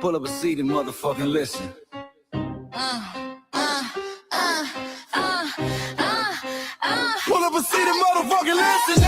Pull up a seat and motherfucking listen. Pull up a seat and motherfucking listen.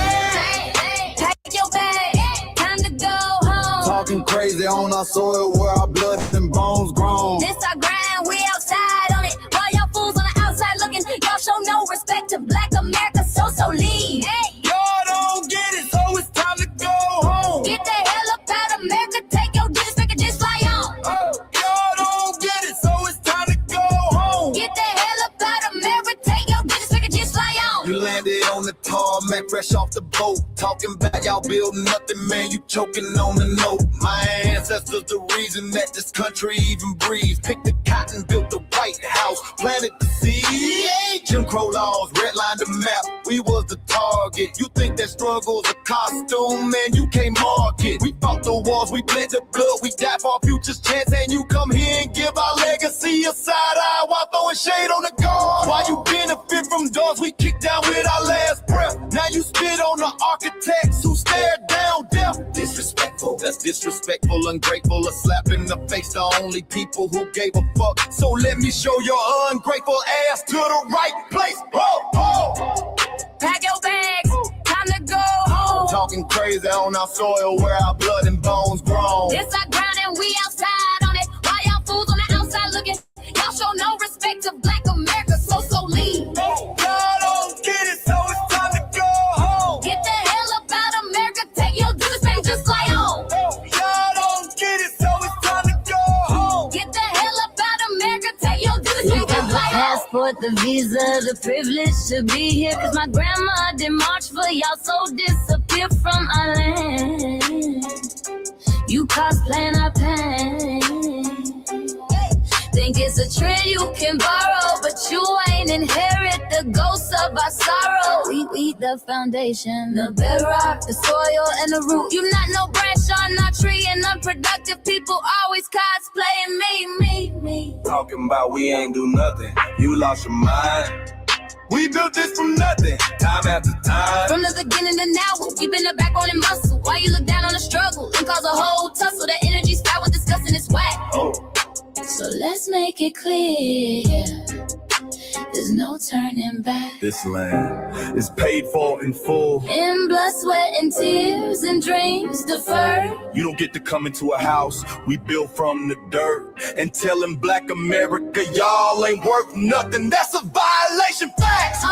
Take your bag, time to go home. Talking crazy on our soil where our blood and bones grown. This our grind, we outside on it. While y'all fools on the outside looking, y'all show no respect to Black America, so leave. Hey. Y'all don't get it, so it's time to go home. Get the hell up out of America, take your digits, make it just fly on. Y'all don't get it, so it's time to go home. Get the hell up out of America, take your digits, make it just fly on. You landed on the tarmac, fresh off the boat. Talking about y'all building nothing, man, you choking on the note. My ancestors the reason that this country even breathes. Picked the cotton, built the White House, planted the seed. Jim Crow laws, redlined the map, we was the target. You think that struggle's a costume, man, you can't mark it. We fought the wars, we bled the blood, we died for our future's chance. And you come here and give our legacy a side eye while throwing shade on the guard. While you benefit from doors we kicked down with our last breath. Now you spit on the architects who stared down death. Disrespectful, that's disrespectful, ungrateful, a slap in the face to only people who gave a fuck. So let me show your ungrateful ass to the right place. Pack your bags, time to go home. Talking crazy on our soil where our blood and bones grown. This our ground and we outside on it. While y'all fools on the outside looking, y'all show no respect to Black America, so leave. Y'all don't get it, so it's time to go home. Get the hell up out of America, take your digits, make it just fly on. Y'all don't get it, so it's time to go home. Get the hell up out of America, take your digits, make it just fly on. Passport, the visa, the privilege to be here. Cause my grandma did march for y'all, so disappear from our land. You cosplaying our pain. Think it's a trend you can borrow, but you ain't inherit the ghosts of our sorrow. We the foundation, the bedrock, the soil, and the root. You not no branch on our tree, and unproductive people always cosplaying me. Talking about we ain't do nothing, you lost your mind. We built this from nothing, time after time. From the beginning to now, we been the backbone and muscle. Why you look down on the struggle and cause a whole tussle? That energy style with discussing is whack. So let's make it clear, there's no turning back. This land is paid for in full. In blood, sweat, and tears, and dreams deferred. You don't get to come into a house we built from the dirt and telling Black America y'all ain't worth nothing. That's a violation. Facts.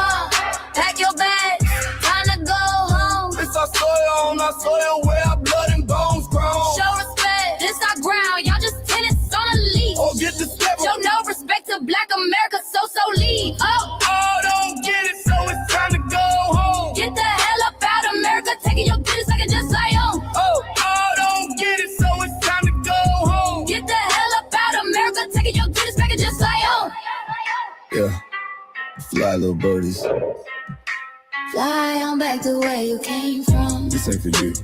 Pack your bags, time to go home. It's our soil on our soil where our blood and bones grown. Show respect, this our ground. Y'all just tenants on a leash. Or get the step. Show no respect to Black America, so leave. Don't get it, so it's time to go home. Get the hell up out of America, taking your business, I can just fly on. Don't get it, so it's time to go home. Get the hell up out of America, taking your business, I can just fly on. Yeah, fly little birdies. Fly on back to where you came from. This ain't for you.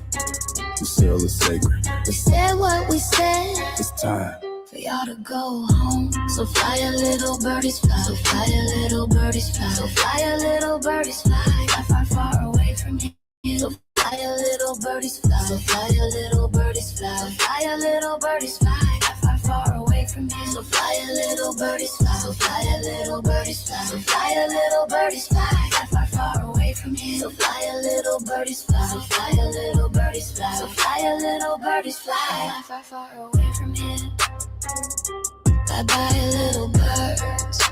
The cell is sacred. We said what we said. It's time For y'all to go home. So fly a little birdies fly. So fly a little birdies fly. So fly a little birdies fly. Fly far away from here. So fly a little birdies fly. So fly a little birdies fly. So fly a little birdies fly. Far away from here. So fly a little birdies fly. So fly a little birdies fly. So fly a little birdies fly. Far away from here. So fly a little birdies fly. So fly a little birdies fly. So fly a little birdies fly. Far away from here. Bye bye little birds.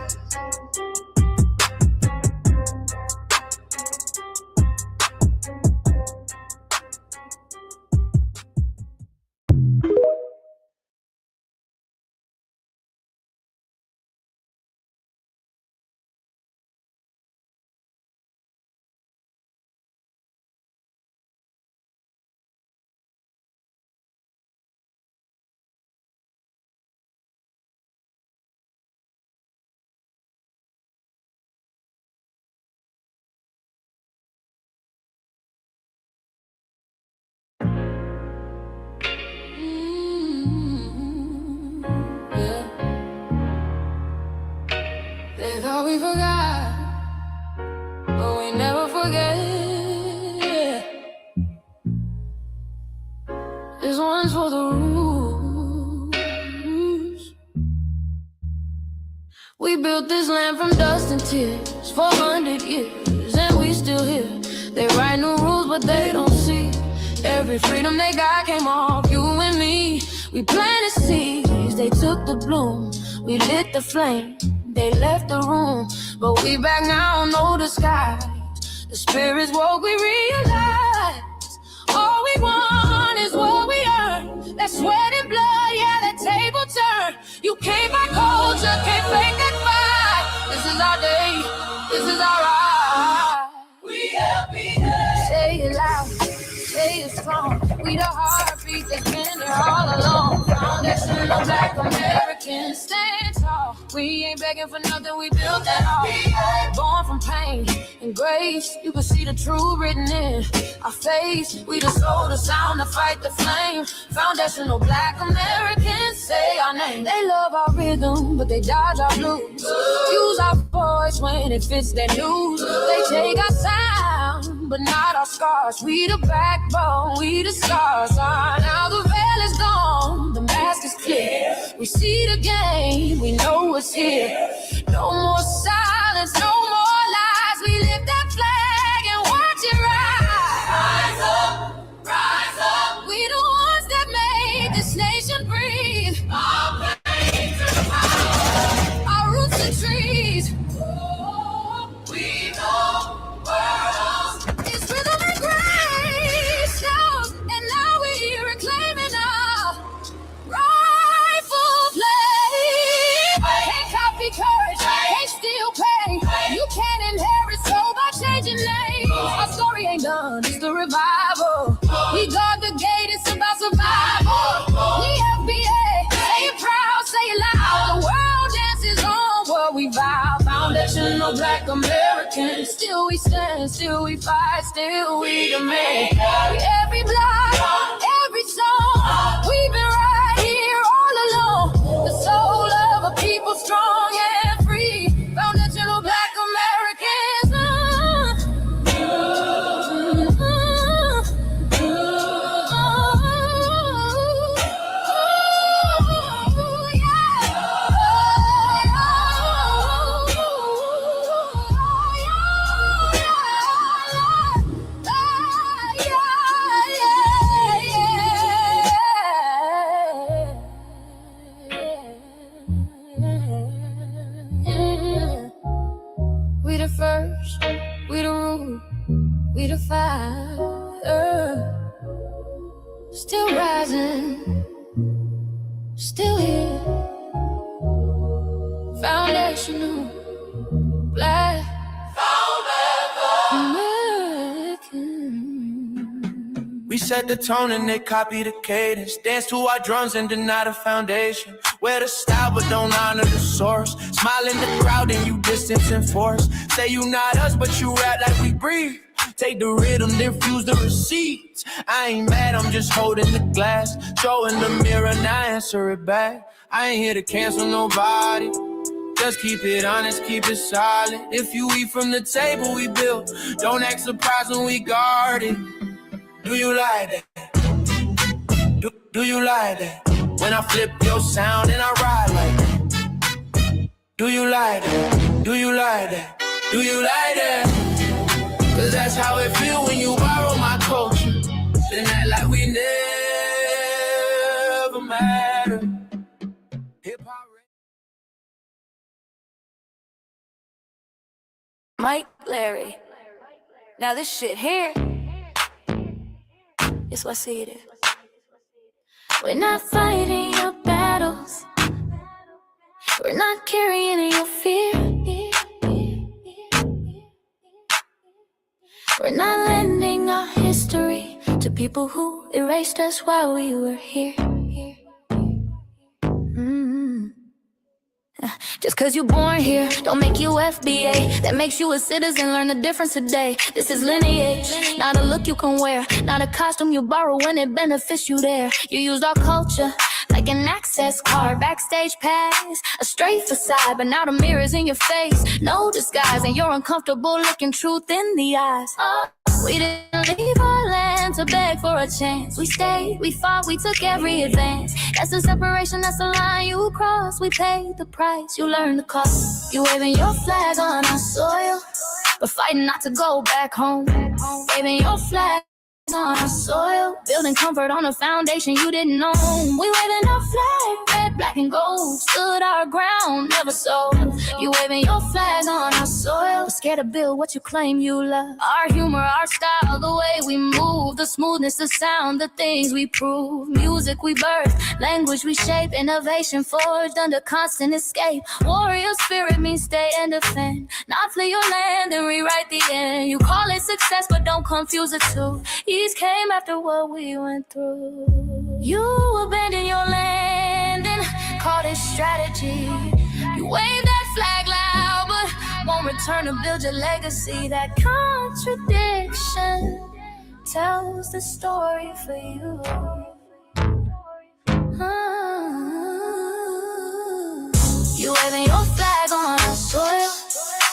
Thought we forgot, but we never forget. This one's for the root. We built this land from dust and tears, 400 years, and we still here. They write new rules, but they don't see. Every freedom they got came off you and me. We planted seeds, they took the bloom. We lit the flame, they left the room. But we back now, no disguise. The spirits woke, we realize all we want is what we earn. That sweat and blood, yeah, that table turn. You can't buy culture, can't fake that fight. This is our day, this is our ride. We happy day. Say it loud, say it strong. We the heartbeat that's been there all along. Foundational Black Americans, stand tall. We ain't begging for nothing, we built that all. Born from pain and grace, you can see the truth written in our face. We the soul, the sound, to fight the flame. Foundational Black Americans, say our name. They love our rhythm, but they dodge our blues. Use our voice when it fits their news. They take our sound, but not our scars. We the backbone, we the scars. Now the veil is gone, the mask is clear. We see the game, we know what's here. No more silence, no more lies. We lift that flag and watch it rise. Rise up, rise up. We the ones that made this nation breathe. Our pain to power, our roots are trees. We know worlds. It's rhythm and grace, shout, and now we reclaiming our rightful place. Can't copy courage, can't steal pain. You can't inherit soul by changing names. Our story ain't done, it's the revival. We guard the gate, it's about survival. We FBA, say it proud, say it loud. The world dances on what we vow. Foundational Black Americans, still we stand, still we fight, still we demand. Every block, every song, we've been right here all along. The soul of a people strong and free. Foundational Black Americans. We the first, we the root, we the fire. Still rising, still here. Foundational Black American. We set the tone and they copy the cadence. Dance to our drums and deny the foundation. Wear the style but don't honor the source. Smile in the crowd and you distance and force. Say you not us but you rap like we breathe. Take the rhythm, then fuse the receipts. I ain't mad, I'm just holding the glass. Showing the mirror, now answer it back. I ain't here to cancel nobody. Just keep it honest, keep it solid. If you eat from the table we built, don't act surprised when we guard it. Do you like that? Do you like that? When I flip your sound and I ride like that. Do you like that? Do you like that? Do you like that? Cause that's how it feel when you borrow my culture. Then act like we never mattered. Hip-hop. Mike, Larry. Now this shit here is what see it is. We're not fighting your battles. We're not carrying your fear. We're not lending our history to people who erased us while we were here. Just cause you're born here, don't make you FBA. That makes you a citizen, learn the difference today. This is lineage, not a look you can wear. Not a costume you borrow when it benefits you there. You used our culture like an access card, backstage pass, a straight facade. But now the mirror's in your face, no disguise. And you're uncomfortable looking truth in the eyes. We didn't leave our land to beg for a chance. We stayed, we fought, we took every advance. That's the separation, that's the line you you crossed, we paid the price, you learned the cost. You waving your flag on our soil, but fighting not to go back home. Waving your flag on our soil, building comfort on a foundation you didn't know. We waving our flag, red, black, and gold. Stood our ground, never sold. You waving your flag on our soil, but scared to build what you claim you love. Our humor, our style, the way we move, the smoothness, the sound, the things we prove. Music we birth, language we shape, innovation forged under constant escape. Warrior spirit means stay and defend, not flee your land and rewrite the end. You call it success, but don't confuse the two. East came after what we went through. You abandoned your land and called it strategy. You wave that flag loud, but won't return to build your legacy. That contradiction tells the story for you. You waving your flag on our soil,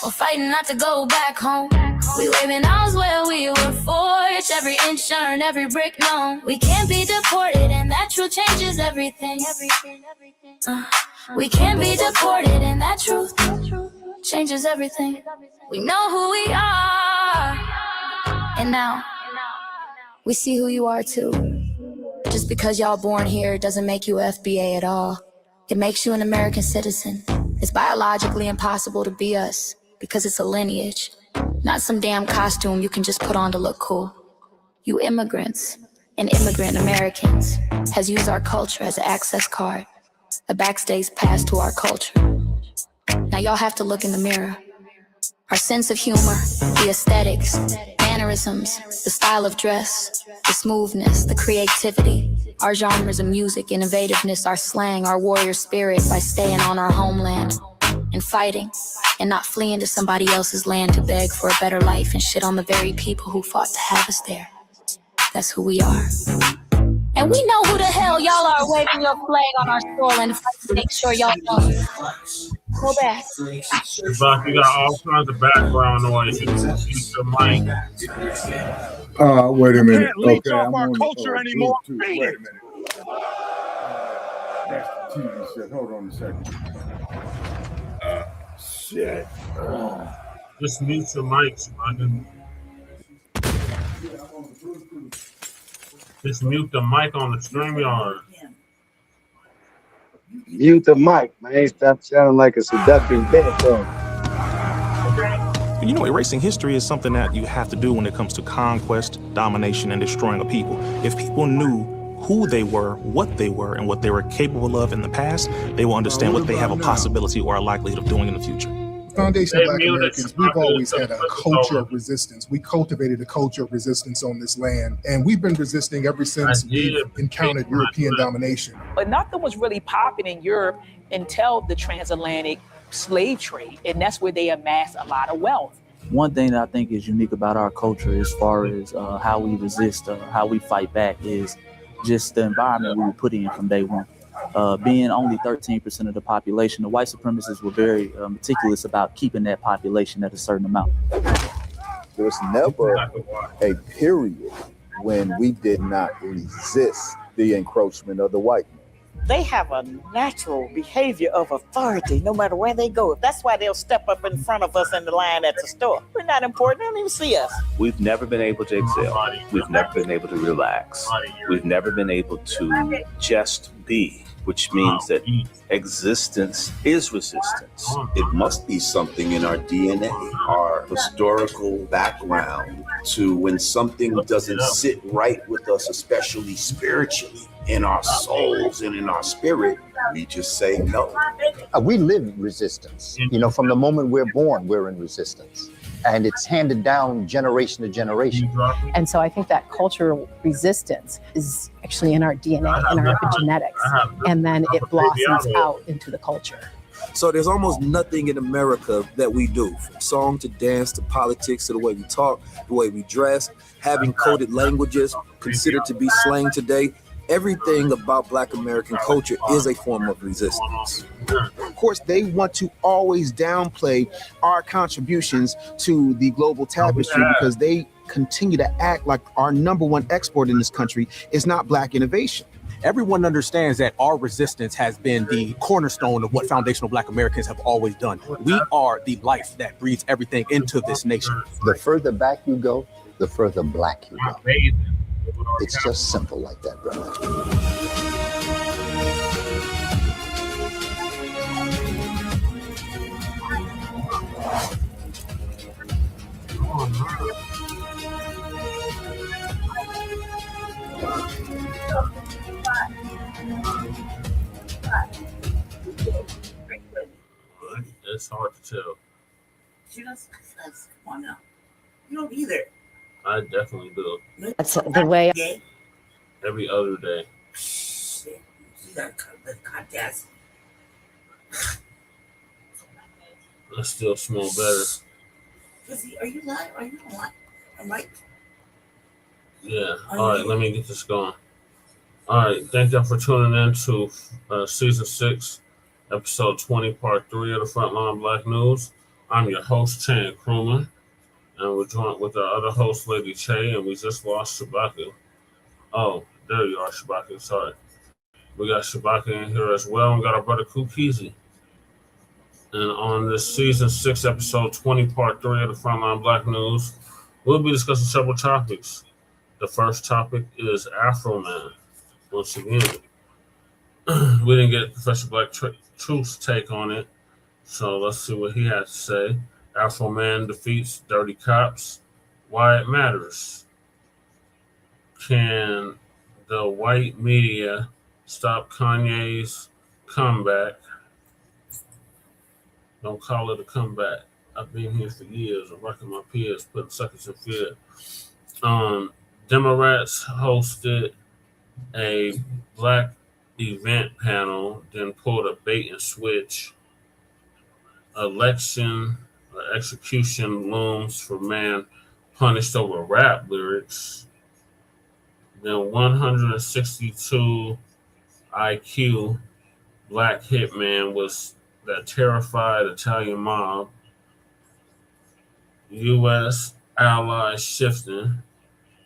or fighting not to go back home. We waving ours where we were forged, every inch earned, every brick known. We can't be deported, and that truth changes everything. We can't be deported, and that truth changes everything. We know who we are, and now we see who you are too. Just because y'all born here doesn't make you FBA at all. It makes you an American citizen. It's biologically impossible to be us because it's a lineage, not some damn costume you can just put on to look cool. You immigrants and immigrant Americans has used our culture as an access card, a backstage pass to our culture. Now y'all have to look in the mirror. Our sense of humor, the aesthetics, mannerisms, the style of dress, the smoothness, the creativity, our genres of music, innovativeness, our slang, our warrior spirit by staying on our homeland and fighting and not fleeing to somebody else's land to beg for a better life and shit on the very people who fought to have us there. That's who we are. And we know who the hell y'all are waving your flag on our soil and fight to make sure y'all know. Go back. Blacc, you got all kinds of background noise. Use your mic. Wait a minute. Leech Okay, off I'm our on culture anymore. Bluetooth. Wait a minute. That's the TV set. Hold on a second. Shit. Just mute your mics, man. Just mute the mic on the StreamYard. Mute the mic, man. Stop sounding like a seductive bedroom. You know, erasing history is something that you have to do when it comes to conquest, domination, and destroying a people. If people knew who they were, what they were, and what they were capable of in the past, they will understand what they have a possibility or a likelihood of doing in the future. Foundation of Black Americans, we've always had a culture of resistance. We cultivated a culture of resistance on this land, and we've been resisting ever since we've encountered European domination. But nothing was really popping in Europe until the transatlantic slave trade, and that's where they amassed a lot of wealth. One thing that I think is unique about our culture as far as how we resist, how we fight back, is just the environment we were put in from day one. Being only 13% of the population, the white supremacists were very meticulous about keeping that population at a certain amount. There was never a period when we did not resist the encroachment of the white man. They have a natural behavior of authority no matter where they go. That's why they'll step up in front of us in the line at the store. We're not important. They don't even see us. We've never been able to excel. We've never been able to relax. We've never been able to just be, which means that existence is resistance. It must be something in our DNA, our historical background, to when something doesn't sit right with us, especially spiritually, in our souls and in our spirit, we just say no. We live in resistance. You know, from the moment we're born, we're in resistance. And it's handed down generation to generation. And so I think that cultural resistance is actually in our DNA, in our epigenetics, and then it blossoms out into the culture. So there's almost nothing in America that we do, from song to dance to politics to the way we talk, the way we dress, having coded languages considered to be slang today. Everything about Black American culture is a form of resistance. Of course, they want to always downplay our contributions to the global tapestry because they continue to act like our number one export in this country is not Black innovation. everyone understands that our resistance has been the cornerstone of what foundational Black Americans have always done. We are the life that breathes everything into this nation. The further back you go, the further Black you go. It's just simple like that, brother. It's hard to tell. She does. Come on now. You don't either. I definitely do. That's the way. Every other day. Shit. You gotta cut the goddamn. I still smell better. Are you lying? Are you lying? I'm right. Yeah. All right, let me get this going. All right, thank y'all for tuning in to season 6, episode 20, part 3 of the Frontline Black News. I'm your host, Chan Krumah, and we're joined with our other host, Lady Che, and we just lost Shabaka. Oh, there you are, Shabaka. Sorry. We got Shabaka in here as well, and we got our brother Kukizi. And on this season 6, episode 20, part 3 of the Frontline Black News, we'll be discussing several topics. The first topic is Afroman. Once again, we didn't get Professor Black Truth's take on it, so let's see what he had to say. Afroman defeats Dirty Cops. Why it matters. Can the white media stop Kanye's comeback? Don't call it a comeback. I've been here for years. I'm working my peers, putting suckers in fear. Democrats hosted a Black event panel, then pulled a bait and switch. Election or execution looms for man punished over rap lyrics. Then 162 IQ Black Hitman was that terrified Italian mob. U.S. allies shifting.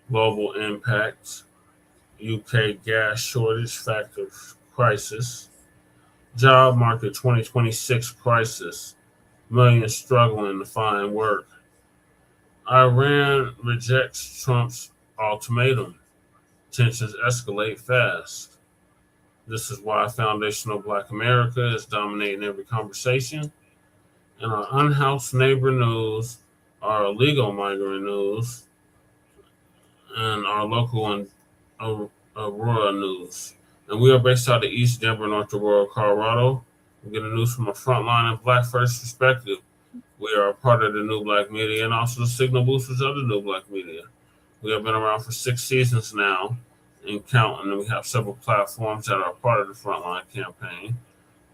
Global impact. UK gas shortage factor crisis. Job market 2026 crisis. Millions struggling to find work. Iran rejects Trump's ultimatum. Tensions escalate fast. This is why foundational Black America is dominating every conversation. And our unhoused neighbor news, our illegal migrant news, and our local and Aurora news. And we are based out of East Denver, North Aurora, Colorado. We get the news from a frontline and Black first perspective. We are a part of the New Black Media and also the signal boosters of the New Black Media. We have been around for 6 seasons now and counting, and we have several platforms that are part of the Frontline campaign.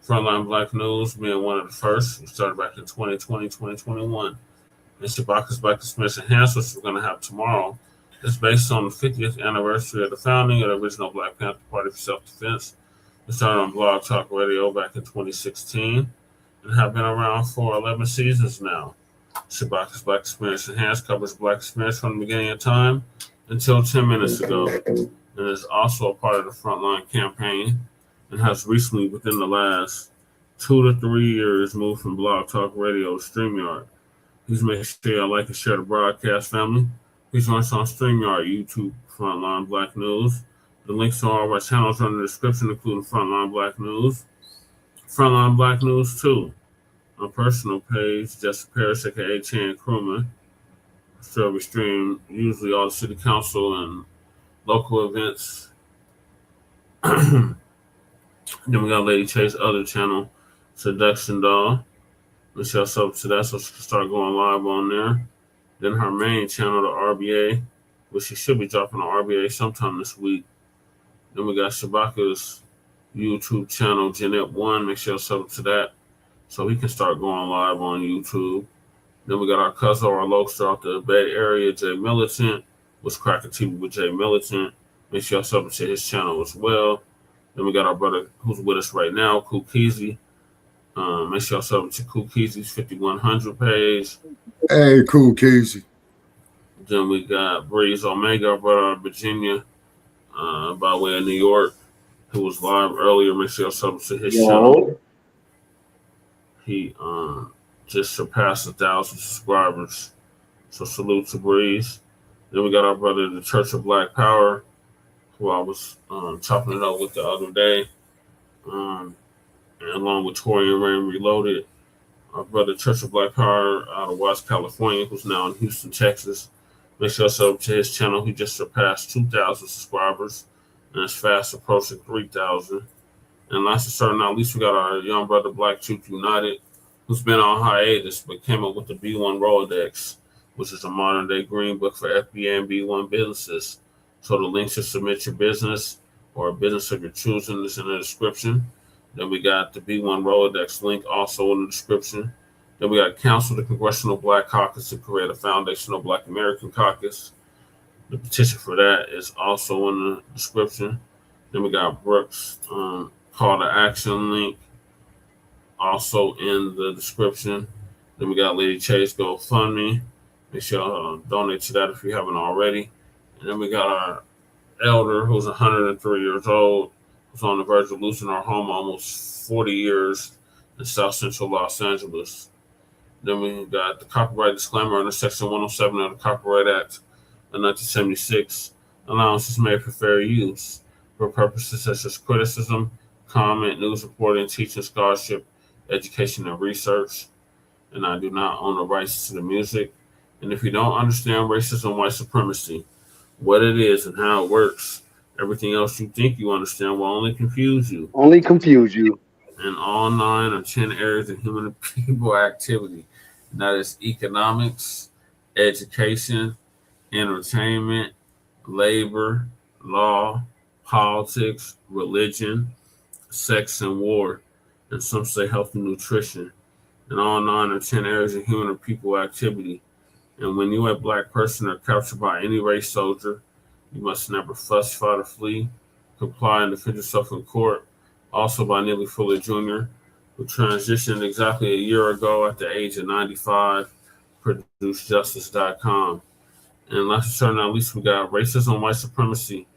Frontline Black News being one of the first. We started back in 2020, 2021. And Shabaka's Black Experience Enhanced, which we're going to have tomorrow, is based on the 50th anniversary of the founding of the original Black Panther Party for Self-Defense. We started on Blog Talk Radio back in 2016 and have been around for 11 seasons now. Shabaka's Black Experience Enhanced covers Black experience from the beginning of time until 10 minutes ago, and is also a part of the Frontline campaign and has recently, within the last 2 to 3 years, moved from Blog Talk Radio to StreamYard. Please make sure you like and share the broadcast, family. Please join us on StreamYard, YouTube, Frontline Black News. The links to all of our channels are in the description, including Frontline Black News. Frontline Black News 2. My personal page, Jessica Paris, aka Chan Krumah. So we stream usually all the city council and local events. Then we got Lady Che's other channel, Seduction Doll. Make sure y'all sub to that so she can start going live on there. Then her main channel, the RBA, which she should be dropping on RBA sometime this week. Then we got Shabaka's YouTube channel, Jeanette 1. Make sure y'all sub to that so he can start going live on YouTube. Then we got our cousin, our local out the Bay Area, Jay Militant, was cracking TV with Jay Militant. Make sure y'all sub to his channel as well. Then we got our brother who's with us right now, Kukizi. Make sure y'all sub to Kukizi's 5100 page. Hey, Kukizi. Then we got Breeze Omega, our brother out of Virginia, by way of New York. who was live earlier. Make sure y'all sub to his channel. He just surpassed 1,000 subscribers. So salute to Breeze. Then we got our brother, the Church of Black Power, who I was chopping it up with the other day. And along with Tori and Rain Reloaded. Our brother, Church of Black Power, out of West California, who's now in Houston, Texas. Make sure you sub to his channel. He just surpassed 2,000 subscribers and is fast approaching 3,000. And last but certainly not least, we got our young brother, Black Truth United, who's been on hiatus but came up with the B1 Rolodex, which is a modern-day green book for FBA and B1 businesses. So the link to submit your business or a business of your choosing is in the description. Then we got the B1 Rolodex link also in the description. Then we got Council the Congressional Black Caucus to create a foundational Black American caucus. The petition for that is also in the description. Then we got Brooks' call to action link also in the description. Then we got Lady Chase GoFundMe. Make sure y'all donate to that if you haven't already. And then we got our elder who's 103 years old, who's on the verge of losing our home almost 40 years in South Central Los Angeles. Then we got the copyright disclaimer under Section 107 of the Copyright Act of 1976. Allowance is made for fair use for purposes such as criticism, comment, news reporting, teaching, scholarship, education, and research. And I do not own the rights to the music. And if you don't understand racism, white supremacy, what it is and how it works, everything else you think you understand will only confuse you. Only confuse you. In all 9 or 10 areas of human people activity. And that is economics, education, entertainment, labor, law, politics, religion, sex, and war. And some say health and nutrition. In all 9 or 10 areas of human or people activity. And when you, a Black person, are captured by any race soldier, you must never fuss, fight, or flee, comply, and defend yourself in court. Also by Neely Fuller Jr., who transitioned exactly a year ago at the age of 95, ProduceJustice.com. And last but not least, we got racism, white supremacy.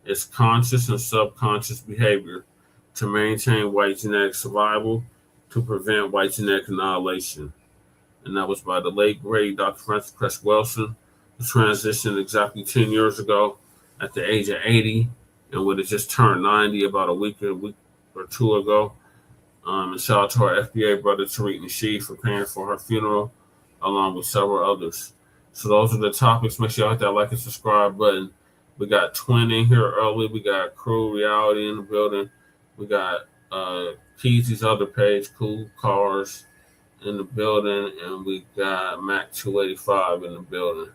It's conscious and subconscious behavior to maintain white genetic survival, to prevent white genetic annihilation. And that was by the late, great Dr. Francis Cress Wilson, who transitioned exactly 10 years ago at the age of 80, and would have just turned 90 about a week or two ago. And shout out to our FBA brother, Tariq Nasheed, for paying for her funeral, along with several others. So those are the topics. Make sure you hit that like and subscribe button. We got Twin in here early. We got Crew Reality in the building. We got Keezy's other page, Cool Cars, in the building. And we got Mac 285 in the building.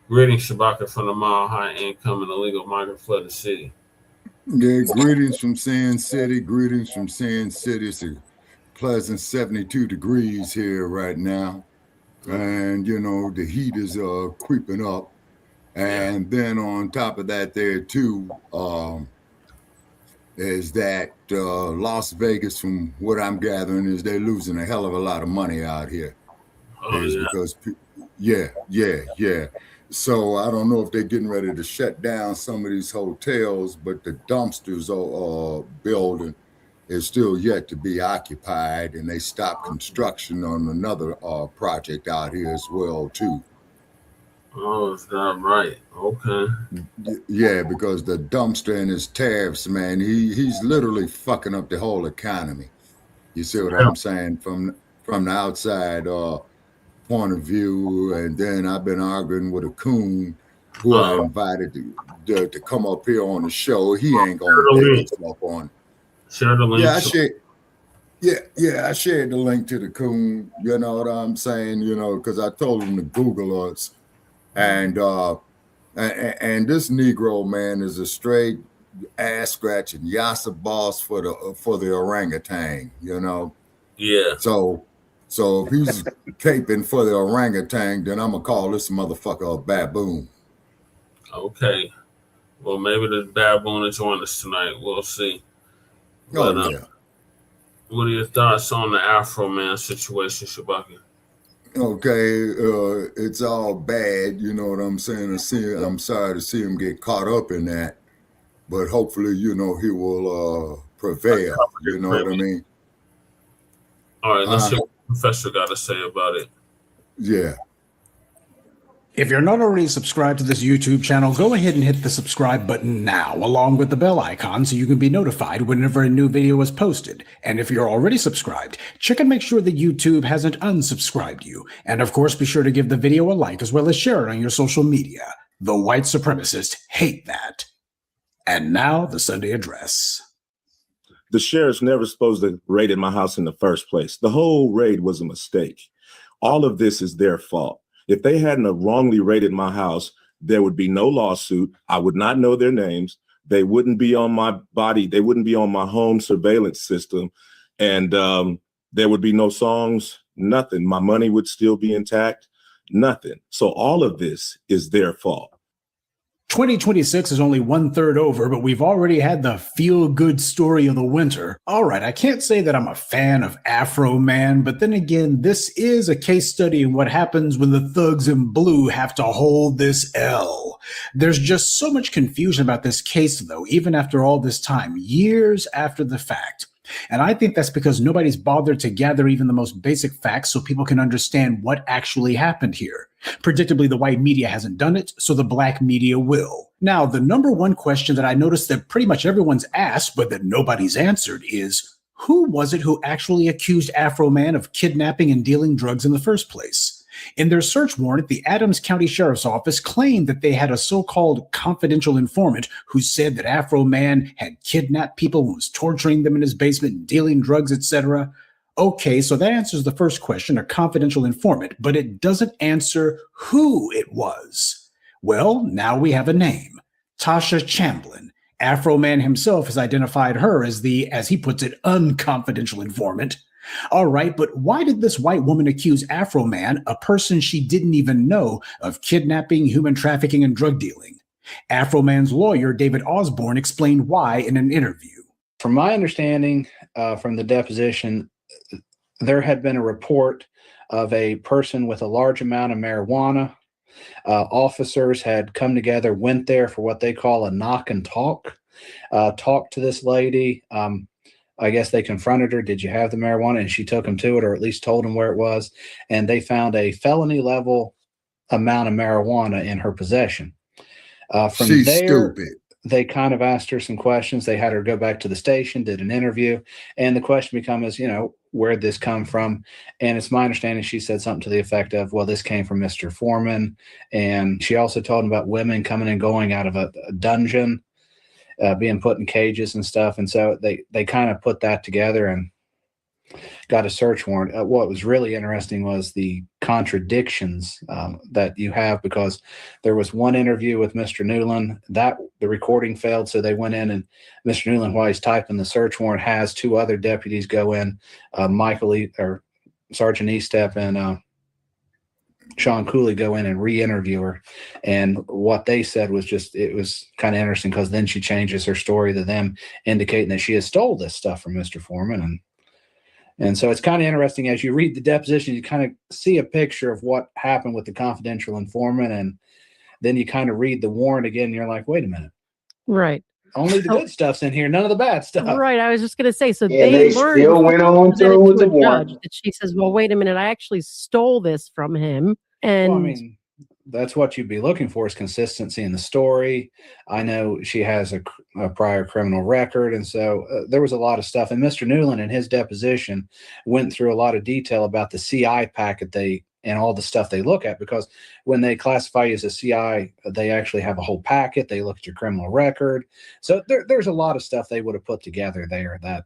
Greetings, Shabaka, from the Mile High Income and Illegal Migrant Flooded City. Yeah, greetings from Sand City. Greetings from Sand City. It's a pleasant 72 degrees here right now. And, you know, the heat is creeping up. And then on top of that there, too, is that Las Vegas, from what I'm gathering, is they're losing a hell of a lot of money out here. Because, yeah. So I don't know if they're getting ready to shut down some of these hotels, but the dumpsters building is still yet to be occupied, and they stopped construction on another project out here as well too. Oh, is that right? Okay. Yeah, because the dumpster and his tariffs, man, he's literally fucking up the whole economy. You see what I'm saying? From the outside point of view. And then I've been arguing with a coon who I invited to come up here on the show. He ain't gonna take himself on. Share the link. I shared the link to the coon. You know what I'm saying? You know, because I told him to Google us, and this Negro, man, is a straight ass scratching yassa boss for the orangutan. You know. Yeah. So if he's caping for the orangutan, then I'm gonna call this motherfucker a baboon. Okay. Well, maybe the baboon will join us tonight. We'll see. But, yeah. What are your thoughts on the Afroman situation, Shabaka? Okay, it's all bad. You know what I'm saying? I'm sorry to see him get caught up in that. but hopefully, he will prevail. You know what I mean? All right, let's see what the professor got to say about it. Yeah. If you're not already subscribed to this YouTube channel, go ahead and hit the subscribe button now, along with the bell icon, so you can be notified whenever a new video is posted. And if you're already subscribed, check and make sure that YouTube hasn't unsubscribed you. And of course, be sure to give the video a like as well as share it on your social media. The white supremacists hate that. And now, the Sunday address. The sheriff's never supposed to raid in my house in the first place. The whole raid was a mistake. All of this is their fault. If they hadn't wrongly raided my house, there would be no lawsuit. I would not know their names. They wouldn't be on my body. They wouldn't be on my home surveillance system. And there would be no songs, nothing. My money would still be intact, nothing. So all of this is their fault. 2026 is only 1/3 over, but we've already had the feel-good story of the winter. All right, I can't say that I'm a fan of Afroman, but then again, this is a case study in what happens when the thugs in blue have to hold this L. There's just so much confusion about this case, though, even after all this time, years after the fact. And I think that's because nobody's bothered to gather even the most basic facts so people can understand what actually happened here. Predictably, the white media hasn't done it, so the black media will. Now, the number one question that I noticed that pretty much everyone's asked, but that nobody's answered is, who was it who actually accused Afroman of kidnapping and dealing drugs in the first place? In their search warrant, the Adams County Sheriff's Office claimed that they had a so-called confidential informant who said that Afroman had kidnapped people and was torturing them in his basement and dealing drugs, etc. Okay, so that answers the first question, a confidential informant, but it doesn't answer who it was. Well, now we have a name, Tasha Chamblin. Afroman himself has identified her as the, as he puts it, unconfidential informant. All right, but why did this white woman accuse Afroman, a person she didn't even know, of kidnapping, human trafficking, and drug dealing? Afroman's lawyer, David Osborne, explained why in an interview. From my understanding from the deposition, there had been a report of a person with a large amount of marijuana. Officers had come together, went there for what they call a knock and talk, talked to this lady. I guess they confronted her. Did you have the marijuana? And she took them to it, or at least told them where it was. And they found a felony level amount of marijuana in her possession. From She's there, stupid. They kind of asked her some questions. They had her go back to the station, did an interview. And the question becomes, where'd this come from? And it's my understanding she said something to the effect of, well, this came from Mr. Foreman. And she also told him about women coming and going out of a dungeon, being put in cages and stuff. And so they kind of put that together and got a search warrant. What was really interesting was the contradictions that you have, because there was one interview with Mr. Newland that the recording failed. So they went in, and Mr. Newland, while he's typing the search warrant, has two other deputies go in, Sergeant Estep and Sean Cooley go in and re-interview her. And what they said was it was kind of interesting, because then she changes her story to them indicating that she has stole this stuff from Mr. Foreman. And so it's kind of interesting as you read the deposition, you kind of see a picture of what happened with the confidential informant. And then you kind of read the warrant again, and you're like, wait a minute. Right. Only the good stuff's in here, none of the bad stuff. Right. I was just going to say, so Yeah, they they learned still went on through with the warrant. judge that she says, well, wait a minute, I actually stole this from him. And Well, I mean, that's what you'd be looking for, is consistency in the story. I know she has a prior criminal record. And so there was a lot of stuff. And Mr. Newland, in his deposition, went through a lot of detail about the CI packet and all the stuff they look at, because when they classify you as a CI, they actually have a whole packet. They look at your criminal record. So there's a lot of stuff they would have put together there that.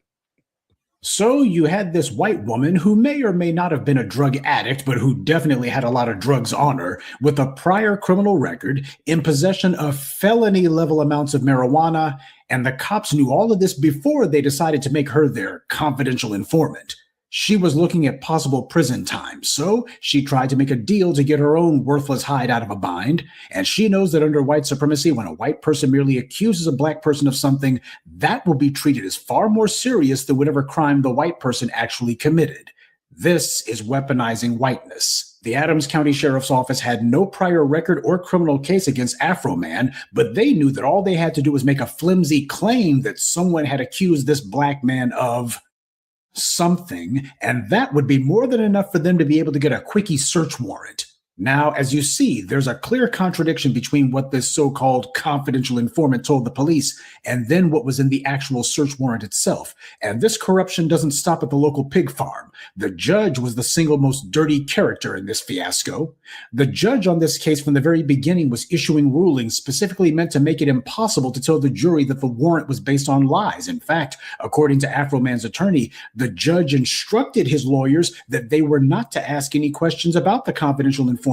So you had this white woman who may or may not have been a drug addict, but who definitely had a lot of drugs on her, with a prior criminal record, in possession of felony level amounts of marijuana, and the cops knew all of this before they decided to make her their confidential informant. She was looking at possible prison time, so she tried to make a deal to get her own worthless hide out of a bind, and she knows that under white supremacy, when a white person merely accuses a black person of something, that will be treated as far more serious than whatever crime the white person actually committed. This is weaponizing whiteness. The Adams County Sheriff's Office had no prior record or criminal case against Afroman, but they knew that all they had to do was make a flimsy claim that someone had accused this black man of something, and that would be more than enough for them to be able to get a quickie search warrant. Now, as you see, there's a clear contradiction between what this so-called confidential informant told the police and then what was in the actual search warrant itself. And this corruption doesn't stop at the local pig farm. The judge was the single most dirty character in this fiasco. The judge on this case from the very beginning was issuing rulings specifically meant to make it impossible to tell the jury that the warrant was based on lies. In fact, according to Afroman's attorney, the judge instructed his lawyers that they were not to ask any questions about the confidential informant,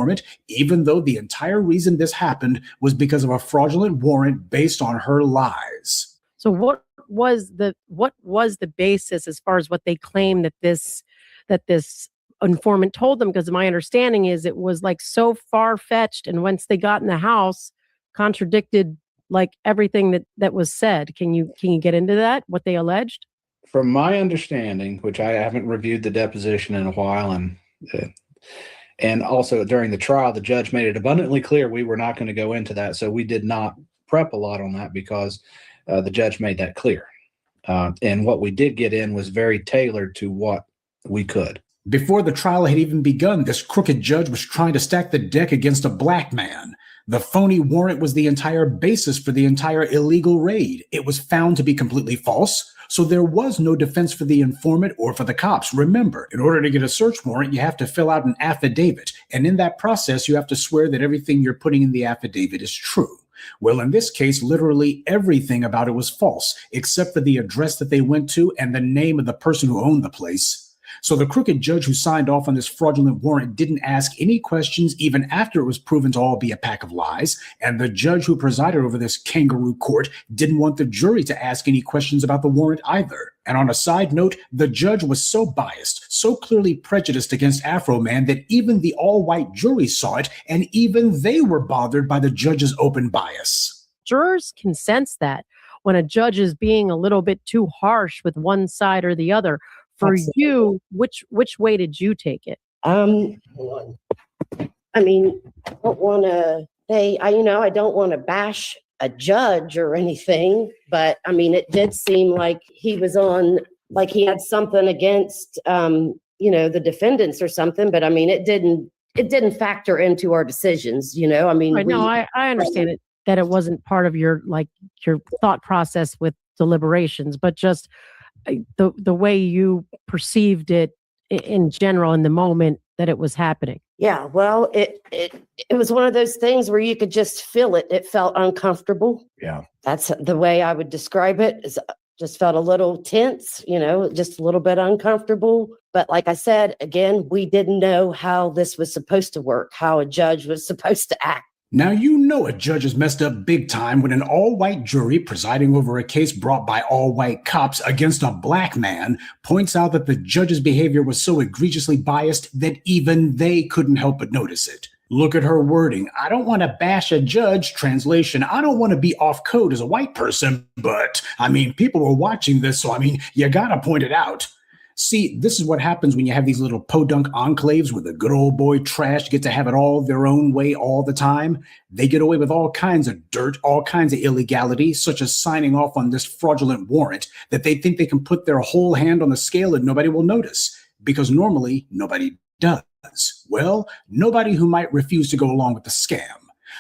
even though the entire reason this happened was because of a fraudulent warrant based on her lies. So what was the basis as far as what they claim that this informant told them? Because my understanding is it was like so far-fetched, and once they got in the house, contradicted like everything that was said. Can you get into that, what they alleged? From my understanding, which I haven't reviewed the deposition in a while, and also during the trial, the judge made it abundantly clear we were not going to go into that. So we did not prep a lot on that because the judge made that clear. And what we did get in was very tailored to what we could. Before the trial had even begun, this crooked judge was trying to stack the deck against a black man. The phony warrant was the entire basis for the entire illegal raid. It was found to be completely false, so there was no defense for the informant or for the cops. Remember, in order to get a search warrant, you have to fill out an affidavit, and in that process, you have to swear that everything you're putting in the affidavit is true. Well, in this case, literally everything about it was false, except for the address that they went to and the name of the person who owned the place. So the crooked judge who signed off on this fraudulent warrant didn't ask any questions even after it was proven to all be a pack of lies. And the judge who presided over this kangaroo court didn't want the jury to ask any questions about the warrant either. And on a side note, the judge was so biased, so clearly prejudiced against Afroman that even the all-white jury saw it, and even they were bothered by the judge's open bias. Jurors can sense that when a judge is being a little bit too harsh with one side or the other. For you, which way did you take it? I mean, I don't want to say, I don't want to bash a judge or anything, but I mean, it did seem like he was on, like he had something against, the defendants or something. But I mean, it didn't factor into our decisions. I mean, I understand it, that it wasn't part of your thought process with deliberations, but just the way you perceived it in general in the moment that it was happening. Yeah, well, it was one of those things where you could just feel it. It felt uncomfortable. Yeah. That's the way I would describe it. Just felt a little tense, just a little bit uncomfortable. But like I said, again, we didn't know how this was supposed to work, how a judge was supposed to act. Now, you know a judge is messed up big time when an all-white jury presiding over a case brought by all-white cops against a black man points out that the judge's behavior was so egregiously biased that even they couldn't help but notice it. Look at her wording. I don't want to bash a judge. Translation, I don't want to be off code as a white person, but, people were watching this, so, you gotta point it out. See, this is what happens when you have these little podunk enclaves where the good old boy trash get to have it all their own way all the time. They get away with all kinds of dirt, all kinds of illegality, such as signing off on this fraudulent warrant that they think they can put their whole hand on the scale and nobody will notice, because normally nobody does. Well, nobody who might refuse to go along with the scam.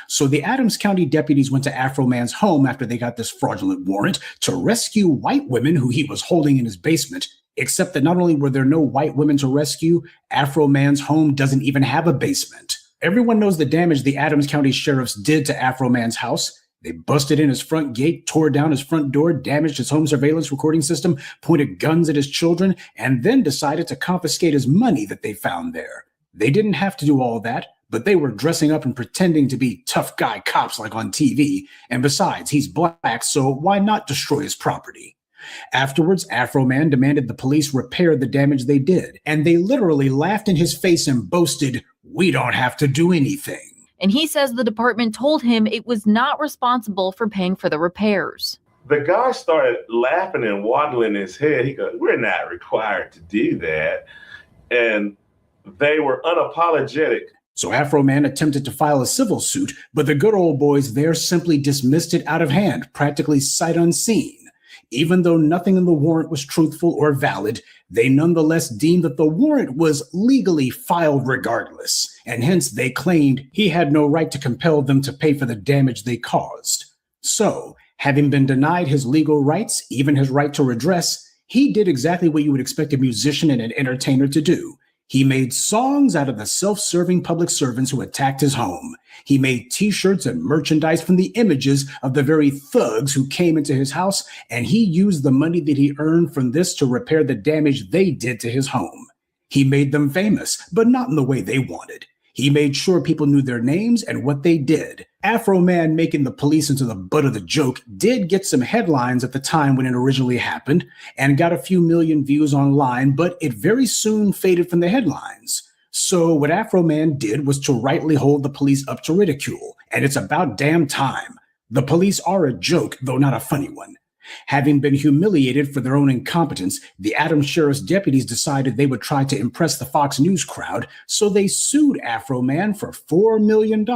So the Adams County deputies went to Afroman's home after they got this fraudulent warrant to rescue white women who he was holding in his basement. Except that not only were there no white women to rescue, Afroman's home doesn't even have a basement. Everyone knows the damage the Adams County sheriffs did to Afroman's house. They busted in his front gate, tore down his front door, damaged his home surveillance recording system, pointed guns at his children, and then decided to confiscate his money that they found there. They didn't have to do all that, but they were dressing up and pretending to be tough guy cops like on TV. And besides, he's black, so why not destroy his property? Afterwards, Afroman demanded the police repair the damage they did, and they literally laughed in his face and boasted, "We don't have to do anything." And he says the department told him it was not responsible for paying for the repairs. The guy started laughing and waddling his head. He goes, "We're not required to do that." And They were unapologetic. So Afroman attempted to file a civil suit, but the good old boys there simply dismissed it out of hand, practically sight unseen. Even though nothing in the warrant was truthful or valid, they nonetheless deemed that the warrant was legally filed regardless, and hence they claimed he had no right to compel them to pay for the damage they caused. So, having been denied his legal rights, even his right to redress, he did exactly what you would expect a musician and an entertainer to do. He made songs out of the self-serving public servants who attacked his home. He made t-shirts and merchandise from the images of the very thugs who came into his house, and he used the money that he earned from this to repair the damage they did to his home. He made them famous, but not in the way they wanted. He made sure people knew their names and what they did. Afroman making the police into the butt of the joke did get some headlines at the time when it originally happened and got a few million views online, but it very soon faded from the headlines. So what Afroman did was to rightly hold the police up to ridicule, and it's about damn time. The police are a joke, though not a funny one. Having been humiliated for their own incompetence, the Adams Sheriff's deputies decided they would try to impress the Fox News crowd, so they sued Afroman for $4 million,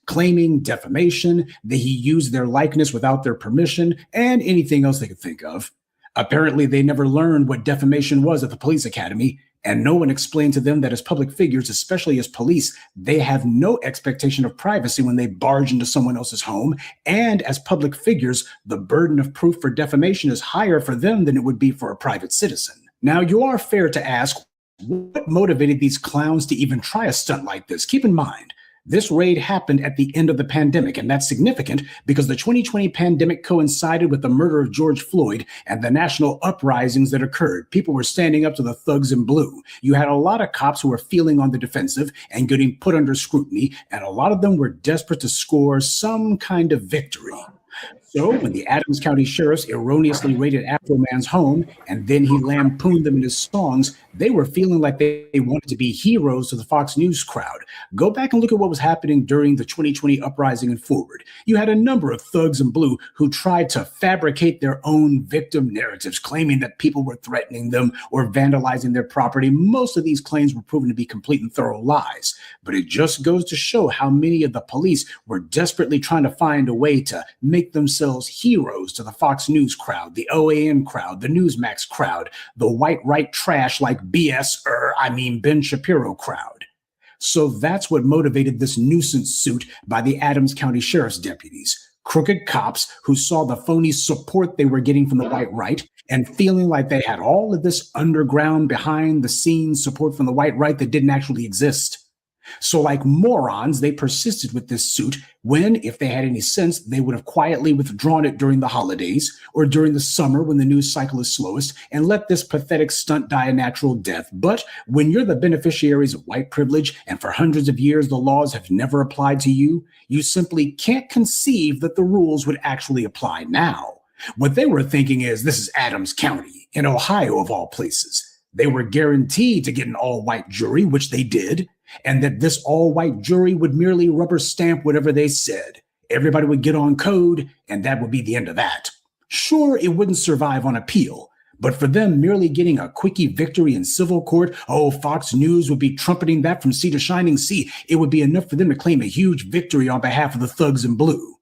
claiming defamation, that he used their likeness without their permission, and anything else they could think of. Apparently, they never learned what defamation was at the police academy, and no one explained to them that as public figures, especially as police, they have no expectation of privacy when they barge into someone else's home, and as public figures, the burden of proof for defamation is higher for them than it would be for a private citizen. Now, you are fair to ask, what motivated these clowns to even try a stunt like this? Keep in mind, this raid happened at the end of the pandemic, and that's significant because the 2020 pandemic coincided with the murder of George Floyd and the national uprisings that occurred. People were standing up to the thugs in blue. You had a lot of cops who were feeling on the defensive and getting put under scrutiny, and a lot of them were desperate to score some kind of victory. So when the Adams County sheriffs erroneously raided Afroman's home and then he lampooned them in his songs, they were feeling like they wanted to be heroes to the Fox News crowd. Go back and look at what was happening during the 2020 uprising and forward. You had a number of thugs in blue who tried to fabricate their own victim narratives, claiming that people were threatening them or vandalizing their property. Most of these claims were proven to be complete and thorough lies. But it just goes to show how many of the police were desperately trying to find a way to make themselves heroes to the Fox News crowd, the OAN crowd, the Newsmax crowd, the white right trash like Ben Shapiro crowd. So that's what motivated this nuisance suit by the Adams County Sheriff's deputies. Crooked cops who saw the phony support they were getting from the white right and feeling like they had all of this underground behind the scenes support from the white right that didn't actually exist. So like morons, they persisted with this suit when, if they had any sense, they would have quietly withdrawn it during the holidays or during the summer when the news cycle is slowest and let this pathetic stunt die a natural death. But when you're the beneficiaries of white privilege and for hundreds of years the laws have never applied to you, you simply can't conceive that the rules would actually apply now. What they were thinking is, this is Adams County in Ohio of all places. They were guaranteed to get an all-white jury, which they did, and that this all-white jury would merely rubber stamp whatever they said. Everybody would get on code, and that would be the end of that. Sure, it wouldn't survive on appeal, but for them merely getting a quickie victory in civil court, Fox News would be trumpeting that from sea to shining sea. It would be enough for them to claim a huge victory on behalf of the thugs in blue.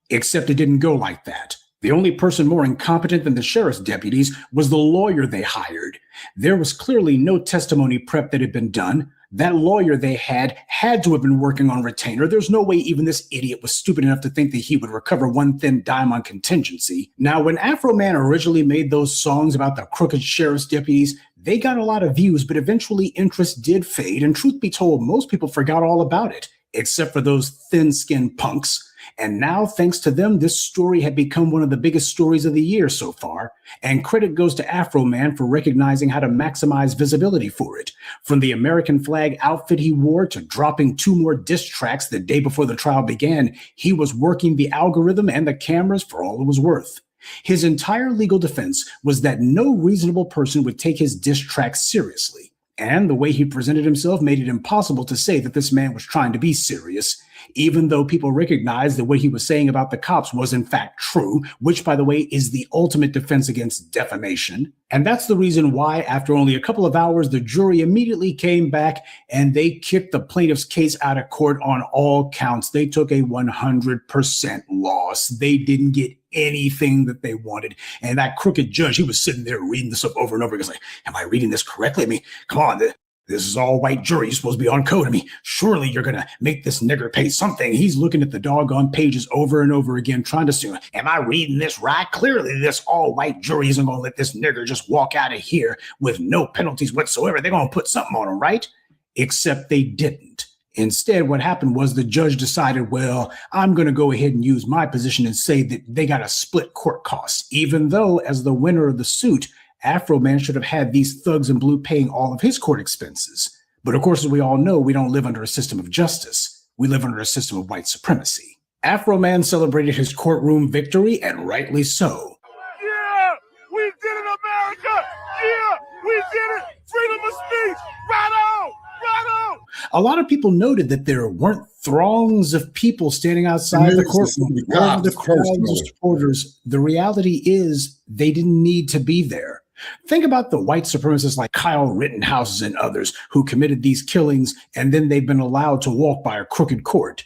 Except it didn't go like that. The only person more incompetent than the sheriff's deputies was the lawyer they hired. There was clearly no testimony prep that had been done. That lawyer they had to have been working on retainer. There's no way even this idiot was stupid enough to think that he would recover one thin dime on contingency. Now, when Afroman originally made those songs about the crooked sheriff's deputies, they got a lot of views, but eventually interest did fade. And truth be told, most people forgot all about it, except for those thin-skinned punks. And now, thanks to them, this story had become one of the biggest stories of the year so far. And credit goes to Afroman for recognizing how to maximize visibility for it. From the American flag outfit he wore to dropping 2 more diss tracks the day before the trial began, he was working the algorithm and the cameras for all it was worth. His entire legal defense was that no reasonable person would take his diss tracks seriously. And the way he presented himself made it impossible to say that this man was trying to be serious, even though people recognized that what he was saying about the cops was in fact true, which, by the way, is the ultimate defense against defamation. And that's the reason why, after only a couple of hours, the jury immediately came back and they kicked the plaintiff's case out of court on all counts. They took a 100% loss. They didn't get anything that they wanted. And that crooked judge, he was sitting there reading this up over and over again. He's like, am I reading this correctly? I mean, come on, this is all white jury. You're supposed to be on code. I mean, surely you're going to make this nigger pay something. He's looking at the doggone pages over and over again, trying to see, am I reading this right? Clearly, this all white jury isn't going to let this nigger just walk out of here with no penalties whatsoever. They're going to put something on him, right? Except they didn't. Instead, what happened was the judge decided, well, I'm going to go ahead and use my position and say that they got to split court costs, even though as the winner of the suit, Afroman should have had these thugs in blue paying all of his court expenses. But of course, as we all know, we don't live under a system of justice. We live under a system of white supremacy. Afroman celebrated his courtroom victory, and rightly so. Yeah, we did it, America. Yeah, we did it. Freedom of speech. Right on. Right on. A lot of people noted that there weren't throngs of people standing outside the courtroom, the crowds of supporters. The reality is they didn't need to be there. Think about the white supremacists like Kyle Rittenhouse and others who committed these killings, and then they've been allowed to walk by a crooked court.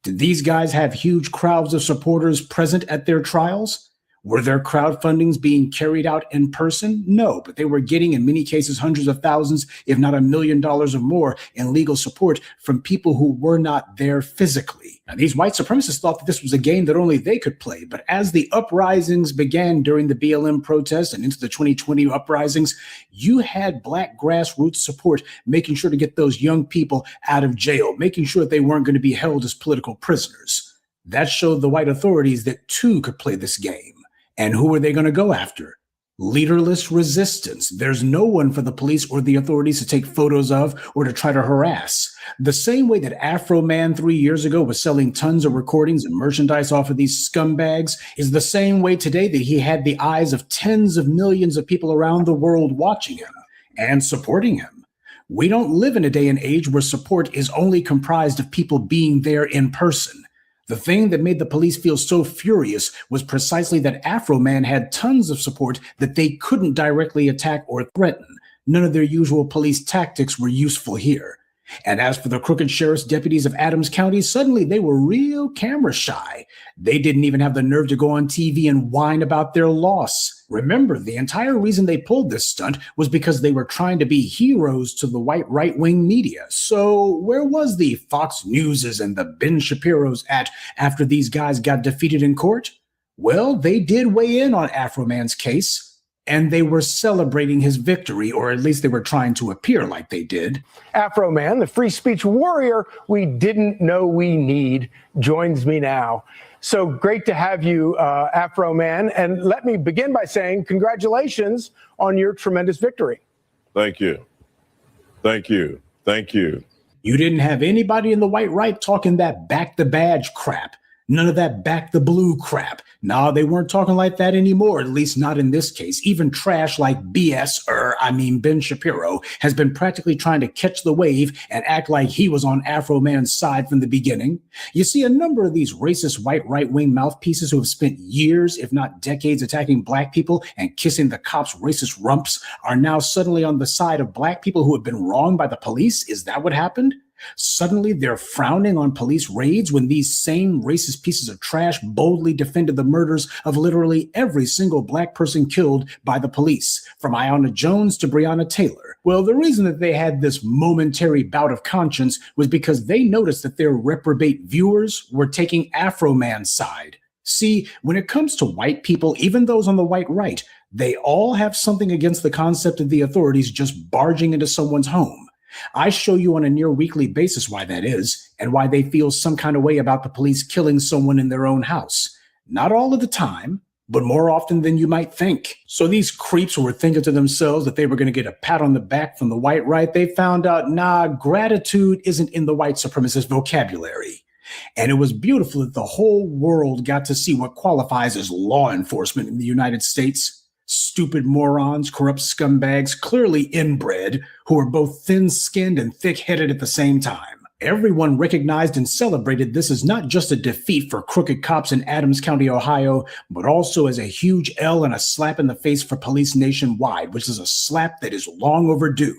Did these guys have huge crowds of supporters present at their trials? Were their crowdfundings being carried out in person? No, but they were getting, in many cases, hundreds of thousands, if not $1 million or more in legal support from people who were not there physically. Now, these white supremacists thought that this was a game that only they could play, but as the uprisings began during the BLM protests and into the 2020 uprisings, you had Black grassroots support making sure to get those young people out of jail, making sure that they weren't going to be held as political prisoners. That showed the white authorities that too could play this game. And who are they going to go after? Leaderless resistance. There's no one for the police or the authorities to take photos of or to try to harass. The same way that Afroman 3 years ago was selling tons of recordings and merchandise off of these scumbags is the same way today that he had the eyes of tens of millions of people around the world watching him and supporting him. We don't live in a day and age where support is only comprised of people being there in person. The thing that made the police feel so furious was precisely that Afroman had tons of support that they couldn't directly attack or threaten. None of their usual police tactics were useful here. And as for the crooked sheriff's deputies of Adams County, suddenly they were real camera shy. They didn't even have the nerve to go on TV and whine about their loss. Remember, the entire reason they pulled this stunt was because they were trying to be heroes to the white right-wing media. So where was the Fox Newses and the Ben Shapiro's at after these guys got defeated in court? Well, they did weigh in on Afroman's case, and they were celebrating his victory, or at least they were trying to appear like they did. Afroman, the free speech warrior we didn't know we need, joins me now. So great to have you, Afroman. And let me begin by saying congratulations on your tremendous victory. Thank you. Thank you. Thank you. You didn't have anybody in the white right talking that back the badge crap. None of that back the blue crap. No, they weren't talking like that anymore, at least not in this case. Even trash like Ben Shapiro has been practically trying to catch the wave and act like he was on Afroman's side from the beginning. You see, a number of these racist white right-wing mouthpieces who have spent years, if not decades, attacking Black people and kissing the cops' racist rumps are now suddenly on the side of Black people who have been wronged by the police. Is that what happened? Suddenly they're frowning on police raids when these same racist pieces of trash boldly defended the murders of literally every single Black person killed by the police, from Aiyana Jones to Breonna Taylor. Well, the reason that they had this momentary bout of conscience was because they noticed that their reprobate viewers were taking Afroman's side. See, when it comes to white people, even those on the white right, they all have something against the concept of the authorities just barging into someone's home. I show you on a near weekly basis why that is, and why they feel some kind of way about the police killing someone in their own house. Not all of the time, but more often than you might think. So these creeps who were thinking to themselves that they were going to get a pat on the back from the white right, they found out, nah, gratitude isn't in the white supremacist vocabulary. And it was beautiful that the whole world got to see what qualifies as law enforcement in the United States. Stupid morons, corrupt scumbags, clearly inbred, who are both thin-skinned and thick-headed at the same time. Everyone recognized and celebrated this as not just a defeat for crooked cops in Adams County, Ohio, but also as a huge L and a slap in the face for police nationwide, which is a slap that is long overdue.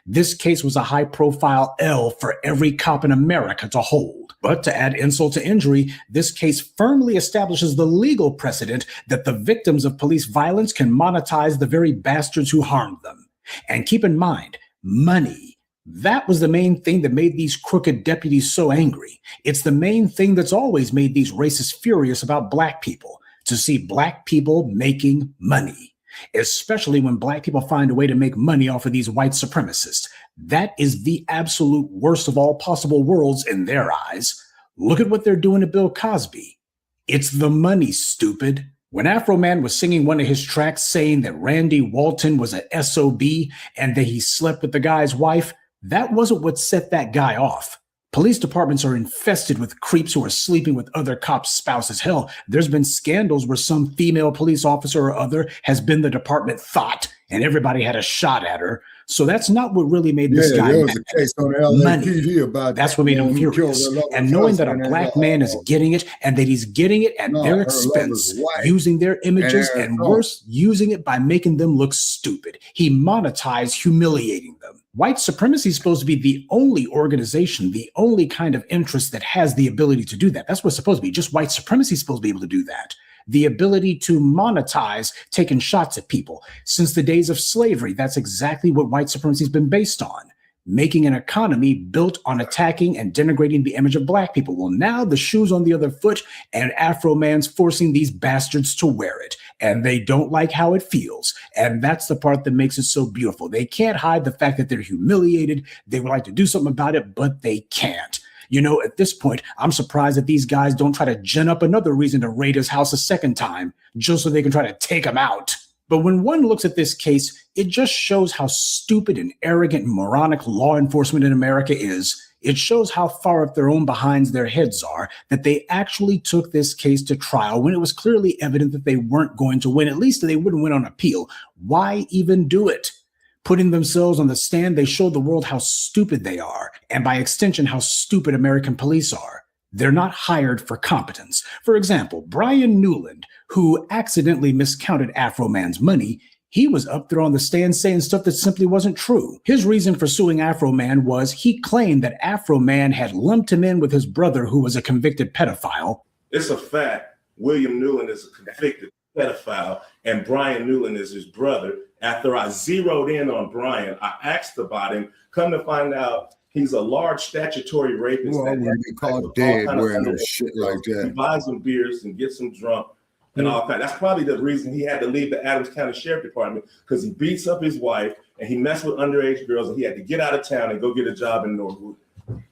This case was a high-profile L for every cop in America to hold. But to add insult to injury, this case firmly establishes the legal precedent that the victims of police violence can monetize the very bastards who harmed them. And keep in mind, money. That was the main thing that made these crooked deputies so angry. It's the main thing that's always made these racists furious about black people, to see black people making money. Especially when black people find a way to make money off of these white supremacists. That is the absolute worst of all possible worlds in their eyes. Look at what they're doing to Bill Cosby. It's the money, stupid. When Afroman was singing one of his tracks saying that Randy Walton was a SOB and that he slept with the guy's wife, that wasn't what set that guy off. Police departments are infested with creeps who are sleeping with other cops' spouses. Hell, there's been scandals where some female police officer or other has been the department thought, and everybody had a shot at her. So that's not what really made this guy there was a case on LAPD about that's what made him furious. And knowing that a black man is getting it, and that he's getting it at their expense, using their images, and worse, using it by making them look stupid. He monetized humiliating them. White supremacy is supposed to be the only organization, the only kind of interest that has the ability to do that. That's what it's supposed to be. Just white supremacy is supposed to be able to do that. The ability to monetize taking shots at people. Since the days of slavery, that's exactly what white supremacy has been based on. Making an economy built on attacking and denigrating the image of black people. Well, now the shoe's on the other foot, and Afroman's forcing these bastards to wear it. And they don't like how it feels. And that's the part that makes it so beautiful. They can't hide the fact that they're humiliated. They would like to do something about it, but they can't. You know, at this point, I'm surprised that these guys don't try to gin up another reason to raid his house a second time, just so they can try to take him out. But when one looks at this case, it just shows how stupid and arrogant and moronic law enforcement in America is. It shows how far up their own behinds their heads are, that they actually took this case to trial when it was clearly evident that they weren't going to win, at least they wouldn't win on appeal. Why even do it? Putting themselves on the stand, they showed the world how stupid they are, and by extension, how stupid American police are. They're not hired for competence. For example, Brian Newland, who accidentally miscounted Afroman's money, he was up there on the stand saying stuff that simply wasn't true. His reason for suing Afroman was he claimed that Afroman had lumped him in with his brother, who was a convicted pedophile. It's a fact. William Newland is a convicted pedophile, and Brian Newland is his brother. After I zeroed in on Brian, I asked about him. Come to find out, he's a large statutory rapist. Well, when they caught dead wearing no shit like that. He buys them beers and gets them drunk and all that. That's probably the reason he had to leave the Adams County Sheriff Department, because he beats up his wife and he messed with underage girls, and he had to get out of town and go get a job in Norwood.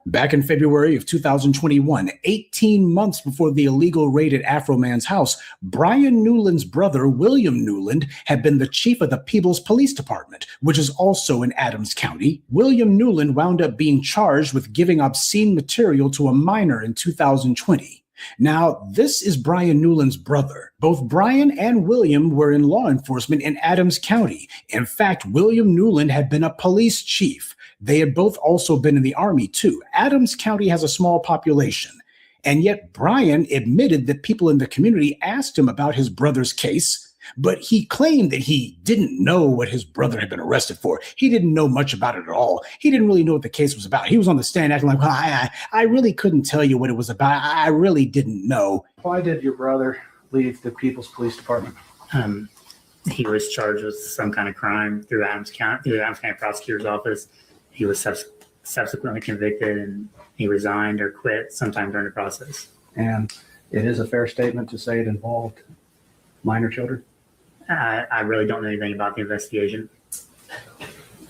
Back in February of 2021, 18 months before the illegal raid at Afroman's house, Brian Newland's brother, William Newland, had been the chief of the Peebles Police Department, which is also in Adams County. William Newland wound up being charged with giving obscene material to a minor in 2020. Now, this is Brian Newland's brother. Both Brian and William were in law enforcement in Adams County. In fact, William Newland had been a police chief. They had both also been in the Army, too. Adams County has a small population. And yet Brian admitted that people in the community asked him about his brother's case, but he claimed that he didn't know what his brother had been arrested for. He didn't know much about it at all. He didn't really know what the case was about. He was on the stand acting like, well, I really couldn't tell you what it was about. I really didn't know. Why did your brother leave the People's Police Department? He was charged with some kind of crime through the Adams County Prosecutor's Office. He was subsequently convicted, and he resigned or quit sometime during the process. And it is a fair statement to say it involved minor children? I really don't know anything about the investigation.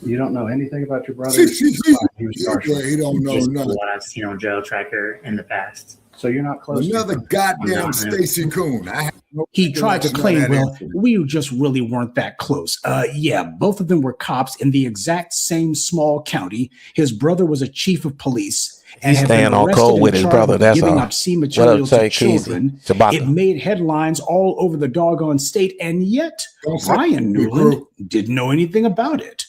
You don't know anything about your brother? He was charged. He don't know nothing. What I've seen on Jail Tracker in the past. So you're not close. Another goddamn Stacey Coon. He tried to claim, well, we just really weren't that close. Yeah, both of them were cops in the exact same small county. His brother was a chief of police. and He's had been staying on arrested code and with his charged brother. with That's giving all. obscene What material up, to Tay Keezy? children. Shabaka. It made headlines all over the doggone state, and yet Brian Newland didn't know anything about it.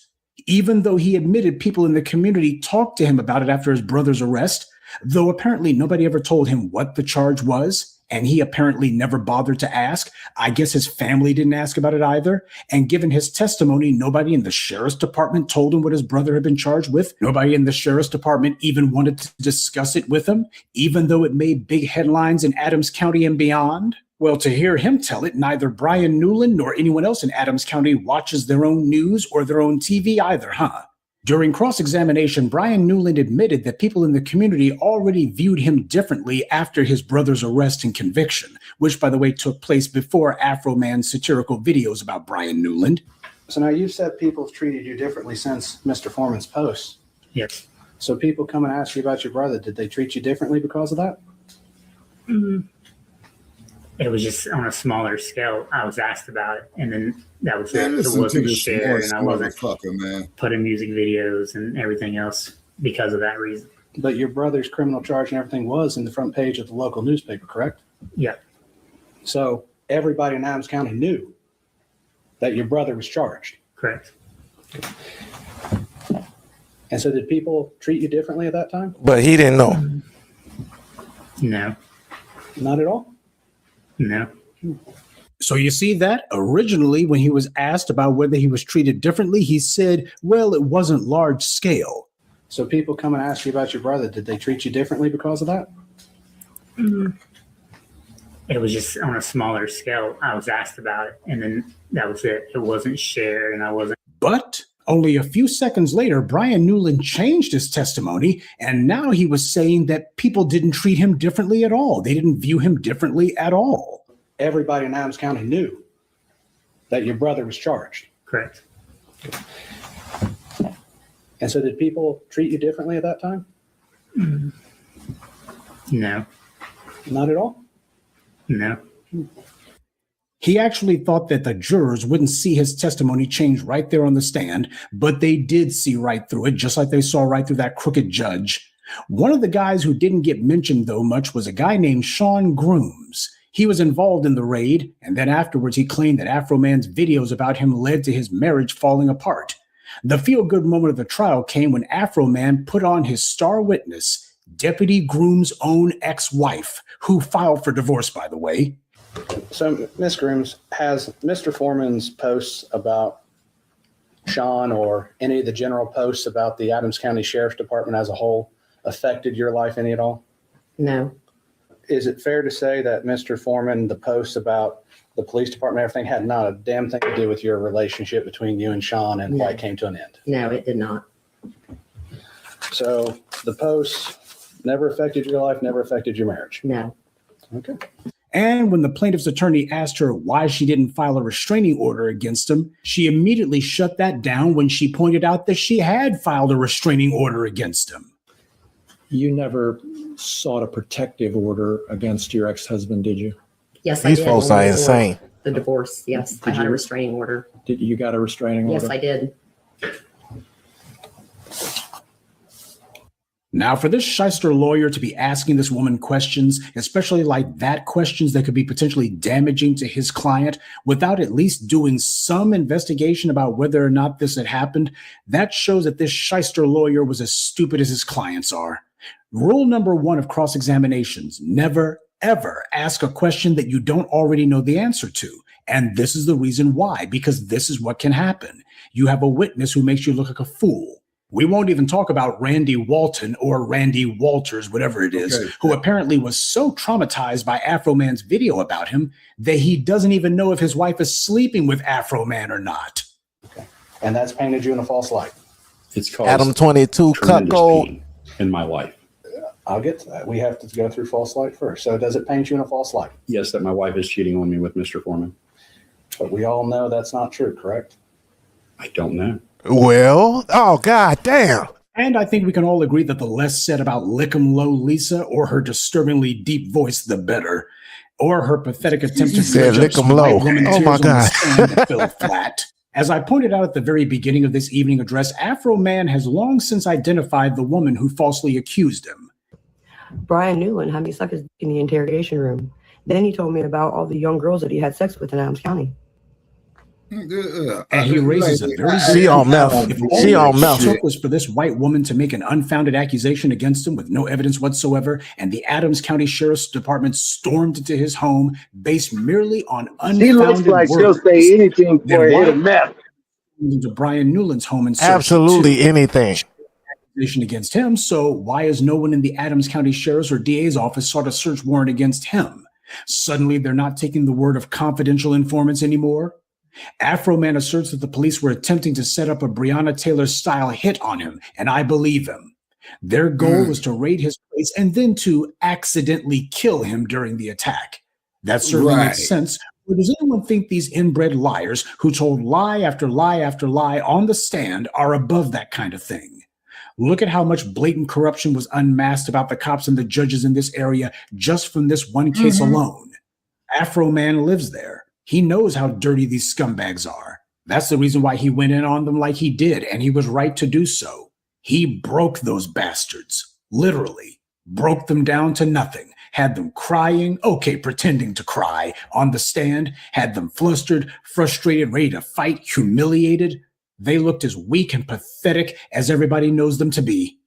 Even though he admitted people in the community talked to him about it after his brother's arrest, though apparently nobody ever told him what the charge was, and he apparently never bothered to ask. I guess his family didn't ask about it either. And given his testimony, nobody in the sheriff's department told him what his brother had been charged with. Nobody in the sheriff's department even wanted to discuss it with him, even though it made big headlines in Adams County and beyond. Well, to hear him tell it, neither Brian Newland nor anyone else in Adams County watches their own news or their own TV either, huh? During cross-examination, Brian Newland admitted that people in the community already viewed him differently after his brother's arrest and conviction, which, by the way, took place before Afroman's satirical videos about Brian Newland. So now you've said people have treated you differently since Mr. Foreman's post. Yes. So people come and ask you about your brother. Did they treat you differently because of that? It was just on a smaller scale. I was asked about it, and then that was it. It Listen to wasn't the shared, and I wasn't motherfucker, man. putting music videos and everything else because of that reason. But your brother's criminal charge and everything was in the front page of the local newspaper, correct? Yeah. So everybody in Adams County knew that your brother was charged. Correct. And so did people treat you differently at that time? But he didn't know. No. Not at all? No. So you see that? Originally, when he was asked about whether he was treated differently, he said, well, it wasn't large scale. So people come and ask you about your brother. Did they treat you differently because of that? It was just on a smaller scale. I was asked about it, and then that was it. It wasn't shared, and I wasn't. But only a few seconds later, Brian Newland changed his testimony, and now he was saying that people didn't treat him differently at all. They didn't view him differently at all. Everybody in Adams County knew that your brother was charged. Correct. And so did people treat you differently at that time? No. Not at all? No. He actually thought that the jurors wouldn't see his testimony change right there on the stand, but they did see right through it, just like they saw right through that crooked judge. One of the guys who didn't get mentioned, though, much was a guy named Sean Grooms. He was involved in the raid, and then afterwards he claimed that Afroman's videos about him led to his marriage falling apart. The feel-good moment of the trial came when Afroman put on his star witness, Deputy Grooms' own ex-wife, who filed for divorce, by the way. So, Ms. Grooms, has Mr. Foreman's posts about Sean or any of the general posts about the Adams County Sheriff's Department as a whole affected your life any at all? No. Is it fair to say that Mr. Foreman, the posts about the police department, everything had not a damn thing to do with your relationship between you and Sean and why it came to an end? No, it did not. So the posts never affected your life, never affected your marriage? No. Okay. And when the plaintiff's attorney asked her why she didn't file a restraining order against him, she immediately shut that down when she pointed out that she had filed a restraining order against him. You never sought a protective order against your ex-husband, did you? Yes, These I did. folks are insane. The divorce, yes. I had a restraining order. Did you got a restraining order? Yes, I did. Now, for this shyster lawyer to be asking this woman questions, especially like that, questions that could be potentially damaging to his client, without at least doing some investigation about whether or not this had happened, that shows that this shyster lawyer was as stupid as his clients are. Rule number 1 of cross-examinations: never, ever ask a question that you don't already know the answer to. And this is the reason why, because this is what can happen. You have a witness who makes you look like a fool. We won't even talk about Randy Walton or Randy Walters, whatever it is, who apparently was so traumatized by Afroman's video about him that he doesn't even know if his wife is sleeping with Afroman or not. Okay. And that's painted you in a false light. It's called Adam 22 cuckold in my life. I'll get to that. We have to go through false light first. So does it paint you in a false light? Yes, that my wife is cheating on me with Mr. Foreman. But we all know that's not true, correct? I don't know. Well, oh, god damn. And I think we can all agree that the less said about Lick'em Low Lisa or her disturbingly deep voice, the better. Or her pathetic attempt to said dredge up some Lick'em Low. white woman Oh tears my on the God. stand that fell flat. As I pointed out at the very beginning of this evening address, Afroman has long since identified the woman who falsely accused him. Brian Newland had me suck his in the interrogation room. Then he told me about all the young girls that he had sex with in Adams County. And he raises a very She on meth. If all She on it meth. took was for this white woman to make an unfounded accusation against him with no evidence whatsoever, and the Adams County Sheriff's Department stormed into his home based merely on unfounded She looks like she'll words, say anything then for a hit why of meth. into Brian Newland's home and searched it Absolutely too? anything. Accusation against him, so why is no one in the Adams County Sheriff's or DA's office sought a search warrant against him? Suddenly, they're not taking the word of confidential informants anymore. Afroman asserts that the police were attempting to set up a Breonna Taylor-style hit on him, and I believe him. Their goal was to raid his place and then to accidentally kill him during the attack. That certainly makes sense. But does anyone think these inbred liars who told lie after lie after lie on the stand are above that kind of thing? Look at how much blatant corruption was unmasked about the cops and the judges in this area just from this one case alone. Afroman lives there. He knows how dirty these scumbags are. That's the reason why he went in on them like he did, and he was right to do so. He broke those bastards, literally, broke them down to nothing, had them crying, okay, pretending to cry on the stand, had them flustered, frustrated, ready to fight, humiliated. They looked as weak and pathetic as everybody knows them to be.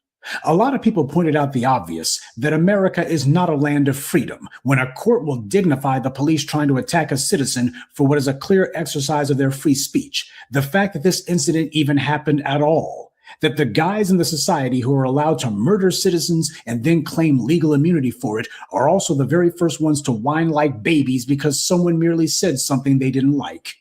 A lot of people pointed out the obvious, that America is not a land of freedom when a court will dignify the police trying to attack a citizen for what is a clear exercise of their free speech. The fact that this incident even happened at all, that the guys in the society who are allowed to murder citizens and then claim legal immunity for it are also the very first ones to whine like babies because someone merely said something they didn't like.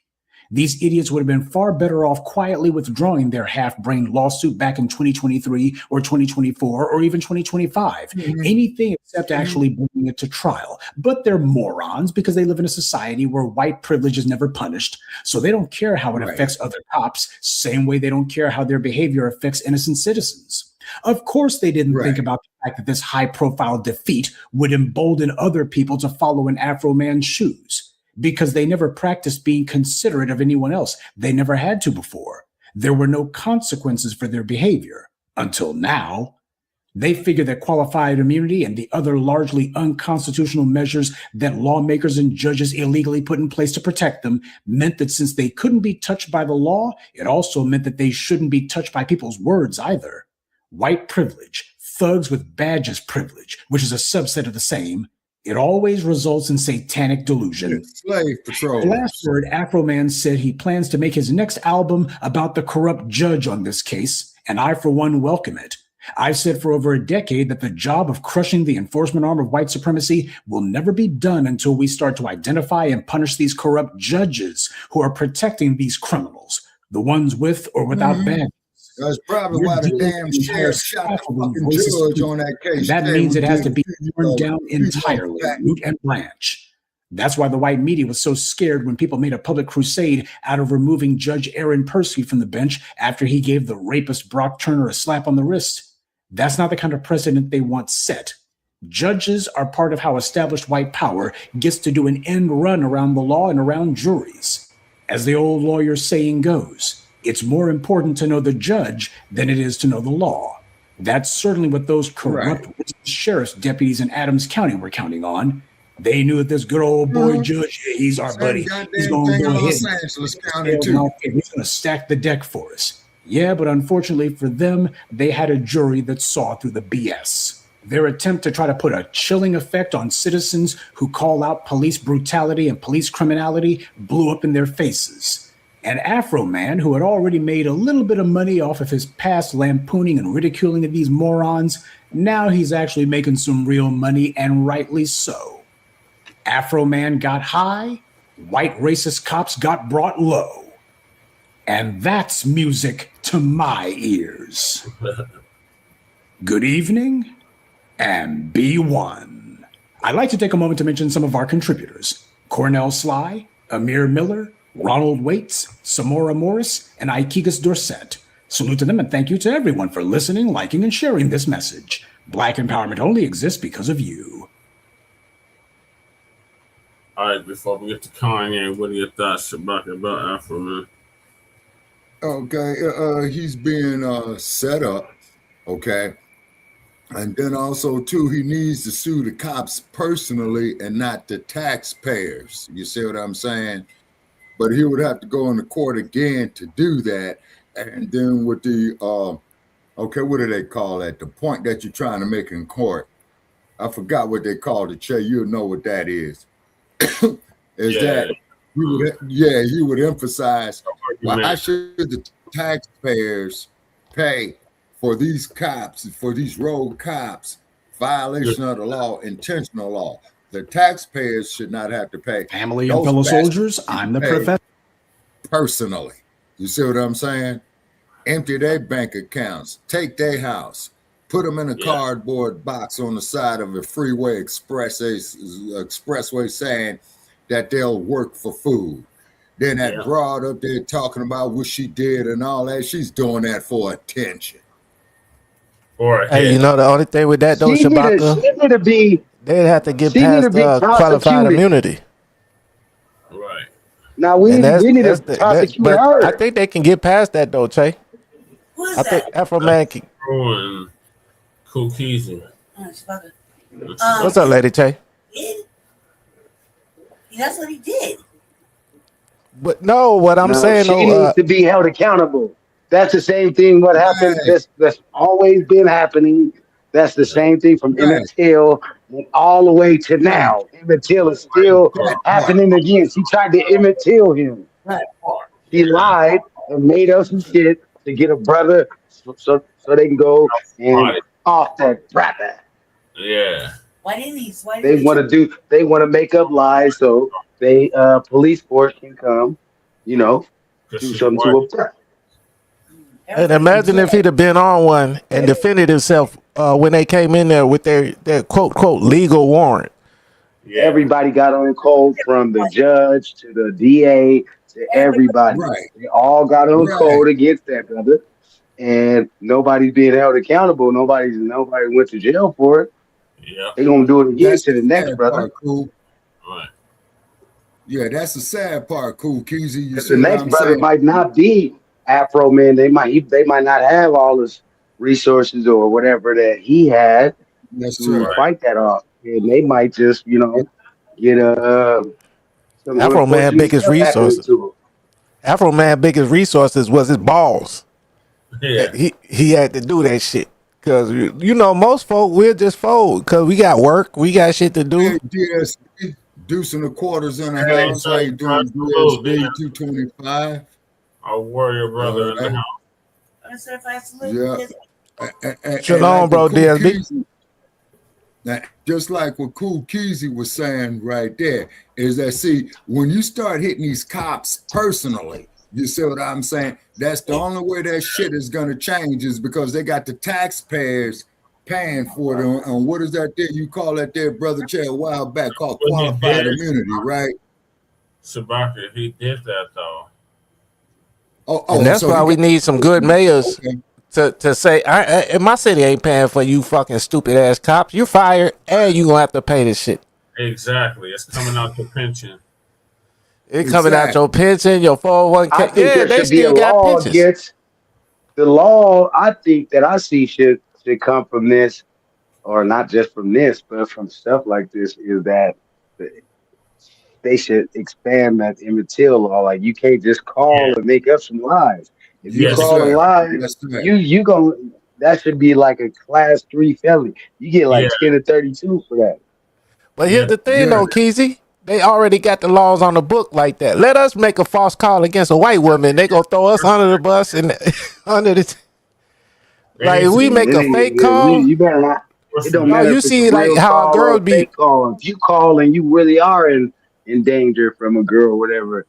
These idiots would have been far better off quietly withdrawing their half-brained lawsuit back in 2023 or 2024 or even 2025. Anything except actually bringing it to trial. But they're morons because they live in a society where white privilege is never punished. So they don't care how it affects other cops, same way they don't care how their behavior affects innocent citizens. Of course, they didn't think about the fact that this high-profile defeat would embolden other people to follow in Afroman's shoes. Because they never practiced being considerate of anyone else. They never had to before. There were no consequences for their behavior. Until now. They figured that qualified immunity and the other largely unconstitutional measures that lawmakers and judges illegally put in place to protect them meant that since they couldn't be touched by the law, it also meant that they shouldn't be touched by people's words either. White privilege, thugs with badges privilege, which is a subset of the same, it always results in satanic delusion. Slave patrol. The last word, Afroman said he plans to make his next album about the corrupt judge on this case, and I, for one, welcome it. I've said for over a decade that the job of crushing the enforcement arm of white supremacy will never be done until we start to identify and punish these corrupt judges who are protecting these criminals, the ones with or without badges. That's probably why the damn sheriff shot the fucking judge on that case. That means it has to be torn down entirely, root and branch. That's why the white media was so scared when people made a public crusade out of removing Judge Aaron Persky from the bench after he gave the rapist Brock Turner a slap on the wrist. That's not the kind of precedent they want set. Judges are part of how established white power gets to do an end run around the law and around juries. As the old lawyer saying goes, it's more important to know the judge than it is to know the law. That's certainly what those corrupt sheriff's deputies in Adams County were counting on. They knew that this good old boy judge, he's our buddy. He's going to go ahead. He's going to stack the deck for us. Yeah, but unfortunately for them, they had a jury that saw through the BS. Their attempt to try to put a chilling effect on citizens who call out police brutality and police criminality blew up in their faces. An Afroman who had already made a little bit of money off of his past lampooning and ridiculing of these morons, now he's actually making some real money, and rightly so. Afroman got high, white racist cops got brought low. And that's music to my ears. Good evening, and be one. I'd like to take a moment to mention some of our contributors. Cornell Sly, Amir Miller, Ronald Waits, Samora Morris, and Aikigas Dorset. Salute to them and thank you to everyone for listening, liking, and sharing this message. Black empowerment only exists because of you. All right, before we get to Kanye, what are your thoughts about Afroman? Okay, he's being set up, okay? And then also, too, he needs to sue the cops personally and not the taxpayers. You see what I'm saying? But he would have to go into court again to do that. And then with the, okay, what do they call that? The point that you're trying to make in court. I forgot what they call it, Che. You'll know what that is. That he would emphasize, why should the taxpayers pay for these cops, for these rogue cops, violation of the law, intentional law? The taxpayers should not have to pay. Family and fellow soldiers, I'm the professor. Personally. You see what I'm saying? Empty their bank accounts, take their house, put them in a cardboard box on the side of a freeway expressway saying that they'll work for food. Then that broad up there talking about what she did and all that, she's doing that for attention. Hey, you know the only thing with that though, Shabaka, they'd have to get past qualified immunity. Right. Now we need to prosecute her. I think they can get past that though, Che. I think Afroman can. And Cool Keezy. What's up, Lady Che? That's what he did. But no, what I'm saying, she needs to be held accountable. That's the same thing. What happened? That's always been happening. That's the same thing from Emmett Till all the way to now. Emmett Till is still happening again. She tried to Emmett Till him. He lied and made up some shit to get a brother so they can go and off that brother. Yeah. Why didn't he? They want to make up lies so they police force can come, do something to a brother. And imagine if he'd have been on one and defended himself when they came in there with their quote legal warrant. Everybody got on code, from the judge to the DA to everybody. Right. They all got on code against that, brother. And nobody's being held accountable. Nobody went to jail for it. Yeah. They're gonna do it again to the next brother. Cool. Right. Yeah, that's the sad part, Cool Keezy. The next brother might not be Afroman. They might not have all his resources or whatever that he had to fight that off. And they might just, get Afroman biggest resources. Afroman biggest resources was his balls. Yeah. He had to do that shit. Cause most folk will just fold because we got work, we got shit to do. DSB, deuce and a quarters in the house. How you doing, DSB 225? Our warrior brother in the house. Yeah. Shalom, bro, DSB. Now, just like what Cool Keezy was saying right there, is that, see, when you start hitting these cops personally, you see what I'm saying? That's the only way that shit is going to change, is because they got the taxpayers paying for it. And what is that there? You call that there, Brother Che, a while back, called qualified immunity, right? Shabaka, he did that, though. And that's why we need some good mayors to say, if my city ain't paying for you fucking stupid ass cops, you're fired and you gonna have to pay this shit. Exactly. It's coming out the pension. It's coming out your pension, your 401k. I think there should be a law against the law. I think that I see should come from this, or not just from this, but from stuff like this, is that they should expand that immaterial law. Like, you can't just call and make up some lies. If you call a lie, you go. That should be like a class 3 felony. You get like 10 to 32 for that. But here's the thing, though, Keezy. They already got the laws on the book like that. Let us make a false call against a white woman. They gonna throw us under the bus and under the. Like, we make a fake call. You better not. It don't matter. You see, like how a girl be. If you call and you really are in danger from a girl or whatever,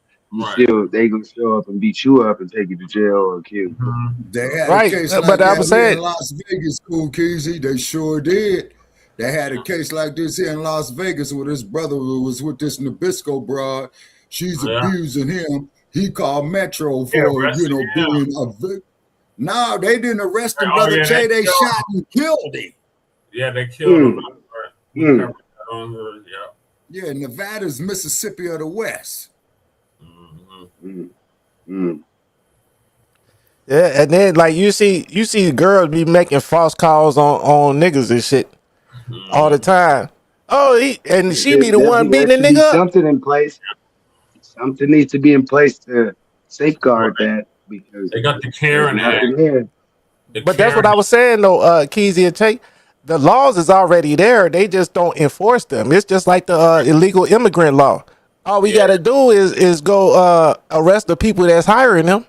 they gonna show up and beat you up and take you to jail or kill you. They had a case like that in Las Vegas, Cool Keezy. They sure did. They had a case like this here in Las Vegas where this brother was with this Nabisco broad. She's abusing him. He called Metro for, being a victim. No, they didn't arrest him, Brother Che. They shot and killed him. Yeah, they killed him. Yeah, Nevada's Mississippi of the West. Yeah, and then like you see girls be making false calls on niggas and shit all the time. Oh, she be the one beating the There should be nigga up. something in place. Something needs to be in place to safeguard that because They got the there's Karen Act. nothing there. But that's what I was saying though, Keezy and Tate. The laws is already there. They just don't enforce them. It's just like the illegal immigrant law. All we gotta do is go arrest the people that's hiring them.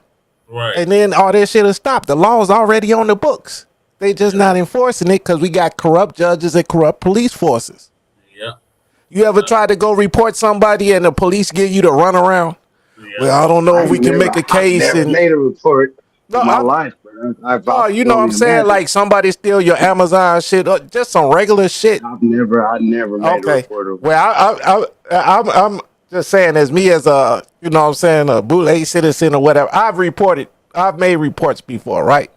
Right. And then all that shit will stop. The law is already on the books. They just not enforcing it because we got corrupt judges and corrupt police forces. Yeah. You ever try to go report somebody and the police give you the runaround? Yeah. Well, I don't know if we can make a case. I've never made a report in my life. Oh, you know what I'm saying? Like somebody steal your Amazon shit, or just some regular shit. I never made a report of it. Well, I'm just saying, as me as a, you know what I'm saying, a bootleg citizen or whatever, I've made reports before, right?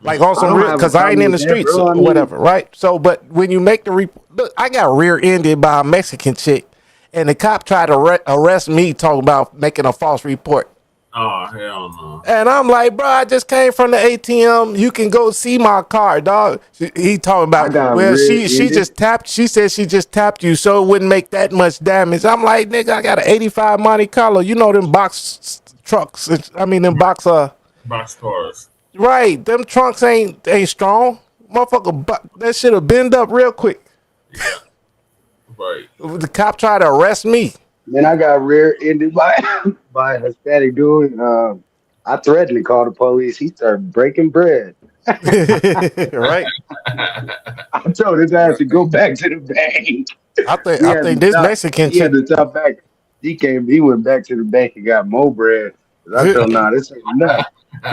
Like on some real, because I ain't in the streets or whatever, right? So, but when you make the report, look, I got rear-ended by a Mexican chick, and the cop tried to arrest me talking about making a false report. Oh, hell no. And I'm like, bro, I just came from the ATM. You can go see my car, dog. He talking about, well, she just tapped. She said she just tapped you, so it wouldn't make that much damage. I'm like, nigga, I got an 85 Monte Carlo. You know them box trucks. I mean, them box cars. Right. Them trunks ain't strong. Motherfucker, that shit will bend up real quick. Yeah. Right. The cop tried to arrest me. Then I got rear-ended by a Hispanic dude. I threatened to call the police. He started breaking bread. Right. I told his ass to go back to the bank. I think this Mexican chick. He had to top back. He went back to the bank and got more bread. I told him, nah, this ain't enough.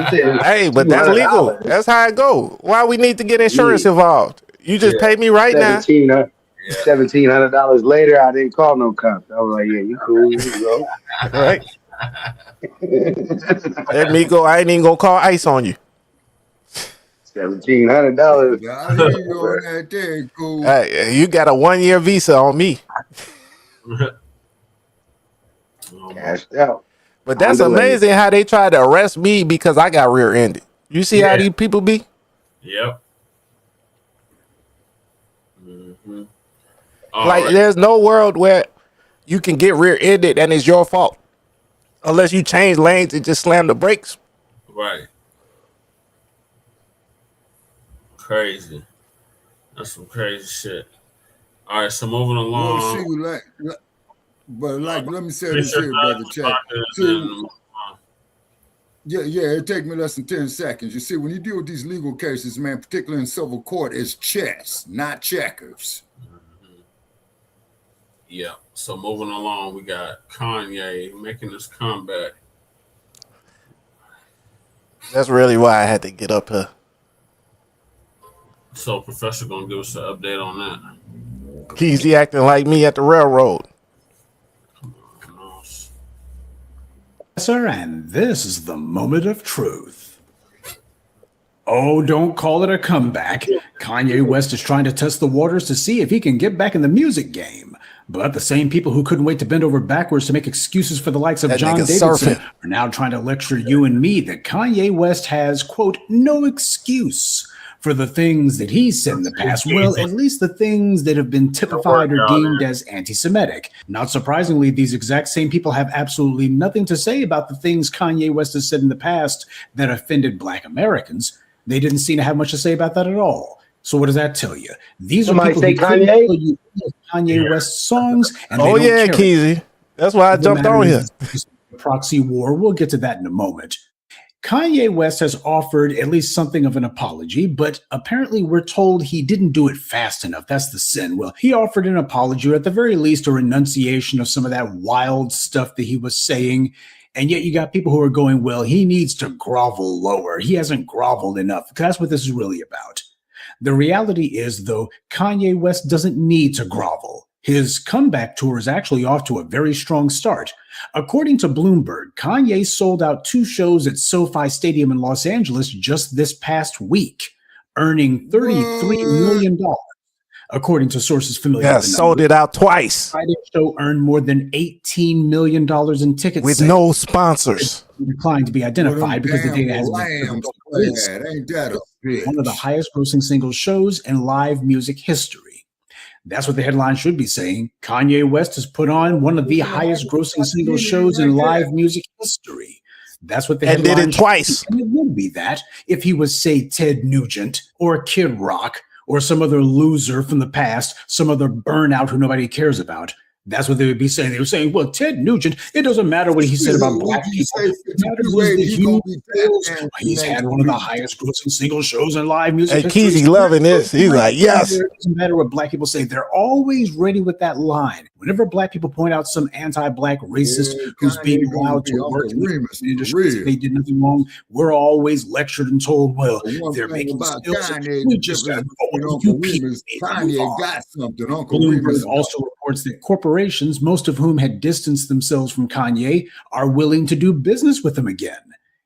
Hey, but that's legal. That's how it go. Why we need to get insurance involved? You just pay me right now. $1,700 later, I didn't call no cops. I was like, yeah, you cool, you go. Right. Let me go. I ain't even gonna call ICE on you. $1,700. Cool. Hey, you got a 1-year visa on me. Cashed out. But that's amazing how they tried to arrest me because I got rear-ended. You see how these people be? Yep. Like, there's no world where you can get rear-ended and it's your fault. Unless you change lanes and just slam the brakes. Right. Crazy. That's some crazy shit. All right, so moving along. Well, let me say this here, brother Chad. Yeah, it take me less than 10 seconds. You see, when you deal with these legal cases, man, particularly in civil court, it's chess, not checkers. Yeah. So moving along, we got Kanye making his comeback. That's really why I had to get up here. So Professor gonna give us an update on that. Keezy acting like me at the railroad. Sir, and this is the moment of truth. Oh, don't call it a comeback. Kanye West is trying to test the waters to see if he can get back in the music game. But the same people who couldn't wait to bend over backwards to make excuses for the likes of John Davidson are now trying to lecture you and me that Kanye West has, quote, no excuse for the things that he said in the past. Well, at least the things that have been typified or deemed as anti-Semitic. Not surprisingly, these exact same people have absolutely nothing to say about the things Kanye West has said in the past that offended Black Americans. They didn't seem to have much to say about that at all. So what does that tell you? These are people who couldn't tell you Kanye West songs. And oh yeah, Keezy. That's why I jumped on here. Proxy war. We'll get to that in a moment. Kanye West has offered at least something of an apology, but apparently we're told he didn't do it fast enough. That's the sin. Well, he offered an apology, or at the very least, a renunciation of some of that wild stuff that he was saying. And yet you got people who are going, well, he needs to grovel lower. He hasn't groveled enough. That's what this is really about. The reality is, though, Kanye West doesn't need to grovel. His comeback tour is actually off to a very strong start. According to Bloomberg, Kanye sold out 2 shows at SoFi Stadium in Los Angeles just this past week, earning $33 million. According to sources familiar Yeah, with the sold numbers, it out twice. Friday show earned more than $18 million in ticket with sales. no sponsors. Declined to be identified because the data has been lambs ain't that a bitch? one of the highest grossing single shows in live music history. That's what the headline should be saying. Kanye West has put on one of the highest grossing single shows in live music history. That's what the And headline did it twice. And it would be that if he was, say, Ted Nugent or Kid Rock or some other loser from the past, some other burnout who nobody cares about. That's what they would be saying. They were saying, well, Ted Nugent, it doesn't matter what he said about black people. It matters is the huge sales. He's had one of the highest grossing single shows in live music. Hey, Keezy loving this. He's like, yes. It doesn't matter what black people say. They're always ready with that line. Whenever black people point out some anti-black racist who's being allowed to work in the industry, they did nothing wrong, we're always lectured and told, well, they're making sales. We just got Kanye got something. Uncle Bloomberg Remus also reports that corporations, most of whom had distanced themselves from Kanye, are willing to do business with him again.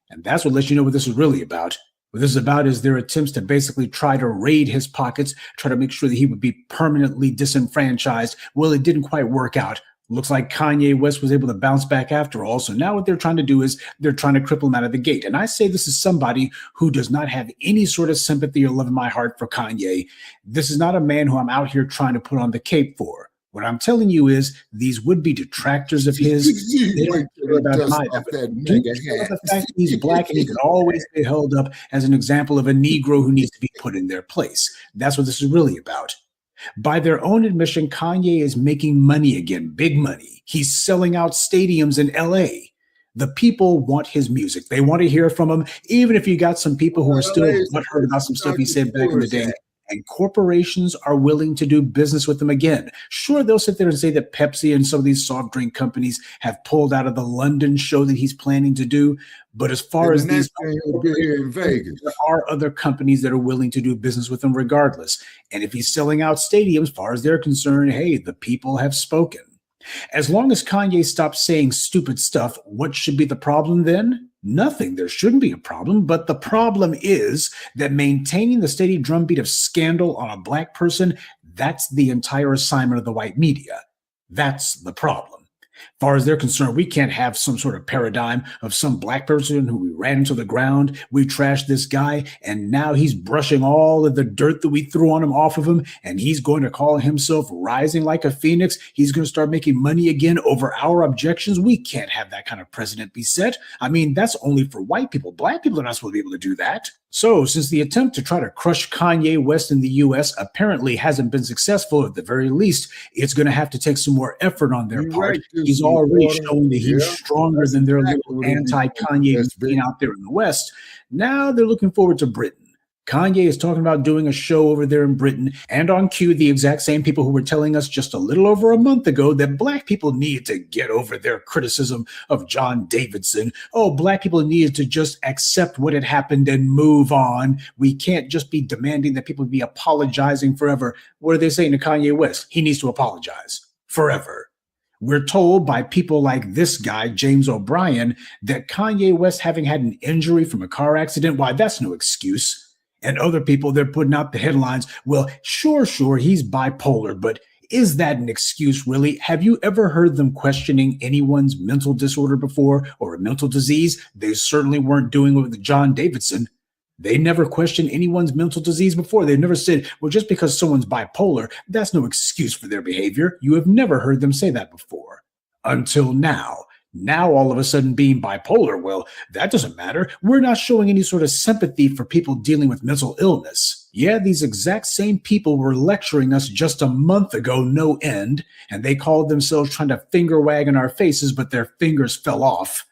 And that's what lets you know what this is really about. What this is about is their attempts to basically try to raid his pockets, try to make sure that he would be permanently disenfranchised. Well, it didn't quite work out. Looks like Kanye West was able to bounce back after all. So now what they're trying to do is they're trying to cripple him out of the gate. And I say this is somebody who does not have any sort of sympathy or love in my heart for Kanye. This is not a man who I'm out here trying to put on the cape for. What I'm telling you is these would-be detractors of his, they don't care about him either. But the fact that he's black and he can always be held up as an example of a Negro who needs to be put in their place. That's what this is really about. By their own admission, Kanye is making money again, big money. He's selling out stadiums in LA. The people want his music. They want to hear from him, even if you got some people who are still butthurt about some stuff he said back in the day. And corporations are willing to do business with them again. Sure, they'll sit there and say that Pepsi and some of these soft drink companies have pulled out of the London show that he's planning to do. But as far as these, there are other companies that are willing to do business with him regardless. And if he's selling out stadiums, as far as they're concerned, hey, the people have spoken. As long as Kanye stops saying stupid stuff, what should be the problem then? Nothing. There shouldn't be a problem. But the problem is that maintaining the steady drumbeat of scandal on a black person, that's the entire assignment of the white media. That's the problem. As far as they're concerned, we can't have some sort of paradigm of some black person who we ran into the ground, we trashed this guy, and now he's brushing all of the dirt that we threw on him off of him, and he's going to call himself rising like a phoenix. He's going to start making money again over our objections. We can't have that kind of precedent be set. I mean, that's only for white people. Black people are not supposed to be able to do that. So, since the attempt to try to crush Kanye West in the U.S. apparently hasn't been successful, at the very least, it's going to have to take some more effort on their part. He's already showing that he's stronger than their little anti-Kanye being out there in the West. Now they're looking forward to Britain. Kanye is talking about doing a show over there in Britain, and on cue, the exact same people who were telling us just a little over a month ago that black people need to get over their criticism of John Davidson. Oh, black people needed to just accept what had happened and move on. We can't just be demanding that people be apologizing forever. What are they saying to Kanye West? He needs to apologize forever. We're told by people like this guy, James O'Brien, that Kanye West having had an injury from a car accident, why, that's no excuse. And other people, they're putting out the headlines. Well, sure, he's bipolar, but is that an excuse, really? Have you ever heard them questioning anyone's mental disorder before or a mental disease? They certainly weren't doing it with John Davidson. They never questioned anyone's mental disease before. They've never said, well, just because someone's bipolar, that's no excuse for their behavior. You have never heard them say that before. Until now. Now, all of a sudden, being bipolar, well, that doesn't matter. We're not showing any sort of sympathy for people dealing with mental illness. Yeah, these exact same people were lecturing us just a month ago, no end, and they called themselves trying to finger wag in our faces, but their fingers fell off.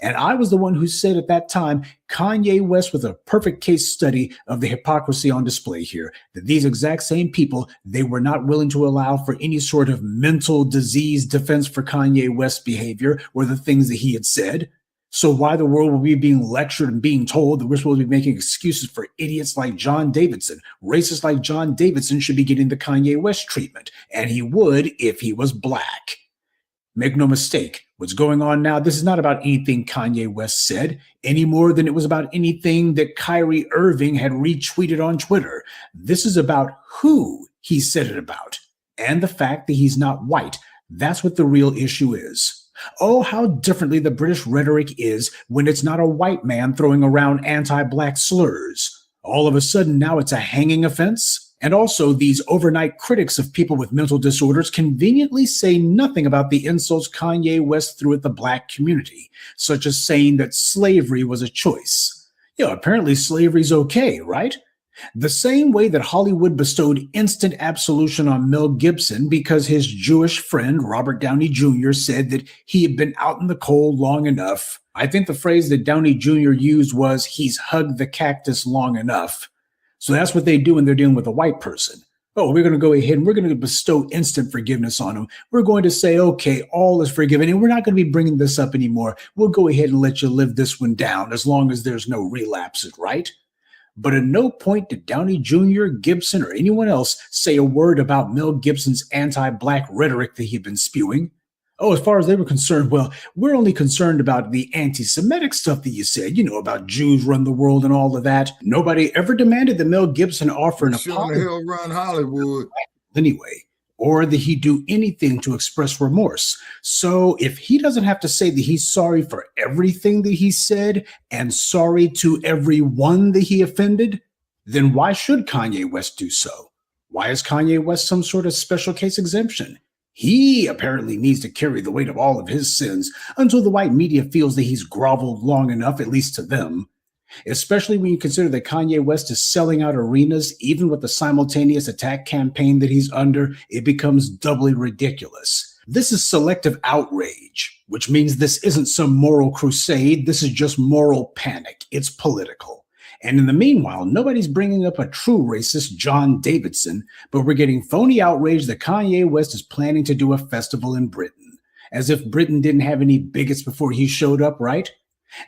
And I was the one who said at that time, Kanye West was a perfect case study of the hypocrisy on display here, that these exact same people, they were not willing to allow for any sort of mental disease defense for Kanye West's behavior or the things that he had said. So why the world were we being lectured and being told that we're supposed to be making excuses for idiots like John Davidson? Racists like John Davidson should be getting the Kanye West treatment, and he would if he was black. Make no mistake, what's going on now, this is not about anything Kanye West said, any more than it was about anything that Kyrie Irving had retweeted on Twitter. This is about who he said it about. And the fact that he's not white. That's what the real issue is. Oh, how differently the British rhetoric is when it's not a white man throwing around anti-black slurs. All of a sudden, now it's a hanging offense. And also, these overnight critics of people with mental disorders conveniently say nothing about the insults Kanye West threw at the black community, such as saying that slavery was a choice. Apparently slavery's okay, right? The same way that Hollywood bestowed instant absolution on Mel Gibson because his Jewish friend Robert Downey Jr. said that he had been out in the cold long enough. I think the phrase that Downey Jr. used was, he's hugged the cactus long enough. So that's what they do when they're dealing with a white person. Oh, we're going to go ahead and we're going to bestow instant forgiveness on them. We're going to say, okay, all is forgiven, and we're not going to be bringing this up anymore. We'll go ahead and let you live this one down as long as there's no relapses, right? But at no point did Downey Jr., Gibson, or anyone else say a word about Mel Gibson's anti-black rhetoric that he'd been spewing. Oh, as far as they were concerned, well, we're only concerned about the anti-Semitic stuff that you said, about Jews run the world and all of that. Nobody ever demanded that Mel Gibson offer an apology. Sure the hell run Hollywood. Anyway, or that he do anything to express remorse. So if he doesn't have to say that he's sorry for everything that he said and sorry to everyone that he offended, then why should Kanye West do so? Why is Kanye West some sort of special case exemption? He apparently needs to carry the weight of all of his sins until the white media feels that he's groveled long enough, at least to them. Especially when you consider that Kanye West is selling out arenas, even with the simultaneous attack campaign that he's under, it becomes doubly ridiculous. This is selective outrage, which means this isn't some moral crusade. This is just moral panic. It's political. And in the meanwhile, nobody's bringing up a true racist, John Davidson, but we're getting phony outrage that Kanye West is planning to do a festival in Britain. As if Britain didn't have any bigots before he showed up, right?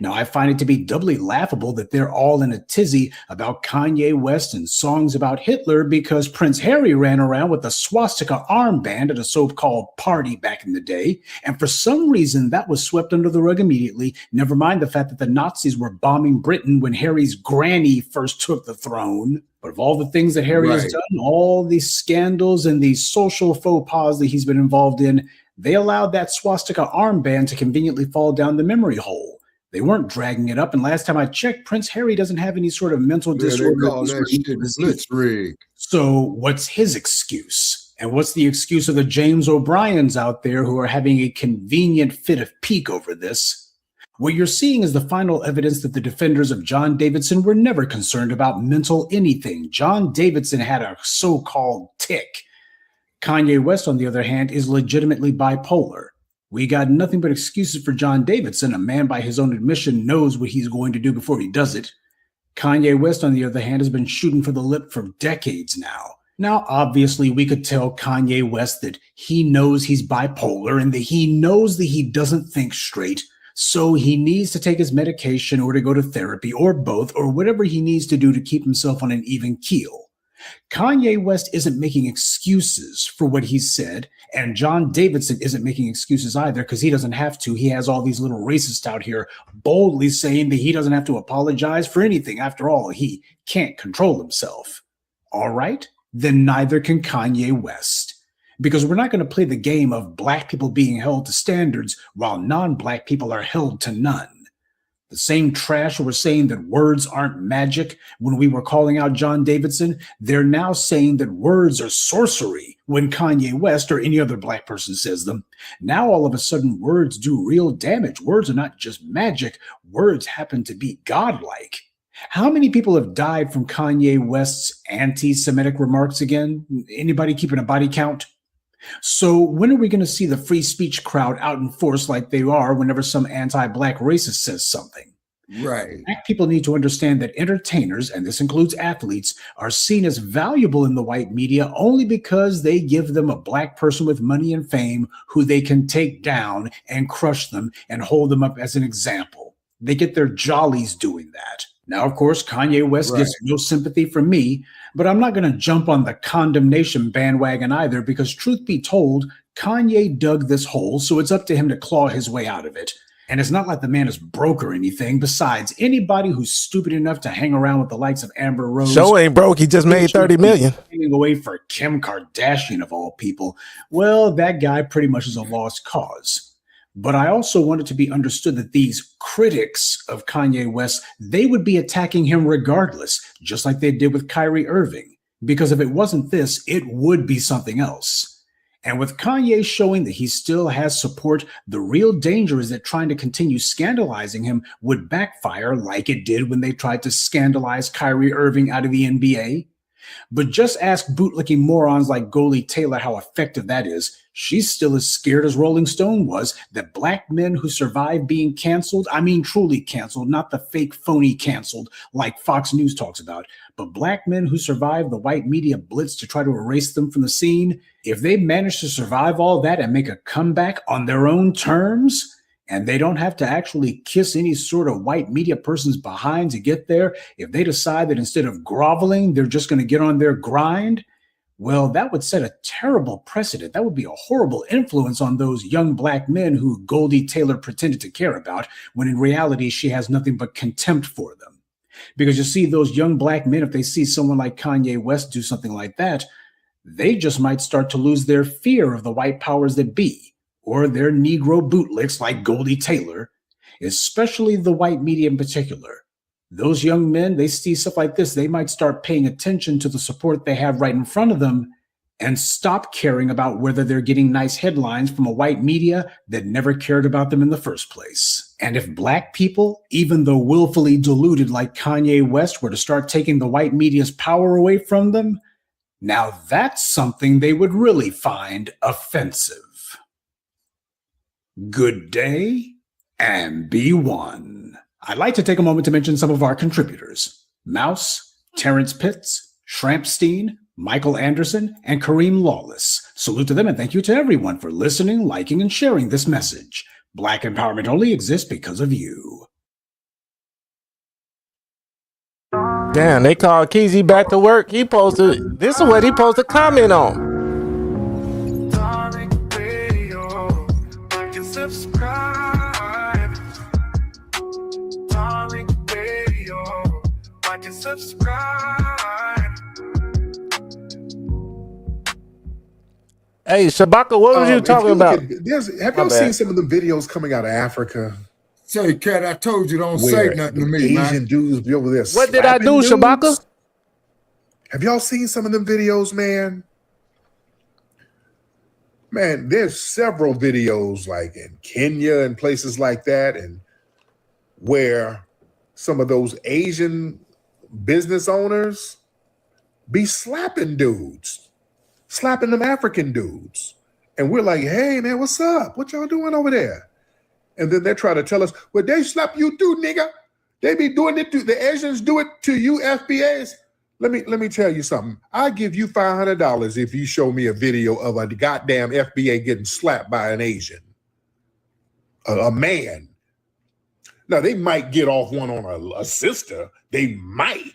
Now, I find it to be doubly laughable that they're all in a tizzy about Kanye West and songs about Hitler because Prince Harry ran around with a swastika armband at a so-called party back in the day, and for some reason that was swept under the rug immediately, never mind the fact that the Nazis were bombing Britain when Harry's granny first took the throne. But of all the things that Harry has done, all these scandals and these social faux pas that he's been involved in, they allowed that swastika armband to conveniently fall down the memory hole. They weren't dragging it up, and last time I checked, Prince Harry doesn't have any sort of mental disorder. They call that shit blitzkrieg. So what's his excuse? And what's the excuse of the James O'Briens out there who are having a convenient fit of pique over this? What you're seeing is the final evidence that the defenders of John Davidson were never concerned about mental anything. John Davidson had a so-called tic. Kanye West, on the other hand, is legitimately bipolar. We got nothing but excuses for John Davidson. A man by his own admission knows what he's going to do before he does it. Kanye West, on the other hand, has been shooting for the lip for decades now. Now, obviously, we could tell Kanye West that he knows he's bipolar and that he knows that he doesn't think straight, so he needs to take his medication or to go to therapy or both or whatever he needs to do to keep himself on an even keel. Kanye West isn't making excuses for what he said, and John Davidson isn't making excuses either because he doesn't have to. He has all these little racists out here boldly saying that he doesn't have to apologize for anything. After all, he can't control himself. All right, then neither can Kanye West. Because we're not going to play the game of black people being held to standards while non-black people are held to none. The same trash who were saying that words aren't magic when we were calling out John Davidson, they're now saying that words are sorcery when Kanye West or any other black person says them. Now all of a sudden words do real damage. Words are not just magic. Words happen to be godlike. How many people have died from Kanye West's anti-Semitic remarks again? Anybody keeping a body count? So when are we going to see the free speech crowd out in force like they are whenever some anti-black racist says something? Right. Black people need to understand that entertainers, and this includes athletes, are seen as valuable in the white media only because they give them a black person with money and fame who they can take down and crush them and hold them up as an example. They get their jollies doing that. Now, of course, Kanye West gets no sympathy from me, but I'm not going to jump on the condemnation bandwagon either because truth be told, Kanye dug this hole, so it's up to him to claw his way out of it. And it's not like the man is broke or anything. Besides, anybody who's stupid enough to hang around with the likes of Amber Rose Show ain't broke. He just made 30 million. Hanging away for Kim Kardashian of all people. Well, that guy pretty much is a lost cause. But I also want it to be understood that these critics of Kanye West, they would be attacking him regardless, just like they did with Kyrie Irving. Because if it wasn't this, it would be something else. And with Kanye showing that he still has support, the real danger is that trying to continue scandalizing him would backfire like it did when they tried to scandalize Kyrie Irving out of the NBA. But just ask bootlicking morons like Goldie Taylor how effective that is. She's still as scared as Rolling Stone was that black men who survive being canceled, I mean truly canceled, not the fake phony canceled like Fox News talks about, but black men who survive the white media blitz to try to erase them from the scene, if they manage to survive all that and make a comeback on their own terms, and they don't have to actually kiss any sort of white media person's behind to get there, if they decide that instead of groveling, they're just going to get on their grind, well, that would set a terrible precedent. That would be a horrible influence on those young black men who Goldie Taylor pretended to care about, when in reality, she has nothing but contempt for them. Because you see, those young black men, if they see someone like Kanye West do something like that, they just might start to lose their fear of the white powers that be, or their Negro bootlicks like Goldie Taylor, especially the white media in particular. Those young men, they see stuff like this, they might start paying attention to the support they have right in front of them and stop caring about whether they're getting nice headlines from a white media that never cared about them in the first place. And if black people, even though willfully deluded like Kanye West, were to start taking the white media's power away from them, now that's something they would really find offensive. Good day and be one. I'd like to take a moment to mention some of our contributors: Mouse, Terrence Pitts, Shrampstein, Michael Anderson, and Kareem Lawless. Salute to them and thank you to everyone for listening, liking, and sharing this message. Black empowerment only exists because of you. Damn, they called Keezy back to work. He posted, this is what he posted a comment on. Hey, Shabaka, what was you talking about? Have y'all seen some of the videos coming out of Africa? Say, Cat, I told you don't say nothing to me, man. Asian dudes be over there. What did I do, dudes? Shabaka? Have y'all seen some of them videos, man? Man, there's several videos like in Kenya and places like that, and where some of those Asian business owners be slapping dudes, slapping them African dudes. And we're like, hey, man, what's up? What y'all doing over there? And then they try to tell us, well, they slap you too, nigga. They be doing it to the Asians, do it to you FBAs. Let me tell you something. I'll give you $500 if you show me a video of a goddamn FBA getting slapped by an Asian. A man. Now, they might get off one on a sister. They might.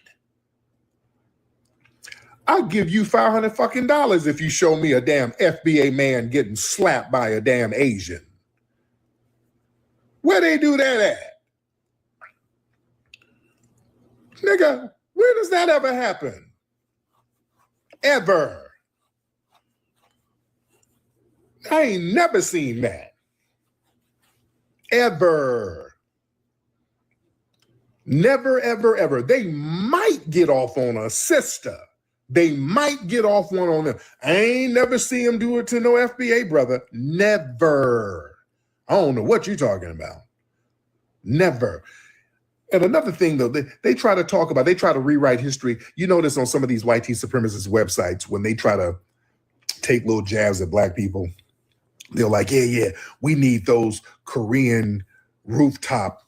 I'll give you $500 fucking dollars if you show me a damn FBA man getting slapped by a damn Asian. Where they do that at? Nigga, where does that ever happen? Ever. I ain't never seen that. Ever. Never, ever, ever. They might get off on a sister. They might get off one on them. I ain't never see them do it to no FBA brother. Never. I don't know what you're talking about. Never. And another thing, though, they try to talk about, they try to rewrite history. You notice on some of these white supremacist websites, when they try to take little jabs at black people, they're like, yeah, we need those Korean rooftop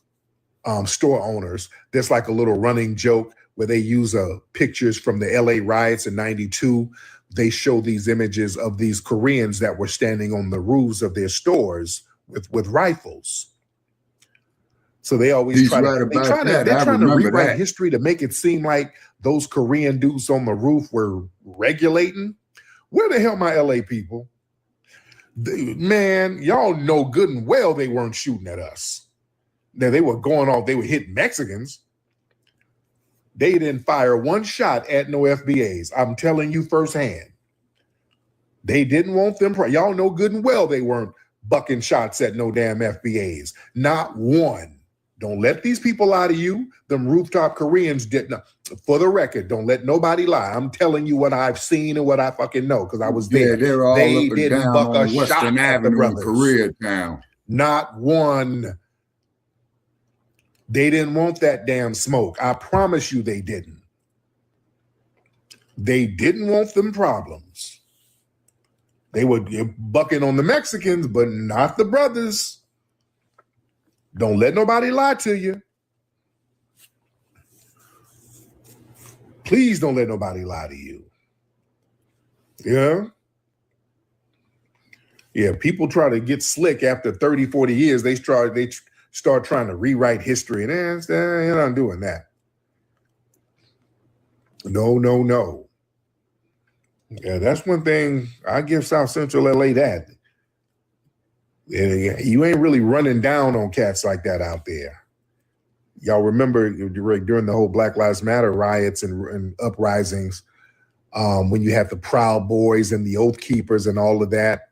store owners. There's like a little running joke where they use pictures from the LA riots in '92. They show these images of these Koreans that were standing on the roofs of their stores with rifles. So they always try to rewrite history to make it seem like those Korean dudes on the roof were regulating. Where the hell my LA people? Man, y'all know good and well they weren't shooting at us. Now they were going off, they were hitting Mexicans. They didn't fire one shot at no FBAs. I'm telling you firsthand. They didn't want them. Y'all know good and well they weren't bucking shots at no damn FBAs. Not one. Don't let these people lie to you. Them rooftop Koreans didn't. For the record, don't let nobody lie. I'm telling you what I've seen and what I fucking know because I was there. Yeah, they're all they up and didn't down buck on a shot Western at the Avenue in brothers. Koreatown. Not one. They didn't want that damn smoke. I promise you they didn't. They didn't want them problems. They were bucking on the Mexicans, but not the brothers. Don't let nobody lie to you. Please don't let nobody lie to you. Yeah? Yeah, people try to get slick after 30, 40 years. They start trying to rewrite history. And you're not doing that. No. Yeah, that's one thing I give South Central LA that. Yeah, you ain't really running down on cats like that out there. Y'all remember during the whole Black Lives Matter riots and uprisings, when you had the Proud Boys and the Oath Keepers and all of that.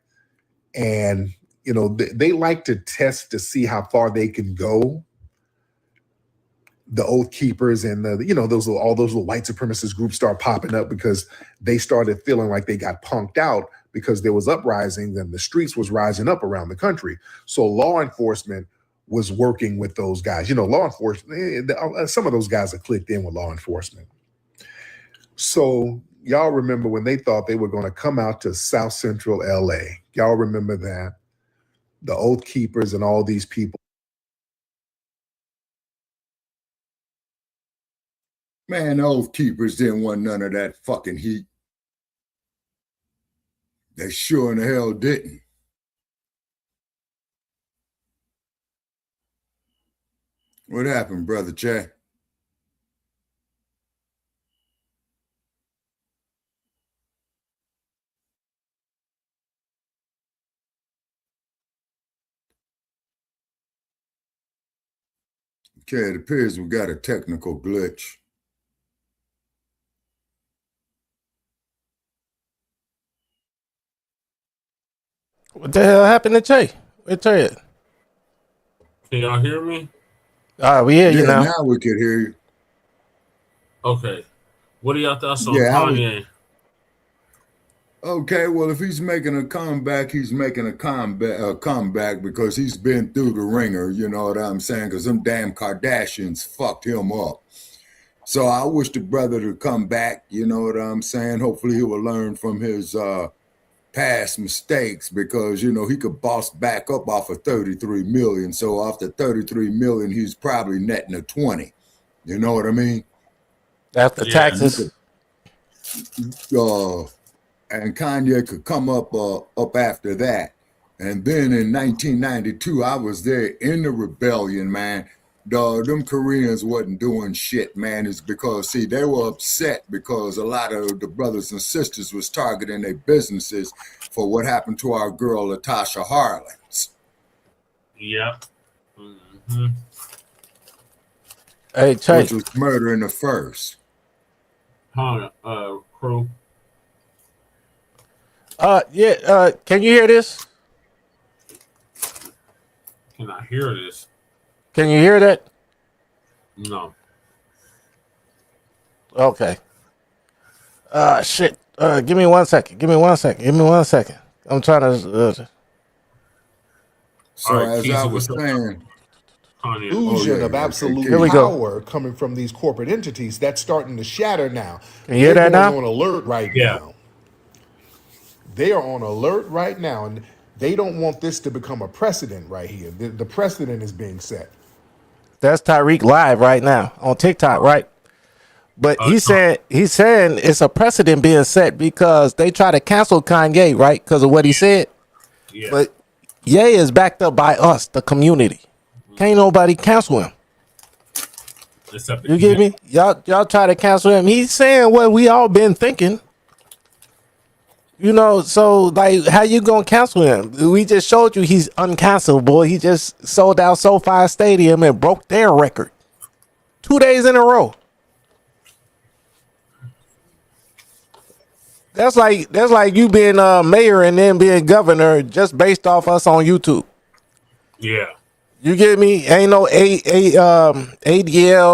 And, you know, they like to test to see how far they can go. The Oath Keepers and all those little white supremacist groups start popping up because they started feeling like they got punked out because there was uprising and the streets was rising up around the country. So law enforcement was working with those guys. You know, law enforcement, some of those guys are clicked in with law enforcement. So y'all remember when they thought they were going to come out to South Central LA. Y'all remember that? The Oath Keepers and all these people. Man, the Oath Keepers didn't want none of that fucking heat. They sure in the hell didn't. What happened, Brother Che? Okay, it appears we got a technical glitch. What the hell happened to Che? Where Che at? Can y'all hear me? We hear you now. Now we can hear you. Okay. What are y'all thoughts on Kanye? Okay, well, if he's making a comeback, he's making a comeback because he's been through the ringer, you know what I'm saying? Because them damn Kardashians fucked him up. So I wish the brother to come back, you know what I'm saying? Hopefully he will learn from his past mistakes because, you know, he could boss back up off of 33 million. So off the 33 million, he's probably netting a 20. You know what I mean? After taxes. And Kanye could come up after that. And then in 1992, I was there in the rebellion, man. Them Koreans wasn't doing shit, man. It's because, see, they were upset because a lot of the brothers and sisters was targeting their businesses for what happened to our girl, Latasha Harlins. Yep. Mm-hmm. Hey, Che. Which was murder in the first. Crew. Can you hear this? Can I hear this? Can you hear that? No. Okay. Shit. Give me 1 second. I'm trying to. So as I was saying, illusion of absolute power coming from these corporate entities that's starting to shatter now. Can you hear that now? They're on alert right now. They are on alert right now, and they don't want this to become a precedent right here. The precedent is being set. That's Tyreek live right now on TikTok, right? But he's saying it's a precedent being set because they try to cancel Kanye, right? Because of what he said. Yeah. But Ye is backed up by us, the community. Can't nobody cancel him. You get me? Y'all try to cancel him. He's saying what we all been thinking. You know, so like, how you gonna cancel him? We just showed you he's uncancelable. He just sold out SoFi Stadium and broke their record 2 days in a row. That's like you being mayor and then being governor just based off us on YouTube. Yeah. You get me? Ain't no ADL,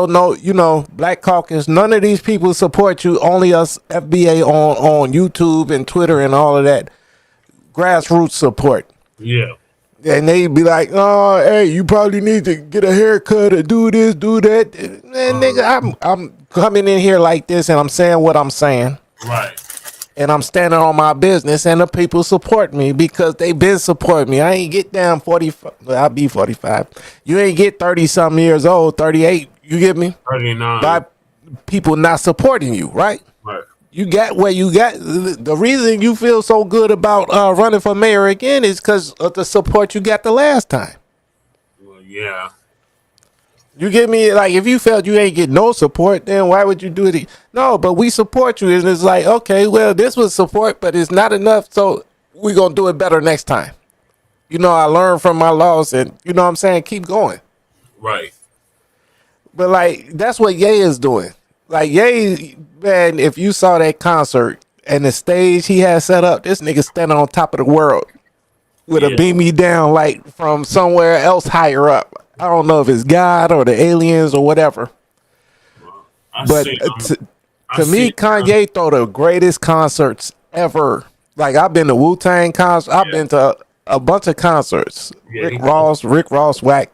no, you know, Black Caucus. None of these people support you. Only us FBA on YouTube and Twitter and all of that grassroots support. Yeah. And they be like, oh, hey, you probably need to get a haircut or do this, do that. Man, nigga, I'm coming in here like this and I'm saying what I'm saying. Right. And I'm standing on my business, and the people support me because they been supporting me. I ain't get down 45. I'll be 45. You ain't get 30-something years old, 38. You get me? 39. By people not supporting you, right? Right. You got where you got. The reason you feel so good about running for mayor again is because of the support you got the last time. Well, yeah. You get me? Like, if you felt you ain't get no support, then why would you do it? No, but we support you. And it's like, okay, well, this was support, but it's not enough. So we're going to do it better next time. You know, I learned from my loss and, you know what I'm saying? Keep going. Right. But, like, that's what Ye is doing. Like, Ye, man, if you saw that concert and the stage he had set up, this nigga standing on top of the world with a beam me down, like, from somewhere else higher up. I don't know if it's God or the aliens or whatever. But to me, Kanye throw the greatest concerts ever. Like, I've been to Wu-Tang concerts. I've been to a bunch of concerts. Rick Ross, Whack.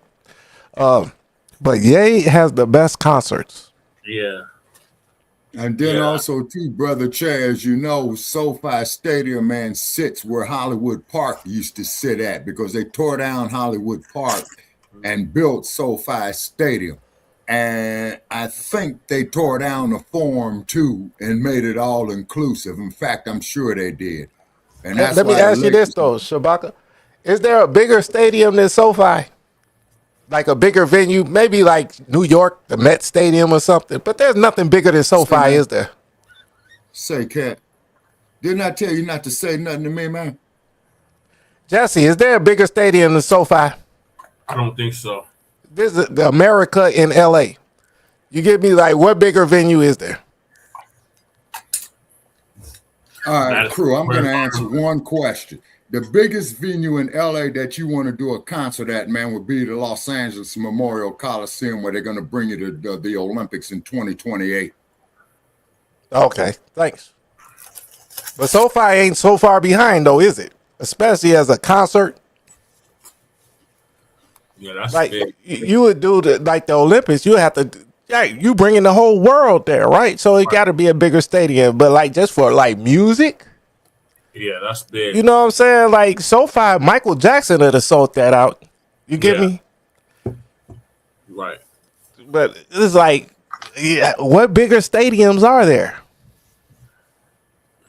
But Ye has the best concerts. Yeah. And then also, too, Brother Che, as you know, SoFi Stadium, man, sits where Hollywood Park used to sit at because they tore down Hollywood Park and built SoFi Stadium. And I think they tore down the Forum too and made it all inclusive. In fact, I'm sure they did. And that's Let me ask you this though, Shabaka. Is there a bigger stadium than SoFi? Like a bigger venue, maybe like New York, the Met Stadium or something. But there's nothing bigger than SoFi, is there? Say, Cat, didn't I tell you not to say nothing to me, man? Jesse, is there a bigger stadium than SoFi? I don't think so. This is the America in LA. You get me? Like, what bigger venue is there? All right, crew, I'm going to answer one question. The biggest venue in LA that you want to do a concert at, man, would be the Los Angeles Memorial Coliseum, where they're going to bring you to the Olympics in 2028. Okay, thanks. But SoFi ain't so far behind, though, is it? Especially as a concert. Yeah, that's like big. you would do the Olympics. You have to, you bringing the whole world there, right? So it got to be a bigger stadium. But like just for like music, Yeah, that's big. you know what I'm saying? Like SoFi, Michael Jackson would have sold that out. You get me? Right. But it's like, yeah, what bigger stadiums are there?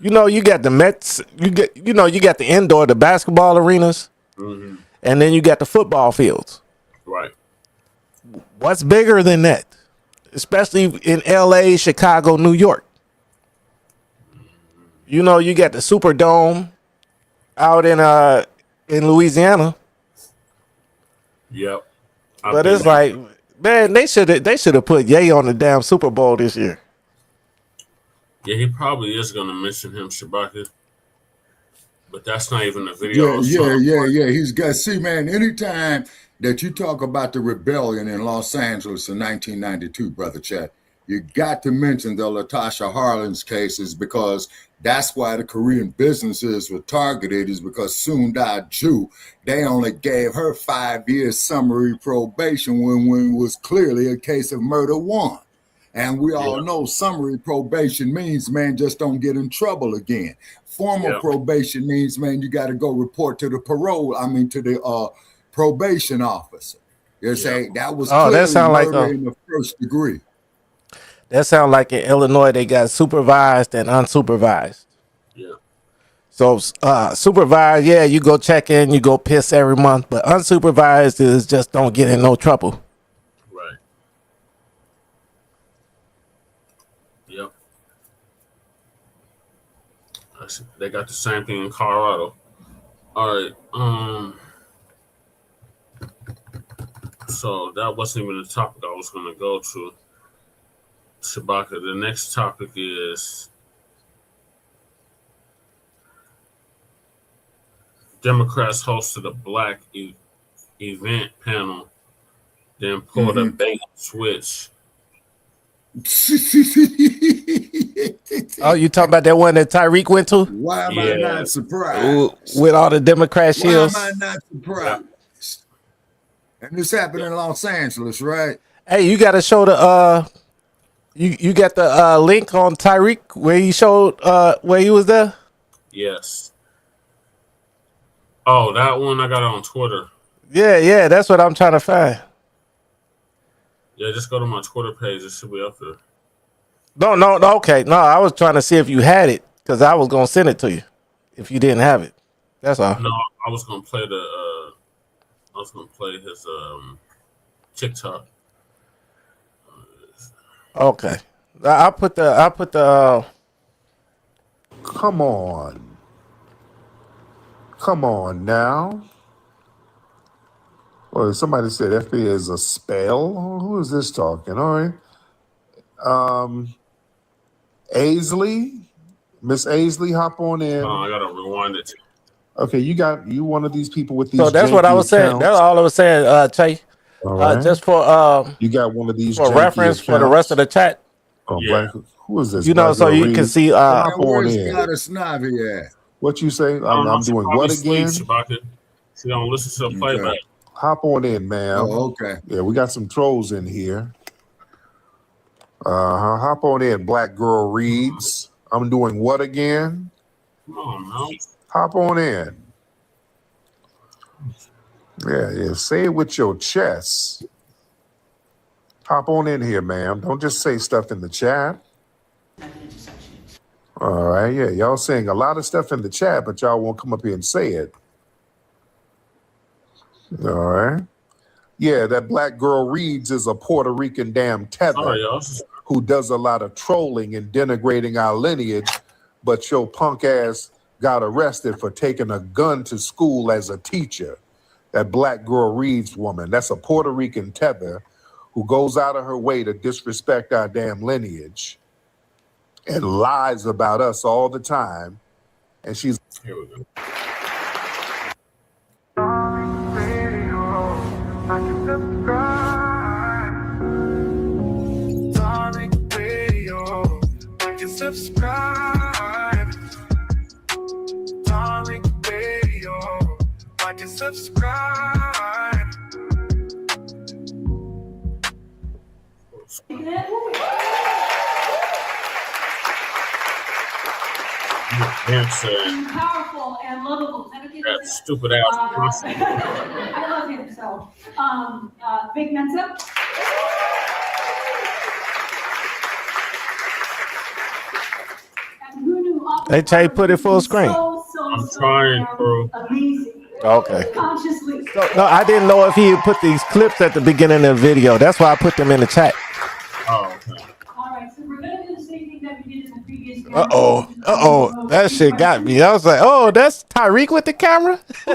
You know, you got the Mets. You got the indoor, the basketball arenas, Mm-hmm. and then you got the football fields. Right. What's bigger than that? Especially in LA, Chicago, New York. You know, you got the Superdome out in Louisiana. Yep. But it's like, man, they should have put Ye on the damn Super Bowl this year. Yeah, he probably is going to mention him, Shabaka. But that's not even a video. Yeah. He's got, see, man, anytime that you talk about the rebellion in Los Angeles in 1992, Brother Chad, you got to mention the Latasha Harlins cases because that's why the Korean businesses were targeted, is because Soon Da Ju, they only gave her 5 years summary probation when it was clearly a case of murder one. And we all know summary probation means, man, just don't get in trouble again. Formal probation means, man, you got to go report to the to the probation officer. You're saying that was clearly that sound murder like in the first degree. That sound like in Illinois they got supervised and unsupervised. Yeah. So supervised, yeah, you go check in, you go piss every month, but unsupervised is just don't get in no trouble. Right. Yep. They got the same thing in Colorado. All right. So that wasn't even the topic I was going to go to. Shabaka. The next topic is Democrats hosted a Blacc event panel, then pulled a bait and switch. Oh, you talking about that one that Tyreek went to? Why am I not surprised? With all the Democrat shields. Why am I not surprised? And this happened in Los Angeles, right? Hey, you got to show the you got the link on Tyreek where he showed where he was there? Yes. Oh, that one I got on Twitter. Yeah, that's what I'm trying to find. Yeah, just go to my Twitter page. It should be up there. No, okay. No, I was trying to see if you had it because I was gonna send it to you if you didn't have it. That's all. No, I was gonna play his TikTok. Okay. I put the Come on now. Well, somebody said FBI is a spell. Who is this talking? All right. Aisley, Miss Aisley, hop on in. I gotta rewind it. Okay, you one of these people with these. So that's what I was saying. That's all I was saying, Che. All right. Just for you got one of these for reference for the rest of the chat. Oh, yeah. Who is this? You know, so you can see. Hop on Where's in. Goddess Navi at? What you say? I'm doing what again? She don't listen to the playback. Hop on in, ma'am. Oh, okay. Yeah, we got some trolls in here. Hop on in, Black Girl Reads. I'm doing what again? Come on, now. Hop on in. Yeah. Say it with your chest. Hop on in here, ma'am. Don't just say stuff in the chat. All right, yeah. Y'all saying a lot of stuff in the chat, but y'all won't come up here and say it. All right. Yeah, that Black Girl Reads is a Puerto Rican damn tether who does a lot of trolling and denigrating our lineage, but your punk ass got arrested for taking a gun to school as a teacher. That Black Girl Reads woman, that's a Puerto Rican tether who goes out of her way to disrespect our damn lineage and lies about us all the time. And she's... Here we go. Subscribe. Darling Radio. Like and subscribe. Powerful and lovable. That stupid ass. I love him so. Big Mensa. Hey, Che, put it full screen. I'm trying, bro. Okay. No, I didn't know if he had put these clips at the beginning of the video. That's why I put them in the chat. Oh, okay. All right, so we're gonna do the same thing that we did in the previous. That shit got me. I was like, oh, that's Tyreek with the camera? I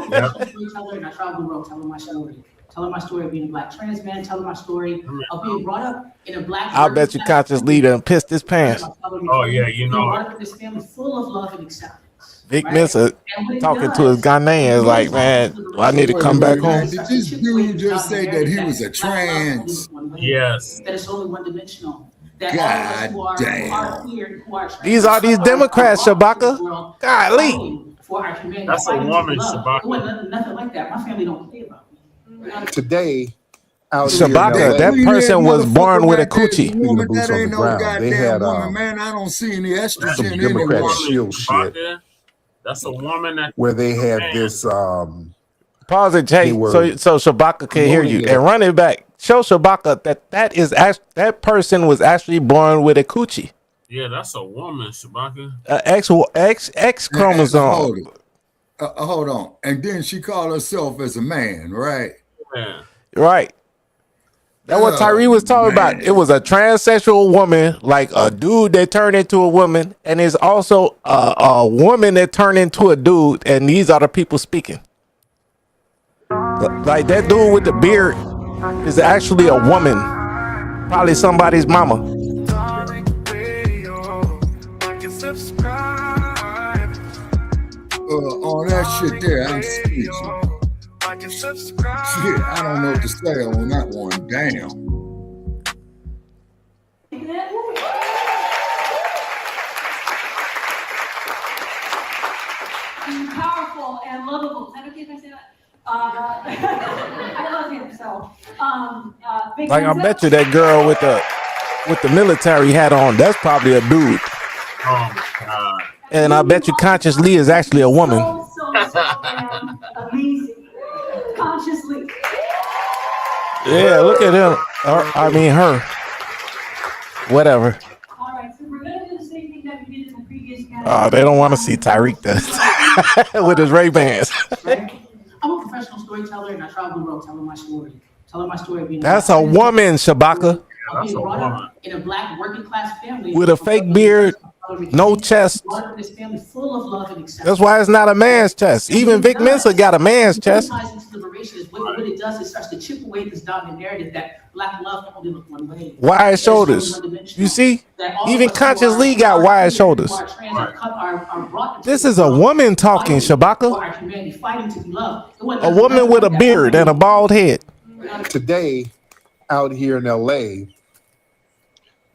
travel the world telling my story. Telling my story of being a Black trans man, telling my story of being brought up in a Black. I'll bet you conscious leader and pissed his pants. Oh, yeah, you know. Brought up in this family full of love and acceptance. Vic Mensa talking to his Ghanaians like, man, I need to come back home. Did this dude just say that he was a trans? Yes. That it's only one dimensional. God damn. These are these Democrats, Shabaka. Golly. That's a woman, Shabaka. Nothing like that. My family don't play about me. Today, out Shabaka, that person was born with a coochie. Woman, that ain't no They goddamn had woman, man. I don't see any some estrogen in Democrat it. shield shit That's a woman that where they had this. Pause it, Jay, so Shabaka can hear you and run it back. Show Shabaka that person was actually born with a coochie. Yeah, that's a woman, Shabaka. X chromosome. Hold on. And then she called herself as a man, right? Yeah. Right. That's what Tyree was talking about. It was a transsexual woman, like a dude that turned into a woman, and it's also a woman that turned into a dude, and these are the people speaking. Like that dude with the beard is actually a woman, probably somebody's mama. On that shit there, I'm speechless. Shit, I don't know what to say on that one. Damn. Powerful and lovable. Is that okay if I say that? I love him so. Like I bet you that girl with the military hat on, that's probably a dude. Oh my God. And I bet you Conscious Lee is actually a woman. Amazing. Consciously. Yeah, look at him. I mean her. Whatever. All right, so we're gonna do the same thing that we did in the previous category. Oh, they don't want to see Tyreek does with his Ray-Bans. I'm a professional storyteller and I travel the world telling my story. Telling my story of being That's a woman, Shabaka. Being brought up in a black working class family With a fake beard, no chest. brought up in this family full of love and acceptance. That's why it's not a man's chest. Even Vic Mensa got a man's chest. Ties into liberation is what it does is starts to chip away this dominant narrative that black love can only look one way. Wide shoulders. You see? Even Conscious Lee got wide shoulders. This is a woman talking, Shabaka. Our humanity fighting to be loved. A woman with a beard and a bald head. Today, out here in LA,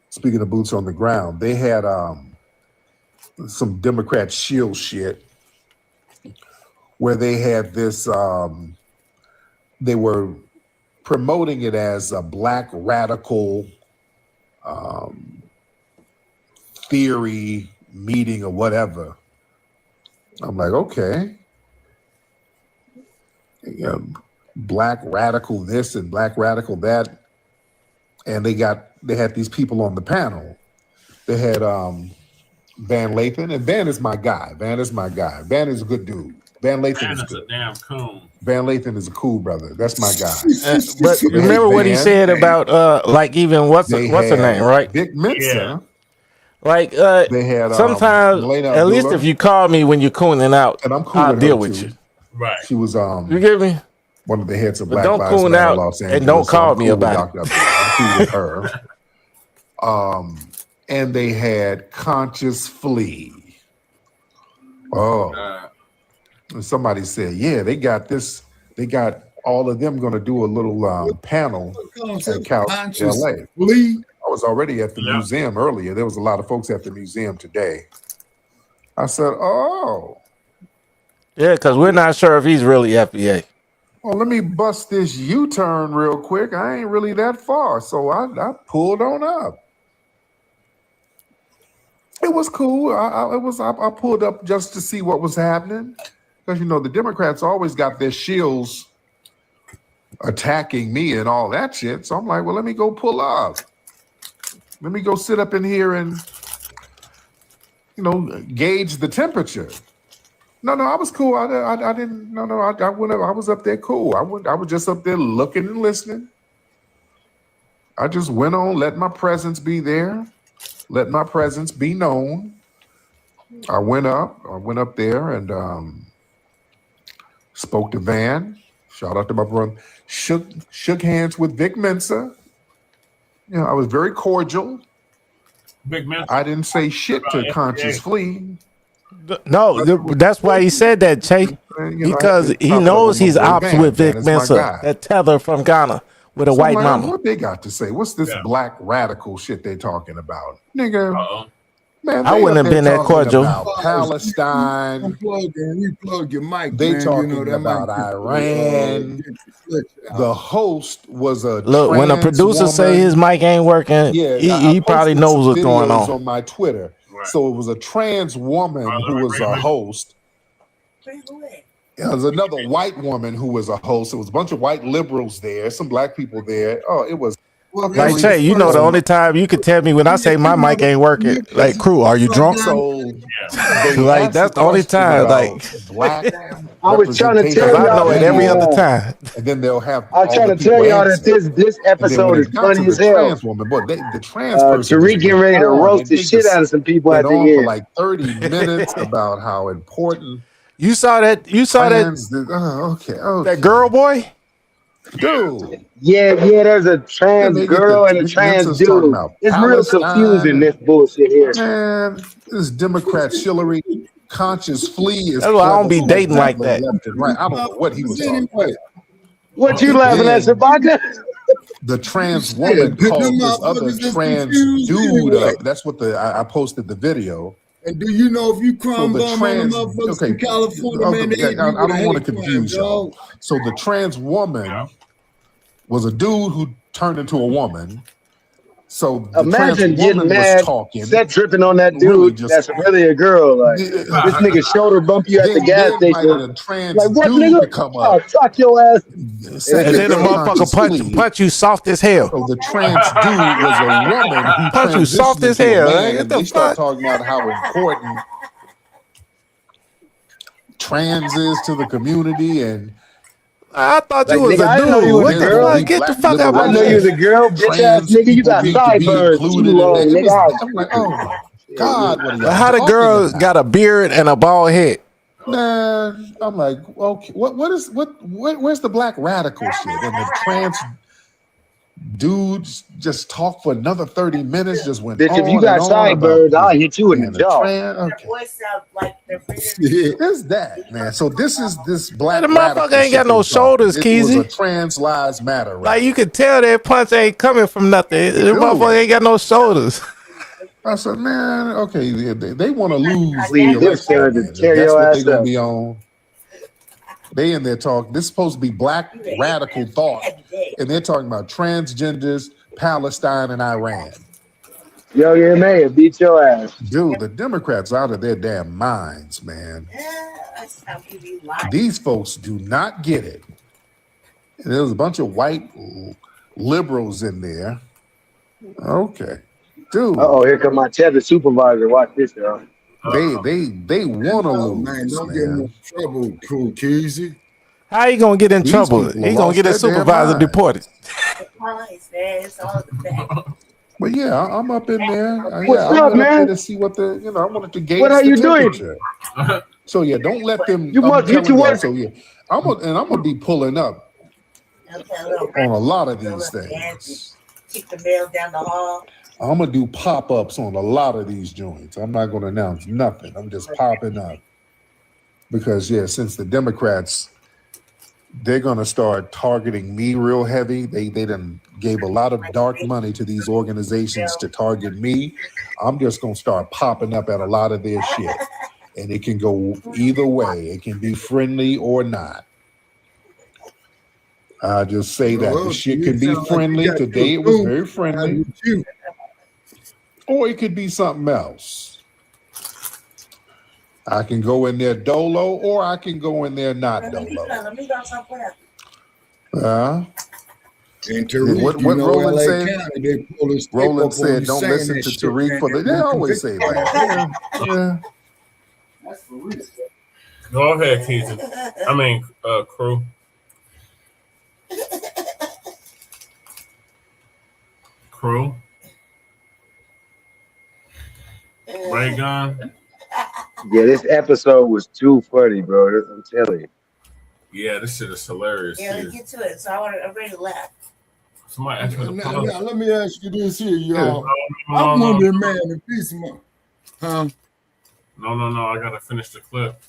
speaking of boots on the ground, they had some Democrat shield shit where they had this, they were promoting it as a black radical theory meeting or whatever. I'm like, okay. Black radical this and black radical that. And they had these people on the panel. They had Van Lathan, and Van is my guy. Van is a good dude. Van Lathan is good. A damn coon. Van Lathan is a cool brother. That's my guy. But remember what he said about like even what's her name, right? Vic Mensa. Yeah. Like they had sometimes Elena at least Abdullah. if you call me when you're cooning out, And I'm cool I'll with deal her, with too. you. Right. She was You get me? one of the heads of But Black don't Lives coon Matter out Los and Angeles. don't call I'm me cool with about Dr. Abdullah. I'm cool with her. And they had Conscious Flea. Oh. And somebody said, yeah, they got all of them going to do a little panel at Couch LA. I was already at the museum earlier. There was a lot of folks at the museum today. I said, oh. Yeah, because we're not sure if he's really FBA. Well, let me bust this U-turn real quick. I ain't really that far. So I pulled on up. It was cool. I pulled up just to see what was happening. Because, the Democrats always got their shields attacking me and all that shit. So I'm like, well, let me go pull up. Let me go sit up in here and, gauge the temperature. No, I was cool. I didn't. No, I went up. I was up there cool. I was just up there looking and listening. I just went on, let my presence be there, let my presence be known. I went up there and spoke to Van. Shout out to my brother. Shook hands with Vic Mensa. I was very cordial. Big man. I didn't say shit to Conscious Flea. No, that's why he said that, Che. Because he knows he's ops with Vic Mensa, that tether from Ghana with a white mama. What they got to say? What's this black radical shit they talking about? Nigga. Man, I wouldn't have been that cordial. Palestine. Replug your mic. They man. talking about Iran. The host was a look. When a producer say his mic ain't working, he probably knows what's going on my Twitter. Right. So it was a trans woman who was a host. There was another white woman who was a host. It was a bunch of white liberals there, some black people there. Oh, it was Like Che, you know the only time you could tell me when I say my mic ain't working, like crew, are you drunk? So Like that's the only time. Like Black. I was trying to tell I y'all know it that, every other time. And then they'll have. I was trying to tell y'all that this episode is funny as hell. Trans woman, boy, the trans person. Tariq getting ready to roast the shit out of some people at the on for end. like 30 minutes about how important. You saw that? You saw trans, that? Okay. That girl boy. Dude. Yeah, there's a trans girl and a trans dude. It's real confusing, this bullshit here. Man, this Democrat Hillary conscious flea is. That's why I don't be dating like that. Left and right. I don't know what he was talking about. What you laughing at, Sabaka? The trans woman called this other trans dude up. That's what I posted the video. And do you know if you crime bomb on the motherfuckers okay, in California, man, I don't want to confuse y'all. So the trans woman was a dude who turned into a woman. So the Imagine trans getting woman mad, was talking, set tripping on that dude that's really a girl. Like this nigga shoulder bump you at the gas station. Like what nigga? Oh, fuck your ass. And then the motherfucker punch you soft as hell. So the trans dude was a woman who punch you soft as hell. And they start talking about how important trans is to the community, and I thought Like, you was nigga, I a didn't know dude. you was What a the girl. fuck? Get the fuck out I of know my you was a girl, bitch ass nigga. You got sideburns too long, nigga. I'm like, oh my God, what are y'all How the talking girl about? got a beard and a bald head? Nah, I'm like, okay, where's the black radical shit? And the trans dudes just talk for another 30 minutes, just went Bitch, if you on got and on sideburns, about I'll hit you in the jaw. Okay. It's that, man. So this is this black The radical motherfucker ain't got shit no they shoulders, talking. It was Keezy. a trans lives matter, right? Like you could tell that punch ain't coming from nothing. The motherfucker ain't got no shoulders. I said, man, okay, they want to lose the Leave this election. girl to Man. tear That's your what ass they're gonna up. be on. They in there talk. This is supposed to be black radical thought, and they're talking about transgenders, Palestine, and Iran. Yo, your man beat your ass. Dude, the Democrats out of their damn minds, man. These folks do not get it. And there was a bunch of white liberals in there. Okay, dude. Oh, here come my tether supervisor. Watch this, y'all. They want to lose, man. Don't get in trouble, Cool Keezy. How he gonna get in These trouble? people He gonna lost get his their damn supervisor mind. deported. But yeah, I'm up in there. What's I up, went up man? there to see what I wanted to gauge What are the you doing? temperature. So yeah, don't let them. You I'm must get to telling y'all, work. So yeah, I'm gonna be pulling up on a lot of these things. Keep the mail down the hall. I'm gonna do pop-ups on a lot of these joints. I'm not gonna announce nothing. I'm just popping up because yeah, since the Democrats, they're gonna start targeting me real heavy. They done gave a lot of dark money to these organizations to target me. I'm just gonna start popping up at a lot of their shit, and it can go either way. It can be friendly or not. I just say that the shit can be friendly. Today it was very friendly. Or it could be something else. I can go in there dolo, or I can go in there not dolo. And Tariq, What you know, Roland LA said? County, they pulled his tape Roland up on said, you "Don't saying listen that to shit, Tariq man. for the." They always say that. Yeah. That's for real. Go ahead, Keezy. I mean, crew. Crew. Ray gun. Yeah, this episode was too funny, bro. I'm telling you. Yeah, this shit is hilarious. Yeah, let's too. get to it. So I'm ready to laugh. Somebody asked me to Now, pause. let me ask you this here, y'all. No, I'm no, wondering, no. man, if this month, huh? No. I gotta finish the clip.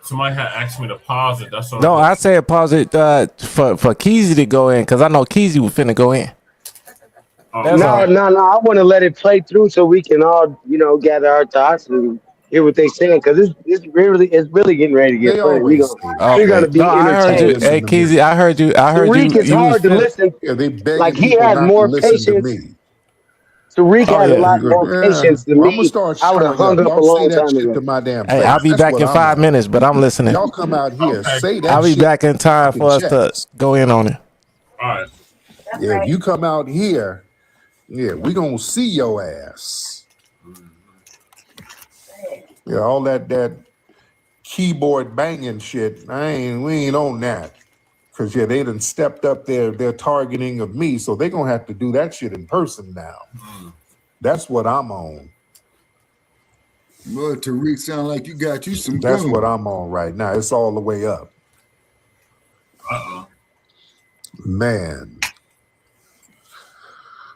Somebody had asked me to pause it. That's all. No, I said pause it for Keezy to go in because I know Keezy was finna go in. That's all. No. I want to let it play through so we can all, gather our thoughts and hear what they saying because it's really getting ready to get They funny. We're Okay. gonna be No, I heard you. entertained. Hey, Keezy, I heard you. Tariq is You was hard to finna- listen. Yeah, they begging Like he people had not more to listen to patience. me. Tariq Oh, has a yeah. lot more patience than Well, I'm me. gonna start I would have showing hung up. up a Y'all say long that time shit ago. to my damn face. Hey, I'll be That's back what in I'm 5 on. minutes, but I'm listening. Y'all come out here, say that I'll be shit. back in time for us to go in on it. All right. If you come out here, yeah, we gonna see your ass. Yeah, all that keyboard banging shit. We ain't on that. Cause yeah, they done stepped up their targeting of me, so they gonna have to do that shit in person now. That's what I'm on. Well, Tariq, sound like you got you some That's gum. what I'm on right now. It's all the way up. Man.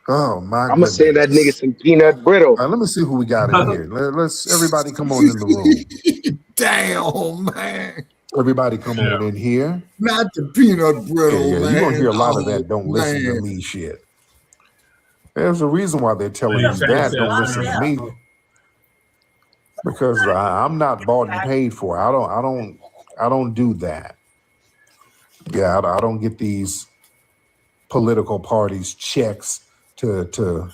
Oh my I'm gonna send that nigga some peanut brittle. Let me see who we got in here. Let's everybody come on in the room. Damn, man. Everybody come on in here. Not the peanut brittle, man. You're gonna hear a lot of that. Don't listen to me shit. There's a reason why they're telling you that. Don't listen to me. Because I'm not bought and paid for. I don't do that. Yeah, I don't get these political parties checks to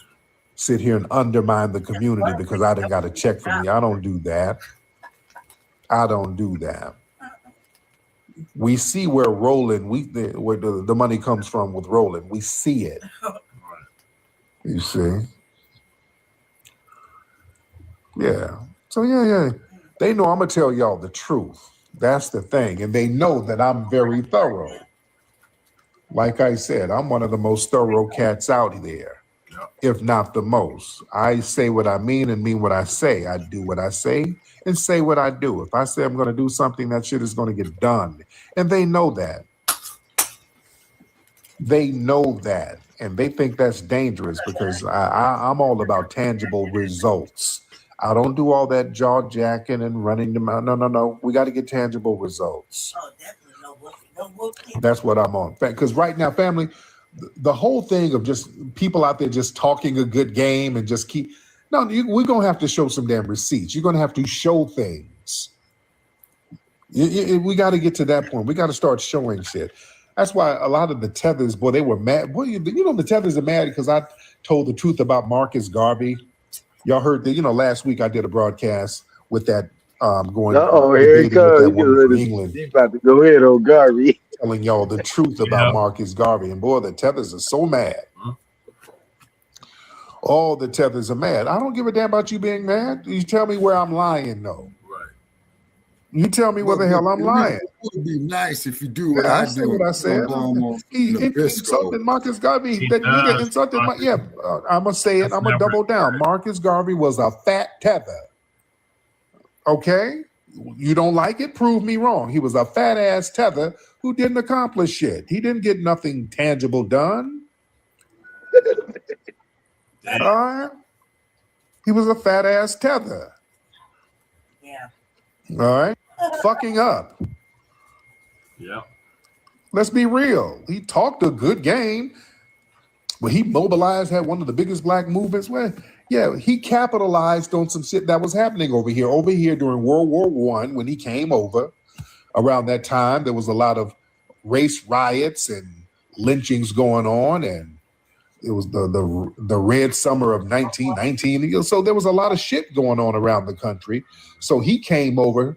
sit here and undermine the community because I didn't got a check from you. I don't do that. I don't do that. We see where Roland, where the money comes from with Roland. We see it. You see? Yeah. So yeah. They know I'm gonna tell y'all the truth. That's the thing. And they know that I'm very thorough. Like I said, I'm one of the most thorough cats out there, if not the most. I say what I mean and mean what I say. I do what I say and say what I do. If I say I'm going to do something, that shit is going to get done. And they know that. They know that. And they think that's dangerous because I'm all about tangible results. I don't do all that jaw jacking and running them out. No. We got to get tangible results. Oh, definitely no whooping. That's what I'm on. Because right now, family, the whole thing of just people out there just talking a good game and just keep... No, we're going to have to show some damn receipts. You're going to have to show things. We got to get to that point. We got to start showing shit. That's why a lot of the tethers, boy, they were mad. Boy, the tethers are mad because I told the truth about Marcus Garvey. Y'all heard that, last week I did a broadcast with that going. Here it comes. He's about to go in on Garvey. Telling y'all the truth about Marcus Garvey. And boy, the tethers are so mad. All the tethers are mad. I don't give a damn about you being mad. You tell me where I'm lying, though. Right. You tell me where the hell I'm lying. It would be nice if you do what I I said do. what I said. He insulted Marcus Garvey. That nigga insulted I'm going to say it. I'm going to double down. Marcus Garvey was a fat tether. Okay? You don't like it? Prove me wrong. He was a fat ass tether who didn't accomplish shit. He didn't get nothing tangible done. All right? He was a fat ass tether. Yeah. All right? Fucking up. Yeah. Let's be real. He talked a good game, but he mobilized, had one of the biggest black movements. Well, yeah, he capitalized on some shit that was happening over here. Over here during World War I, when he came over, around that time, there was a lot of race riots and lynchings going on, and it was the Red Summer of 1919. So there was a lot of shit going on around the country. So he came over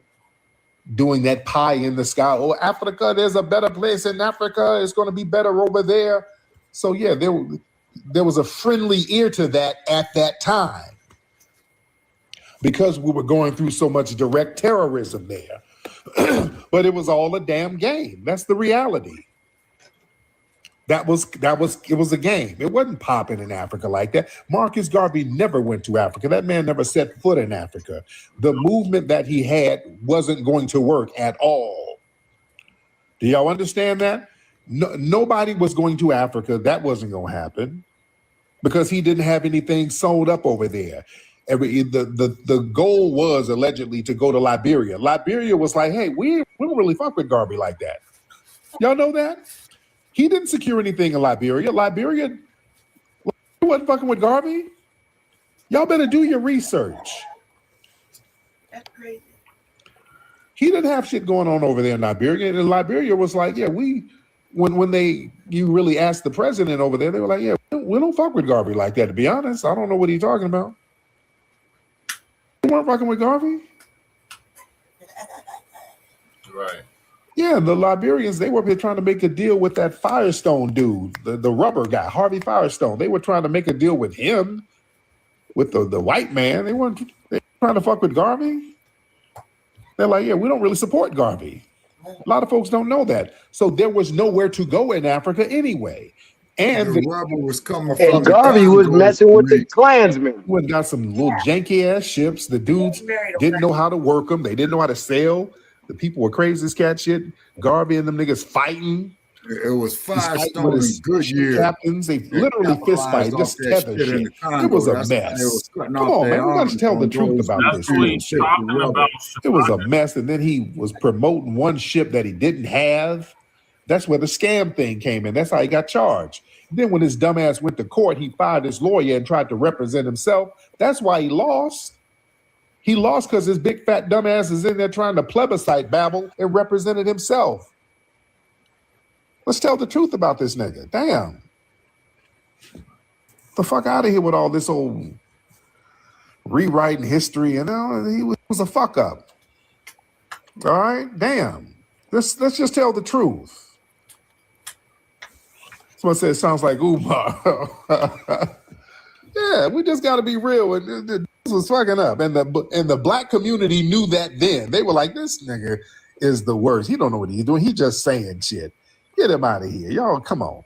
doing that pie in the sky. Oh, Africa, there's a better place in Africa. It's going to be better over there. So yeah, there was a friendly ear to that at that time because we were going through so much direct terrorism there. But it was all a damn game. That's the reality. It was a game. It wasn't popping in Africa like that. Marcus Garvey never went to Africa. That man never set foot in Africa. The movement that he had wasn't going to work at all. Do y'all understand that? No, nobody was going to Africa. That wasn't going to happen because he didn't have anything sold up over there. The goal was allegedly to go to Liberia. Liberia was like, hey, we don't really fuck with Garvey like that. Y'all know that? He didn't secure anything in Liberia. Liberia wasn't fucking with Garvey. Y'all better do your research. That's crazy. He didn't have shit going on over there in Liberia. And Liberia was like, yeah, when you really asked the president over there, they were like, yeah, we don't fuck with Garvey like that, to be honest. I don't know what he's talking about. You weren't fucking with Garvey? Right. Yeah, the Liberians, they were trying to make a deal with that Firestone dude, the rubber guy, Harvey Firestone. They were trying to make a deal with him, with the white man. They weren't trying to fuck with Garvey. They're like, yeah, we don't really support Garvey. A lot of folks don't know that. So there was nowhere to go in Africa anyway. And the rubber was coming And from Garvey was messing with the Klansmen. We got some little janky ass ships. The dudes didn't know how to work them. They didn't know how to sail. The people were crazy as cat shit. Garvey and them niggas fighting. It was Firestone and Goodyear. Captains, they literally fist fight, just tether shit. It was a mess. Come on, man, we got to tell the truth about this. It was a mess, and then he was promoting one ship that he didn't have. That's where the scam thing came in. That's how he got charged. Then when his dumbass went to court, he fired his lawyer and tried to represent himself. That's why he lost. He lost because his big fat dumbass is in there trying to plebiscite babble and represented himself. Let's tell the truth about this nigga. Damn. The fuck out of here with all this old rewriting history. And he was a fuck up. All right? Damn. Let's just tell the truth. Someone said it sounds like Umar. Yeah, we just got to be real. And this was fucking up. And the black community knew that then. They were like, this nigga is the worst. He don't know what he's doing. He just saying shit. Get him out of here. Y'all, come on.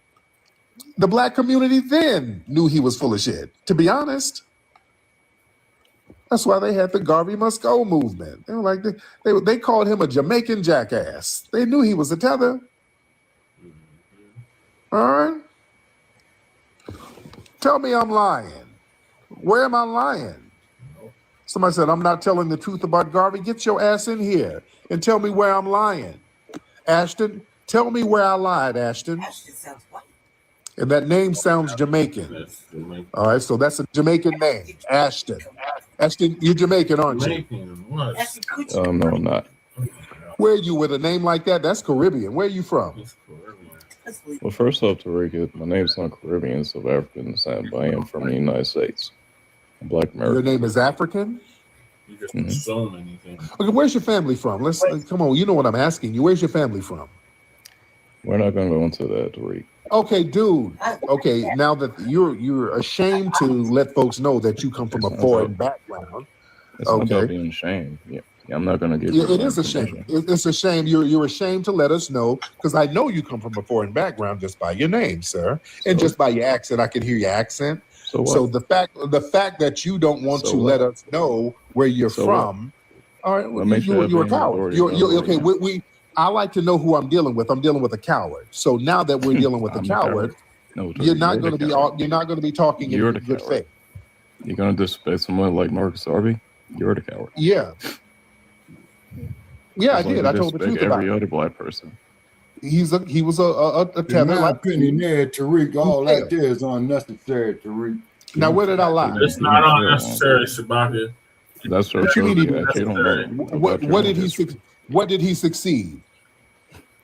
The black community then knew he was full of shit, to be honest. That's why they had the Garvey Must Go movement. They were like, they called him a Jamaican jackass. They knew he was a tether. All right? Tell me I'm lying. Where am I lying? Somebody said, I'm not telling the truth about Garvey. Get your ass in here and tell me where I'm lying. Ashton, tell me where I lied, Ashton. Ashton sounds white. And that name sounds Jamaican. All right, so that's a Jamaican name, Ashton. Ashton, you're Jamaican, aren't you? No, I'm not. Where are you with a name like that? That's Caribbean. Where are you from? Well, first off, Tariq, my name's not Caribbean, South African descent, but I am from the United States. I'm Black American. Your name is African? You just assume anything. Okay, where's your family from? Let's come on. You know what I'm asking you. Where's your family from? We're not going to go into that, Tariq. Okay, dude. Okay, now that you're ashamed to let folks know that you come from a foreign background. It's not about being ashamed. Yeah, I'm not going to get. Yeah, it is a shame. It's a shame. You're ashamed to let us know because I know you come from a foreign background just by your name, sir, and just by your accent. I can hear your accent. So the fact that you don't want to let us know where you're from. All right, you're a coward. You're okay. I like to know who I'm dealing with. I'm dealing with a coward. So now that we're dealing with a coward, you're not going to be talking in good faith. You're going to disrespect someone like Marcus Garvey? You're the coward. Yeah. Yeah, I did. I told the truth about every other black person. He was a tether. In my opinion, there, Tariq, all that there is unnecessary, Tariq. Now, where did I lie? It's not unnecessary, Shabaka. That's what you mean. What did he succeed?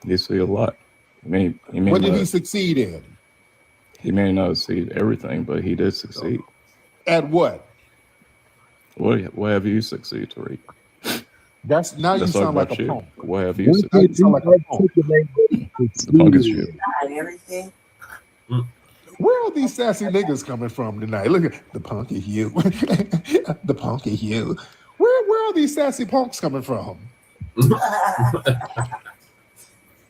He see a lot. What did he succeed in? He may not succeed everything, but he did succeed. At what? What have you succeed, Tariq? That's now you sound like a punk. What have you succeed? You sound like a punk. The punk is you. Everything. Where are these sassy niggas coming from tonight? Look at the punk is you. The punk is you. Where are these sassy punks coming from?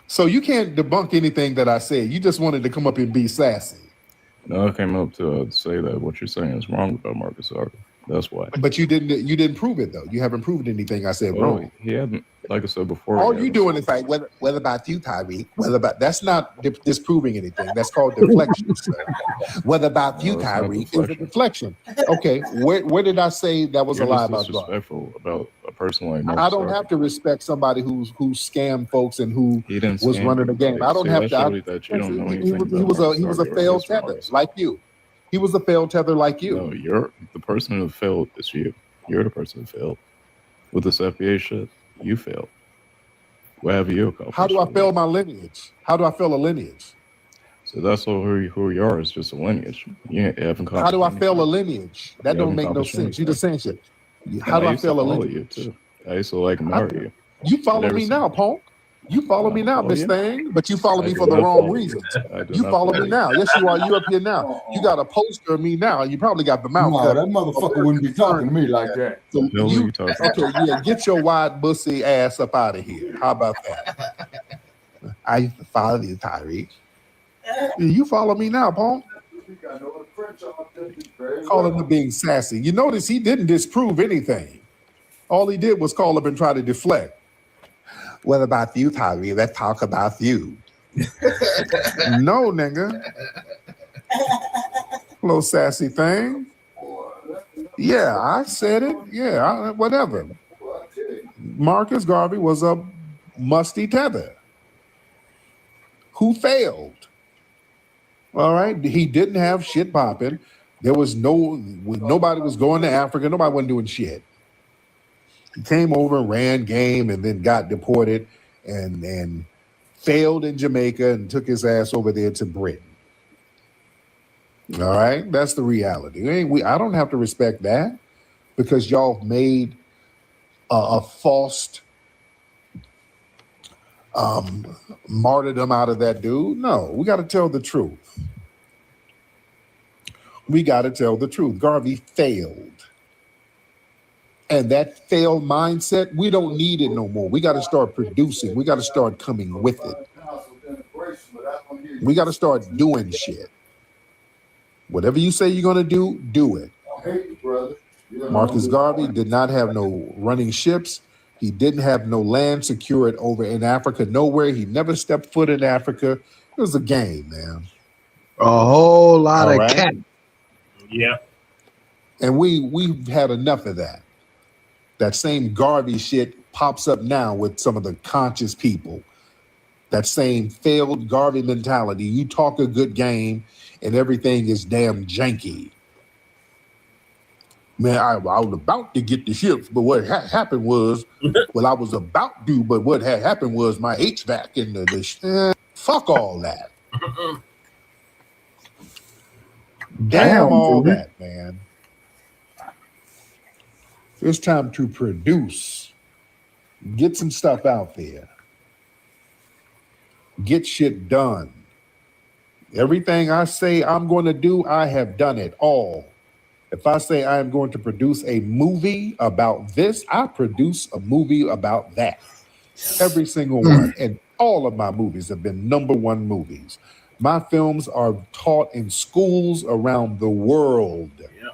So you can't debunk anything that I said. You just wanted to come up and be sassy. No, I came up to say that what you're saying is wrong about Marcus Garvey. That's why. But you didn't prove it though. You haven't proven anything I said wrong. He hadn't. Like I said before. All you doing is like, what about you, Tyreek? That's not disproving anything. That's called deflection. What about you, Tyreek? It's a deflection. Okay, where did I say that was a lie about God? Disrespectful about a person like Marcus I don't have to respect somebody who scammed folks and who was running the game. I don't have to. He was a failed tether like you. He was a failed tether like you. No, you're the person who failed. Is you. You're the person who failed with this FBA shit. You failed. What have you accomplished? How do I fail my lineage? How do I fail a lineage? So that's all who you are. It's just a lineage. You haven't. How do I fail a lineage? That don't make no sense. You just saying shit. How do I fail a lineage? You too. I used to like admire you. You follow me now, punk. You follow me now, Miss Thing, but you follow me for the wrong reasons. You follow me now. Yes, you are. You up here now. You got a poster of me now. You probably got the mouth cut. that motherfucker wouldn't be talking to me like that. So okay, yeah, get your wide bussy ass up out of here. How about that? I used to follow you, Tyreek. You follow me now, Paul. Call him being sassy. You notice he didn't disprove anything. All he did was call up and try to deflect. What about you, Tyree? Let's talk about you. No, nigga. Little sassy thing. Yeah, I said it. Yeah, whatever. Marcus Garvey was a musty tether who failed. All right. He didn't have shit popping. There was nobody was going to Africa. Nobody wasn't doing shit. He came over and ran game and then got deported and failed in Jamaica and took his ass over there to Britain. All right. That's the reality. I don't have to respect that because y'all made a false martyrdom out of that dude. No, we got to tell the truth. We got to tell the truth. Garvey failed. And that failed mindset, we don't need it no more. We got to start producing. We got to start coming with it. We got to start doing shit. Whatever you say you're going to do it. Marcus Garvey did not have no running ships. He didn't have no land secured over in Africa, nowhere. He never stepped foot in Africa. It was a game, man. A whole lot of cat. Yeah. And we've had enough of that. That same Garvey shit pops up now with some of the conscious people. That same failed Garvey mentality. You talk a good game and everything is damn janky. Man, I was about to get the ships, but what happened was, well, I was about to, but what had happened was my HVAC and the fuck all that. Damn all that, man. It's time to produce. Get some stuff out there. Get shit done. Everything I say I'm going to do, I have done it all. If I say I am going to produce a movie about this, I produce a movie about that. Every single one. And all of my movies have been #1 movies. My films are taught in schools around the world. Yeah.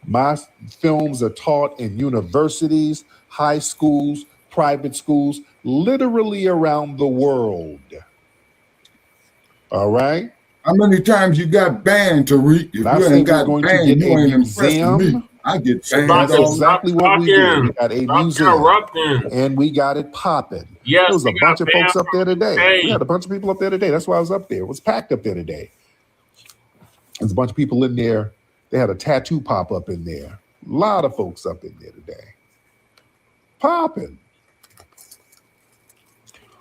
My films are taught in universities, high schools, private schools, literally around the world. All right? How many times you got banned, Tariq? If you ain't got banned, you ain't impressed with me. I get banned. That's exactly what we did. We got a museum, and we got it popping. Yes, there was a bunch of folks up there today. We had a bunch of people up there today. That's why I was up there. It was packed up there today. There's a bunch of people in there. They had a tattoo pop up in there. A lot of folks up in there today. Popping.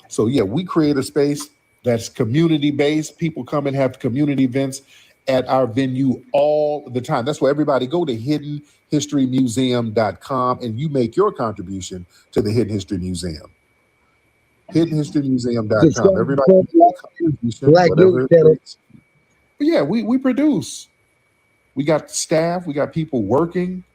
So yeah, we create a space that's community-based. People come and have community events at our venue all the time. That's why everybody go to hiddenhistorymuseum.com and you make your contribution to the Hidden History Museum. Hiddenhistorymuseum.com. Everybody make a contribution, whatever it takes. But yeah, we produce. We got staff. We got people working.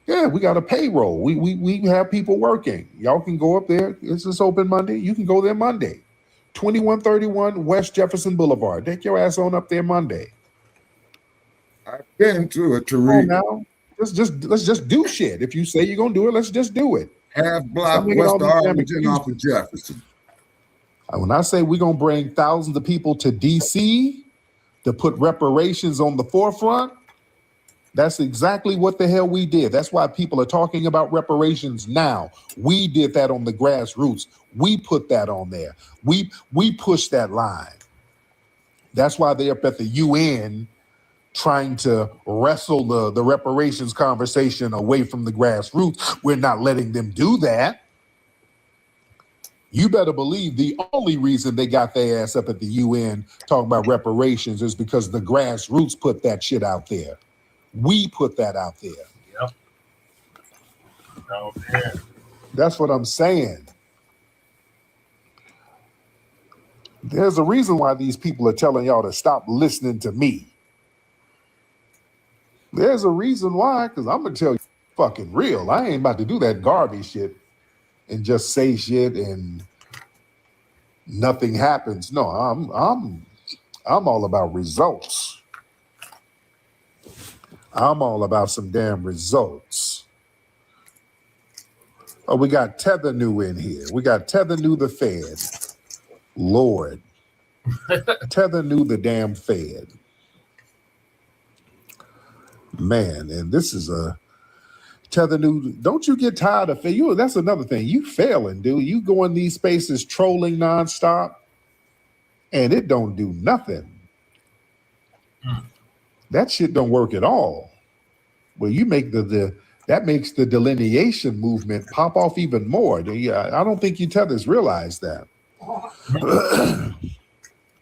Yeah, we got a payroll. We have people working. Y'all can go up there. It's just open Monday. You can go there Monday. 2131 West Jefferson Boulevard. Take your ass on up there Monday. I've been to it, Tariq. Now, let's just do shit. If you say you're gonna do it, let's just do it. Half block west of Arlington off of Jefferson. When I say we're gonna bring thousands of people to DC to put reparations on the forefront, that's exactly what the hell we did. That's why people are talking about reparations now. We did that on the grassroots. We put that on there. We pushed that line. That's why they're up at the UN trying to wrestle the reparations conversation away from the grassroots. We're not letting them do that. You better believe the only reason they got their ass up at the UN talking about reparations is because the grassroots put that shit out there. We put that out there. Yep. Oh, man. That's what I'm saying. There's a reason why these people are telling y'all to stop listening to me. There's a reason why, because I'm gonna tell you fucking real. I ain't about to do that garbage shit and just say shit and nothing happens. No, I'm all about results. I'm all about some damn results. Oh, we got Tether New in here. We got Tether New the Fed. Lord. Tether New the damn Fed. Man, and this is a Tether New. Don't you get tired of you? That's another thing. You failing, dude. You go in these spaces trolling nonstop, and it don't do nothing. That shit don't work at all. Well, you make that makes the delineation movement pop off even more. I don't think you tethers realize that.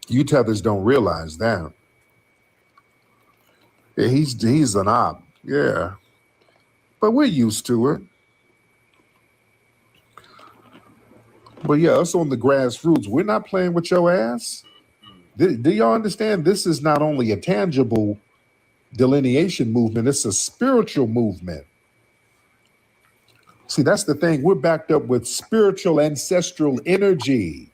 You tethers don't realize that. Yeah, he's an op. Yeah. But we're used to it. But yeah, us on the grassroots, we're not playing with your ass. Do y'all understand? This is not only a tangible delineation movement, it's a spiritual movement. See, that's the thing. We're backed up with spiritual ancestral energy.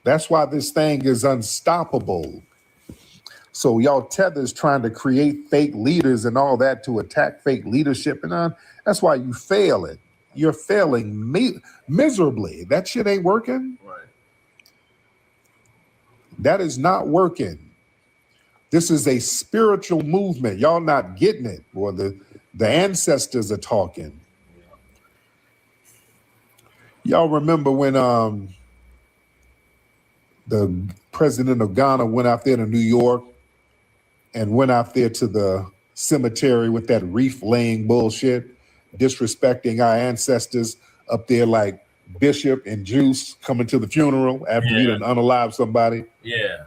That's why this thing is unstoppable. So y'all tethers trying to create fake leaders and all that to attack fake leadership, and that's why you fail it. You're failing miserably. That shit ain't working. Right. That is not working. This is a spiritual movement. Y'all not getting it. Or the ancestors are talking. Y'all remember when the president of Ghana went out there to New York and went out there to the cemetery with that wreath laying bullshit, disrespecting our ancestors up there like Bishop and Juice coming to the funeral after you done unalive somebody. Yeah.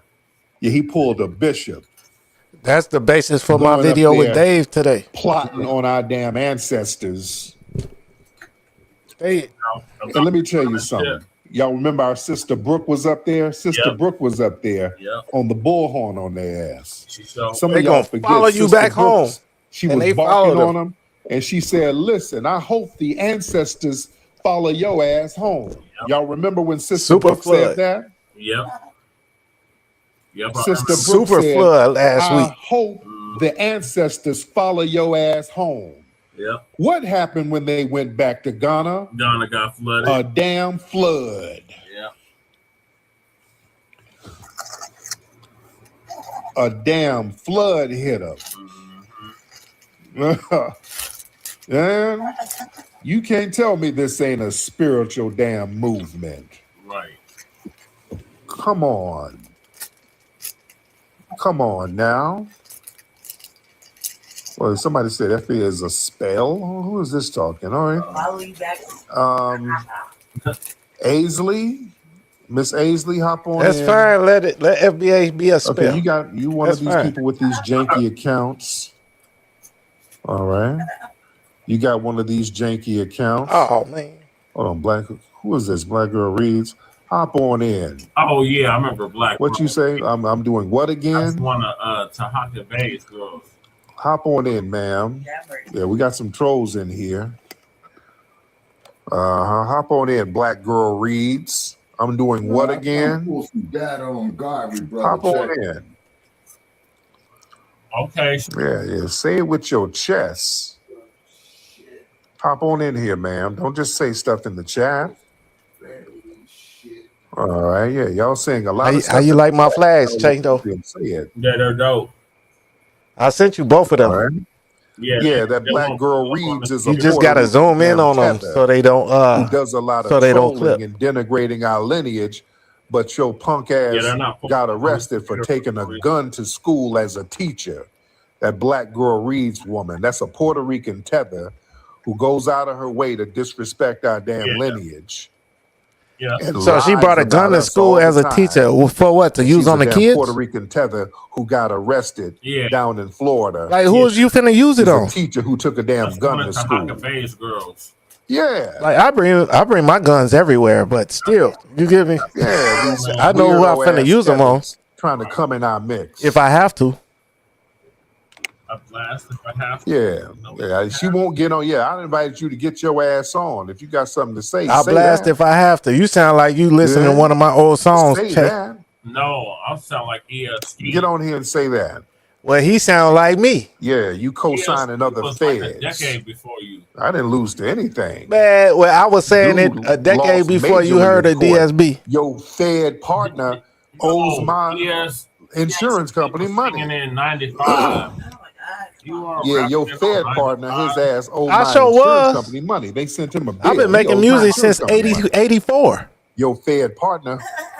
Yeah, he pulled a bishop. That's the basis for my video with Dave today. Plotting on our damn ancestors. Hey, and let me tell you something. Y'all remember our sister Brooke was up there? Sister Brooke was up there on the bullhorn on their ass. Some of y'all forget. Follow you back home. She was barking on them, and she said, "Listen, I hope the ancestors follow your ass home." Y'all remember when Sister Brooke said that? Yep. Sister Brooke Super said, flood last week. I hope the ancestors follow your ass home. Yep. What happened when they went back to Ghana? Ghana got flooded. A damn flood. Yeah. A damn flood hit them. And you can't tell me this ain't a spiritual damn movement. Right. Come on. Come on now. Well, somebody said FBI is a spell. Who is this talking? All right. Aisley, Miss Aisley, hop on. That's in. fine. Let FBA be a spell. Okay, you one That's of these fine. people with these janky accounts. All right. You got one of these janky accounts. Oh man. Hold on, Black. Who is this? Black Girl Reads. Hop on in. Oh yeah, I remember Black. What you say? I'm doing what again? That's one of Tahaka Bay's girls. Hop on in, ma'am. Yeah, we got some trolls in here. Hop on in, Black Girl Reads. I'm doing what again? Pull some data on garbage, brother. Hop on in. Okay. Yeah. Say it with your chest. Hop on in here, ma'am. Don't just say stuff in the chat. All right, yeah. Y'all saying a lot of stuff. How you like my flags, Chango? Yeah, they're dope. I sent you both of them. All right. Yeah, that Black Girl Reads is a You just gotta zoom in on them so they don't who does a lot of so they don't trolling clip. and denigrating our lineage, but your punk ass they're not- got arrested for taking a gun to school as a teacher. That Black Girl Reads woman, that's a Puerto Rican tether who goes out of her way to disrespect our damn lineage. Yeah. And So she lies brought a about gun to us school all as the a time. teacher for what? To use She's on a the damn kids? Puerto Rican tether who got arrested down in Florida. Like who is you finna use it She's on? a teacher who took a damn That's gun one to of school. Tahaka Bay's girls. Yeah. Like I bring my guns everywhere, but still, you give me. Yeah, these I know who I'm finna weirdo-ass use them on trying to come in our mix. if I have to. A blast if I have to. Yeah. She won't get on. Yeah, I invited you to get your ass on. If you got something to say, I'll say blast that. if I have to. You sound like you listening to one of my old songs. Say Che. that. No, I sound like ESP. Get on here and say that. Well, he sound like me. Yeah, you co-signing other was feds. like a decade before you. I didn't lose to anything. Man, well, I was saying Dude it a decade lost before you majorly heard in of court. DSB. Your Fed partner owes my insurance company money. In 95. Yeah, your Fed partner, his ass owed I my sure insurance was. company money. They sent him a bill. I've been He making owes my music insurance since company money. 84. Your Fed partner,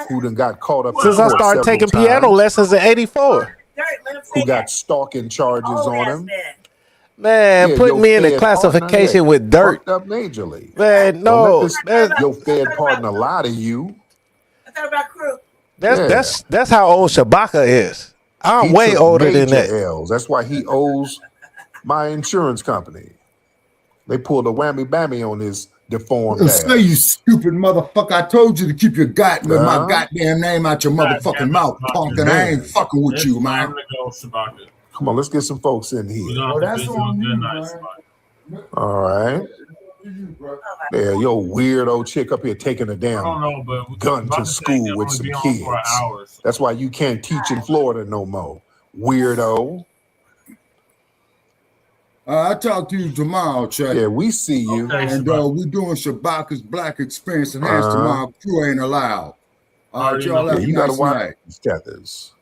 who done got caught up in Since I court started several taking piano times, lessons in 84. who got stalking charges on him. Man, Yeah, put your me in the Fed classification partner, with dirt. fucked up majorly. Man, Don't no. let this, your Fed partner lie to you. That's how old Shabaka is. I'm He way took older than major that. L's. That's why he owes my insurance company. They pulled a whammy bammy on his deformed ass. Say, you stupid motherfucker. I told you to keep your my goddamn name out your motherfucking mouth, punk, and I ain't fucking with you, man. Come on, let's get some folks in here. All right. Yeah, yo weirdo chick up here taking a damn gun to school with some kids. That's why you can't teach in Florida no more. Weirdo. I'll talk to you tomorrow, Chuck. Yeah, we see you. And we doing Shabaka's Black Experience Enhanced tomorrow. Crew ain't allowed. All right, y'all have a you gotta nice watch night. these tethers.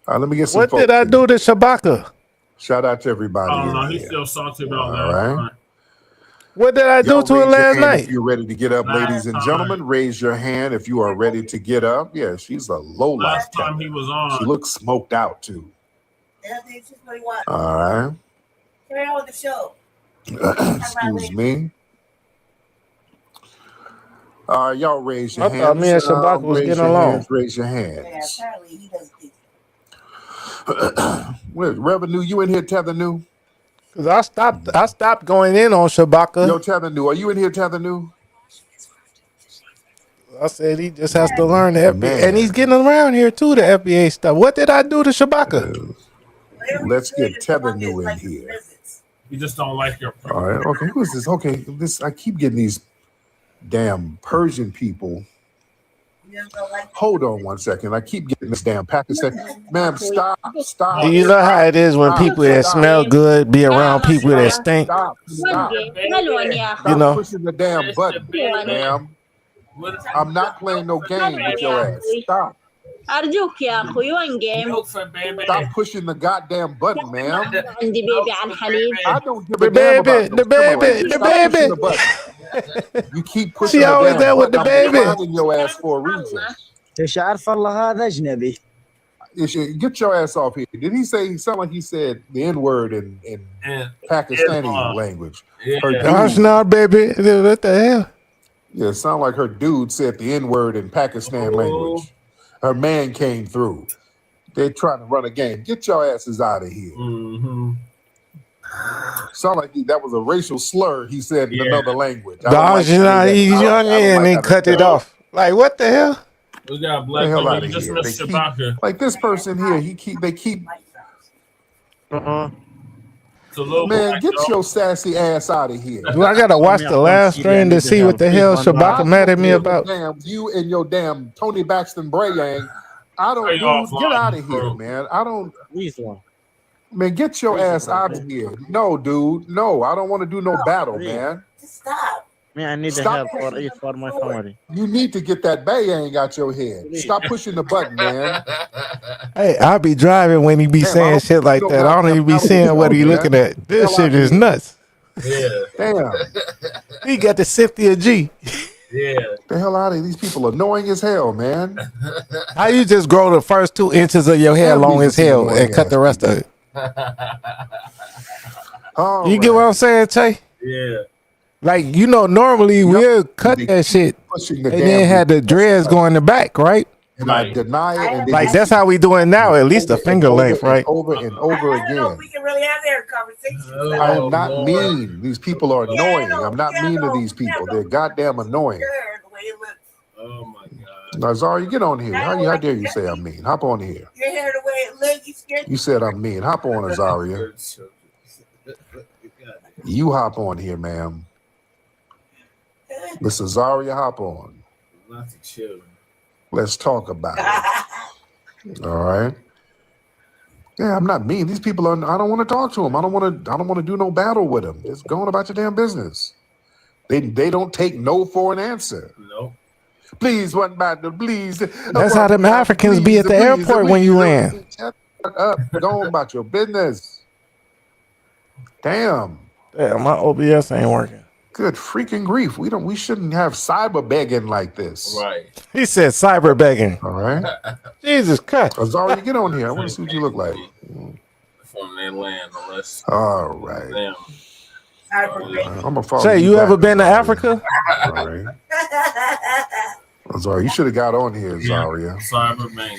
All right, let me get some What folks did I in do here. to Shabaka? Shout out to everybody. I don't in know. He's here. still salty about All that. right. What did I do Y'all to her raise your last hand night? If you're ready to get up, ladies and gentlemen, raise your hand if you are ready to get up. Yeah, she's a low life. Last time he was on. She looks smoked out too. All right. Carry on with the show. Excuse me. All right, y'all raise your I hands. thought me and Shabaka was Raise getting your along. hands, raise your hands. Where's Revenue? You in here, Tether New? Cause I stopped going in on Shabaka. Yo, Tether New, are you in here, Tether New? I said he just has to learn the FBA, Man. and he's getting around here too. The FBA stuff. What did I do to Shabaka? Let's get Tether New in here. You just don't like your. All right. Okay. Who is this? Okay. I keep getting these damn Persian people. Hold on one second. I keep getting this damn Pakistan. Ma'am, stop. Do you know how it is when people that smell good be around people that stink? Stop. You know. Pushing the damn button, ma'am. I'm not playing no game with your ass. Stop. أرجوك يا أخوي وين جيم؟ Stop pushing the goddamn button, ma'am. عندي بيبي على الحليب. I don't give a damn about the baby, the baby. You keep pushing She the always damn there with button. the I'm baby. finding your ass for a reason. ايش عارف الله هذا أجنبي. Get your ass off here. Did he say? He sounded like he said the N-word in Pakistani language. Her Gosh, dude, now, baby. What the hell? yeah, it sounded like her dude said the N-word in Pakistan language. Her man came through. They're trying to run a game. Get your asses out of here. Sound like that was a racial slur he said in another language. I don't Gosh, like to you hear know, that. he's I don't- young I don't and like then how cut that it sounds. off. Like, what the hell? We got Get Black. the hell out You of just here. missed They Shabaka. like this person here, they keep It's a little man, black, get though. your sassy ass out of here. Do I gotta watch the last stream to see what the hell Shabaka mad at me about? Damn, you and your damn Tony Baxton Brayang. I don't Hey, dude, offline, get out of here, bro. man. I don't man, get your ass out of here. No, dude. No, I don't want to do no battle, man. Stop. Man, I need the Stop. help for eat for my family. You need to get that bayang out your head. Stop pushing the button, man. Hey, I be driving when he be Damn, I saying don't shit like know that. I don't even be how seeing what he man. looking at. This Hell out shit is here. nuts. Yeah. Damn. He got the Cynthia G. Yeah. The hell out of here. These people annoying as hell, man. How you just grow the first 2 inches of your hair Damn, long these as hell annoying and cut the rest of it? All You get what I'm saying, Tay? Yeah. Like, you know, normally we'll cut that shit Pushing the and damn then had the dreads go in the back, right? and I deny it. And then Like that's how we doing now. At least a finger length, right? Over and over again. We can really have that conversation. I am not mean. These people are annoying. I'm not mean to these people. They're goddamn annoying. Oh my God. Now, Zari, get on here. How dare you say I'm mean? Hop on here. Your hair the way it looks. You said I'm mean. Hop on, Azaria. You hop on here, ma'am. Miss Azaria, hop on. Not the children. Let's talk about it. All right. Yeah, I'm not mean. These people are. I don't want to talk to them. I don't want to do no battle with them. Just go on about your damn business. They don't take no for an answer. No. Please, one battle, please. That's how them Africans be at the airport when you land. Shut up. Go on about your business. Damn. Yeah, my OBS ain't working. Good freaking grief. We shouldn't have cyber begging like this. Right. He said cyber begging. All right. Jesus Christ. Azari, get on here. I want to see what you look like. From their land, unless. All right. Damn. I'm gonna follow Say, you back, ever been to Africa? All right. Azari, you should have got on here, Zaria. Cyberman.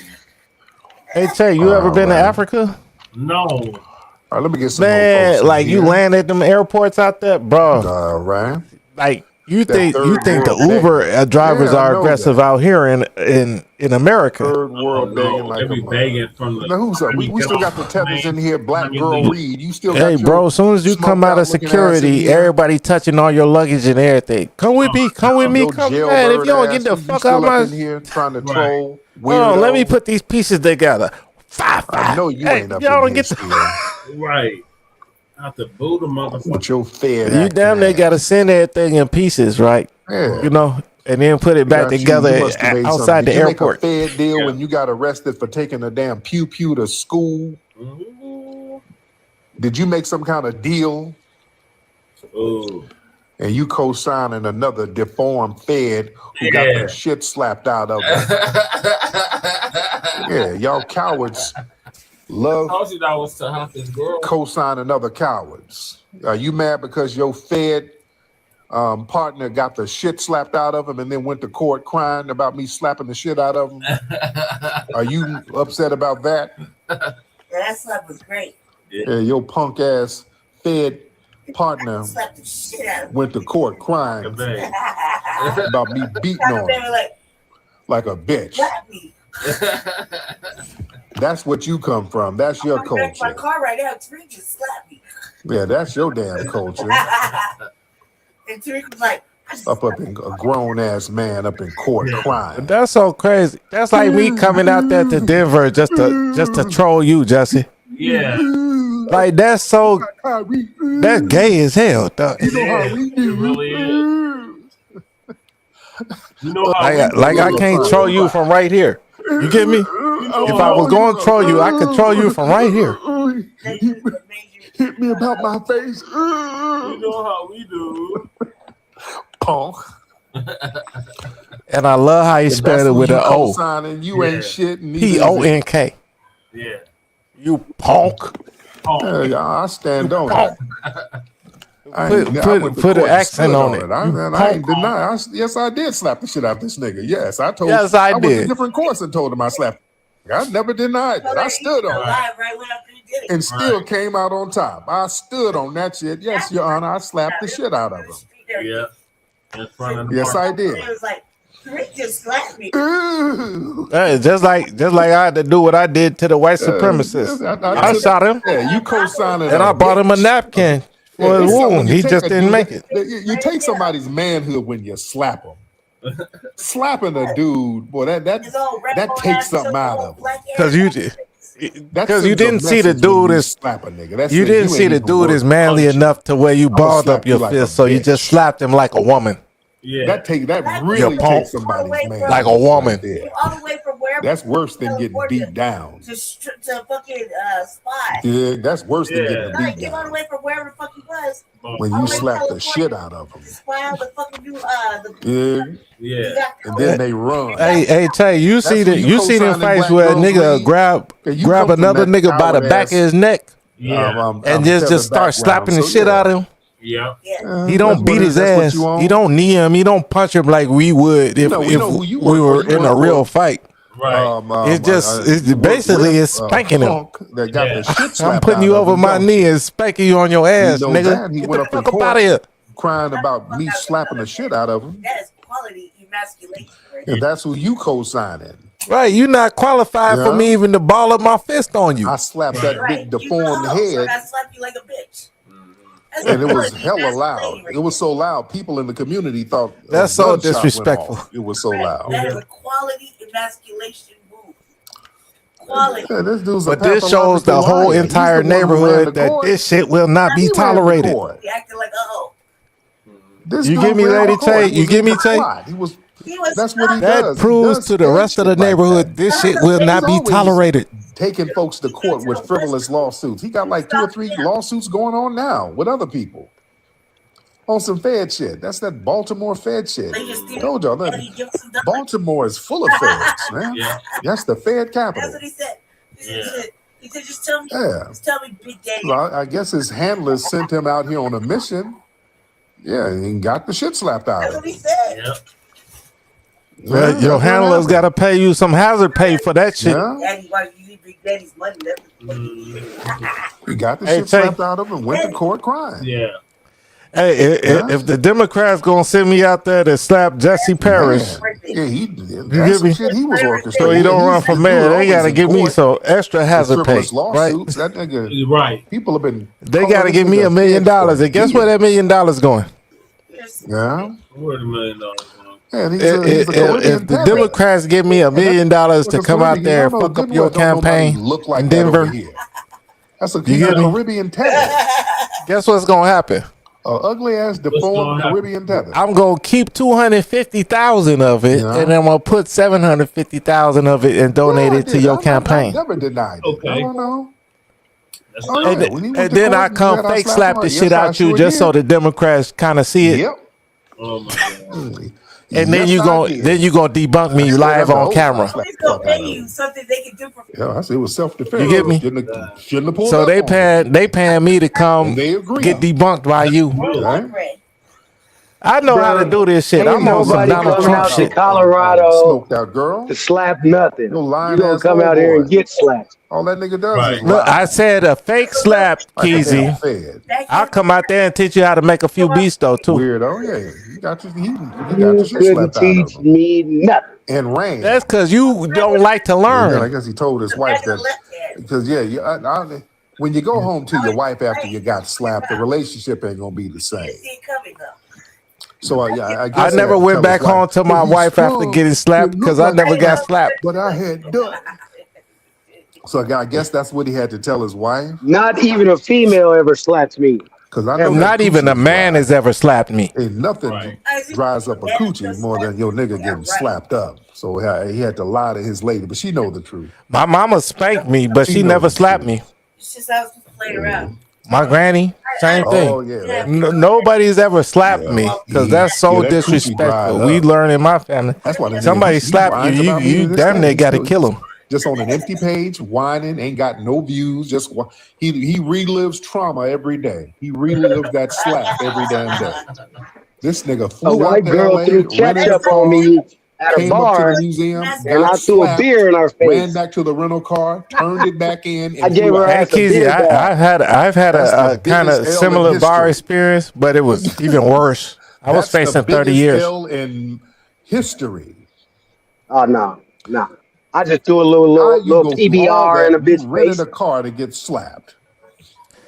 Hey, Tay, you ever been to Africa? No. All right, let me get some Man, more folks like in you here. land at them airports out there, bro. All right. Like you That think third the world Uber drivers Yeah, I are know aggressive that. out here in America. Third world begging No, like they a be mother. begging from the. Now who's up? We still got the tethers in here. Black girl Reed. You still got Hey, your bro, as soon as you smoked come out out of looking ass in security, here? everybody touching all your luggage and everything. Come with me, come with me, Your come. Man, if jailbird you don't ass, get the you fuck still out up my. in here trying to troll. Hold on, let me Weirdo. put these pieces together. I know you Hey, ain't up y'all don't in here get the. still. Right. Have to boo the motherfucker. With your fed You damn near ass. got to send everything in pieces, right? Yeah. You know, and then put it back Got you. together You must have made outside something. the Did you airport. make a fed deal when you got arrested for taking a damn pew to school? Did you make some kind of deal? Ooh. And you co-signing another deformed fed who got the shit slapped out of him. Yeah, y'all cowards love I told you that was to help this girl. co-signing other cowards. Are you mad because your fed partner got the shit slapped out of him and then went to court crying about me slapping the shit out of him? Are you upset about that? That slap was great. Yeah, your punk ass fed partner Slapped the shit out of me. went to court crying about me beating on him like a bitch. Slap me. That's what you come from. That's your I'm wrecked my culture. car right now. Tariq just slapped me. Yeah, that's your damn culture. And Tariq was like, Up in a grown ass man up in court crying. That's so crazy. That's like me coming out there to Denver just to troll you, Jesse. Yeah. Like that's so that's gay as hell, dog. You know how we do. It really is. You know how Like I can't troll you from right here. You get me? If I was going to troll you, I could troll you from right here. Hit me about my face. You know how we do. Punk. And I love how he spelled it with an O. Co-signing, you ain't shit. P-O-N-K. Yeah. You punk. I stand on it. Put an accent on it. I ain't deny. Yes, I did slap the shit out this nigga. Yes, I told. Yes, I went to did. a different course and told him I slapped. I never denied that. I stood on it. right when after you did it. And still came out on top. I stood on that shit. Yes, Your Honor, I slapped the shit out of him. Yeah. In front of Yes, I did. It was like, Tariq just slapped me. Just like I had to do what I did to the white supremacist. I shot him. Yeah, you co-signed it. And I bought him a napkin for his wound. He just didn't make it. You take somebody's manhood when you slap him. Slapping a dude, boy, that takes something out of him. Because you didn't see the dude as slap a nigga. you didn't see the dude as manly enough to where you balled up your fist, so you just slapped him like a woman. Yeah. That really takes somebody's man. Like a woman. All the way from where That's worse than getting beat down. to fucking spy. Yeah, that's worse than getting Like, beat came all down. the way from wherever the fuck he was. When all you the way to slap the California shit out of them. to spy out the fucking new Yeah. And then they run. Hey, Tay, you That's see when you them co-signing fights Black where a Girls nigga League. grab You grab come from another that nigga by the coward back of his neck and just start slapping the shit out of him. Yeah. He don't beat his ass. He don't knee him. He don't punch him like we would if know who you we work were for. You in a work real for- fight. Right. It's just it's basically it's spanking him. That got the shit I'm slapped putting out you of over him, my don't knee you? and spanking you on your ass, He knows nigga. that. He Get went the up in fuck up out court of here. crying about me slapping the shit out of him. That is quality emasculation. Right And that's who you co-signing. Right, you not qualified for me even to ball up my fist on you. I slapped that big deformed head, I slap you like a bitch. and it was hella loud. It was so loud, people in the community thought a That's so gunshot went disrespectful. off. It was so loud. That is a quality emasculation move. Quality. Yeah, this dude's a But this shows the pathological whole liar. He's entire the one who ran neighborhood the that court. this shit will not be He ran the tolerated. court. He acted like This You dude give me ran Lady the court. Tay? He You was give in me the Tay? plot. That's what he That does. He proves does to the scared rest of the shit like neighborhood that. this shit will not be He's always tolerated. taking folks to court with frivolous lawsuits. He got like 2 or 3 lawsuits going on now with other people on some Fed shit. That's that Baltimore Fed shit. Told y'all that Baltimore is full of feds, man. Yeah. That's the Fed capital. That's what he said. He said, just tell me, Yeah. just tell me, Big Daddy. So I guess his handlers sent him out here on a mission. Yeah, and he got the shit slapped out That's of what he him. said. Yep. Well, Yeah, your that's what handler's happened. got to pay you some hazard pay for that shit. Yeah, Daddy, why you need Big Daddy's money? he got the Hey, shit Tay. slapped out of him and went to court crying. Yeah. Hey, Yeah. if the Democrats gonna send me out there to slap Jesse Parrish, Yeah, get that's me? some shit he was orchestrating. so he don't He's- run for this mayor, dude they always gotta in give me court some extra with hazard pay, frivolous right? lawsuits. That nigga, Right. people have been. They calling gotta this give me nigga $1 million. Fed And guess where that $1 million going? Yeah. Where the $1 million going? And he's a If Caribbean the terrorist. Democrats give me $1 million to Because come out Caribbean, there you and know fuck good up your well don't nobody campaign look like in that over Denver, here. That's a, You he's a get me? Caribbean tether. guess what's gonna happen? Ugly ass deformed happen? Caribbean tether. I'm gonna keep 250,000 of it, Yeah. and I'm gonna put 750,000 of it and donate Yeah, I it to did. your I campaign. never denied it. Okay. No. That's Oh, And, yeah. When he went and to then court I and come said I fake slapped slap him, the yes, shit I out you sure just so did. the Democrats kind of see it. Yep. Oh my God. And then Yes, you I gonna did. debunk me I said live under on oath, I camera. slapped He's the gonna fuck out pay of you him. something they can do for free. Yeah, I said it was self-defense. You get me? Shouldn't have pulled So up they on him. paying me to come And they agree. get debunked by you. Okay. I know how to Bruh, do this shit. ain't I'm on some nobody Donald coming Trump out to shit. Colorado Smoked out girl. to slap nothing. No lying You gonna ass come old out here boy. and get slapped. All that nigga does Right. is Look, lie. I said a fake slap, Like a damn Keezy. fed. I'll come out there and teach you how to make a few beats though too. Weirdo, yeah. You got your, he got You your shit couldn't slapped out of teach him. me nothing. And ran. That's because you don't like to Yeah, I learn. guess he told his wife that because when you go home to your wife after you got slapped, the relationship ain't gonna be the same. So I I guess he never had to went tell back his wife, home to "Well, my he's wife after strong. getting slapped It because looked I like never he got got slapped. but I had done. So I guess that's what he had to tell his wife. Not even a female ever slapped me. Because I know Not that even a coochie's man dry. has ever slapped me. Ain't nothing dries up a coochie more than your nigga getting slapped up. So he had to lie to his lady, but she know the truth. My mama spanked me, but she knows never the slapped truth. me. It's just how it's played around. My granny, same thing. Oh yeah, Nobody's ever slapped me because that's so that coochie disrespectful. dried We up. learn in my family. That's why the nigga, Somebody he slapped whines you, about me to you this damn day. near He got to still- kill him. Just on an empty page, whining, ain't got no views. Just he relives trauma every day. He relives that slap every damn day. This nigga A flew out white to girl LA, threw rented a ketchup car, on me at a came up to bar, the museum, and I got threw a slapped, beer in her ran face. back to the rental car, turned it back in, and I gave flew her out. Hey ass a Kizzy, beer bag. I've had That's a the kind of biggest L in similar bar history. experience, but it was even worse. I was That's the facing 30 biggest years. L in history. Oh no. I just threw a How little you go through all PBR in a that? You bitch rented face. a car to get slapped,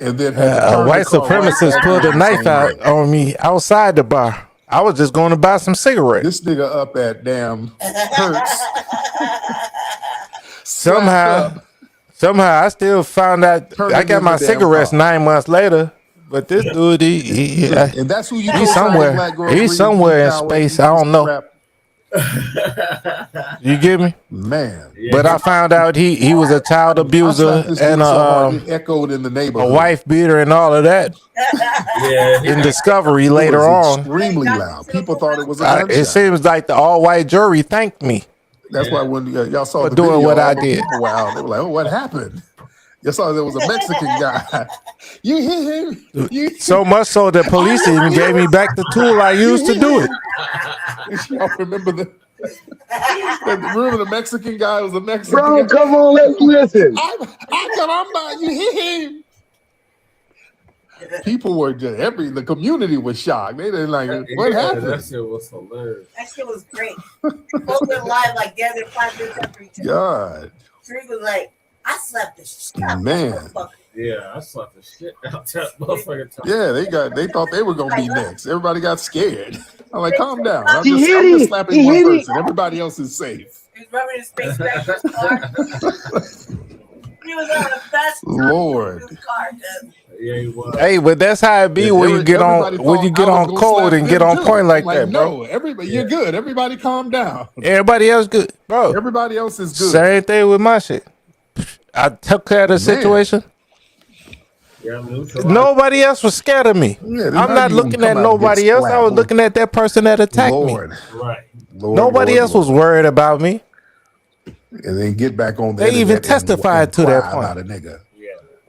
and then had to A turn white the car right supremacist back pulled in a the knife same out way. on me outside the bar. I was just going to buy some cigarettes. This nigga up at damn Hertz. Somehow I still found out Turned I it got in my the damn cigarettes car. 9 months later. But this dude, And that's who you he's co-sign somewhere. Black girl He's reading somewhere in Peace Out space. with I don't know. rap. You get me? Man. But I found out he was a child I abuser slapped this and nigga so hard it echoed in the a neighborhood. wife beater and all of that. In Discovery It later was on. extremely loud. People thought it was a It gunshot. seems like the all-white jury thanked me. That's why when y'all saw For the doing video, what I all the did. people were out. They were like, "Oh, what happened?" You saw there was a Mexican guy. You hit him. You So much so that police even gave me back the tool I used to do it. Y'all remember the Remember the Mexican guy was a Mexican Bro, guy? come on, let's listen. I'm not you hear him. People were just the community was shocked. They didn't like what happened. That shit was hilarious. That shit was great. Both went live like the other 5 minutes after each other. God. Tariq was like, I slapped the shit out of Man. that motherfucker. Yeah, I slapped the shit out that motherfucker. Yeah, they thought they were gonna be next. Everybody got scared. I'm like, calm down. I'm He hit just it. slapping He one hit it. person. Everybody else is safe. He was rubbing his face back in his car. He was on the best Lord. in his car, cuz. Yeah, he was. Hey, but that's how it be when you get on code and get on point like that, bro. No, everybody, you're good. Everybody, calm down. Everybody else good, bro. Everybody else is good. Same thing with my shit. I took care of the situation. Yeah, Nobody else was scared of me. Yeah, I'm not looking at nobody else. I was looking at that person that attacked Lord. me. Right. Nobody else was worried about me. And then get back on the They even internet and testified to that cry point. about a nigga.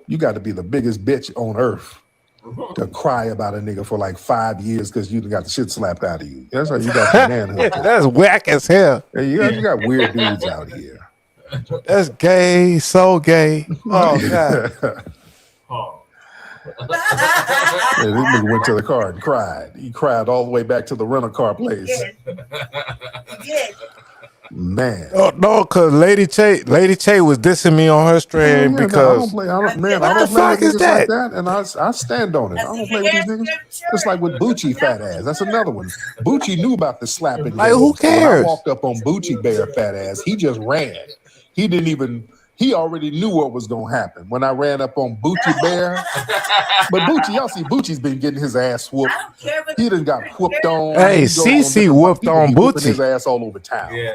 You got to be the biggest bitch on earth to cry about a nigga for like 5 years because you got the shit slapped out of you. That's how you got the manhood. That's whack as hell. Hey, you got weird dudes out here. That's gay, so gay. Oh god. Yeah, this nigga went to the car and cried. He cried all the way back to the rental car place. He did. Man. Oh no, cause Lady Che was dissing me on her stream because I don't play what the with fuck is niggas that? like that, and I stand on it. I don't play with these niggas. Just like with Bucci fat ass. That's another one. Bucci knew about the slapping. Like, who game. When cares? I walked up on Bucci bare fat ass. He just ran. He didn't even. He already knew what was gonna happen when I ran up on Bucci Bear. But Bucci, y'all see, Bucci's been getting his ass whooped. He done got whooped on. Hey, He go on CC different- whooped people on be whooping Bucci. his ass all over town. Yeah.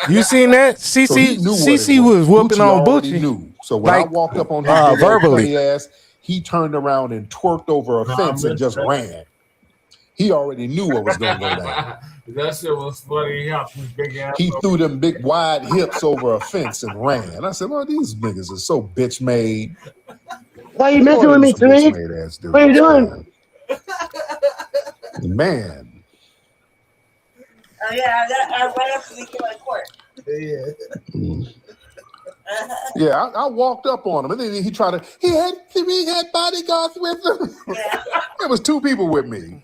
You seen that? So he CC knew what CC it was whooping Bucci on already Bucci. knew. So when I Like, walked up on his big ass, verbally. funny ass, he turned around and twerked over a fence and just ran. He already knew what was going to go down. That shit was funny. He hopped his big ass. He threw them big wide hips over a fence and ran. I said, "Well, these niggas are so bitch made." Why you messing with me, Tariq? What are you doing? Man. Oh yeah, I right after we came out of court. Yeah, I walked up on him, and then he tried to. He had bodyguards with him. There was 2 people with me.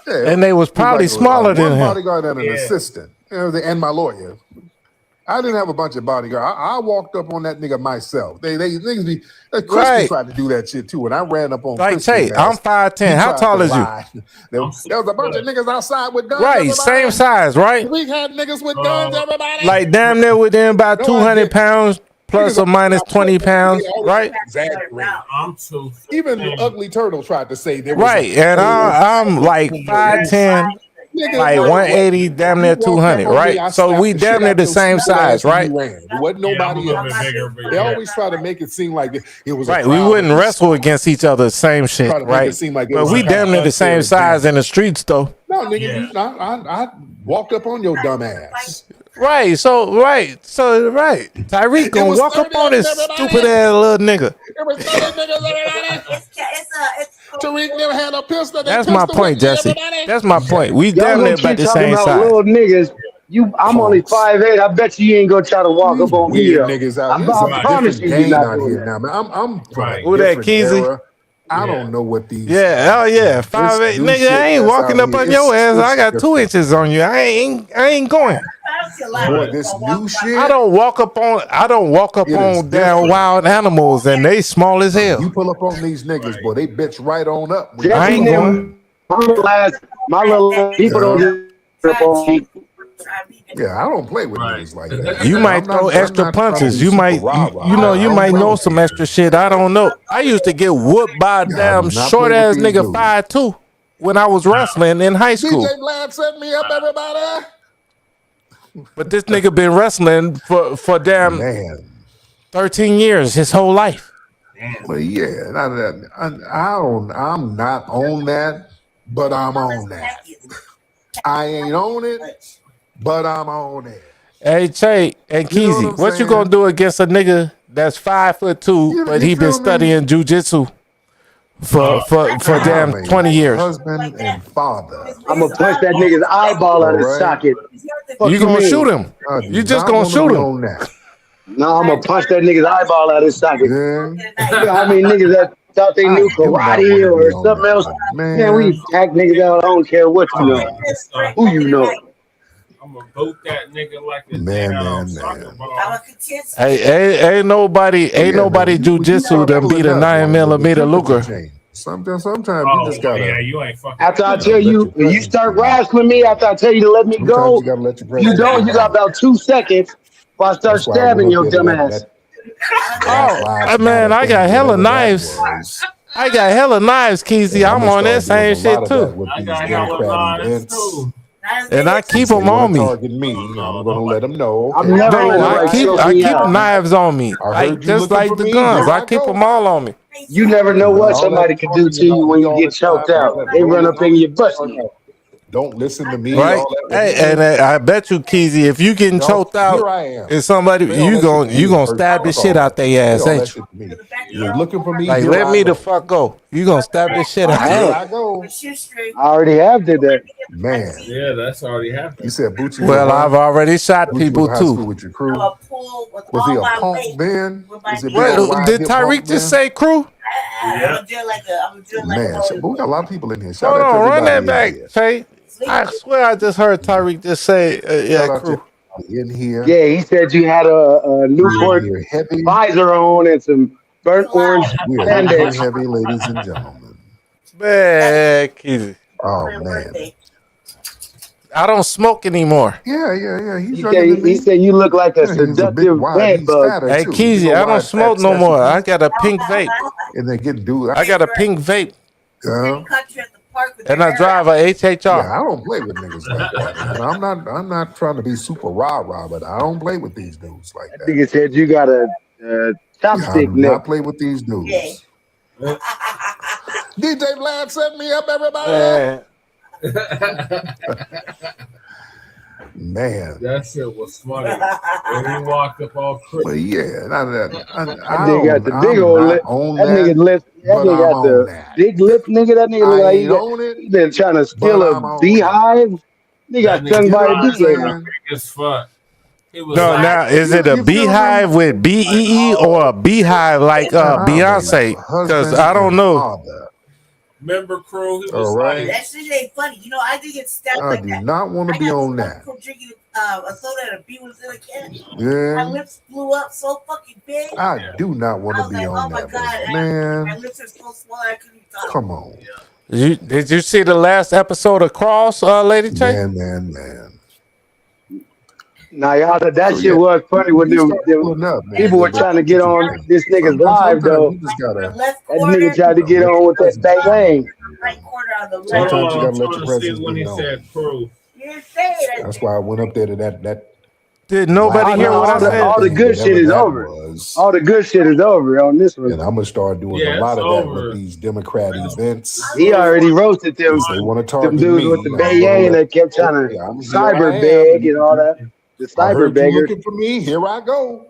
Yeah, And they was probably smaller than one him. bodyguard and an assistant, and my lawyer. I didn't have a bunch of bodyguards. I walked up on that nigga myself. Niggas be Crispy Right. tried to do that shit too, and I ran up on Like Crispy. Tay, I'm 5'10". How tall is you? There was a bunch of niggas outside with guns. Right, everybody. same size, right? We had niggas with guns, everybody. Like damn near within about 200 pounds, plus or minus 20 pounds, right? Exactly. I'm too. Even the Ugly Turtle tried to say there was Right, and I'm like 5'10", like 180, damn near 200, right? So we damn near the same size, right? There wasn't nobody else. They always try to make it seem like it was a Right, we crowd. wouldn't wrestle against each other, same shit, Try to make right? it seem like it But was we a damn near the same unfair size in the streets, though. No, nigga, I walked up on your dumb ass. Right, right. Tyreek gonna was walk up 30 on this everybody. stupid ass little nigga. There was 30 niggas, everybody. Tariq never had a pistol. They That's my pistol point, whipped Jesse. everybody. That's my point. We Y'all damn gonna near keep about the talking same about size. little niggas. I'm only 5'8". I bet you ain't gonna try to walk up on me. Weird though. niggas out here. I It's a promise different you, you're game not out doing here that. now, man. I'm from a Who that, different Keezy? era. I don't know what these. Yeah, oh yeah, 5'8", new nigga. shit I ain't that's walking out up on here, your ass. I got 2 different. inches on you. I ain't going. Boy, this new shit. I don't walk up on It is damn different. wild animals, and they small as hell. You pull up on these niggas, boy, they bitch right on up. When I Jesse ain't them, my little people don't get up on me. Yeah, I don't play with niggas like that. You might I'm not- throw I'm extra not trying to punches. be You super might, rah-rah. you know, you I might don't know play some with extra shit. I don't know. I used to get whooped by a do damn not short play ass with these nigga dudes. 5'2" when I was wrestling in high school. DJ Blacc set me up, everybody. But this nigga been wrestling for damn Man. 13 years, his whole life. Well, yeah, I'm not on that, but I'm on that. I ain't on it, but I'm on it. Hey, Che and You know Keezy, what I'm what you saying? gonna do against a nigga that's 5'2", but You he been feel me? studying jujitsu for damn 20 years. Husband and father. I'm gonna punch that nigga's eyeball out of his socket. You gonna shoot him? You just gonna shoot him? No, I'm gonna punch that nigga's eyeball out of his socket. You know how many niggas that thought they knew karate or something else? Man, we attack niggas out. I don't care what you know, who you know. I'm gonna boot that nigga like a Man. Hey, ain't nobody jujitsu done beat a 9mm Luger. Sometimes you just gotta. You ain't fucking. After I tell you, when you start wrestling me, after I tell you to let me go, You gotta let your you don't. You got about 2 seconds before I start stabbing your dumb ass. Oh, man, I got hella knives. I got hella knives, Keezy. I'm on that same shit too. I got hella knives too. And I keep them on me. Target me. I'm gonna let them know. I'm never I keep knives on me, like just like the guns. I keep them all on me. You never know what somebody can do to you when you get choked out. They run up in your butt. Don't listen to me. Right? Hey, and I bet you, Keezy, if you getting choked out, and somebody you gonna stab the shit out their ass, ain't you? You're looking for me. Like, let me the fuck go. You gonna stab this shit out. Here I go. I already have did that. Man. Yeah, that's already happened. You said Bucci. Well, I've already shot people too. With your crew. Was he a punk then? Did Tyreek just say crew? Man, so we got a lot of people in here. Shout Hold out to on, run that everybody back, Tay. I swear I just heard Tyreek just say, yeah, crew. In here. Yeah, he said you had a Newport visor on and some burnt orange We are spandex. heavy, ladies and gentlemen. Man, Keezy. Oh man. I don't smoke anymore. Yeah. He said you look like a seductive bed bug. Hey, Keezy, I don't smoke no more. I got a pink vape. And they get dude. I got a pink vape. Yeah. And I drive a HHR. Yeah, I don't play with niggas like that. And I'm not trying to be super rah, but I don't play with these dudes like that. Nigga said you got a chopstick I do neck. not play with these dudes. DJ Blacc set me up, everybody. Man, that shit was funny. When he walked up all crooked. But yeah, That nigga got the big old lip. That nigga lip. That nigga got the big lip, nigga. That nigga look like he been trying to steal a beehive. Nigga got stung by a beehive. As fuck. No, now is it a beehive with BEE or a beehive like Beyonce? Because I don't know. Member crew, he was All right. That shit ain't funny. You know, I did get stabbed I like do that. not want to be on that. From drinking a soda and a beer was in a can. Yeah. My lips blew up so fucking big. I do not want to be on that. Man, my lips are so small I couldn't even talk. come on. Did you see the last episode of Cross, Lady Che? Man. Nah, y'all, that shit was funny when people were trying to get on this nigga's live, though. That nigga tried to get on with that bang. Right corner on the left. Sometimes you gotta let your presence when he be known. said crew. You didn't say it. That's why I went up there to that. Did nobody hear what I said? All the good shit is over. All the good shit is over on this one. And I'm gonna start doing a lot of that with these Democrat events. He already roasted them. They want to target them dudes me. with the Bay and they kept trying to cyber beg and all that. The I cyber heard you beggar. looking for me. Here I go.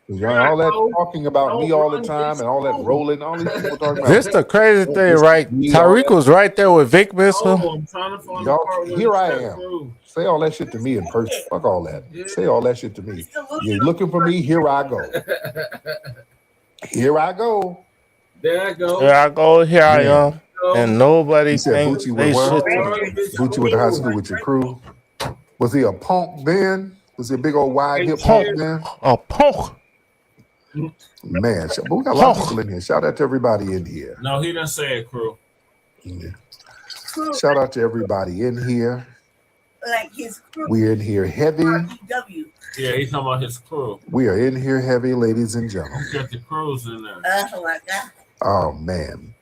All that talking about me all the time and all that rolling, all these people talking about. This the crazy thing, right? Tyreek was right there with Vic Bissell. I'm trying to find Y'all, here I am. Say all that shit to me in person. Fuck all that. Say all that shit to me. You're looking for me. Here I go. Here I go. There I go. Here I go. Here I am. And nobody thinks Bucci they with Bucci went to high school with your crew. Was he a punk then? Was he a big old wide hip punk then? A punk. Man, but we got a lot of people in here. Shout out to everybody in here. No, he didn't say it, crew. Yeah. Shout out to everybody in here. Like his crew. We're in here heavy. Yeah, he's talking about his crew. We are in here heavy, ladies and gentlemen. Got the crews in there. Oh my God. Oh man.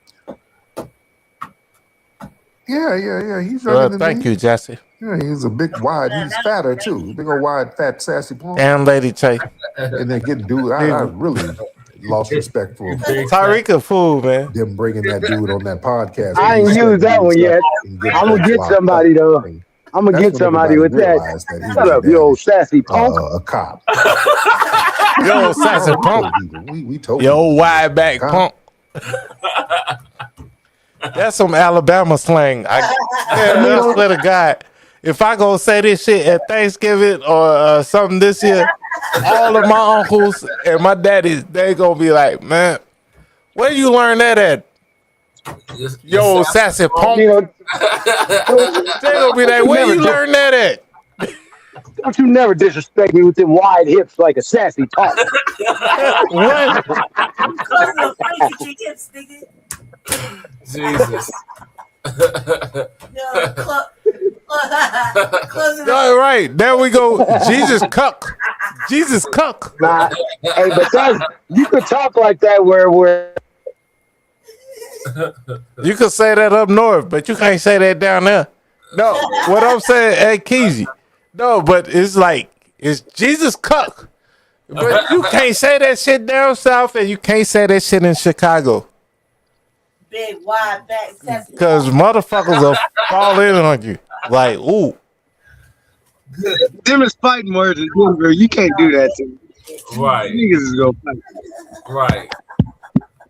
Yeah. He's running thank you, Jesse. Yeah, he's a big wide. He's fatter too. Big old wide, fat, sassy punk. And Lady Che. And then getting dude, I really lost respect for him. Tyreek a fool, man. Them bringing that dude on that podcast. I ain't used that one yet. I'm gonna get somebody though. I'm gonna get somebody with that. Shut up, you old sassy punk. A cop. Yo, sassy punk. We told Yo, wide back punk. That's some Alabama slang. I swear to God, if I go say this shit at Thanksgiving or something this year, all of my uncles and my daddies, they gonna be like, man, where you learn that at? Yo, sassy punk. They gonna be like, where you learn that at? Don't you never disrespect me with them wide hips like a sassy punk. What? Jesus. All right, there we go. Jesus cuck. Jesus cuck. Nah, hey, but you could talk like that where you could say that up north, but you can't say that down there. No, what I'm saying, hey Keezy. No, but it's like it's Jesus cuck. But you can't say that shit down south, and you can't say that shit in Chicago. Big wide back sassy. Cause motherfuckers will fall in on you. Like, ooh. them is fighting words in Denver. You can't do that to me. Right. Niggas is gonna fight. Right.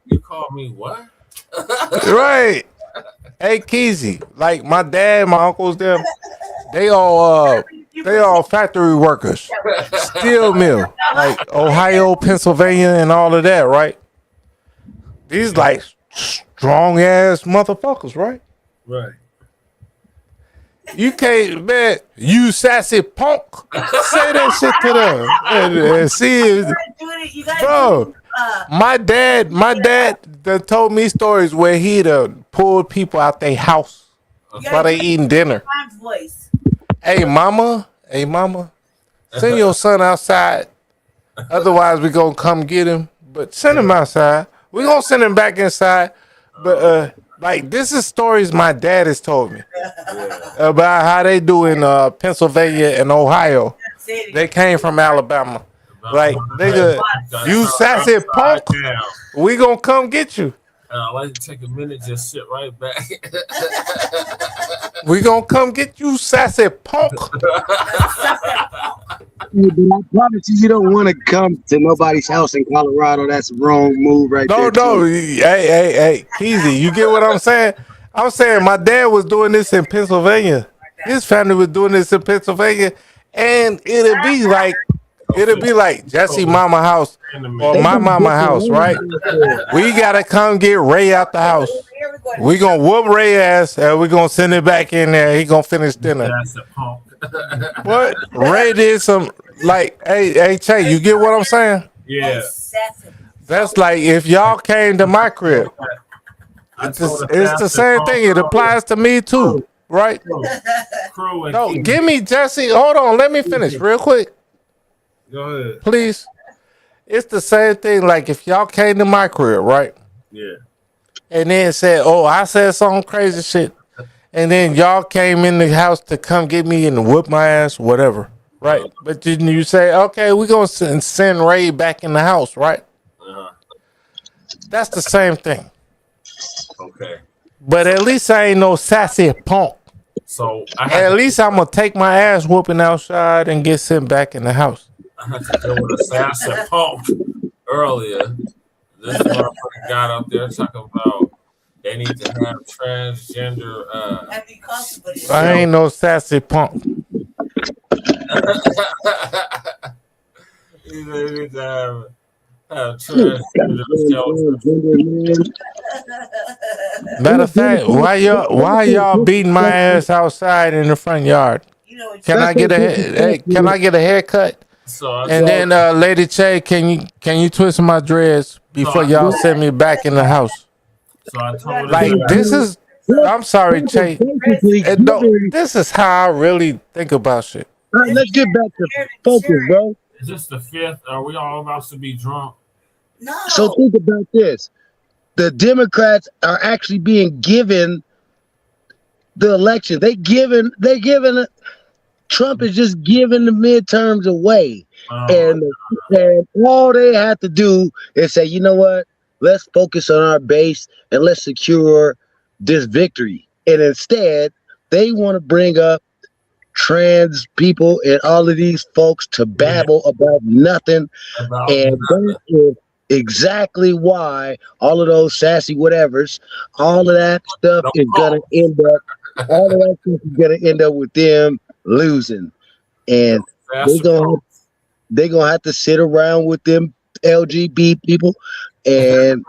You call me what? Right. Hey Keezy, like my dad, my uncles, them, they all factory workers. Steel mill. Like Ohio, Pennsylvania, and all of that, right? These like strong ass motherfuckers, right? Right. You can't, man, you sassy punk. Say that shit to them. And see if, bro, my dad done told me stories where he'd pulled people out their house while they eating dinner. Hey mama, send your son outside. Otherwise we gonna come get him. But send him outside. We gonna send him back inside. But like this is stories my dad has told me about how they do in Pennsylvania and Ohio. They came from Alabama. Like nigga, you sassy punk. We gonna come get you. I like to take a minute, just sit right back. We gonna come get you, sassy punk. I promise you don't want to come to nobody's house in Colorado. That's the wrong move right there. No. Hey, Keezy, you get what I'm saying? I'm saying my dad was doing this in Pennsylvania. His family was doing this in Pennsylvania, and it'll be like Jesse mama house or my mama house, right? We gotta come get Ray out the house. We gonna whoop Ray ass and we gonna send it back in there. He gonna finish dinner. What? Ray did some like, hey, Che, you get what I'm saying? Yeah. That's like if y'all came to my crib. It's the same thing. It applies to me too, right? No, give me Jesse. Hold on, let me finish real quick. Go ahead. Please. It's the same thing like if y'all came to my crib, right? Yeah. And then said, oh, I said some crazy shit. And then y'all came in the house to come get me and whoop my ass, whatever. Right? But didn't you say, okay, we're going to send Ray back in the house, right? That's the same thing. Okay. But at least I ain't no sassy punk. So at least I'm going to take my ass whooping outside and get sent back in the house. I had to deal with a sassy punk earlier. This motherfucker got up there talking about they need to have transgender. I ain't no sassy punk. They need to have transgender shelters. Matter of fact, why y'all beating my ass outside in the front yard? Can I get a haircut? And then Lady Che, can you twist my dreads before y'all send me back in the house? So I told like this is I'm sorry, Che. This is how I really think about shit. All right, let's get back to focus, bro. Is this the 5th? Are we all about to be drunk? No. So think about this. The Democrats are actually being given the election. Trump is just giving the midterms away. And all they have to do is say, you know what? Let's focus on our base and let's secure this victory. And instead, they want to bring up trans people and all of these folks to babble about nothing. exactly why all of those sassy whatevers, all of that stuff is gonna end up. All of that stuff is gonna end up with them losing, and they're gonna have to sit around with them LGBT people and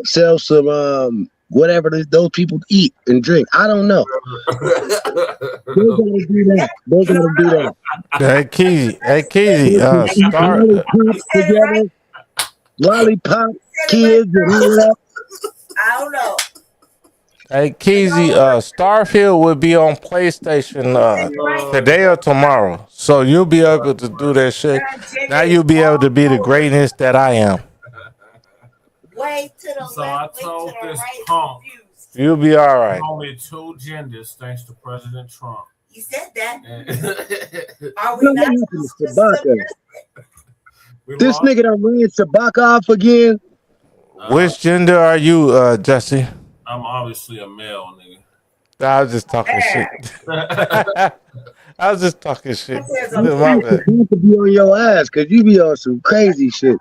sell some whatever those people eat and drink. I don't know. They're gonna do that. They're gonna do that. Hey, Keezy, Lollipop kids and all that. I don't know. Hey, Keezy, Starfield will be on PlayStation today or tomorrow. So you'll be able to do that shit. Now you'll be able to be the greatness that I am. Way to the So I told this punk, you'll be all right. only 2 genders thanks to President Trump. He said that. Are we not? This nigga done ran Sabakov again. Which gender are you, Jesse? I'm obviously a male, nigga. I was just talking shit. I was just talking shit. You have to be on your ass because you be on some crazy shit.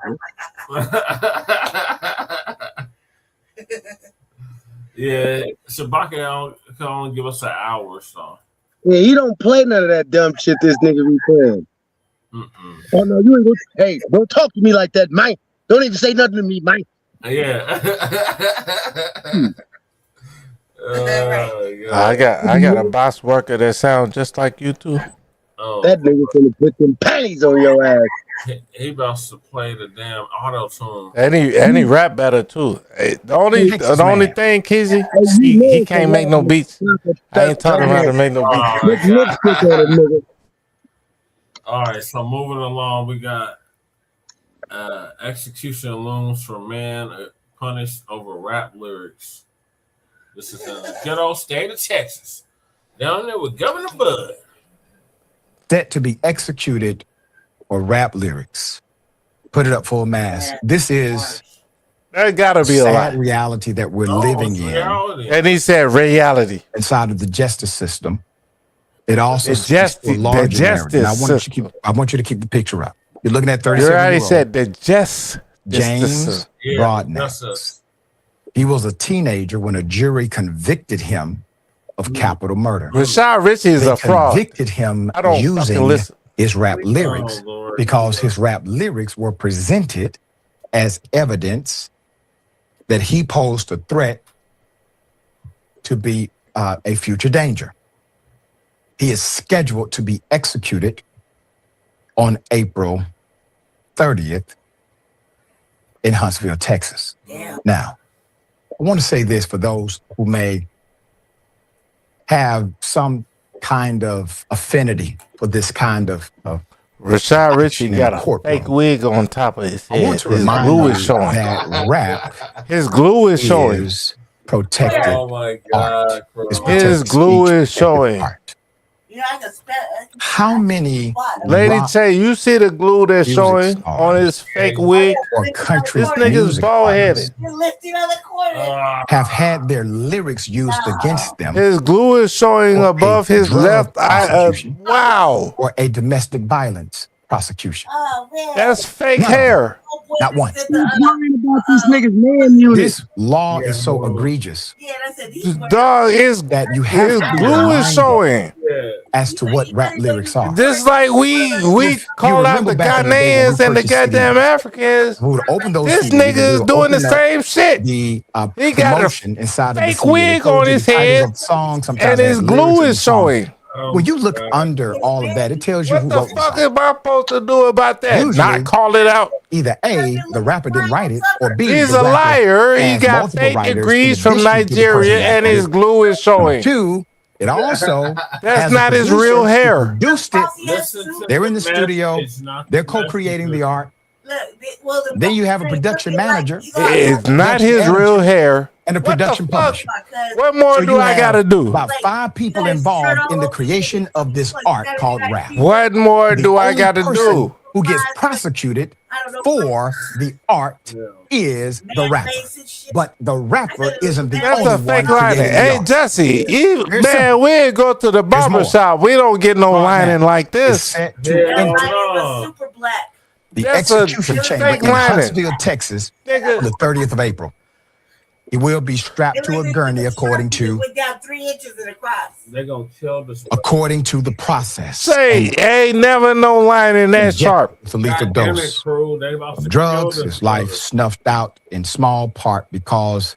Yeah, Shabaka can only give us an hour or so. Yeah, he don't play none of that dumb shit this nigga be playing. Oh no, you ain't gonna, hey, don't talk to me like that, Mike. Don't even say nothing to me, Mike. Yeah. I got a boss worker that sounds just like you too. That nigga gonna put them panties on your ass. He about to play the damn auto tune. And he rap better too. The only thing, Kizzy, he can't make no beats. I ain't talking about to make no beats. All right, so moving along, we got execution looms for man punished over rap lyrics. This is in the good old state of Texas, down there with Governor Bud. Set to be executed or rap lyrics. Put it up full mass. This is that gotta be a sad lie. reality that we're living in. And he said reality inside of the justice system. It also speaks to a larger narrative. And I want you to keep the picture up. You're looking at 37 You already said the James Broadnax. He was a teenager when a jury convicted him of capital murder. Rashad Richie is a fraud. Convicted him I don't using listen. his rap lyrics because his rap lyrics were presented as evidence that he posed a threat to be a future danger. He is scheduled to be executed on April 30th in Huntsville, Texas. Now, I want to say this for those who may have some kind of affinity for this kind of Rashad Richie got a fake wig on top of his head. I want to His remind glue you is showing. that rap His glue is showing. Protected. Oh my God, His glue is showing. You know, I can spell. How many Lady Tay, you see the glue that's showing on his fake wig? or country This nigga's music bald artists headed. You're lifting on the corner. have had their lyrics used against them His glue is showing above his drug left eye. prosecution. Wow. or a domestic violence prosecution. Oh, man. That's fake hair. Not one. Who's lying about this nigga's man unit? This law is so egregious Yeah, that's it. Dog is that you have his to be glue is reminded showing. as to what rap lyrics are. Just like we call out remember the back in the day when Ghanaians we and the purchased goddamn CDs. Africans. We would open those This CDs, nigga is we would doing the open up same shit. The He got a promotion inside of the fake CD. wig It told on you his the titles head, of the song, sometimes and it his had glue lyrics in is the song. showing. When you look under all of that, it tells you What who the wrote the fuck song. am I supposed to do about that? Usually, Not call it out. Either A, the rapper didn't write it, or B, He's the a rapper liar. He has got multiple fake writers degrees in from addition to the person Nigeria, that and wrote his it. glue is showing. Two, it also That's has not a his producer real who hair. produced it. Listen to They're in the message. studio. It's not They're the co-creating message. the art. Well, Then you have a production manager. It's not production his editor, real hair. and a What the production fuck? publisher. What more So do you I have gotta do? about 5 people involved in the creation of this art called rap. What more The do I only gotta person do? who gets prosecuted for the art is the rapper. But the rapper isn't the That's only a fake one lining. creating the Hey, art. Jesse, Here's man, we ain't go to the barber more. shop. We don't get no Broadnax lining like is this. set to enter. Super black. the That's execution a chamber fake in lining. Huntsville, Texas, on the 30th of April. He will be strapped to a gurney according to Went down 3 inches and across. They're gonna kill the process. Say, ain't never no lining that sharp. With a lethal dose of drugs, his life snuffed out in small part because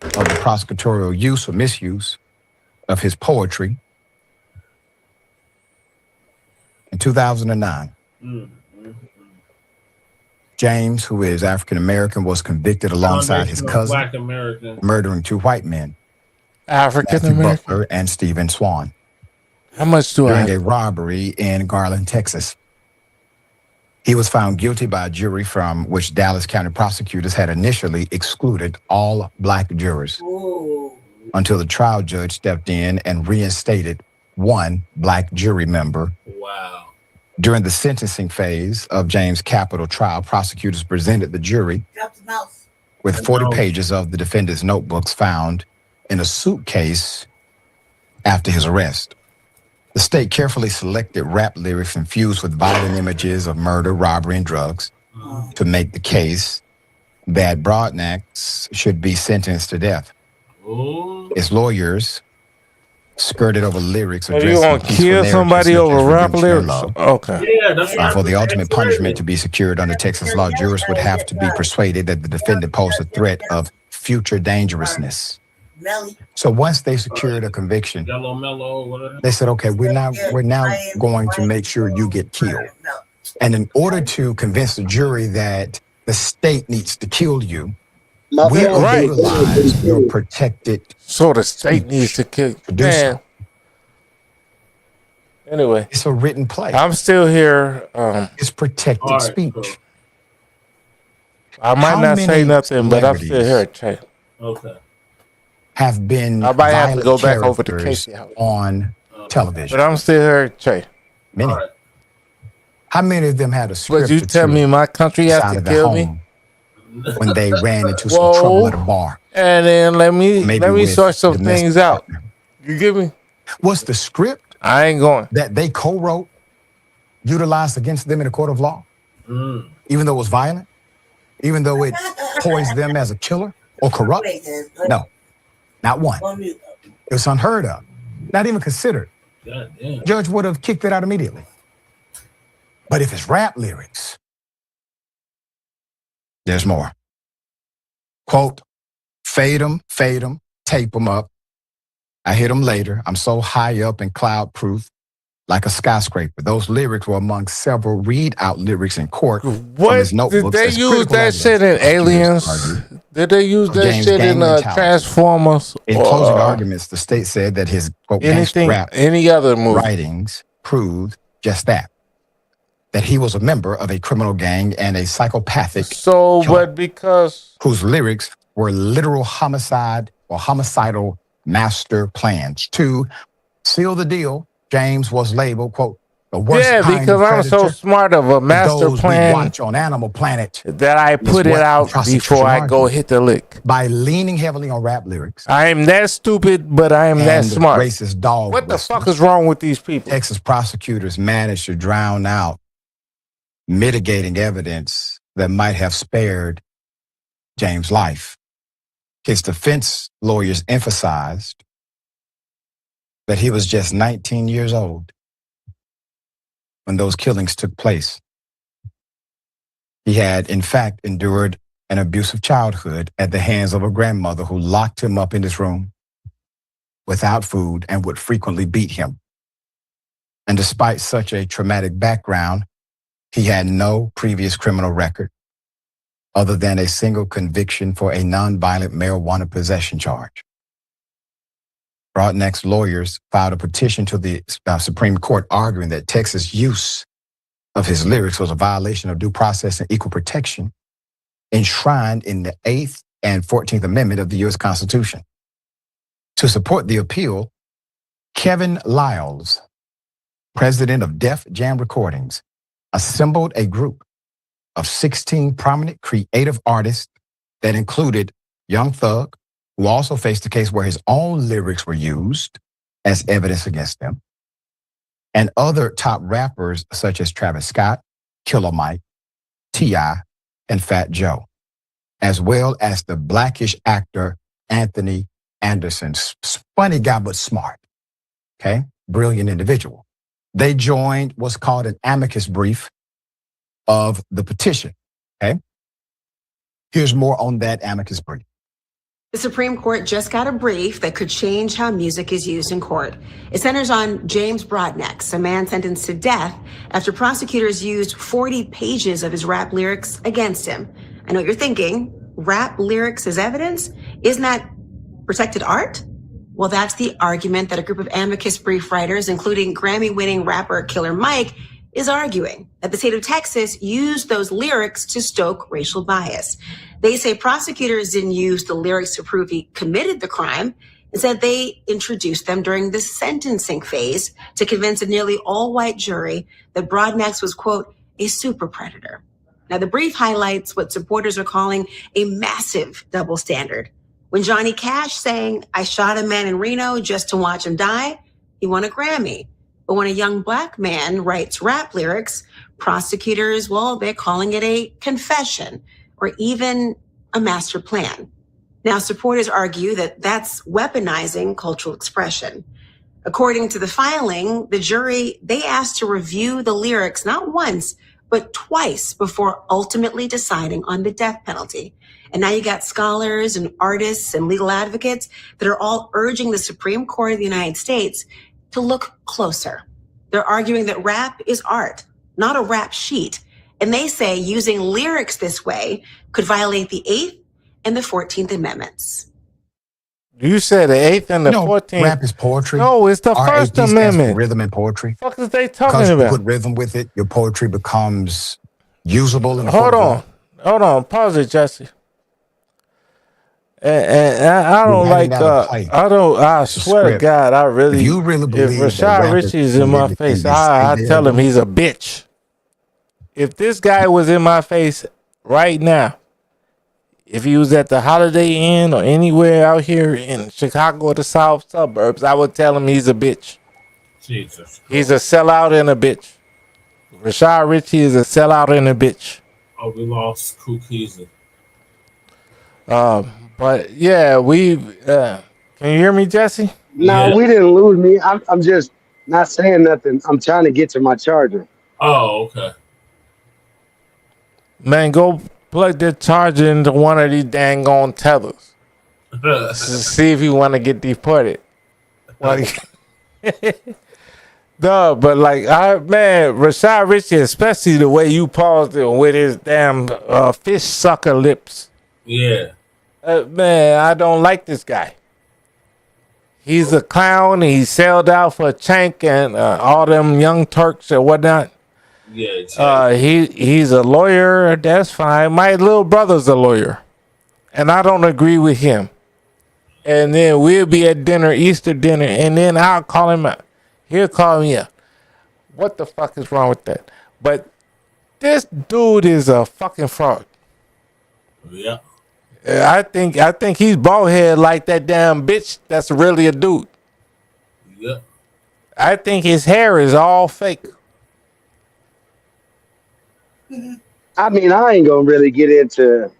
of the prosecutorial use or misuse of his poetry. In 2009, James, who is African American, was convicted alongside his cousin, Black American, murdering 2 white men, African Matthew American. Butler and Stephen Swan, How much do during I? a robbery in Garland, Texas. He was found guilty by a jury from which Dallas County prosecutors had initially excluded all black jurors until the trial judge stepped in and reinstated 1 black jury member. Wow. During the sentencing phase of James' capital trial, prosecutors presented the jury with 40 pages of the defendant's notebooks found in a suitcase after his arrest. The state carefully selected rap lyrics infused with violent images of murder, robbery, and drugs to make the case that Blacc should be sentenced to death. His lawyers skirted over lyrics So you addressing gonna peaceful kill narratives somebody such over as rap redemption and lyrics? love. Okay. Yeah, that's right. For the ultimate punishment to be secured under Texas law, jurors would have to be persuaded that the defendant posed a threat of future dangerousness. So once they secured a conviction, Yellow Mellow, whatever. they said, okay, we're now going to make sure you get killed. And in order to convince the jury that the state needs to kill you, we will utilize your protected. So the state needs to kill you. Man. Anyway, it's a written play. I'm still here. It's protected speech. I might not say nothing, but I'm still here, Che. Okay. Have been I might have to go back over to characters Casey House on television. But I'm still here, Che. Many. How many of them had a script? But you tell me my country has to kill me when they ran into some trouble at a bar. And then let me sort some things out. You give me? What's the script? I ain't going. That they co-wrote, utilized against them in a court of law, even though it was violent, even though it poised them as a killer or corrupt? No, not one. It was unheard of, not even considered. Judge would have kicked it out immediately. But if it's rap lyrics, there's more. Quote, fade them, tape them up. I hit them later. I'm so high up and cloud proof like a skyscraper. Those lyrics were among several read-out lyrics in court. What? Did they use that shit in Aliens? Did they use that shit in Transformers? In closing arguments, the state said that his quote, anything, rap any other movie writings proved just that he was a member of a criminal gang and a psychopathic but because whose lyrics were literal homicide or homicidal master plans. To seal the deal, James was labeled, quote, the worst kind because of I'm so smart of a master those plan we watch on Animal Planet that I put it out before I go hit the lick. By leaning heavily on rap lyrics. I am that stupid, but I am that smart. Racist dog. What the fuck is wrong with these people? Texas prosecutors managed to drown out mitigating evidence that might have spared James' life. His defense lawyers emphasized that he was just 19 years old when those killings took place. He had, in fact, endured an abusive childhood at the hands of a grandmother who locked him up in his room without food and would frequently beat him. And despite such a traumatic background, he had no previous criminal record other than a single conviction for a nonviolent marijuana possession charge. Blacc's lawyers filed a petition to the Supreme Court arguing that Texas' use of his lyrics was a violation of due process and equal protection enshrined in the 8th and 14th Amendment of the U.S. Constitution. To support the appeal, Kevin Liles, president of Def Jam Recordings, assembled a group of 16 prominent creative artists that included Young Thug, who also faced a case where his own lyrics were used as evidence against them, and other top rappers such as Travis Scott, Killer Mike, T.I., and Fat Joe, as well as the Blackish actor Anthony Anderson. Funny guy, but smart. Okay? Brilliant individual. They joined what's called an amicus brief of the petition. Okay? Here's more on that amicus brief. The Supreme Court just got a brief that could change how music is used in court. It centers on James Broadnax, a man sentenced to death after prosecutors used 40 pages of his rap lyrics against him. I know what you're thinking. Rap lyrics as evidence? Isn't that protected art? Well, that's the argument that a group of amicus brief writers, including Grammy-winning rapper Killer Mike, is arguing that the state of Texas used those lyrics to stoke racial bias. They say prosecutors didn't use the lyrics to prove he committed the crime. Instead, they introduced them during the sentencing phase to convince a nearly all-white jury that Broadnax was, quote, a super predator. Now, the brief highlights what supporters are calling a massive double standard. When Johnny Cash sang, "I shot a man in Reno just to watch him die," he won a Grammy. But when a young black man writes rap lyrics, prosecutors, well, they're calling it a confession or even a master plan. Now, supporters argue that that's weaponizing cultural expression. According to the filing, the jury, they asked to review the lyrics not once, but twice before ultimately deciding on the death penalty. And now you got scholars and artists and legal advocates that are all urging the Supreme Court of the United States to look closer. They're arguing that rap is art, not a rap sheet. And they say using lyrics this way could violate the 8th and the 14th Amendments. You said the 8th and the 14th. Rap is poetry. No, it's the First Amendment. Rhythm and poetry. What the fuck is they talking because about? You put rhythm with it, your poetry becomes usable. In the Hold on. Pause it, Jesse. And I don't like. I swear to God, I really. If you really believe if Rashad Richie's in my face, I tell him he's a bitch. If this guy was in my face right now, if he was at the Holiday Inn or anywhere out here in Chicago or the South suburbs, I would tell him he's a bitch. Jesus. He's a sellout and a bitch. Rashad Richie is a sellout and a bitch. Oh, we lost Cookies. But yeah, can you hear me, Jesse? No, we didn't lose me. I'm just not saying nothing. I'm trying to get to my charger. Oh, okay. Man, go plug the charger into one of these dang on tethers. See if you want to get deported. No, but Rashad Richie, especially the way you paused it with his damn fish sucker lips. Yeah. Man, I don't like this guy. He's a clown. He sold out for Chank and all them young Turks or whatnot. Yeah. He's a lawyer. That's fine. My little brother's a lawyer, and I don't agree with him. And then we'll be at dinner, Easter dinner, and then I'll call him out. He'll call me up. What the fuck is wrong with that? But this dude is a fucking fraud. Yeah. I think he's bald head like that damn bitch that's really a dude. Yeah. I think his hair is all fake. I mean, I ain't gonna really get into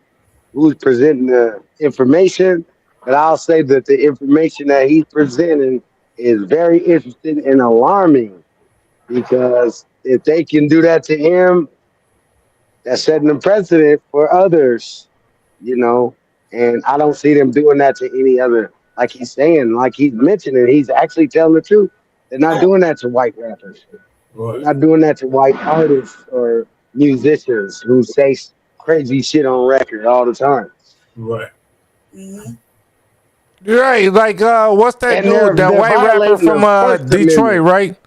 who's presenting the information, but I'll say that the information that he's presenting is very interesting and alarming, because if they can do that to him, that's setting a precedent for others, and I don't see them doing that to any other, like he's saying, like he's mentioning, he's actually telling the truth. They're not doing that to white rappers. Right. They're not doing that to white artists or musicians who say crazy shit on record all the time. Right. You're right. Like, what's that dude? That white rapper from Detroit, right?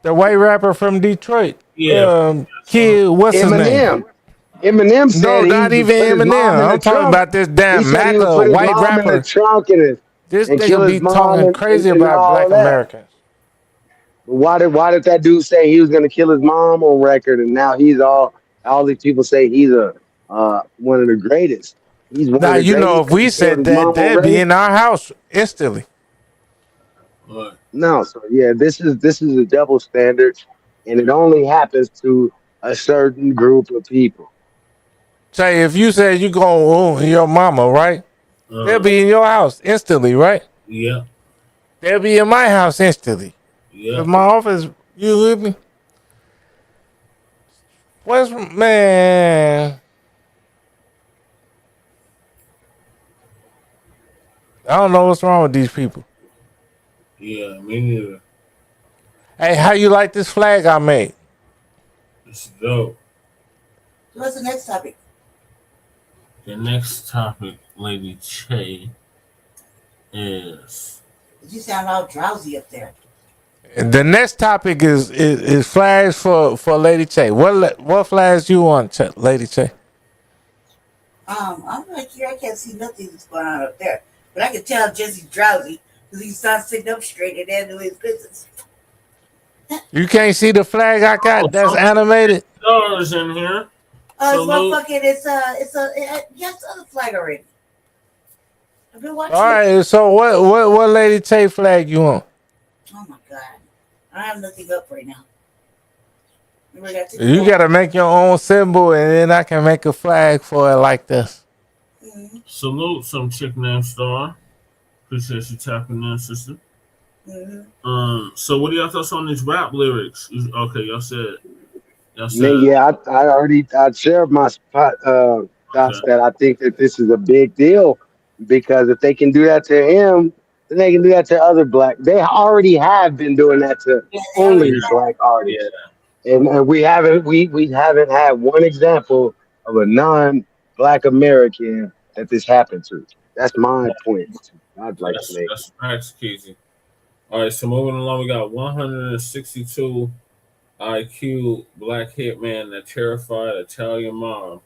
The white rapper from Detroit. Yeah. Kid, what's his name? Eminem said no, not even Eminem. I'm talking about this damn MAGA white rapper. This nigga be talking crazy about black Americans. Why did that dude say he was gonna kill his mom on record, and now he's all these people say he's one of the greatest. He's one now of the you know greatest. if we said that, they'd be in our house instantly. No, so yeah, this is a double standard, and it only happens to a certain group of people. Say, if you said you go your mama, right? They'll be in your house instantly, right? Yeah. They'll be in my house instantly. Yeah. If my office, you with me? Man? I don't know what's wrong with these people. Yeah, me neither. Hey, how you like this flag I made? It's dope. What's the next topic? The next topic, Lady Che, is. You sound all drowsy up there. The next topic is flags for Lady Che. What flags you want, Lady Che? I'm right here. I can't see nothing that's going on up there, but I can tell Jesse's drowsy because he's not sitting up straight and handling his business. You can't see the flag I got that's animated? Stars in here. It's motherfucking. You have the other flag already. I've been watching. All right. So what Lady Che flag you want? Oh my god, I have nothing up right now. You gotta make your own symbol, and then I can make a flag for it like this. Mm-hmm. Salute some chick named Star. Appreciate you tapping in, sister. Mm-hmm. So what are y'all thoughts on these rap lyrics? Okay, y'all said. Yeah, I shared my thoughts that I think that this is a big deal because if they can do that to him, then they can do that to other black. They already have been doing that to only black artists, and we haven't had one example of a non-black American that this happened to. That's my point. I'd like to make. That's facts, Keezy. All right, so moving along, we got 162 IQ black hitman that terrified Italian mom.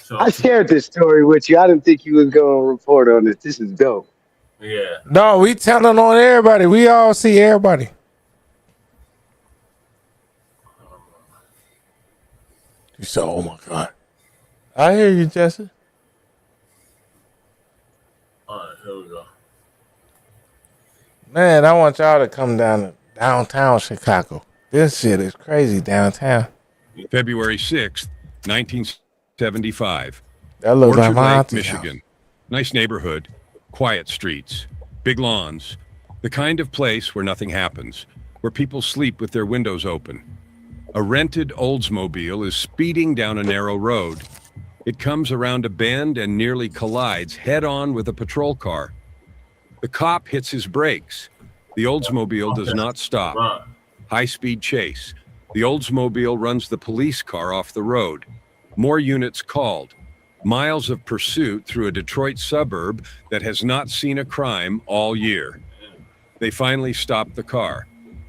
So, I shared this story with you. I didn't think you was going to report on this. This is dope. Yeah. No, we telling on everybody. We all see everybody. You said, oh my God. I hear you, Jesse. All right, here we go. Man, I want y'all to come down to downtown Chicago. This shit is crazy downtown. February 6th, 1975. That looks like Orchard my Lake, auntie's Michigan. Nice neighborhood, quiet streets, big lawns, the kind of place where nothing happens, where people sleep with their windows open. A rented Oldsmobile is speeding down a narrow road. It comes around a bend and nearly collides head-on with a patrol car. The cop hits his brakes. The Oldsmobile does not stop. High-speed chase. The Oldsmobile runs the police car off the road. More units called. Miles of pursuit through a Detroit suburb that has not seen a crime all year. They finally stop the car.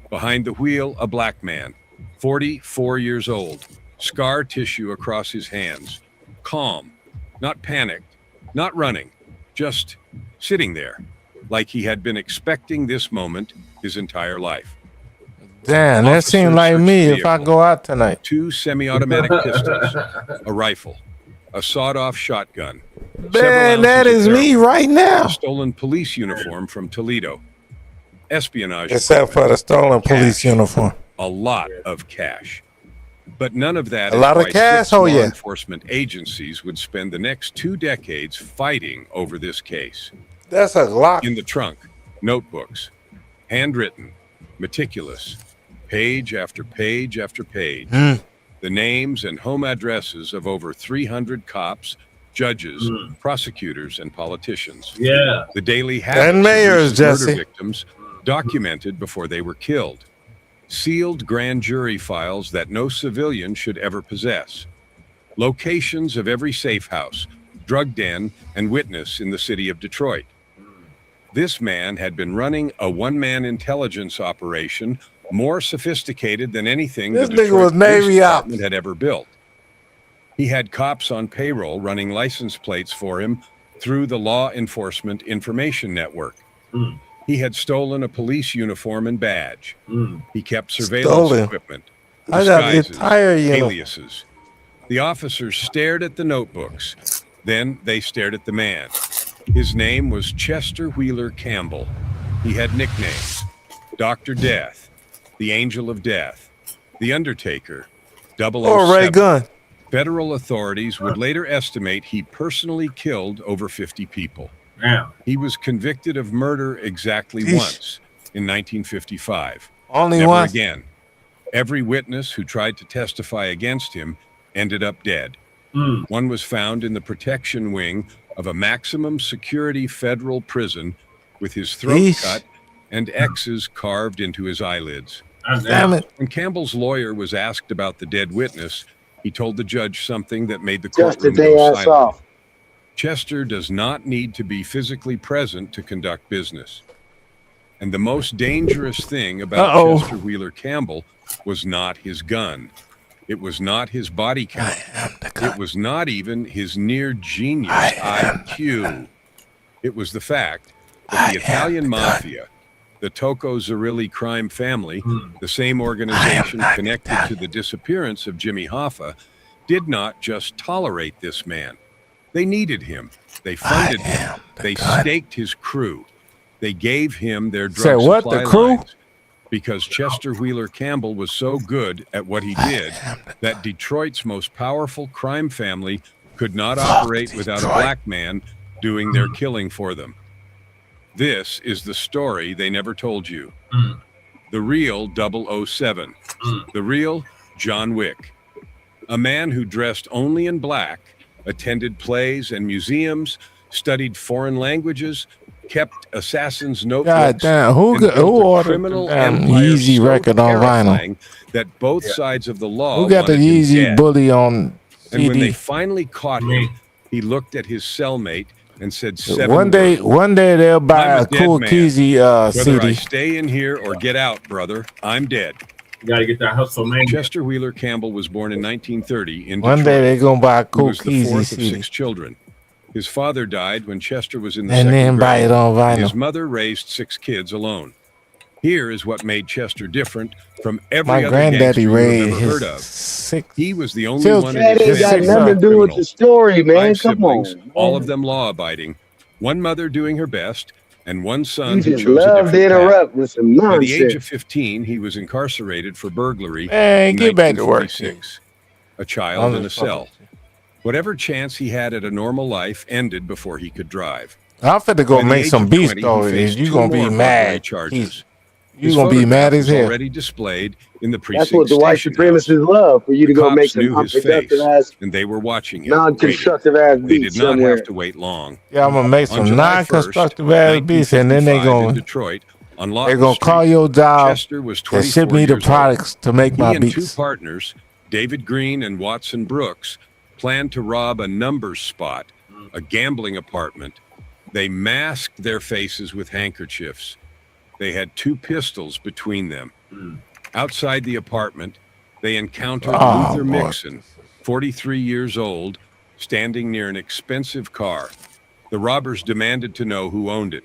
Behind the wheel, a black man, 44 years old, scar tissue across his hands. Calm, not panicked, not running, just sitting there, like he had been expecting this moment his entire life. Damn, that seems like me if I go out tonight. 2 semi-automatic pistols, a rifle, a sawed-off shotgun. Man, that is me right now. A stolen police uniform from Toledo. Espionage. Except for the stolen police uniform. A lot of cash. But none of that A lot of cash, oh yeah. Law enforcement agencies would spend the next 2 decades fighting over this case. That's a lot. In the trunk, notebooks, handwritten, meticulous, page after page after page. The names and home addresses of over 300 cops, judges, prosecutors, and politicians. Yeah. The daily habits And mayors, of recent murder Jesse. victims documented before they were killed. Sealed grand jury files that no civilian should ever possess. Locations of every safe house, drug den, and witness in the city of Detroit. This man had been running a one-man intelligence operation more sophisticated than anything This the nigga Detroit was Police Navy ops. Department had ever built. He had cops on payroll running license plates for him through the Law Enforcement Information Network. He had stolen a police uniform and badge. He kept surveillance Stolen. equipment, I got the disguises, entire uniform. aliases. The officers stared at the notebooks. Then they stared at the man. His name was Chester Wheeler Campbell. He had nicknames: Dr. Death, the Angel of Death, the Undertaker, 007, Or Ray Gun. Federal authorities would later estimate he personally killed over 50 people. Yeah. He was convicted of murder exactly once in 1955. Only Never once? again. Every witness who tried to testify against him ended up dead. One was found in the protection wing of a maximum security federal prison with his throat cut and X's carved into his eyelids. Damn it. When Campbell's lawyer was asked about the dead witness, he told the judge something that made the courtroom go silent. Chester does not need to be physically present to conduct business. And the most dangerous thing about Chester Wheeler Campbell was not his gun. It was not his body count. It was not even his near genius IQ. It was the fact that the Italian Mafia, the Tocco Zerilli crime family, the same organization connected to the disappearance of Jimmy Hoffa, did not just tolerate this man. They needed him. They funded him. They staked his crew. They gave him their drug supply lines because Chester Wheeler Campbell was so good at what he did that Detroit's most powerful crime family could not operate without a black man doing their killing for them. This is the story they never told you. The real 007. The real John Wick. A man who dressed only in black, attended plays and museums, studied foreign languages, kept assassin's notebooks. God damn, who ordered the damn Yeezy record on vinyl? That both sides of the law Who got the wanted him Yeezy dead. bully on CD? And when they finally caught him, he looked at his cellmate and said 7 One day they'll buy I'm a a dead cool man. Keezy Whether I CD. stay in here or get out, brother, I'm dead. You gotta get that hustle, man. Chester Wheeler Campbell was born in 1930 in One Detroit. day they gonna buy a He cool was the Keezy fourth of CD. 6 children. His father died when Chester was in the And second then buy grade. it on vinyl. His mother raised 6 kids alone. Here is what made Chester different from every My other granddaddy gangster you've raised ever heard his of. 6. He was the only Still- one That in his ain't got family nothing to do with criminal. the story, man. 5 Come on. siblings, all of them law-abiding. One mother doing her best, and one son You who just chose a love to different path. interrupt with some By the age nonsense. of 15, he was incarcerated for burglary. Man, in get back to work, 1946. A child in a cell. Whatever chance he had at a normal life ended before he could drive. I'm finna go By the make age some of beef 20, he stories. faced You 2 gonna be more burglary mad. charges. You His gonna be mad photograph as was hell. already displayed in the That's precinct what the white station house. supremacists love, for you to The go make cops some knew his face, unproductive ass, and they were watching him. non-constructive ass waiting. They beats did not somewhere. have to wait long. Yeah, I'm gonna make On some July 1st, non-constructive ass beats, and then they 1955 in gonna Detroit, on they Lawton gonna Street, call your job Chester was and 24 ship me the years products old. to make He my and 2 beats. partners, David Green and Watson Brooks, planned to rob a numbers spot, a gambling apartment. They masked their faces with handkerchiefs. They had 2 pistols between them. Outside the apartment, they encountered Luther boy. Mixon, 43 years old, standing near an expensive car. The robbers demanded to know who owned it.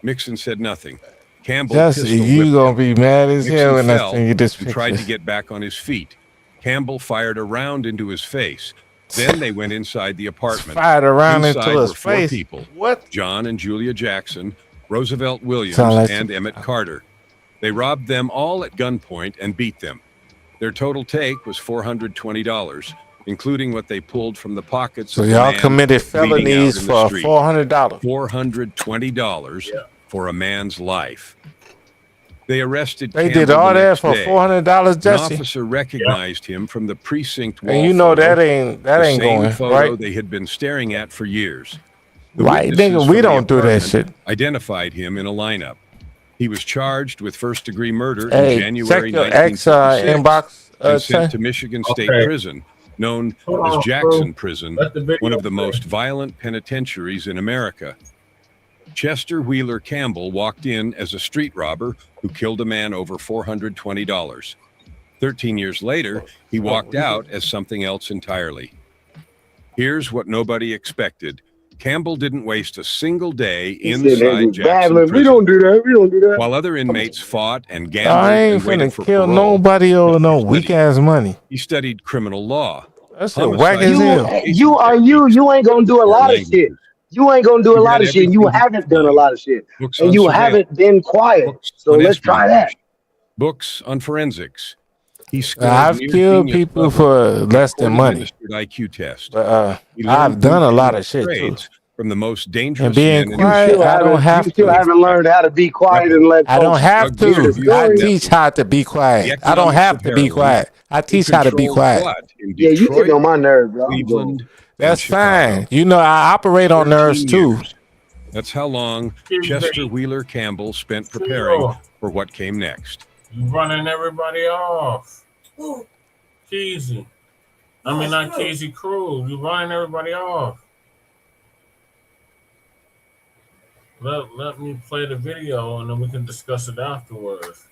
Mixon said nothing. Campbell Jesse, pistol you whipped gonna him. be mad as Mixon hell when I fell send you this and tried to picture. get back on his feet. Campbell fired a round into his face. Then they went inside the apartment. Fired a round into Inside his were 4 face. people. What? John and Julia Jackson, Roosevelt Williams, Sound like and Emmett Carter. They robbed them all at gunpoint and beat them. Their total take was $420, including what they pulled from the pockets So of the y'all man committed bleeding out felonies in the for street. $400. $420 for a man's life. They arrested They Campbell did all the that next for day. $400, An Jesse. officer recognized him from the precinct wall And you know photo, that ain't the same going photo right. they had been staring at for years. The White witnesses nigga, from we the don't do that apartment shit. Identified him in a lineup. He was charged with first-degree murder Hey, in check January your ex 1956 inbox. and sent Tay. to Michigan State Okay. Prison, known Hold as on, Jackson bro. Prison, Let the video one of the play. most violent penitentiaries in America. Chester Wheeler Campbell walked in as a street robber who killed a man over $420. 13 years later, he walked out as something else entirely. Here's what nobody expected. Campbell didn't waste a single day He said they inside was Jackson babbling. We Prison. don't do that. We don't do that. While other inmates fought and gambled I ain't and waited finna for kill parole, nobody over no weak ass money. he studied criminal law. That's a whack as homicide, hell. You ain't gonna do a lot of shit. You ain't gonna do a You lot read of shit. You everything haven't done a lot of shit, books and on you surveillance, haven't been quiet. books So on let's try that. espionage, books on forensics. He scored I've near killed genius people levels for on less a than money. court-administered IQ test. But He learned I've done a lot routine of shit too. trades from the most And dangerous being men in quiet, I don't You have still to. haven't learned how to be quiet and let I don't folks have drug hear the to. distribution I story. teach how to be the quiet. I don't economics have of to be heroin. quiet. I He teach how to be controlled quiet. what in Yeah, you getting Detroit, on my nerves, bro. I'm going. Cleveland, and That's Chicago. fine. You know, I operate on nerves 13 too. years. That's how long Chester Wheeler Campbell spent CO, preparing for what came next. you running everybody off. Who? Keezy. I mean, not Keezy Cruz. You running everybody off. Let me play the video and then we can discuss it afterwards.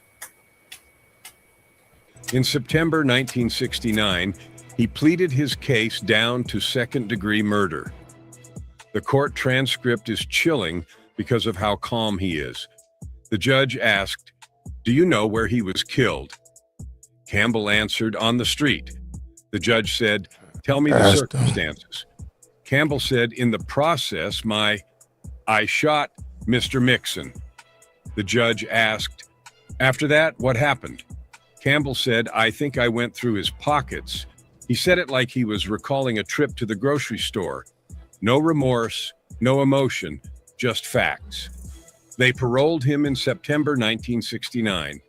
In September 1969, he pleaded his case down to second-degree murder. The court transcript is chilling because of how calm he is. The judge asked, "Do you know where he was killed?" Campbell answered, "On the street." The judge said, "Tell me the circumstances." Campbell said, "In the process, I shot Mr. Mixon." The judge asked, "After that, what happened?" Campbell said, "I think I went through his pockets." He said it like he was recalling a trip to the grocery store. No remorse, no emotion, just facts. They paroled him in September 1969.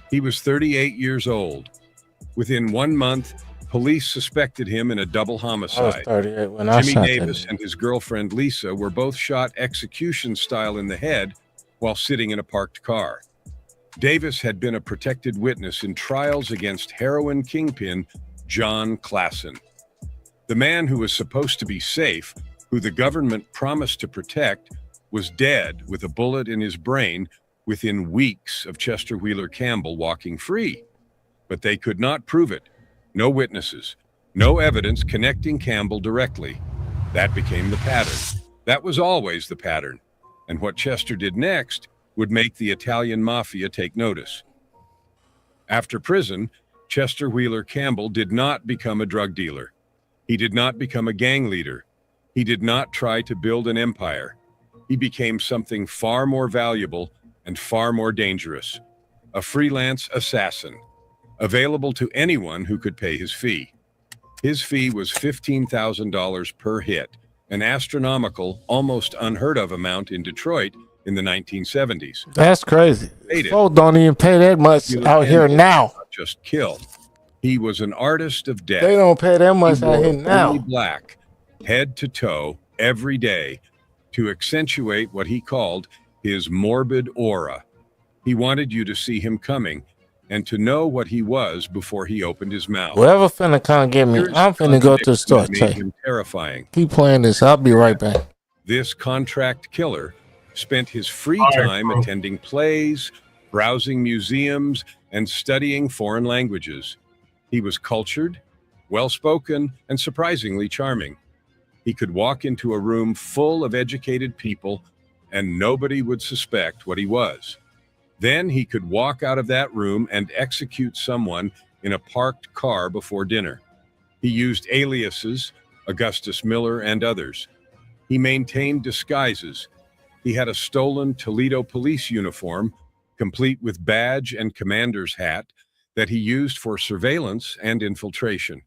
He was 38 years old. Within 1 month, police suspected him in a double I was homicide. 38 when I Jimmy shot Davis that. and his girlfriend Lisa were both shot execution style in the head while sitting in a parked car. Davis had been a protected witness in trials against heroin kingpin John Klassen. The man who was supposed to be safe, who the government promised to protect, was dead with a bullet in his brain within weeks of Chester Wheeler Campbell walking free. But they could not prove it. No witnesses, no evidence connecting Campbell directly. That became the pattern. That was always the pattern. And what Chester did next would make the Italian mafia take notice. After prison, Chester Wheeler Campbell did not become a drug dealer. He did not become a gang leader. He did not try to build an empire. He became something far more valuable and far more dangerous. A freelance assassin, available to anyone who could pay his fee. His fee was $15,000 per hit, an astronomical, almost unheard of amount in Detroit in the 1970s. That's crazy. Paid it. Folks don't even pay that much Wheeler out here Campbell now. did not just kill. He was an artist of death. They don't pay that much He out wore here now. only black, head to toe, every day, to accentuate what he called his morbid aura. He wanted you to see him coming and to know what he was before he opened his mouth. Whoever finna come get me, Here's I'm finna go to the contradiction store. that made Check. him terrifying. Keep playing this. I'll be right back. This contract killer spent his free All right, time bro. attending plays, browsing museums, and studying foreign languages. He was cultured, well-spoken, and surprisingly charming. He could walk into a room full of educated people and nobody would suspect what he was. Then he could walk out of that room and execute someone in a parked car before dinner. He used aliases, Augustus Miller and others. He maintained disguises. He had a stolen Toledo police uniform, complete with badge and commander's hat, that he used for surveillance and infiltration.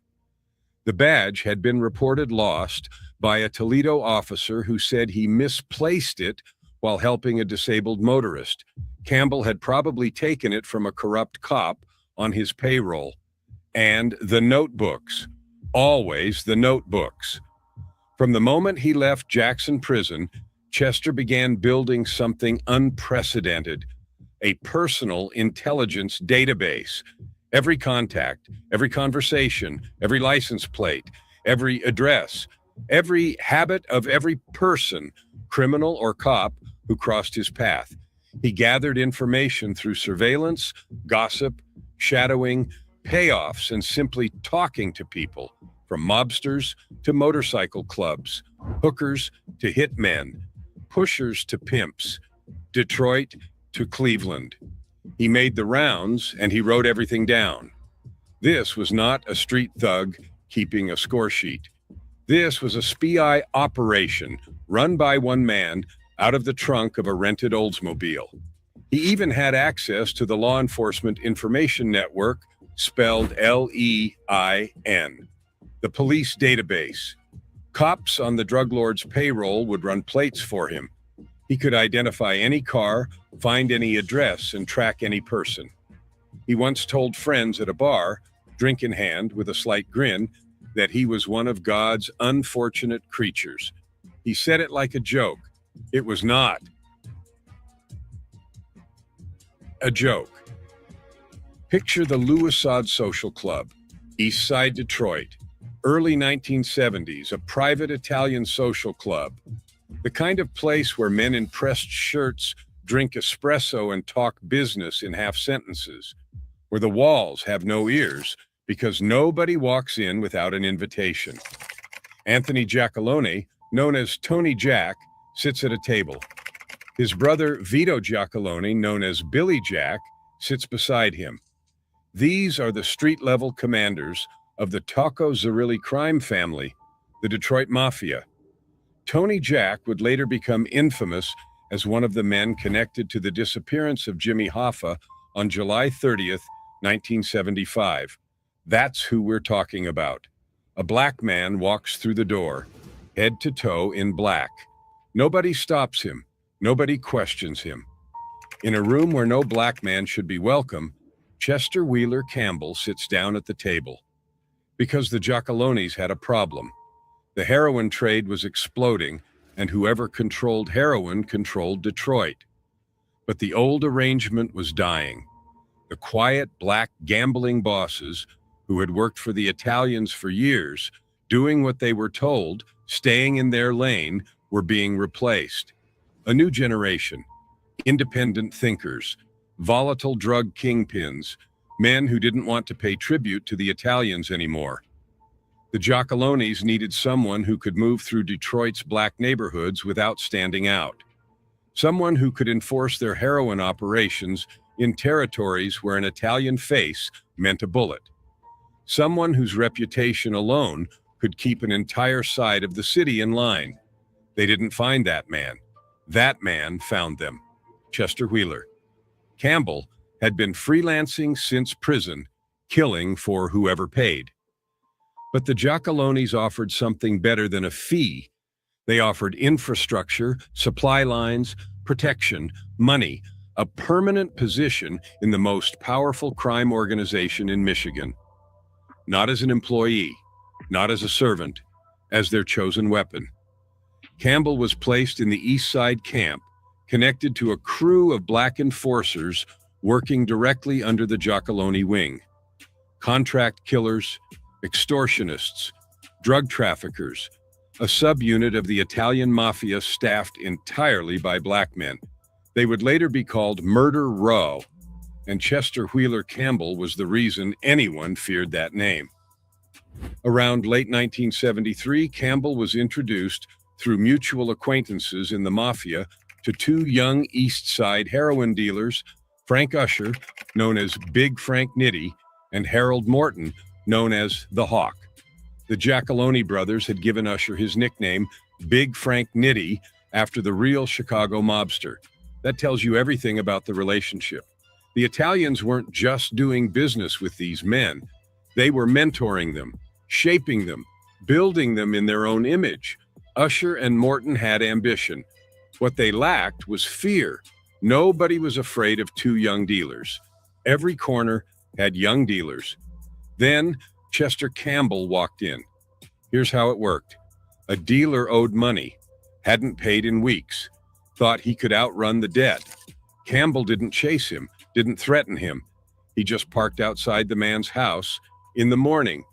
The badge had been reported lost by a Toledo officer who said he misplaced it while helping a disabled motorist. Campbell had probably taken it from a corrupt cop on his payroll. And the notebooks, always the notebooks. From the moment he left Jackson Prison, Chester began building something unprecedented, a personal intelligence database. Every contact, every conversation, every license plate, every address, every habit of every person, criminal or cop, who crossed his path. He gathered information through surveillance, gossip, shadowing, payoffs, and simply talking to people, from mobsters to motorcycle clubs, hookers to hitmen, pushers to pimps, Detroit to Cleveland. He made the rounds and he wrote everything down. This was not a street thug keeping a score sheet. This was a spy operation run by one man out of the trunk of a rented Oldsmobile. He even had access to the law enforcement information network spelled L-E-I-N. The police database. Cops on the drug lord's payroll would run plates for him. He could identify any car, find any address, and track any person. He once told friends at a bar, drink in hand with a slight grin, that he was one of God's unfortunate creatures. He said it like a joke. It was not a joke. Picture the Louisade Social Club, East Side Detroit, early 1970s, a private Italian social club. The kind of place where men in pressed shirts drink espresso and talk business in half sentences, where the walls have no ears because nobody walks in without an invitation. Anthony Giacalone, known as Tony Jack, sits at a table. His brother Vito Giacalone, known as Billy Jack, sits beside him. These are the street-level commanders of the Taco Zerilli crime family, the Detroit Mafia. Tony Jack would later become infamous as one of the men connected to the disappearance of Jimmy Hoffa on July 30th, 1975. That's who we're talking about. A black man walks through the door, head to toe in black. Nobody stops him. Nobody questions him. In a room where no black man should be welcome, Chester Wheeler Campbell sits down at the table. Because the Giacalones had a problem. The heroin trade was exploding, and whoever controlled heroin controlled Detroit. But the old arrangement was dying. The quiet, black, gambling bosses who had worked for the Italians for years, doing what they were told, staying in their lane, were being replaced. A new generation, independent thinkers, volatile drug kingpins, men who didn't want to pay tribute to the Italians anymore. The Giacalones needed someone who could move through Detroit's black neighborhoods without standing out. Someone who could enforce their heroin operations in territories where an Italian face meant a bullet. Someone whose reputation alone could keep an entire side of the city in line. They didn't find that man. That man found them. Chester Wheeler. Campbell had been freelancing since prison, killing for whoever paid. But the Giacalones offered something better than a fee. They offered infrastructure, supply lines, protection, money, a permanent position in the most powerful crime organization in Michigan. Not as an employee, not as a servant, as their chosen weapon. Campbell was placed in the East Side camp, connected to a crew of black enforcers working directly under the Giacalone wing. Contract killers, extortionists, drug traffickers, a subunit of the Italian mafia staffed entirely by black men. They would later be called Murder Row, and Chester Wheeler Campbell was the reason anyone feared that name. Around late 1973, Campbell was introduced through mutual acquaintances in the mafia to two young East Side heroin dealers, Frank Usher, known as Big Frank Nitti, and Harold Morton, known as the Hawk. The Giacalone brothers had given Usher his nickname, Big Frank Nitti, after the real Chicago mobster. That tells you everything about the relationship. The Italians weren't just doing business with these men. They were mentoring them, shaping them, building them in their own image. Usher and Morton had ambition. What they lacked was fear. Nobody was afraid of two young dealers. Every corner had young dealers. Then Chester Campbell walked in. Here's how it worked. A dealer owed money, hadn't paid in weeks, thought he could outrun the debt. Campbell didn't chase him, didn't threaten him. He just parked outside the man's house in the morning,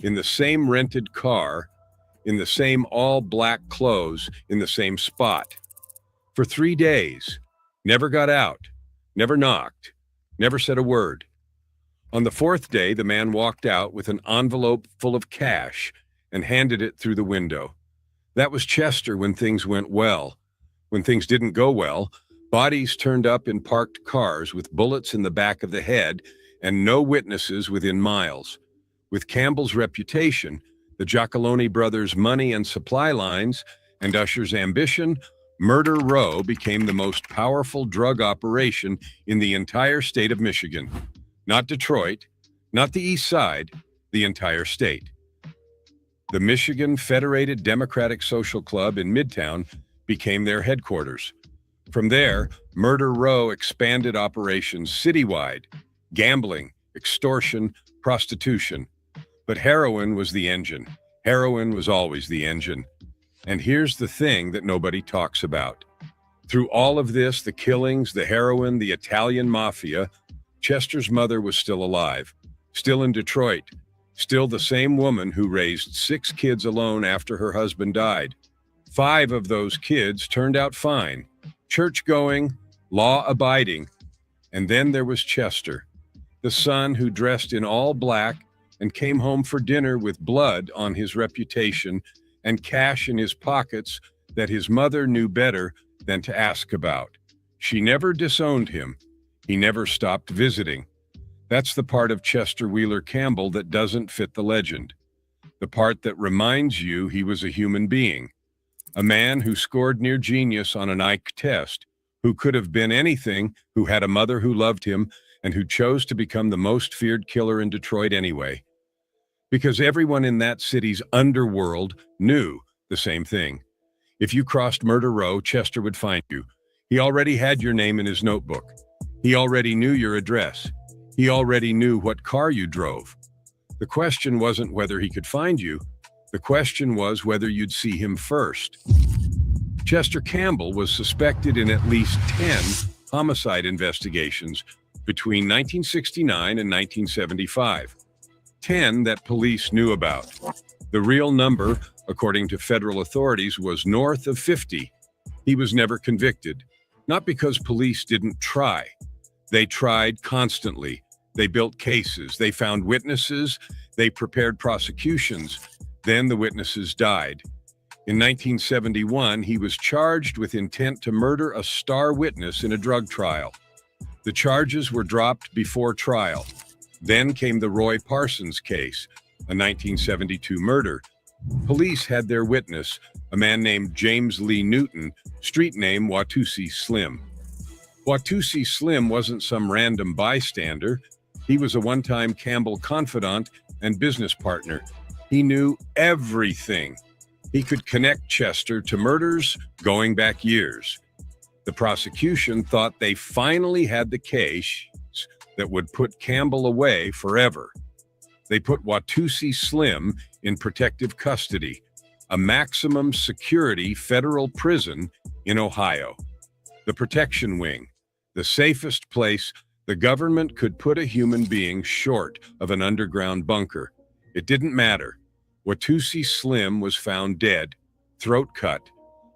in the same rented car, in the same all-black clothes, in the same spot. For 3 days, never got out, never knocked, never said a word. On the 4th day, the man walked out with an envelope full of cash and handed it through the window. That was Chester when things went well. When things didn't go well, bodies turned up in parked cars with bullets in the back of the head and no witnesses within miles. With Campbell's reputation, the Giacalone brothers' money and supply lines, and Usher's ambition, Murder Row became the most powerful drug operation in the entire state of Michigan. Not Detroit, Not the East Side, the entire state. The Michigan Federated Democratic Social Club in Midtown became their headquarters. From there, Murder Row expanded operations citywide: gambling, extortion, prostitution. But heroin was the engine. Heroin was always the engine. And here's the thing that nobody talks about. Through all of this, the killings, the heroin, the Italian mafia, Chester's mother was still alive, still in Detroit, still the same woman who raised 6 kids alone after her husband died. 5 of those kids turned out fine, church-going, law-abiding. And then there was Chester, the son who dressed in all black and came home for dinner with blood on his reputation and cash in his pockets that his mother knew better than to ask about. She never disowned him. He never stopped visiting. That's the part of Chester Wheeler Campbell that doesn't fit the legend. The part that reminds you he was a human being. A man who scored near genius on an IQ test, who could have been anything, who had a mother who loved him, and who chose to become the most feared killer in Detroit anyway. Because everyone in that city's underworld knew the same thing. If you crossed Murder Row, Chester would find you. He already had your name in his notebook. He already knew your address. He already knew what car you drove. The question wasn't whether he could find you. The question was whether you'd see him first. Chester Campbell was suspected in at least 10 homicide investigations between 1969 and 1975. 10 that police knew about. The real number, according to federal authorities, was north of 50. He was never convicted, not because police didn't try. They tried constantly. They built cases. They found witnesses. They prepared prosecutions. Then the witnesses died. In 1971, he was charged with intent to murder a star witness in a drug trial. The charges were dropped before trial. Then came the Roy Parsons case, a 1972 murder. Police had their witness, a man named James Lee Newton, street name Watusi Slim. Watusi Slim wasn't some random bystander. He was a one-time Campbell confidant and business partner. He knew everything. He could connect Chester to murders going back years. The prosecution thought they finally had the case that would put Campbell away forever. They put Watusi Slim in protective custody, a maximum security federal prison in Ohio. The protection wing, the safest place the government could put a human being short of an underground bunker. It didn't matter. Watusi Slim was found dead, throat cut,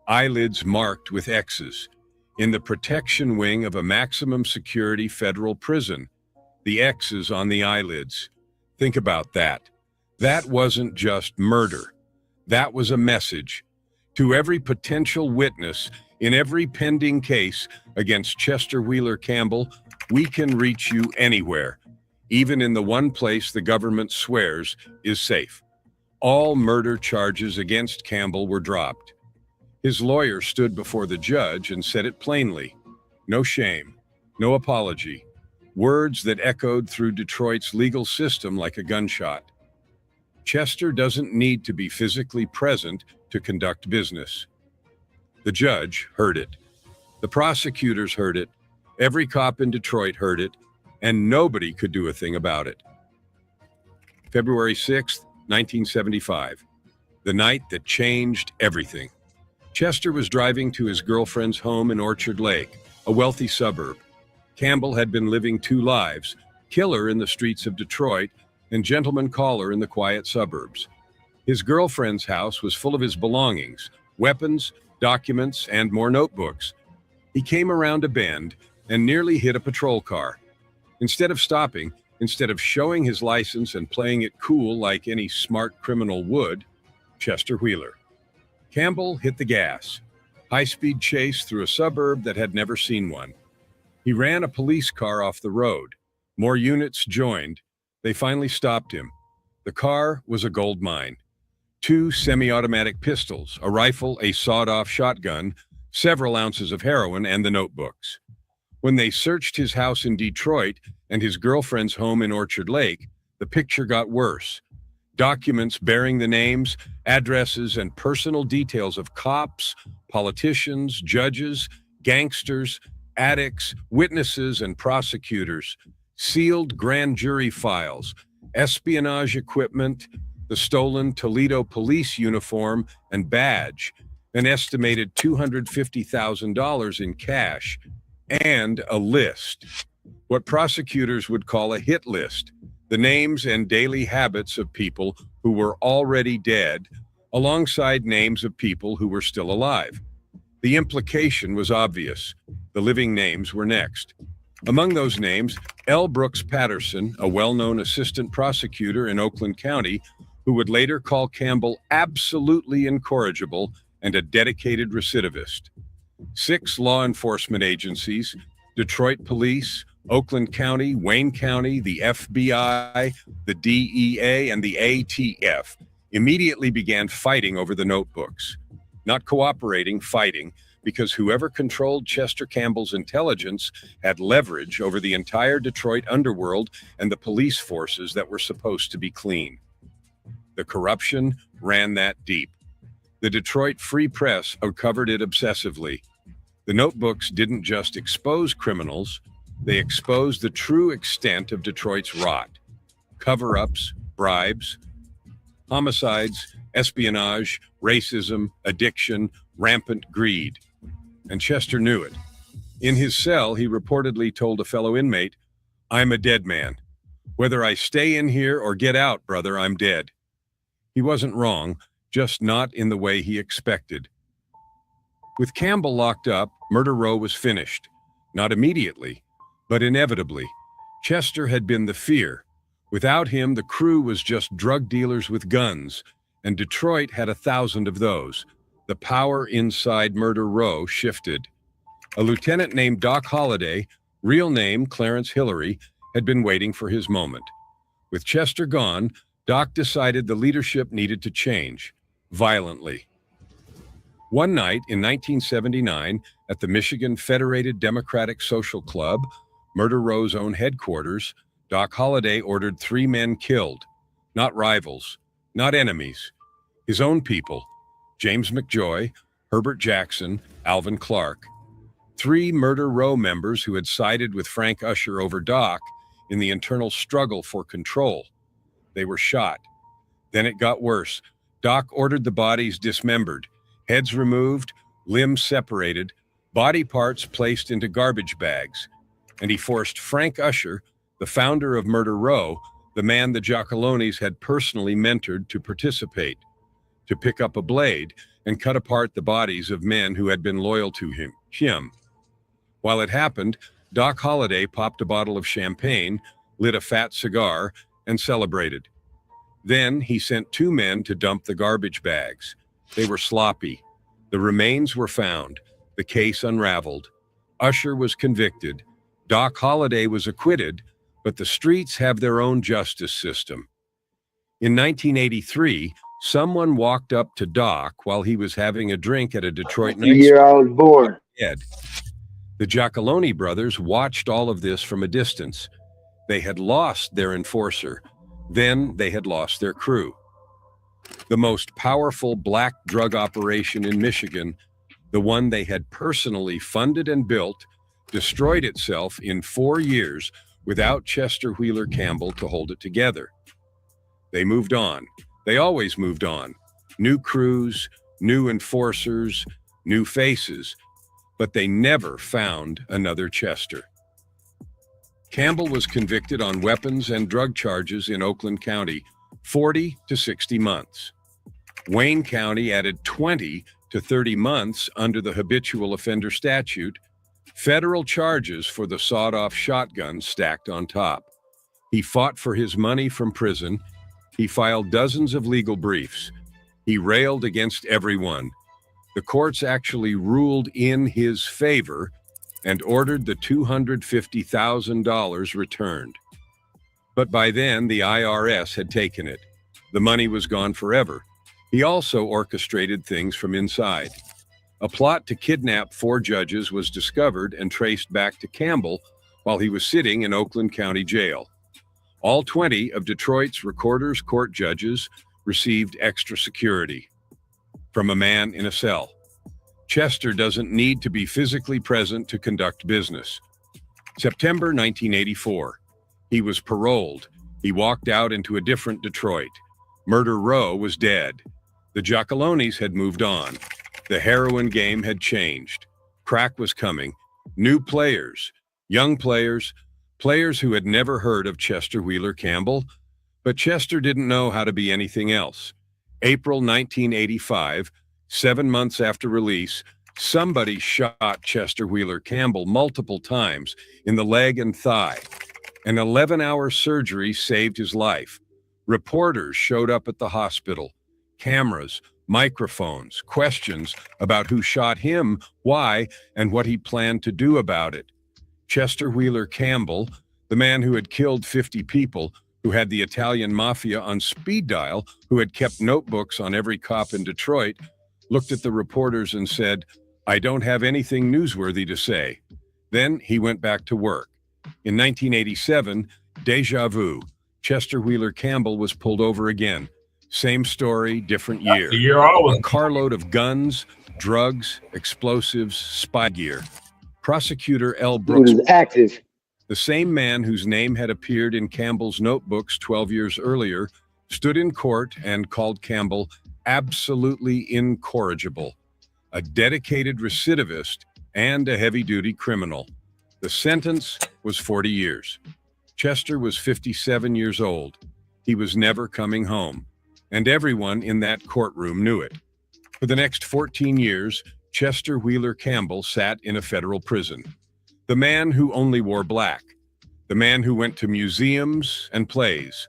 eyelids marked with X's, in the protection wing of a maximum security federal prison. The X's on the eyelids. Think about that. That wasn't just murder. That was a message to every potential witness in every pending case against Chester Wheeler Campbell. We can reach you anywhere, even in the one place the government swears is safe. All murder charges against Campbell were dropped. His lawyer stood before the judge and said it plainly. No shame, no apology. Words that echoed through Detroit's legal system like a gunshot. Chester doesn't need to be physically present to conduct business. The judge heard it. The prosecutors heard it. Every cop in Detroit heard it, and nobody could do a thing about it. February 6th, 1975, the night that changed everything. Chester was driving to his girlfriend's home in Orchard Lake, a wealthy suburb. Campbell had been living 2 lives, killer in the streets of Detroit and gentleman caller in the quiet suburbs. His girlfriend's house was full of his belongings, weapons, documents, and more notebooks. He came around a bend and nearly hit a patrol car. Instead of stopping, instead of showing his license and playing it cool like any smart criminal would, Chester Wheeler. Campbell hit the gas. High-speed chase through a suburb that had never seen one. He ran a police car off the road. More units joined. They finally stopped him. The car was a gold mine. 2 semi-automatic pistols, a rifle, a sawed-off shotgun, several ounces of heroin, and the notebooks. When they searched his house in Detroit and his girlfriend's home in Orchard Lake, the picture got worse. Documents bearing the names, addresses, and personal details of cops, politicians, judges, gangsters, addicts, witnesses, and prosecutors, sealed grand jury files, espionage equipment, the stolen Toledo police uniform and badge, an estimated $250,000 in cash, and a list, what prosecutors would call a hit list, the names and daily habits of people who were already dead, alongside names of people who were still alive. The implication was obvious. The living names were next. Among those names, L. Brooks Patterson, a well-known assistant prosecutor in Oakland County, who would later call Campbell absolutely incorrigible and a dedicated recidivist. 6 law enforcement agencies, Detroit Police, Oakland County, Wayne County, the FBI, the DEA, and the ATF, immediately began fighting over the notebooks. Not cooperating, fighting, because whoever controlled Chester Campbell's intelligence had leverage over the entire Detroit underworld and the police forces that were supposed to be clean. The corruption ran that deep. The Detroit Free Press covered it obsessively. The notebooks didn't just expose criminals, they exposed the true extent of Detroit's rot. Cover-ups, bribes, homicides, espionage, racism, addiction, rampant greed. And Chester knew it. In his cell, he reportedly told a fellow inmate, "I'm a dead man. Whether I stay in here or get out, brother, I'm dead." He wasn't wrong, just not in the way he expected. With Campbell locked up, Murder Row was finished. Not immediately, but inevitably. Chester had been the fear. Without him, the crew was just drug dealers with guns, and Detroit had 1,000 of those. The power inside Murder Row shifted. A lieutenant named Doc Holliday, real name Clarence Hillary, had been waiting for his moment. With Chester gone, Doc decided the leadership needed to change, violently. One night in 1979, at the Michigan Federated Democratic Social Club, Murder Row's own headquarters, Doc Holliday ordered 3 men killed. Not rivals, not enemies. His own people, James McJoy, Herbert Jackson, Alvin Clark. 3 Murder Row members who had sided with Frank Usher over Doc in the internal struggle for control. They were shot. Then it got worse. Doc ordered the bodies dismembered, heads removed, limbs separated, body parts placed into garbage bags. And he forced Frank Usher, the founder of Murder Row, the man the Giacalones had personally mentored, to participate, to pick up a blade and cut apart the bodies of men who had been loyal to him. While it happened, Doc Holliday popped a bottle of champagne, lit a fat cigar, and celebrated. Then he sent 2 men to dump the garbage bags. They were sloppy. The remains were found. The case unraveled. Usher was convicted. Doc Holliday was acquitted, but the streets have their own justice system. In 1983, someone walked up to Doc while he was having a drink at a Detroit night. The year I was born. The Giacalone brothers watched all of this from a distance. They had lost their enforcer. Then they had lost their crew. The most powerful black drug operation in Michigan, the one they had personally funded and built, destroyed itself in 4 years without Chester Wheeler Campbell to hold it together. They moved on. They always moved on. New crews, new enforcers, new faces, but they never found another Chester. Campbell was convicted on weapons and drug charges in Oakland County, 40 to 60 months. Wayne County added 20 to 30 months under the habitual offender statute. Federal charges for the sawed-off shotgun stacked on top. He fought for his money from prison. He filed dozens of legal briefs. He railed against everyone. The courts actually ruled in his favor and ordered the $250,000 returned. But by then, the IRS had taken it. The money was gone forever. He also orchestrated things from inside. A plot to kidnap 4 judges was discovered and traced back to Campbell while he was sitting in Oakland County Jail. All 20 of Detroit's Recorder's Court judges received extra security from a man in a cell. Chester doesn't need to be physically present to conduct business. September 1984. He was paroled. He walked out into a different Detroit. Murder Row was dead. The Giacalones had moved on. The heroin game had changed. Crack was coming. New players, young players, players who had never heard of Chester Wheeler Campbell. But Chester didn't know how to be anything else. April 1985, 7 months after release, somebody shot Chester Wheeler Campbell multiple times in the leg and thigh. An 11-hour surgery saved his life. Reporters showed up at the hospital. Cameras, microphones, questions about who shot him, why, and what he planned to do about it. Chester Wheeler Campbell, the man who had killed 50 people, who had the Italian mafia on speed dial, who had kept notebooks on every cop in Detroit, looked at the reporters and said, "I don't have anything newsworthy to say." Then he went back to work. In 1987, deja vu. Chester Wheeler Campbell was pulled over again. Same story, different year. A carload of guns, drugs, explosives, spy gear. Prosecutor L. Brooks, active. The same man whose name had appeared in Campbell's notebooks 12 years earlier, stood in court and called Campbell absolutely incorrigible, a dedicated recidivist and a heavy-duty criminal. The sentence was 40 years. Chester was 57 years old. He was never coming home, and everyone in that courtroom knew it. For the next 14 years, Chester Wheeler Campbell sat in a federal prison. The man who only wore black. The man who went to museums and plays.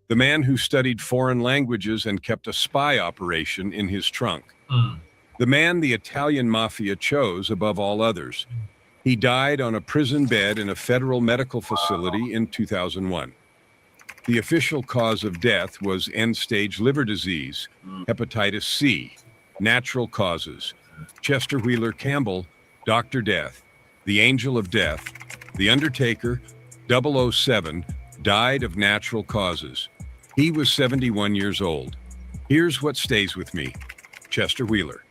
The man who studied foreign languages and kept a spy operation in his trunk. The man the Italian mafia chose above all others. He died on a prison bed in a federal medical facility in 2001. The official cause of death was end-stage liver disease, hepatitis C, natural causes. Chester Wheeler Campbell, Dr. Death, the Angel of Death, the Undertaker, 007, died of natural causes. He was 71 years old. Here's what stays with me. Chester Wheeler.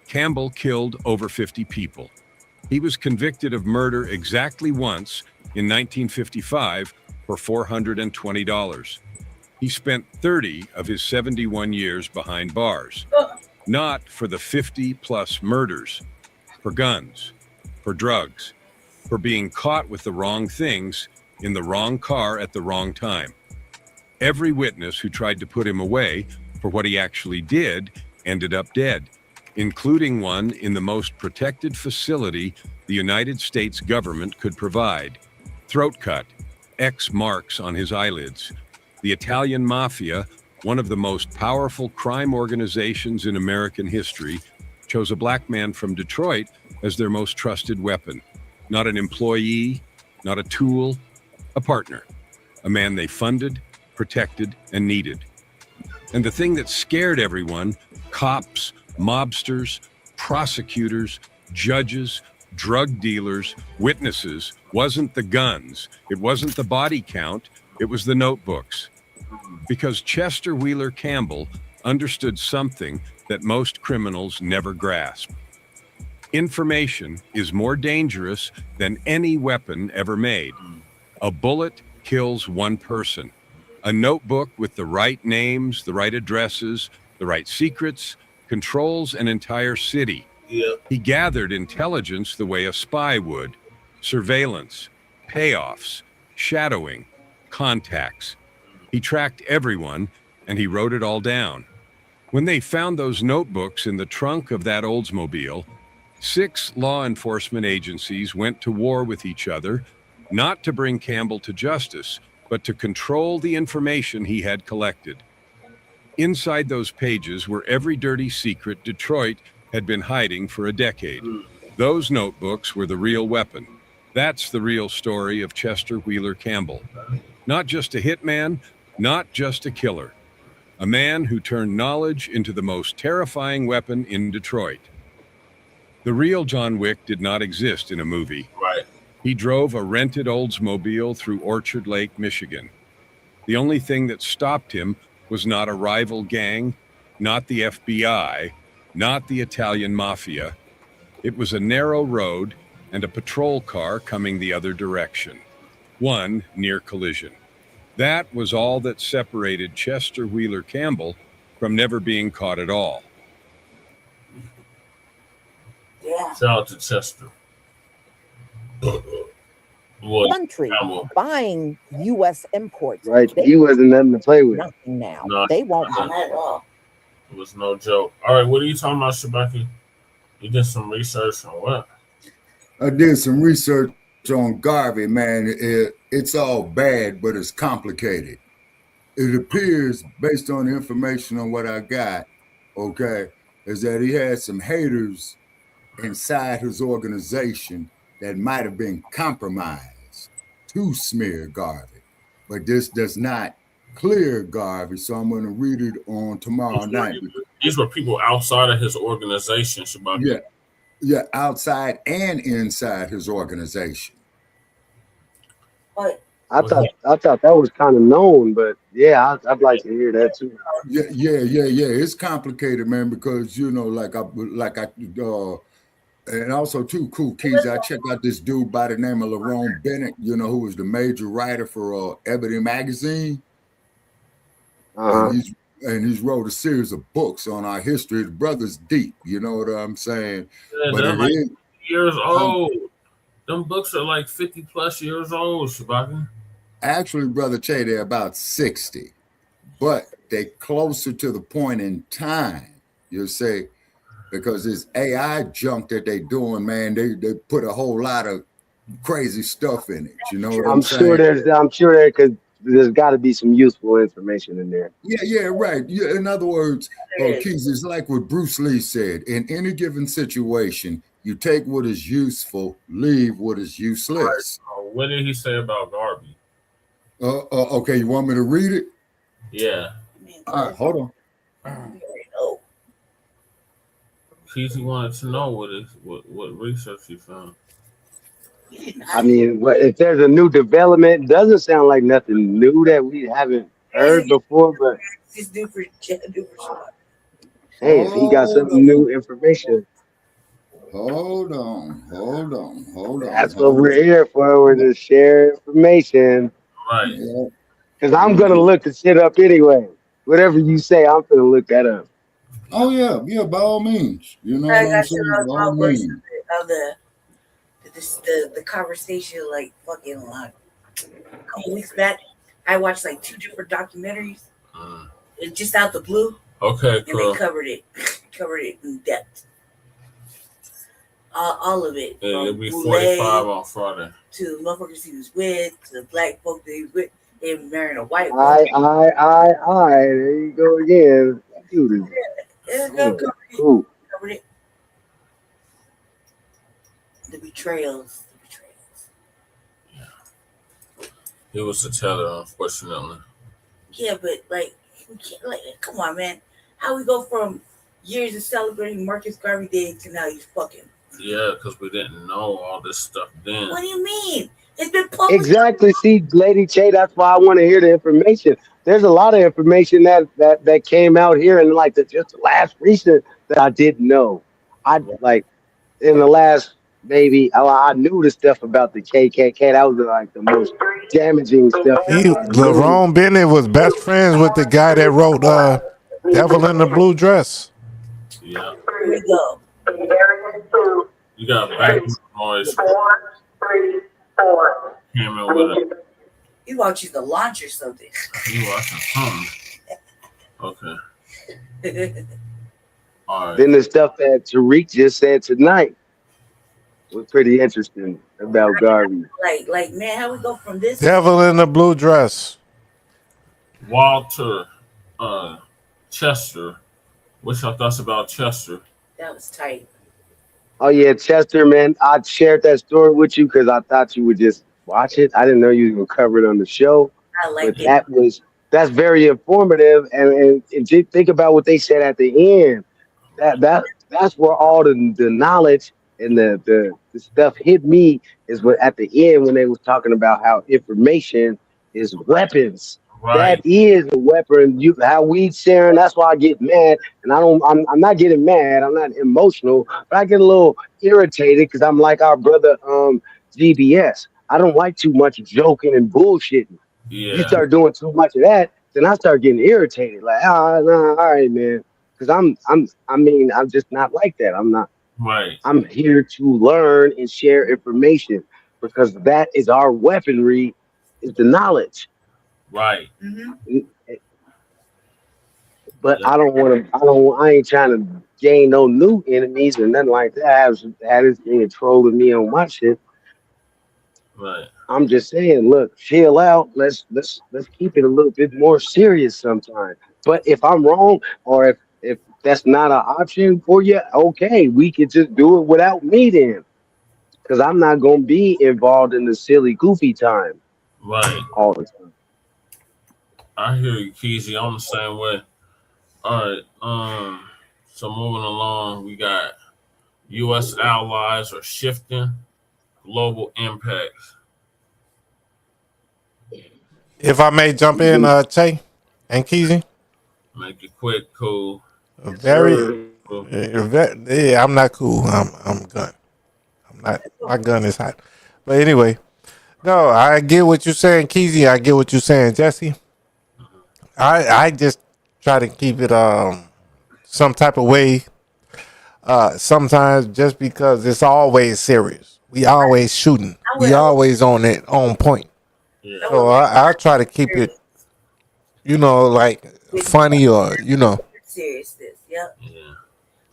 Campbell killed over 50 people. He was convicted of murder exactly once in 1955 for $420. He spent 30 of his 71 years behind bars, not for the 50-plus murders, for guns, for drugs, for being caught with the wrong things in the wrong car at the wrong time. Every witness who tried to put him away for what he actually did ended up dead, including one in the most protected facility the United States government could provide. Throat cut, X marks on his eyelids. The Italian mafia, one of the most powerful crime organizations in American history, chose a black man from Detroit as their most trusted weapon. Not an employee, not a tool, a partner. A man they funded, protected, and needed. And the thing that scared everyone, cops, mobsters, prosecutors, judges, drug dealers, witnesses, wasn't the guns, it wasn't the body count, it was the notebooks. Because Chester Wheeler Campbell understood something that most criminals never grasp. Information is more dangerous than any weapon ever made. A bullet kills one person. A notebook with the right names, the right addresses, the right secrets, controls an entire city. He gathered intelligence the way a spy would. Surveillance, payoffs, shadowing, contacts. He tracked everyone, and he wrote it all down. When they found those notebooks in the trunk of that Oldsmobile, 6 law enforcement agencies went to war with each other, not to bring Campbell to justice, but to control the information he had collected. Inside those pages were every dirty secret Detroit had been hiding for a decade. Those notebooks were the real weapon. That's the real story of Chester Wheeler Campbell. Not just a hitman, not just a killer. A man who turned knowledge into the most terrifying weapon in Detroit. The real John Wick did not exist in a movie. Right. He drove a rented Oldsmobile through Orchard Lake, Michigan. The only thing that stopped him was not a rival gang, not the FBI, not the Italian mafia. It was a narrow road and a patrol car coming the other direction. One near collision. That was all that separated Chester Wheeler Campbell from never being caught at all. Yeah. Shout out to Chester. Country buying U.S. imports. Right. He wasn't nothing to play with. Nothing now. No, They won't. Not at all. It was no joke. All right, what are you talking about, Shabaki? You did some research on what? I did some research on Garvey, man. It's all bad, but it's complicated. It appears, based on the information on what I got, okay, is that he had some haters inside his organization that might have been compromised to smear Garvey. But this does not clear Garvey, so I'm going to read it on tomorrow night. These were people outside of his organization, Shabaki. Yeah, outside and inside his organization. But I thought that was kind of known, but yeah, I'd like to hear that too. Yeah. It's complicated, man, because and also too, cool keys. I checked out this dude by the name of Lerone Bennett, who was the major writer for Ebony magazine. And he's wrote a series of books on our history. The brother's deep, you know what I'm saying? Yeah, but they're it like is, years old. Them books are like 50 plus years old, Shabaki. Actually, Brother Che, they're about 60, but they closer to the point in time, you say, because this AI junk that they doing, man, they put a whole lot of crazy stuff in it. You know what I'm saying? I'm sure there's got to be some useful information in there. Yeah, right. Yeah, in other words, Keys, it's like what Bruce Lee said. In any given situation, you take what is useful, leave what is useless. What did he say about Garvey? Okay, you want me to read it? Yeah. All right, hold on. He wanted to know what research he found. I mean, if there's a new development, it doesn't sound like nothing new that we haven't heard before, but it's new for sure. Hey, if he got some new information. Hold on. That's what we're here for. We're to share information. Right. Because I'm going to look the shit up anyway. Whatever you say, I'm going to look that up. Oh, yeah, by all means. You know what I'm saying? By all means. The conversation, like fucking a couple weeks back, I watched like 2 different documentaries. It's just out the blue. Okay, and cool. they covered it in depth. All of it. Yeah, it'll be 45 on Friday. To the motherfuckers he was with, to the black folk that he was with, they were marrying a white woman. There you go again. Dude, covered it. The betrayals. Yeah. It was a teller, unfortunately. Yeah, but we can't, come on, man. How we go from years of celebrating Marcus Garvey Day to now he's fucking? Yeah, because we didn't know all this stuff then. What do you mean? It's been public. Exactly. See, Lady Che, that's why I want to hear the information. There's a lot of information that came out here in just the last recent that I didn't know. In the last maybe I knew the stuff about the KKK. That was the most damaging stuff. Lerone Bennett was best friends with the guy that wrote Devil in the Blue Dress. Yeah. Here we go. You got background noise. 4, 3, 4. Camera with it. You watching the launch or something? You watching something? Okay. All right. Then the stuff that Tariq just said tonight was pretty interesting about Garvey. Man, how we go from this? Devil in the Blue Dress. Walter Chester. What's your thoughts about Chester? That was tight. Oh yeah, Chester, man. I shared that story with you because I thought you would just watch it. I didn't know you were gonna cover it on the show. I like it. That's very informative, and think about what they said at the end. That's where all the knowledge and the stuff hit me is what at the end when they was talking about how information is weapons. that is a weapon. How we sharing. That's why I get mad, and I'm not getting mad. I'm not emotional, but I get a little irritated because I'm like our brother GBS. I don't like too much joking and bullshitting. You Yeah. start doing too much of that, then I start getting irritated. Like, nah, all right, man. Because I'm just not like that. I'm not. Right. I'm here to learn and share information because that is our weaponry, is the knowledge. Right. But I ain't trying to gain no new enemies or nothing like that. I had this thing trolling me on my shit. Right. I'm just saying, look, chill out. Let's keep it a little bit more serious sometimes. But if I'm wrong, or if that's not an option for you, okay, we could just do it without me then. Because I'm not gonna be involved in the silly, goofy time. Right. All the time. I hear you, Keezy. I'm the same way. All right. So moving along, we got U.S. allies are shifting global impacts. If I may jump in, Che and Keezy. Make it quick, cool. Yeah, I'm not cool. I'm gun. I'm not. My gun is hot. But anyway, no, I get what you're saying, Keezy. I get what you're saying, Jesse. I just try to keep it some type of way. Sometimes just because it's always serious. We always shooting. We always on point. Yeah. So I try to keep it, like funny or seriousness. Yep. Yeah.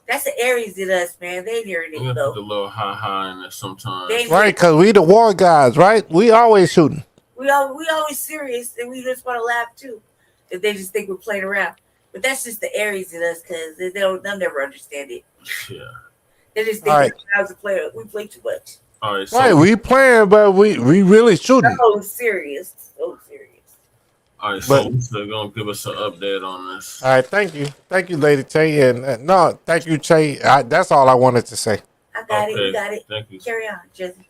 That's the Aries in us, man. They hearing it We though. put the little high in there sometimes. right, because we the war guys, right? We always shooting. We always serious, and we just want to laugh too. If they just think we're playing around, but that's just the Aries in us, because they'll never understand it. Yeah. They just think that we play too much. All right. Right, we playing, but we really shooting. So serious. All right, so we're going to give us an update on this. All right, thank you, Lady Che, and no, thank you, Che. That's all I wanted to say. I got it. You got it. Thank you. Carry on, Jesse.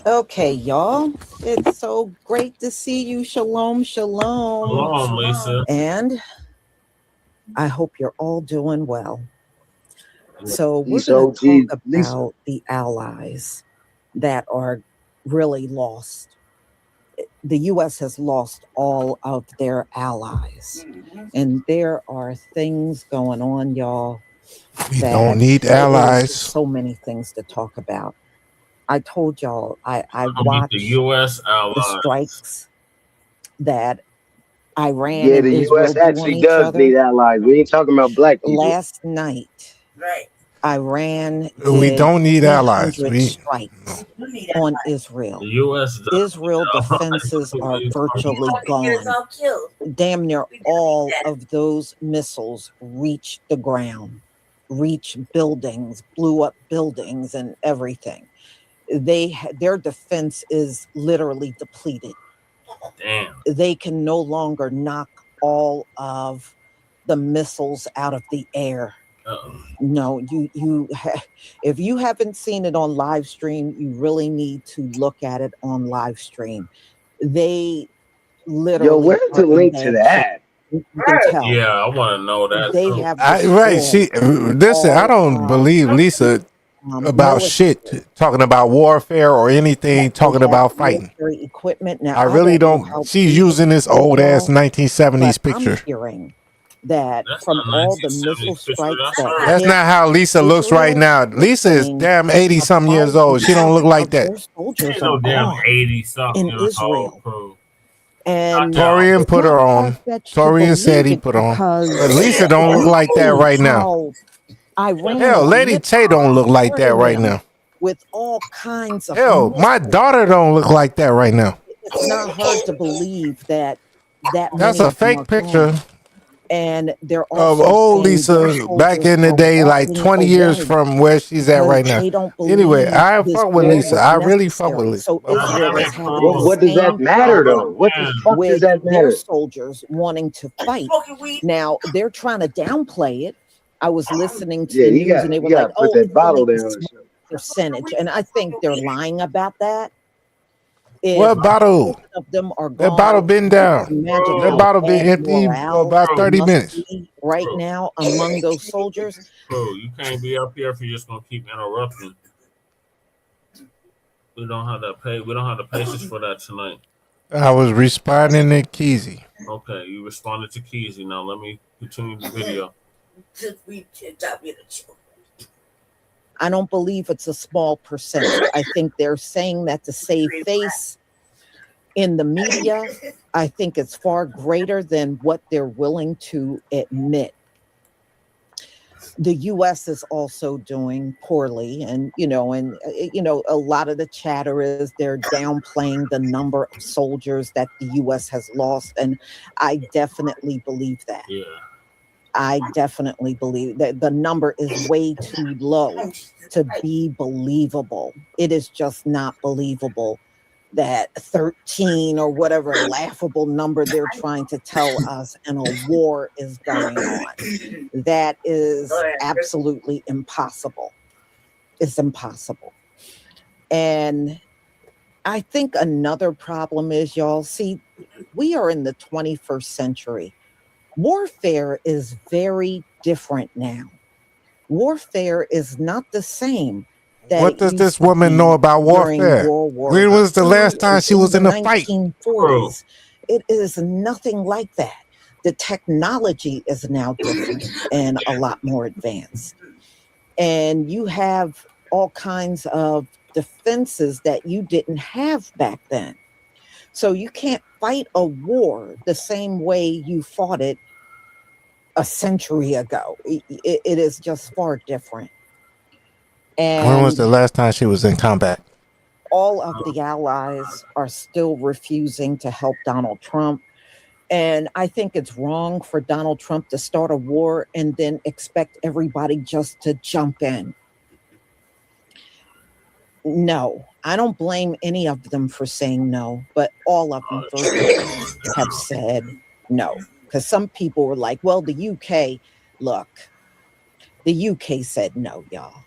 Okay, y'all. It's so great to see you. Shalom, shalom. Shalom, Lisa. And I hope you're all doing well. So we're going to talk about the allies that are really lost. The U.S. has lost all of their allies. And there are things going on, y'all. We don't need allies. So many things to talk about. I told y'all I watched the U.S. allies. The strikes that Iran Yeah, and the Israel U.S. actually does need allies. We ain't talking about black people. Last night, Iran We don't need allies. strikes on Israel. The U.S. Israel defenses are virtually gone. Damn near all of those missiles reached the ground, reached buildings, blew up buildings and everything. Their defense is literally depleted. Damn. They can no longer knock all of the missiles out of the air. No, if you haven't seen it on live stream, you really need to look at it on live stream. They literally. Yo, where's the link to that? You can tell. Yeah, I want to know that. They have Listen, I don't believe Lisa about shit talking about warfare or anything talking about fighting. Equipment. Now, I really don't. She's using this old ass 1970s picture. I'm hearing that from all the missile strikes That's not how Lisa looks right now. Lisa is damn 80-something years old. She don't look like that. Soldiers no are damn gone 80-something in Israel. And Torian put her on. Torian said he put on. But Lisa don't look like that right now. Hell, Lady Che don't look like that right now. With all kinds of hell, my daughter don't look like that right now. It's not hard to believe that That's a fake picture. And they're of old Lisa back in the day, like 20 years from where she's at right now. Anyway, I fuck with Lisa. I really fuck with Lisa. What does that matter, though? What the fuck does that matter? Their soldiers wanting to fight. Now, they're trying to downplay it. I was listening to the news and they were like, put that bottle down. percentage, and I think they're lying about that. What bottle? Of them are gone. That bottle been down. Imagine That how bottle been bad empty for morale about 30 must minutes. be right now among those soldiers. Bro, you can't be up here if you're just gonna keep interrupting. We don't have that pay. We don't have the patience for that tonight. I was responding to Keezy. Okay, you responded to Keezy. Now let me continue the video. I don't believe it's a small percentage. I think they're saying that to save face in the media. I think it's far greater than what they're willing to admit. The U.S. is also doing poorly, and a lot of the chatter is they're downplaying the number of soldiers that the U.S. has lost, and I definitely believe that. Yeah. I definitely believe that the number is way too low to be believable. It is just not believable that 13 or whatever laughable number they're trying to tell us and a war is going on. That is absolutely impossible. It's impossible. And I think another problem is, y'all, see, we are in the 21st century. Warfare is very different now. Warfare is not the same. What does this woman know about warfare? When was the last time she was in a fight? 1940s. It is nothing like that. The technology is now different and a lot more advanced. And you have all kinds of defenses that you didn't have back then. So you can't fight a war the same way you fought it a century ago. It is just far different. And when was the last time she was in combat? All of the allies are still refusing to help Donald Trump. And I think it's wrong for Donald Trump to start a war and then expect everybody just to jump in. No, I don't blame any of them for saying no, but all of them have said no. Because some people were like, well, the UK, look, the UK said no, y'all.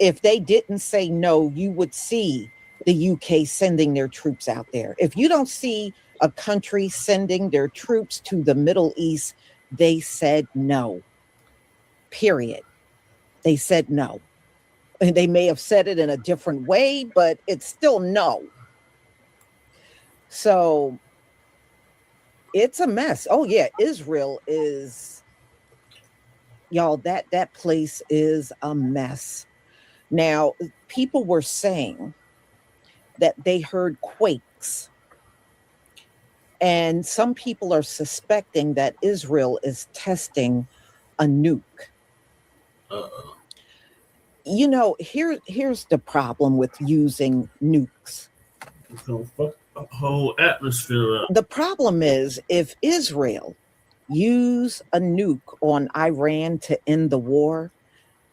If they didn't say no, you would see the UK sending their troops out there. If you don't see a country sending their troops to the Middle East, they said no. Period. They said no. And they may have said it in a different way, but it's still no. So it's a mess. Oh yeah, Israel is, y'all, that place is a mess. Now, people were saying that they heard quakes. And some people are suspecting that Israel is testing a nuke. Uh-oh. You know, here's the problem with using nukes. So fuck the whole atmosphere up. The problem is if Israel use a nuke on Iran to end the war,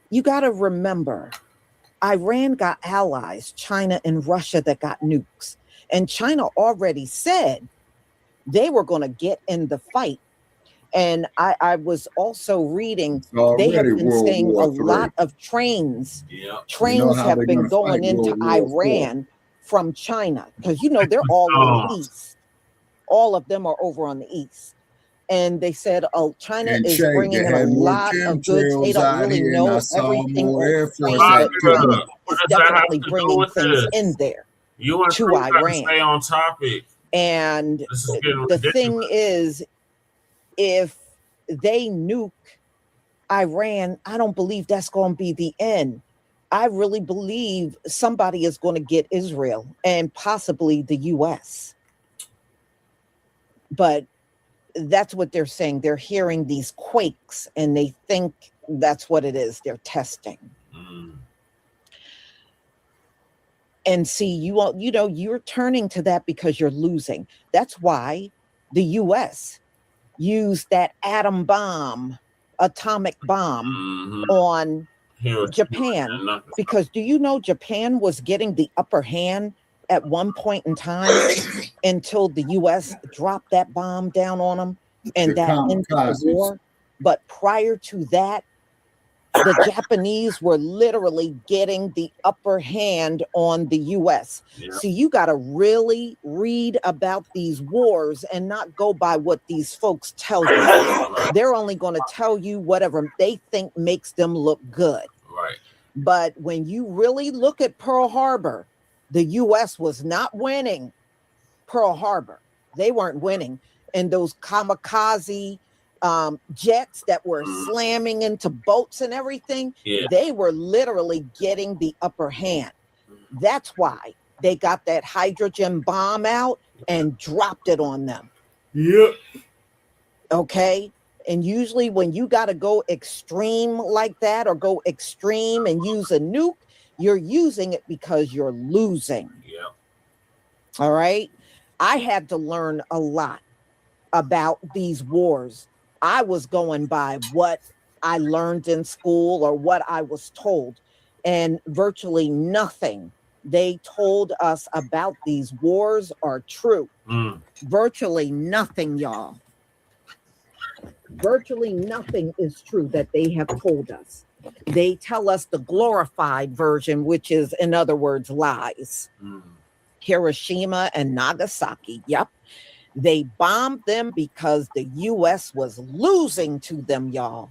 you got to remember, Iran got allies, China and Russia, that got nukes. And China already said they were going to get in the fight. And I was also reading, they have been saying a lot of trains have been going into Iran from China. Because, they're all on the east. All of them are over on the east. And they said, China is bringing in a lot of goods. They don't really know everything on train, but China is definitely bringing things in there to Iran. Stay on topic. And the thing is, if they nuke Iran, I don't believe that's going to be the end. I really believe somebody is going to get Israel and possibly the U.S. But that's what they're saying. They're hearing these quakes and they think that's what it is. They're testing. And see, you're turning to that because you're losing. That's why the U.S. used that atomic bomb on Japan. Because do you know Japan was getting the upper hand at one point in time until the U.S. dropped that bomb down on them and that ended the war? But prior to that, The Japanese were literally getting the upper hand on the US. Yeah. So you got to really read about these wars and not go by what these folks tell you. They're only going to tell you whatever they think makes them look good. Right. But when you really look at Pearl Harbor, the US was not winning Pearl Harbor. They weren't winning. And those kamikaze jets that were slamming into boats and everything, they were literally getting the upper hand. That's why they got that hydrogen bomb out and dropped it on them. Yep. Okay. And usually when you got to go extreme like that, or go extreme and use a nuke, you're using it because you're losing. Yeah. All right. I had to learn a lot about these wars. I was going by what I learned in school or what I was told, and virtually nothing they told us about these wars are true. Virtually nothing, y'all. Virtually nothing is true that they have told us. They tell us the glorified version, which is, in other words, lies. Hiroshima and Nagasaki. Yep. They bombed them because the U.S. was losing to them, y'all.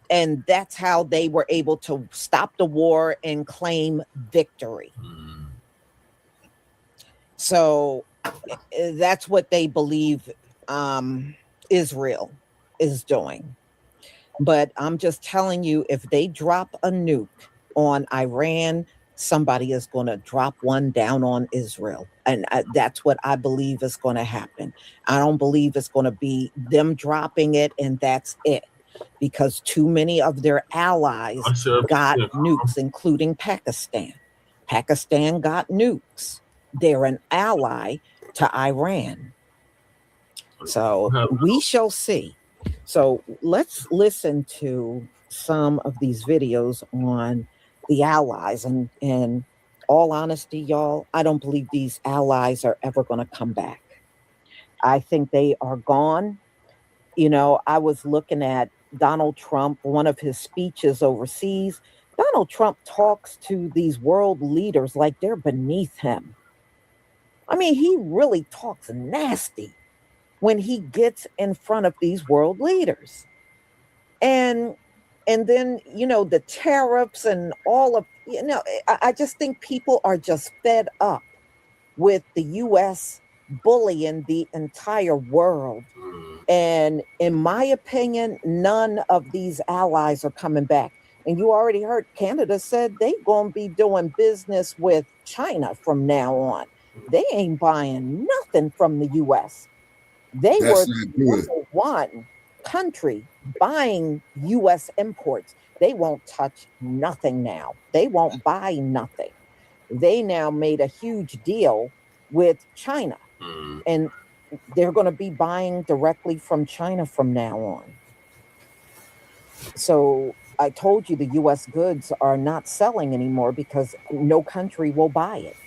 And that's how they were able to stop the war and claim victory. So that's what they believe Israel is doing. But I'm just telling you, if they drop a nuke on Iran, somebody is going to drop one down on Israel. And that's what I believe is going to happen. I don't believe it's going to be them dropping it and that's it. Because too many of their allies got nukes, including Pakistan. Pakistan got nukes. They're an ally to Iran. So we shall see. So let's listen to some of these videos on the allies. And in all honesty, y'all, I don't believe these allies are ever going to come back. I think they are gone. You know, I was looking at Donald Trump, one of his speeches overseas. Donald Trump talks to these world leaders like they're beneath him. I mean, he really talks nasty when he gets in front of these world leaders. And then, you know, the tariffs and all of, you know, I just think people are just fed up with the U.S. bullying the entire world. And in my opinion, none of these allies are coming back. And you already heard Canada said they're going to be doing business with China from now on. They ain't buying nothing from the U.S. They were number one country buying U.S. imports. They won't touch nothing now. They won't buy nothing. They now made a huge deal with China. And they're going to be buying directly from China from now on. So I told you the U.S. goods are not selling anymore because no country will buy it.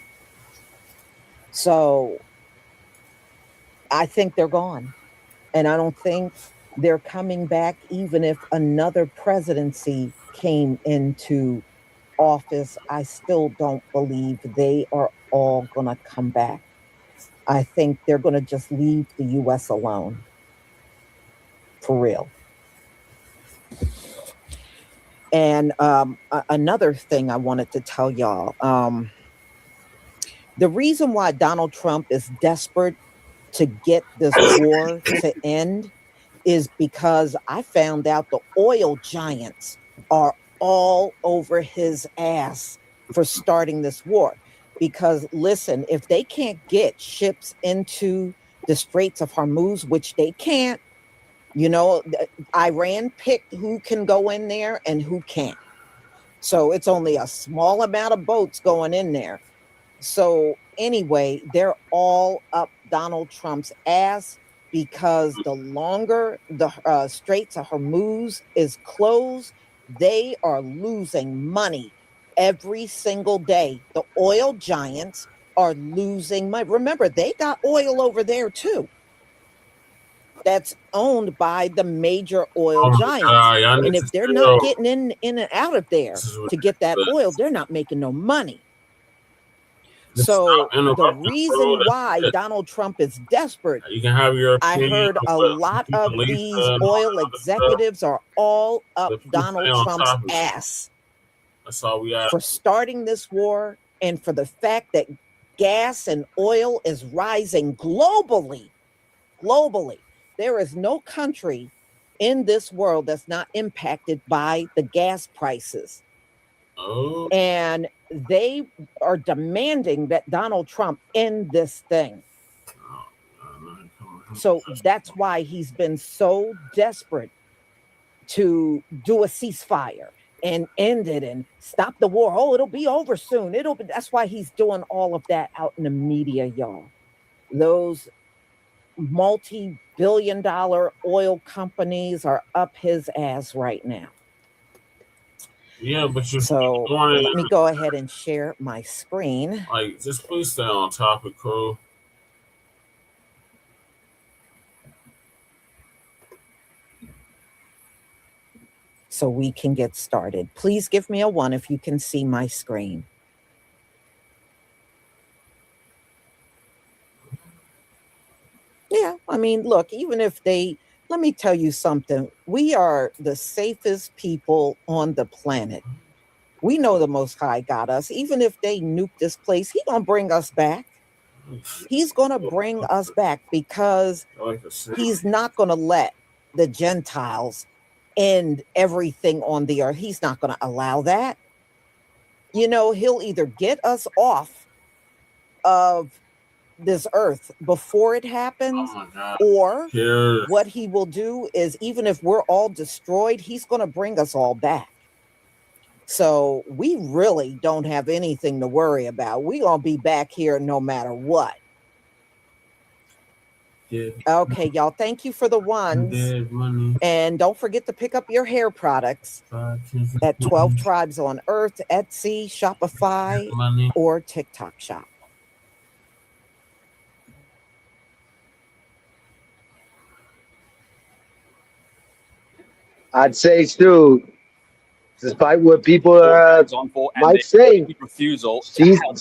So I think they're gone. And I don't think they're coming back even if another presidency came into office. I still don't believe they are all going to come back. I think they're going to just leave the U.S. alone. For real. And another thing I wanted to tell y'all, the reason why Donald Trump is desperate to get this war to end is because I found out the oil giants are all over his ass for starting this war. Because listen, if they can't get ships into the Straits of Hormuz, which they can't, you know, Iran picked who can go in there and who can't. So it's only a small amount of boats going in there. So anyway, they're all up Donald Trump's ass because the longer the Straits of Hormuz is closed, they are losing money every single day. The oil giants are losing money. Remember, they got oil over there too. that's owned by the major oil giants. And if they're not getting in and out of there to get that oil, they're not making no money. So the reason why Donald Trump is desperate, You can have your I heard a lot of these oil executives are all up Donald Trump's ass. That's all we have. For starting this war and for the fact that gas and oil is rising globally. Globally. There is no country in this world that's not impacted by the gas prices. Oh. And they are demanding that Donald Trump end this thing. So that's why he's been so desperate to do a ceasefire and end it and stop the war. Oh, it'll be over soon. That's why he's doing all of that out in the media, y'all. Those multi-billion-dollar oil companies are up his ass right now. Yeah, but so let me go ahead and share my screen. Like, just please stay on topic, crew. So we can get started. Please give me a 1 if you can see my screen. Yeah, I mean, look, even if let me tell you something. We are the safest people on the planet. We know the Most High got us. Even if they nuke this place, he's going to bring us back. He's going to bring us back because he's not going to let the Gentiles end everything on the earth. He's not going to allow that. You know, he'll either get us off of this earth before it happens, or what he will do is, even if we're all destroyed, he's going to bring us all back. So we really don't have anything to worry about. We're going to be back here no matter what. Okay, y'all, thank you for the ones. And don't forget to pick up your hair products at 12 Tribes on Earth, Etsy, Shopify, or TikTok Shop. I'd say, Stu, despite what people might say,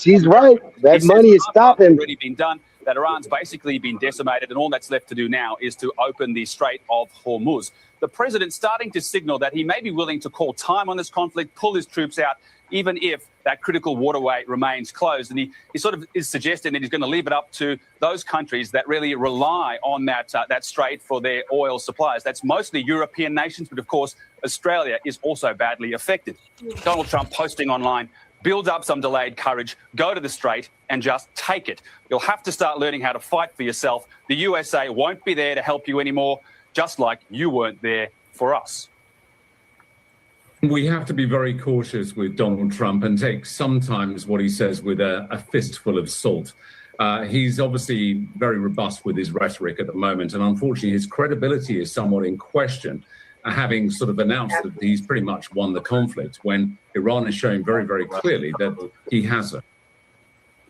she's right. That money is stopping. Already been done. That Iran's basically been decimated, and all that's left to do now is to open the Strait of Hormuz. The president's starting to signal that he may be willing to call time on this conflict, pull his troops out, even if that critical waterway remains closed. And he sort of is suggesting that he's going to leave it up to those countries that really rely on that strait for their oil supplies. That's mostly European nations, but of course, Australia is also badly affected. Donald Trump posting online, build up some delayed courage, go to the strait and just take it. You'll have to start learning how to fight for yourself. The USA won't be there to help you anymore, just like you weren't there for us. We have to be very cautious with Donald Trump and take sometimes what he says with a fistful of salt. He's obviously very robust with his rhetoric at the moment, and unfortunately his credibility is somewhat in question, having sort of announced that he's pretty much won the conflict when Iran is showing very, very clearly that he hasn't.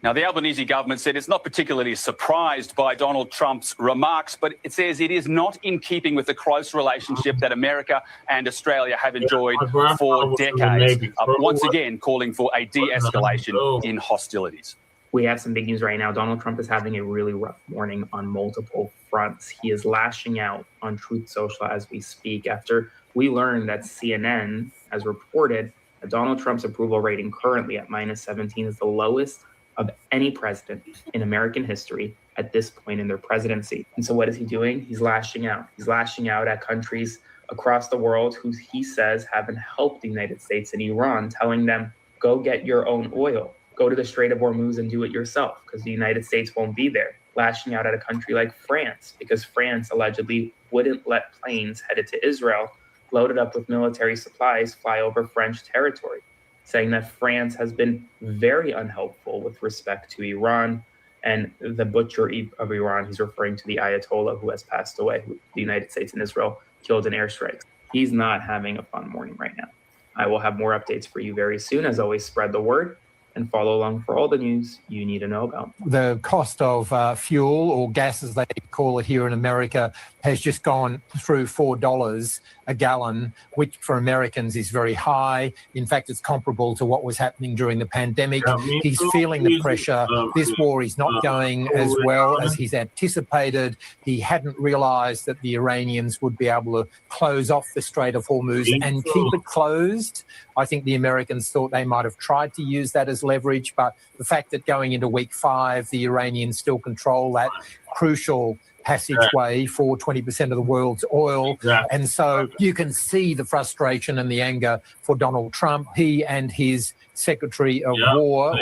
Now, the Albanese government said it's not particularly surprised by Donald Trump's remarks, but it says it is not in keeping with the close relationship that America and Australia have enjoyed for decades. Once again, calling for a de-escalation in hostilities. We have some big news right now. Donald Trump is having a really rough morning on multiple fronts. He is lashing out on Truth Social as we speak after we learned that CNN has reported that Donald Trump's approval rating currently at -17 is the lowest of any president in American history at this point in their presidency. And so what is he doing? He's lashing out. He's lashing out at countries across the world who he says haven't helped the United States and Iran, telling them, go get your own oil. Go to the Strait of Hormuz and do it yourself because the United States won't be there. Lashing out at a country like France because France allegedly wouldn't let planes headed to Israel loaded up with military supplies fly over French territory, saying that France has been very unhelpful with respect to Iran and the butcher of Iran. He's referring to the Ayatollah who has passed away, who the United States and Israel killed in airstrikes. He's not having a fun morning right now. I will have more updates for you very soon. As always, spread the word. and follow along for all the news you need to know about. The cost of fuel, or gas as they call it here in America, has just gone through $4 a gallon, which for Americans is very high. In fact, it's comparable to what was happening during the pandemic. He's feeling the pressure. This war is not going as well as he's anticipated. He hadn't realized that the Iranians would be able to close off the Strait of Hormuz and keep it closed. I think the Americans thought they might have tried to use that as leverage, but the fact that going into week 5, the Iranians still control that crucial passageway for 20% of the world's oil. And so you can see the frustration and the anger for Donald Trump. He and his Secretary of War,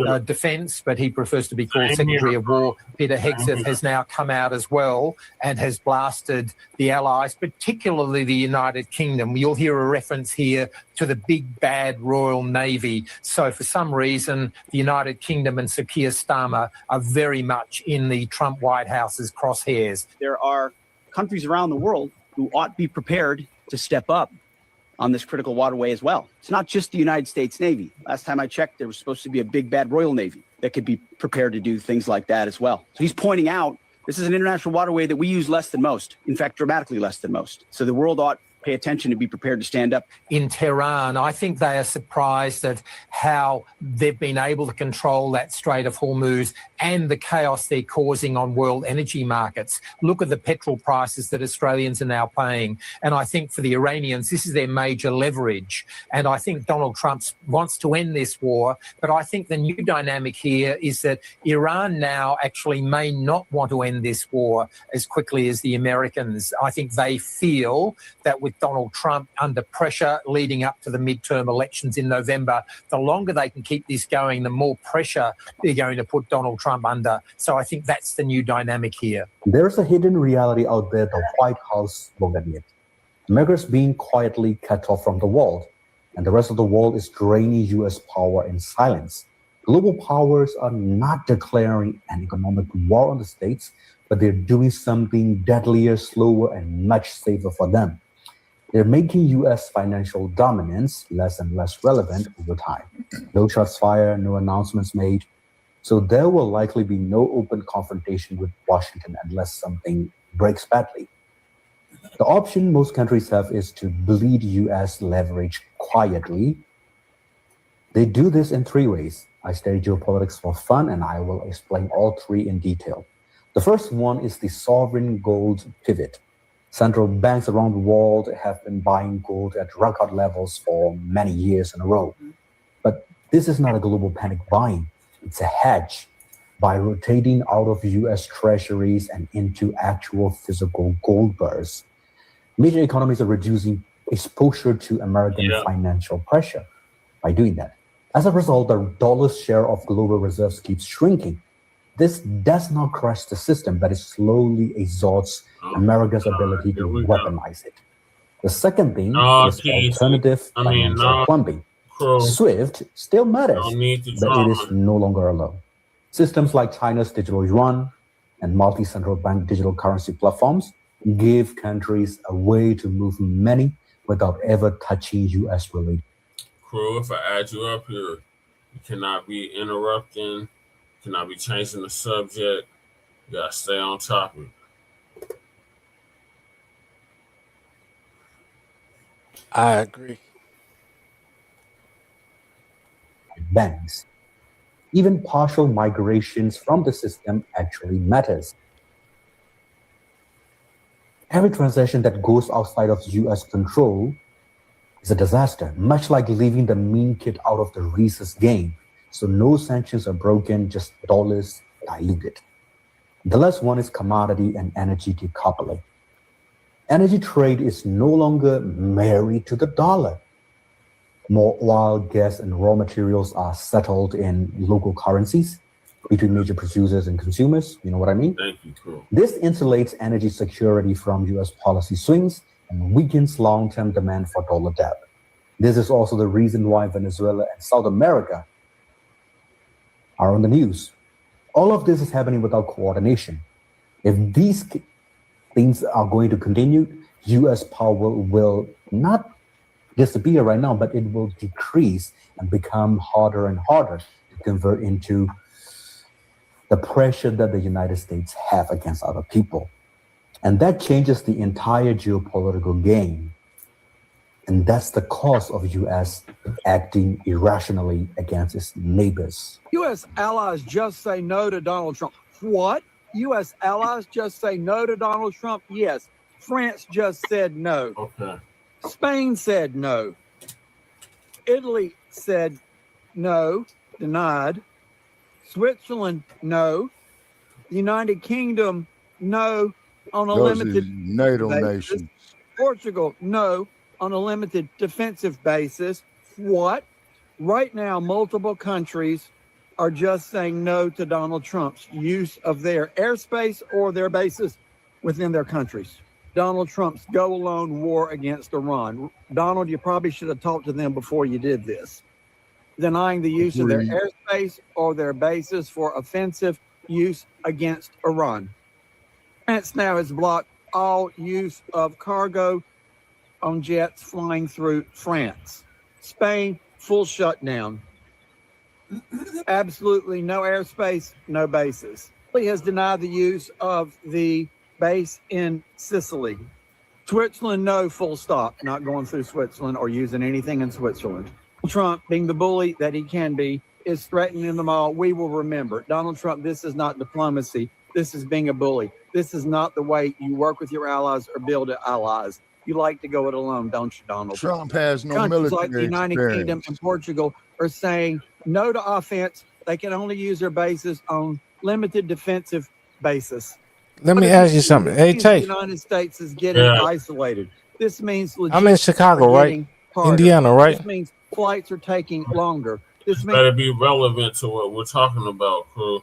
or Defense, but he prefers to be called Secretary of War, Peter Hegseth, has now come out as well and has blasted the allies, particularly the United Kingdom. You'll hear a reference here to the big bad Royal Navy. So for some reason, the United Kingdom and Sir Keir Starmer are very much in the Trump White House's crosshairs. There are countries around the world who ought to be prepared to step up on this critical waterway as well. It's not just the United States Navy. Last time I checked, there was supposed to be a big bad Royal Navy that could be prepared to do things like that as well. So he's pointing out this is an international waterway that we use less than most, in fact, dramatically less than most. So the world ought pay attention to be prepared to stand up. In Tehran, I think they are surprised at how they've been able to control that Strait of Hormuz and the chaos they're causing on world energy markets. Look at the petrol prices that Australians are now paying. And I think for the Iranians, this is their major leverage. And I think Donald Trump wants to end this war. But I think the new dynamic here is that Iran now actually may not want to end this war as quickly as the Americans. I think they feel that with Donald Trump under pressure leading up to the midterm elections in November, the longer they can keep this going, the more pressure they're going to put Donald Trump under. So I think that's the new dynamic here. There's a hidden reality out there the White House won't admit. America's being quietly cut off from the world, and the rest of the world is draining U.S. power in silence. Global powers are not declaring an economic war on the states, but they're doing something deadlier, slower, and much safer for them. They're making U.S. financial dominance less and less relevant over time. No shots fired, no announcements made. So there will likely be no open confrontation with Washington unless something breaks badly. The option most countries have is to bleed U.S. leverage quietly. They do this in 3 ways. I study geopolitics for fun, and I will explain all 3 in detail. The first one is the sovereign gold pivot. Central banks around the world have been buying gold at record levels for many years in a row. But this is not a global panic buying. It's a hedge. By rotating out of U.S. treasuries and into actual physical gold bars, major economies are reducing exposure to American financial pressure by doing that. As a result, the dollar's share of global reserves keeps shrinking. This does not crush the system, but it slowly exhausts America's ability to weaponize it. The second thing is alternative financial plumbing. SWIFT still matters, but it is no longer alone. Systems like China's digital yuan and multi-central bank digital currency platforms give countries a way to move money without ever touching U.S. relief. Crew, if I add you up here, you cannot be interrupting, cannot be changing the subject. You gotta stay on topic. I agree. Banks. Even partial migrations from the system actually matters. Every transaction that goes outside of U.S. control is a disaster, much like leaving the mean kid out of the Reese's game. So no sanctions are broken, just dollars diluted. The last one is commodity and energy decoupling. Energy trade is no longer married to the dollar. More oil, gas, and raw materials are settled in local currencies between major producers and consumers. You know what I mean? Thank you, cool. This insulates energy security from U.S. policy swings and weakens long-term demand for dollar debt. This is also the reason why Venezuela and South America are on the news. All of this is happening without coordination. If these things are going to continue, U.S. power will not disappear right now, but it will decrease and become harder and harder convert into the pressure that the United States have against other people. And that changes the entire geopolitical game. And that's the cause of U.S. acting irrationally against its neighbors. U.S. allies just say no to Donald Trump. What? U.S. allies just say no to Donald Trump? Yes. France just said no. Okay. Spain said no. Italy said no, denied. Switzerland, no. The United Kingdom, no, on a Those limited are NATO basis. nations. Portugal, no, on a limited defensive basis. What? Right now, multiple countries are just saying no to Donald Trump's use of their airspace or their bases within their countries. Donald Trump's go-alone war against Iran. Donald, you probably should have talked to them before you did this. Denying the use of their airspace or their bases for offensive use against Iran. France now has blocked all use of cargo on jets flying through France. Spain, full shutdown. Absolutely no airspace, no bases. Italy has denied the use of the base in Sicily. Switzerland, no, full stop. Not going through Switzerland or using anything in Switzerland. Trump, being the bully that he can be, is threatening them all. We will remember. Donald Trump, this is not diplomacy. This is being a bully. This is not the way you work with your allies or build allies. You like to go it alone, don't you, Donald? Trump has no Countries military like the United Kingdom and Portugal are saying no to offense. They can only use their bases on limited defensive basis. Let me ask you something. Hey, The Tate, United States is getting isolated. This means I'm in Chicago, right? Indiana, right? This means flights are taking longer. This means Better be relevant to what we're talking about, crew.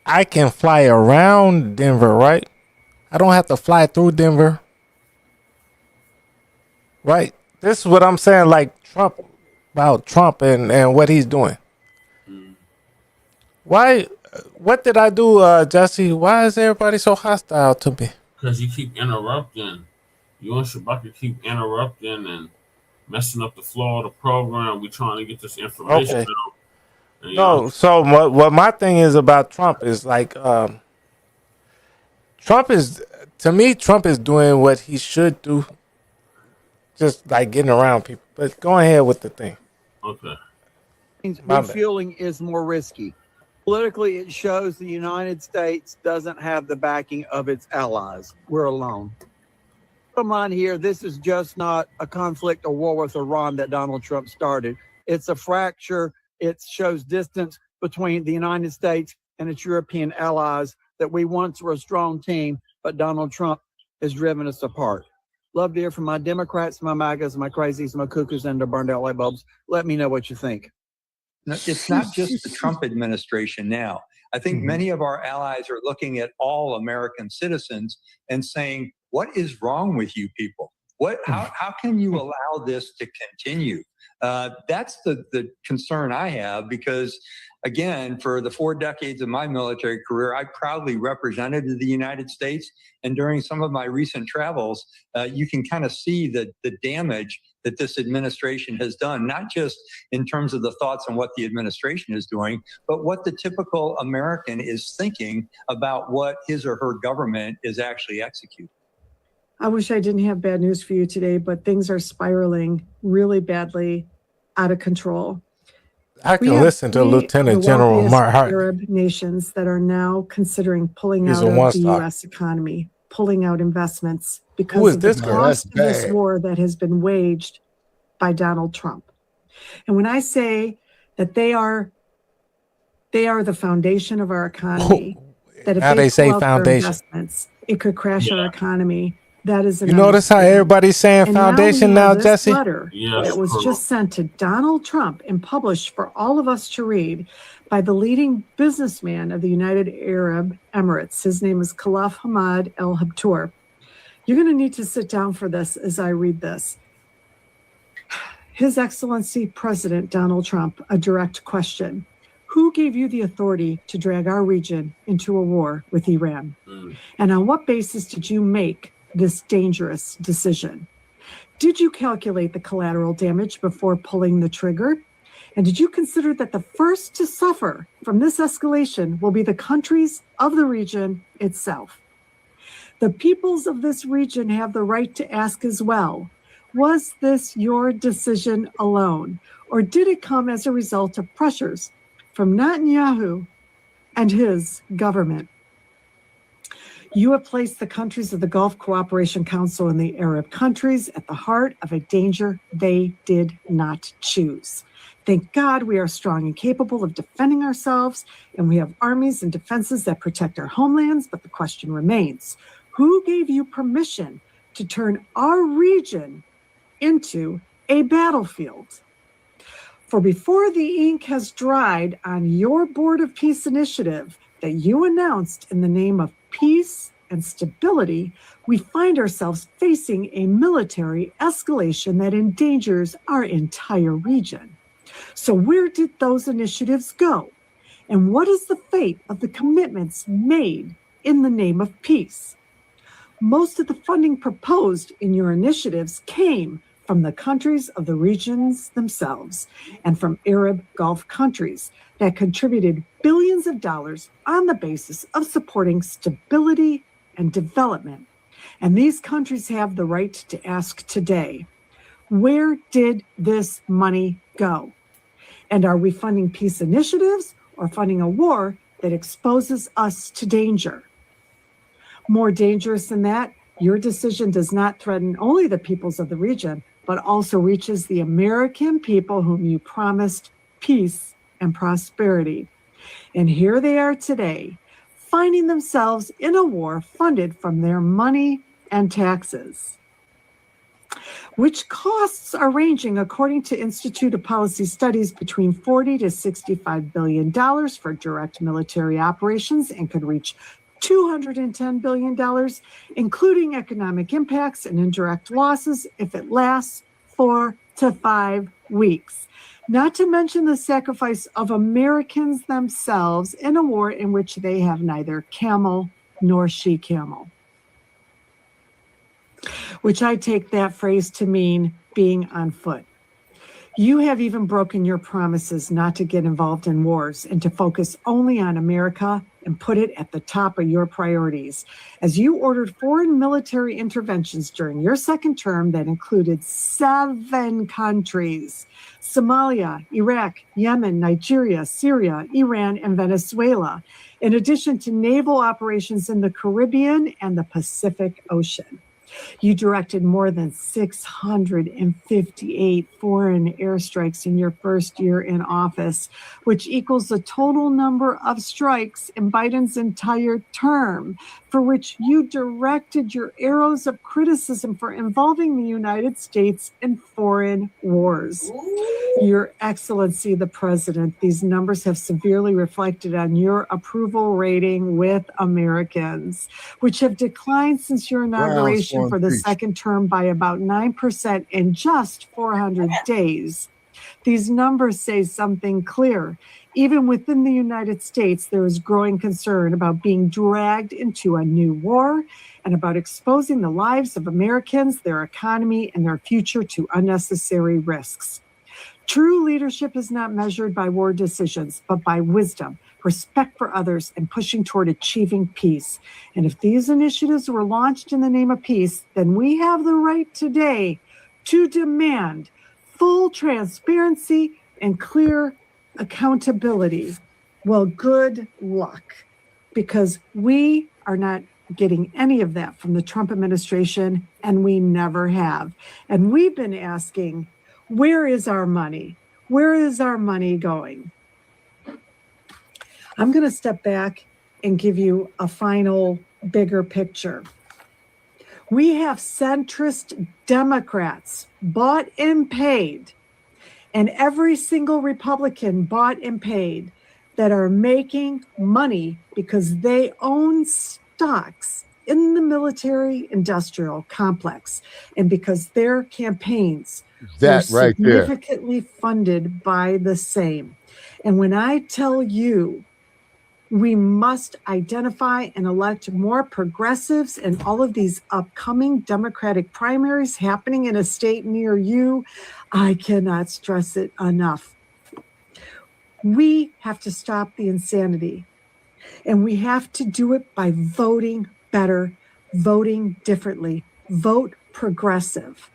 I can fly around Denver, right? I don't have to fly through Denver. Right? This is what I'm saying, like Trump, about Trump and what he's doing. Why? What did I do, Jesse? Why is everybody so hostile to me? Because you keep interrupting. You and Shabaka keep interrupting and messing up the flow of the program. We're trying to get this information Okay. out. And, No, so what my thing is about Trump is like, Trump is, to me, Trump is doing what he should do, just like getting around people. But go ahead with the thing. Okay. refueling is more risky. Politically, it shows the United States doesn't have the backing of its allies. We're alone. Bottom line here, this is just not a conflict or war with Iran that Donald Trump started. It's a fracture. It shows distance between the United States and its European allies, that we once were a strong team, but Donald Trump has driven us apart. Love to hear from my Democrats, my MAGAs, my crazies, my cuckoos, and the burned out light bulbs. Let me know what you think. It's not just the Trump administration now. I think many of our allies are looking at all American citizens and saying, what is wrong with you people? How can you allow this to continue? That's the concern I have, because again, for the 4 decades of my military career, I proudly represented the United States. And during some of my recent travels, you can kind of see the damage that this administration has done, not just in terms of the thoughts on what the administration is doing, but what the typical American is thinking about what his or her government is actually executing. I wish I didn't have bad news for you today, but things are spiraling really badly out of control. I can listen to Lieutenant General Mark Hart. Arab nations that are now considering pulling He's out a of one the star. U.S. economy, pulling out investments Who because is of this the girl? cost of That's this bad. war that has been waged by Donald Trump. And when I say that they are the foundation of our economy, that if Now they they say pull out their foundation. investments, it could crash our economy. That is an You notice how understatement. everybody's saying And foundation now, now, we have this Jesse? letter that was just sent to Donald Trump and published for all of us to read by the leading businessman of the United Arab Emirates. His name is Khalaf Hamad El Habtour. You're going to need to sit down for this as I read this. His Excellency President Donald Trump, a direct question. Who gave you the authority to drag our region into a war with Iran? And on what basis did you make this dangerous decision? Did you calculate the collateral damage before pulling the trigger? And did you consider that the first to suffer from this escalation will be the countries of the region itself? The peoples of this region have the right to ask as well, was this your decision alone, or did it come as a result of pressures from Netanyahu and his government? You have placed the countries of the Gulf Cooperation Council and the Arab countries at the heart of a danger they did not choose. Thank God we are strong and capable of defending ourselves, and we have armies and defenses that protect our homelands, but the question remains, who gave you permission to turn our region into a battlefield? For before the ink has dried on your Board of Peace initiative that you announced in the name of peace and stability, we find ourselves facing a military escalation that endangers our entire region. So where did those initiatives go? And what is the fate of the commitments made in the name of peace? Most of the funding proposed in your initiatives came from the countries of the regions themselves and from Arab Gulf countries that contributed billions of dollars on the basis of supporting stability and development. And these countries have the right to ask today, where did this money go? And are we funding peace initiatives or funding a war that exposes us to danger? More dangerous than that, your decision does not threaten only the peoples of the region, but also reaches the American people whom you promised peace and prosperity. And here they are today, finding themselves in a war funded from their money and taxes, which costs are ranging, according to Institute of Policy Studies, between $40 to $65 billion for direct military operations and could reach $210 billion, including economic impacts and indirect losses if it lasts 4 to 5 weeks. Not to mention the sacrifice of Americans themselves in a war in which they have neither camel nor she-camel. Which I take that phrase to mean being on foot. You have even broken your promises not to get involved in wars and to focus only on America and put it at the top of your priorities, as you ordered foreign military interventions during your second term that included 7 countries: Somalia, Iraq, Yemen, Nigeria, Syria, Iran, and Venezuela, in addition to naval operations in the Caribbean and the Pacific Ocean. You directed more than 658 foreign airstrikes in your first year in office, which equals the total number of strikes in Biden's entire term, for which you directed your arrows of criticism for involving the United States in foreign wars. Your Excellency, the President, these numbers have severely reflected on your approval rating with Americans, which have declined since your inauguration for the second term by about 9% in just 400 days. These numbers say something clear. Even within the United States, there is growing concern about being dragged into a new war and about exposing the lives of Americans, their economy, and their future to unnecessary risks. True leadership is not measured by war decisions, but by wisdom, respect for others, and pushing toward achieving peace. And if these initiatives were launched in the name of peace, then we have the right today to demand full transparency and clear accountability. Well, good luck, because we are not getting any of that from the Trump administration, and we never have. And we've been asking, where is our money? Where is our money going? I'm going to step back and give you a final, bigger picture. We have centrist Democrats bought and paid, and every single Republican bought and paid, that are making money because they own stocks in the military-industrial complex, and because their campaigns were significantly funded by the same. And when I tell you we must identify and elect more progressives in all of these upcoming Democratic primaries happening in a state near you, I cannot stress it enough. We have to stop the insanity. And we have to do it by voting better, voting differently, vote progressive.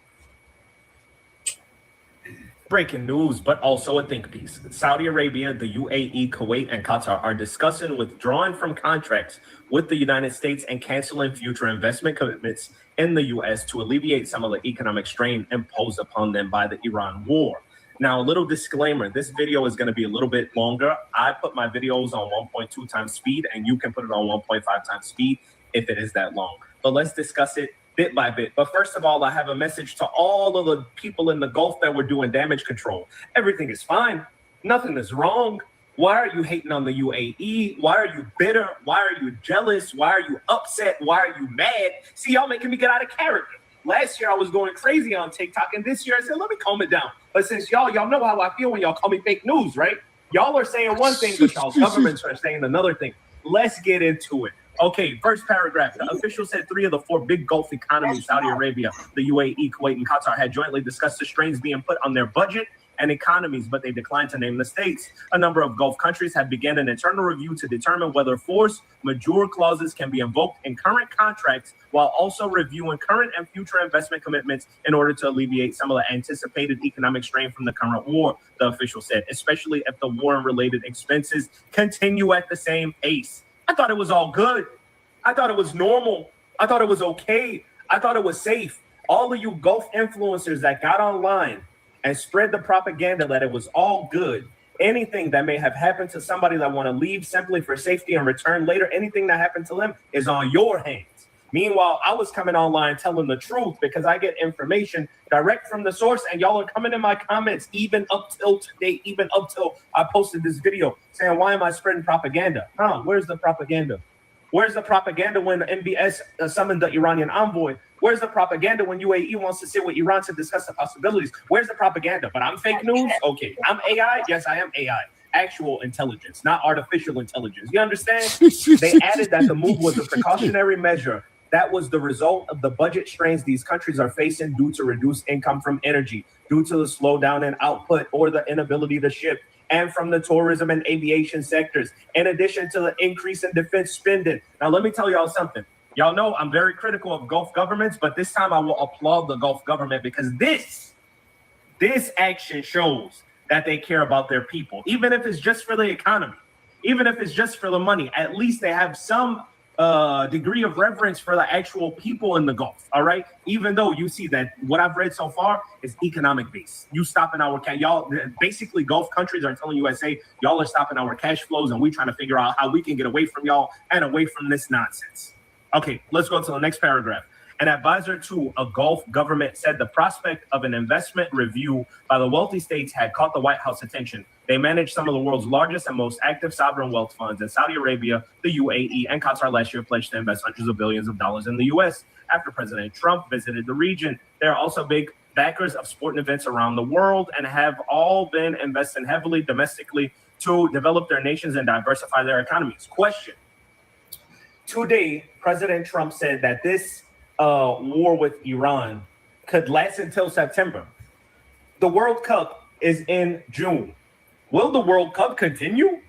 Breaking news, but also a think piece. Saudi Arabia, the UAE, Kuwait, and Qatar are discussing withdrawing from contracts with the United States and canceling future investment commitments in the U.S. to alleviate some of the economic strain imposed upon them by the Iran war. Now, a little disclaimer, this video is going to be a little bit longer. I put my videos on 1.2 times speed, and you can put it on 1.5 times speed if it is that long. But let's discuss it bit by bit. But first of all, I have a message to all of the people in the Gulf that were doing damage control. Everything is fine. Nothing is wrong. Why are you hating on the UAE? Why are you bitter? Why are you jealous? Why are you upset? Why are you mad? See, y'all making me get out of character. Last year, I was going crazy on TikTok, and this year I said, let me calm it down. But since y'all know how I feel when y'all call me fake news, right? Y'all are saying one thing, but y'all's governments are saying another thing. Let's get into it. Okay, first paragraph. The official said 3 of the 4 big Gulf economies, Saudi Arabia, the UAE, Kuwait, and Qatar, had jointly discussed the strains being put on their budget and economies, but they declined to name the states. A number of Gulf countries have begun an internal review to determine whether force majeure clauses can be invoked in current contracts while also reviewing current and future investment commitments in order to alleviate some of the anticipated economic strain from the current war, the official said, especially if the war and related expenses continue at the same pace. I thought it was all good. I thought it was normal. I thought it was okay. I thought it was safe. All of you Gulf influencers that got online and spread the propaganda that it was all good, anything that may have happened to somebody that want to leave simply for safety and return later, anything that happened to them is on your hands. Meanwhile, I was coming online telling the truth because I get information direct from the source, and y'all are coming in my comments even up till today, even up till I posted this video saying, why am I spreading propaganda? Where's the propaganda? Where's the propaganda when the MBS summoned the Iranian envoy? Where's the propaganda when UAE wants to sit with Iran to discuss the possibilities? Where's the propaganda? But I'm fake news? Okay. I'm AI? Yes, I am AI. Actual intelligence, not artificial intelligence. You understand? They added that the move was a precautionary measure. That was the result of the budget strains these countries are facing due to reduced income from energy, due to the slowdown in output or the inability to ship, and from the tourism and aviation sectors, in addition to the increase in defense spending. Now, let me tell y'all something. Y'all know I'm very critical of Gulf governments, but this time I will applaud the Gulf government because this action shows that they care about their people, even if it's just for the economy, even if it's just for the money. At least they have some degree of reverence for the actual people in the Gulf, all right? Even though you see that what I've read so far is economic based. You stopping our cash, y'all, basically Gulf countries are telling USA, y'all are stopping our cash flows and we trying to figure out how we can get away from y'all and away from this nonsense. Okay, let's go to the next paragraph. An advisor to a Gulf government said the prospect of an investment review by the wealthy states had caught the White House attention. They manage some of the world's largest and most active sovereign wealth funds, and Saudi Arabia, the UAE, and Qatar last year pledged to invest hundreds of billions of dollars in the U.S. after President Trump visited the region. They are also big backers of sporting events around the world and have all been investing heavily domestically to develop their nations and diversify their economies. Question. Today, President Trump said that this war with Iran could last until September. The World Cup is in June. Will the World Cup continue?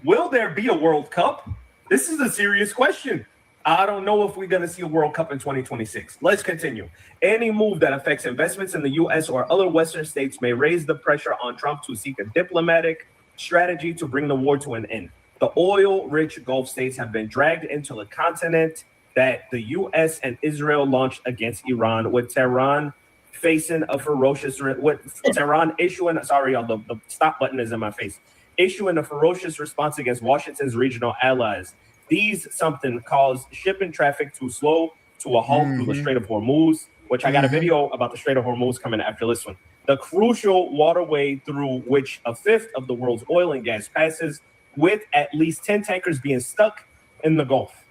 Will there be a World Cup? This is a serious question. I don't know if we're going to see a World Cup in 2026. Let's continue. Any move that affects investments in the U.S. or other Western states may raise the pressure on Trump to seek a diplomatic strategy to bring the war to an end. The oil-rich Gulf states have been dragged into the continent that the U.S. and Israel launched against Iran, with Tehran facing a ferocious, the stop button is in my face, issuing a ferocious response against Washington's regional allies. These something caused shipping traffic to slow to a halt through the Strait of Hormuz, which I got a video about the Strait of Hormuz coming after this one. The crucial waterway through which a fifth of the world's oil and gas passes, with at least 10 tankers being stuck in the Gulf.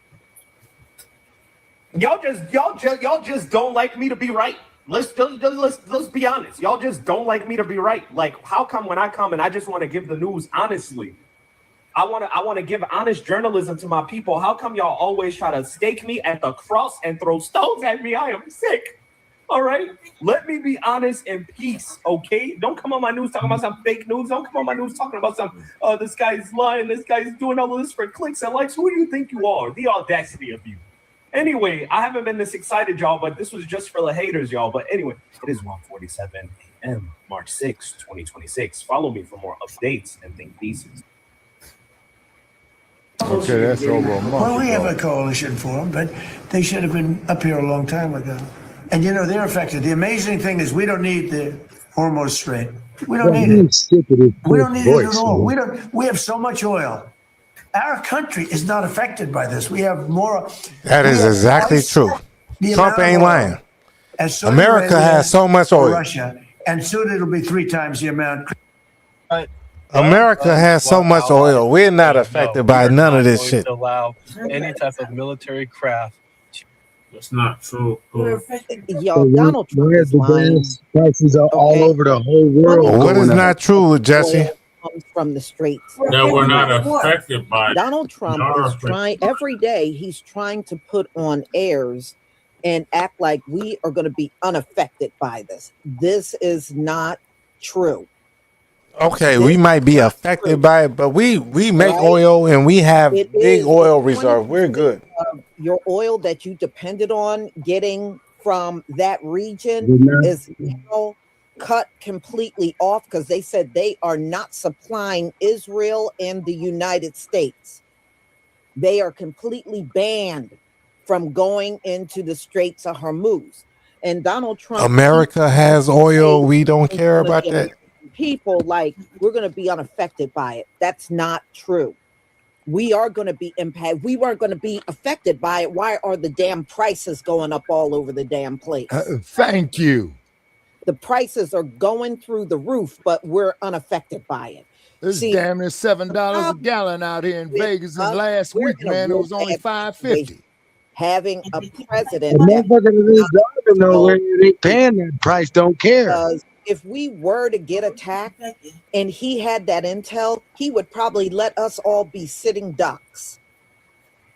Y'all just don't like me to be right. Let's be honest. Y'all just don't like me to be right. Like, how come when I come and I just want to give the news honestly, I want to give honest journalism to my people, how come y'all always try to stake me at the cross and throw stones at me? I am sick. All right, let me be honest in peace, okay? Don't come on my news talking about some fake news. Don't come on my news talking about some, this guy's lying, this guy's doing all of this for clicks and likes. Who do you think you are? The audacity of you. Anyway, I haven't been this excited, y'all, but this was just for the haters, y'all. But anyway, it is 1:47 a.m., March 6, 2026. Follow me for more updates and think pieces. Okay, that's over a month Well, we ago. have a coalition for them, but they should have been up here a long time ago. And you know, they're affected. The amazing thing is we don't need the Hormuz Strait. We don't need it. We don't need it at all. We have so much oil. Our country is not affected by this. We have more. That is exactly true. Trump ain't lying. America has so much oil. Russia, and soon it'll be 3 times the amount. America has so much oil. We're not affected by none of this shit. To allow any type of military craft. That's not true. Yo, Donald Trump is lying. Prices are all over the whole world. What is not true, Jesse? Comes from the straits. That we're not affected by it. Donald Trump is trying every day. He's trying to put on airs and act like we are going to be unaffected by this. This is not true. Okay, we might be affected by it, but we make oil and we have big oil reserve. We're good. Your oil that you depended on getting from that region is now cut completely off because they said they are not supplying Israel and the United States. They are completely banned from going into the Straits of Hormuz. And Donald Trump, America has oil. We don't care about that. People like we're going to be unaffected by it. That's not true. We are going to be impacted. We weren't going to be affected by it. Why are the damn prices going up all over the damn place? Thank you. The prices are going through the roof, but we're unaffected by it. This damn near $7 a gallon out here in Vegas. And last week, man, it was only $5.50. Having a president, The motherfucker that is driving nowhere, they paying that price, don't care. because if we were to get attacked and he had that intel, he would probably let us all be sitting ducks.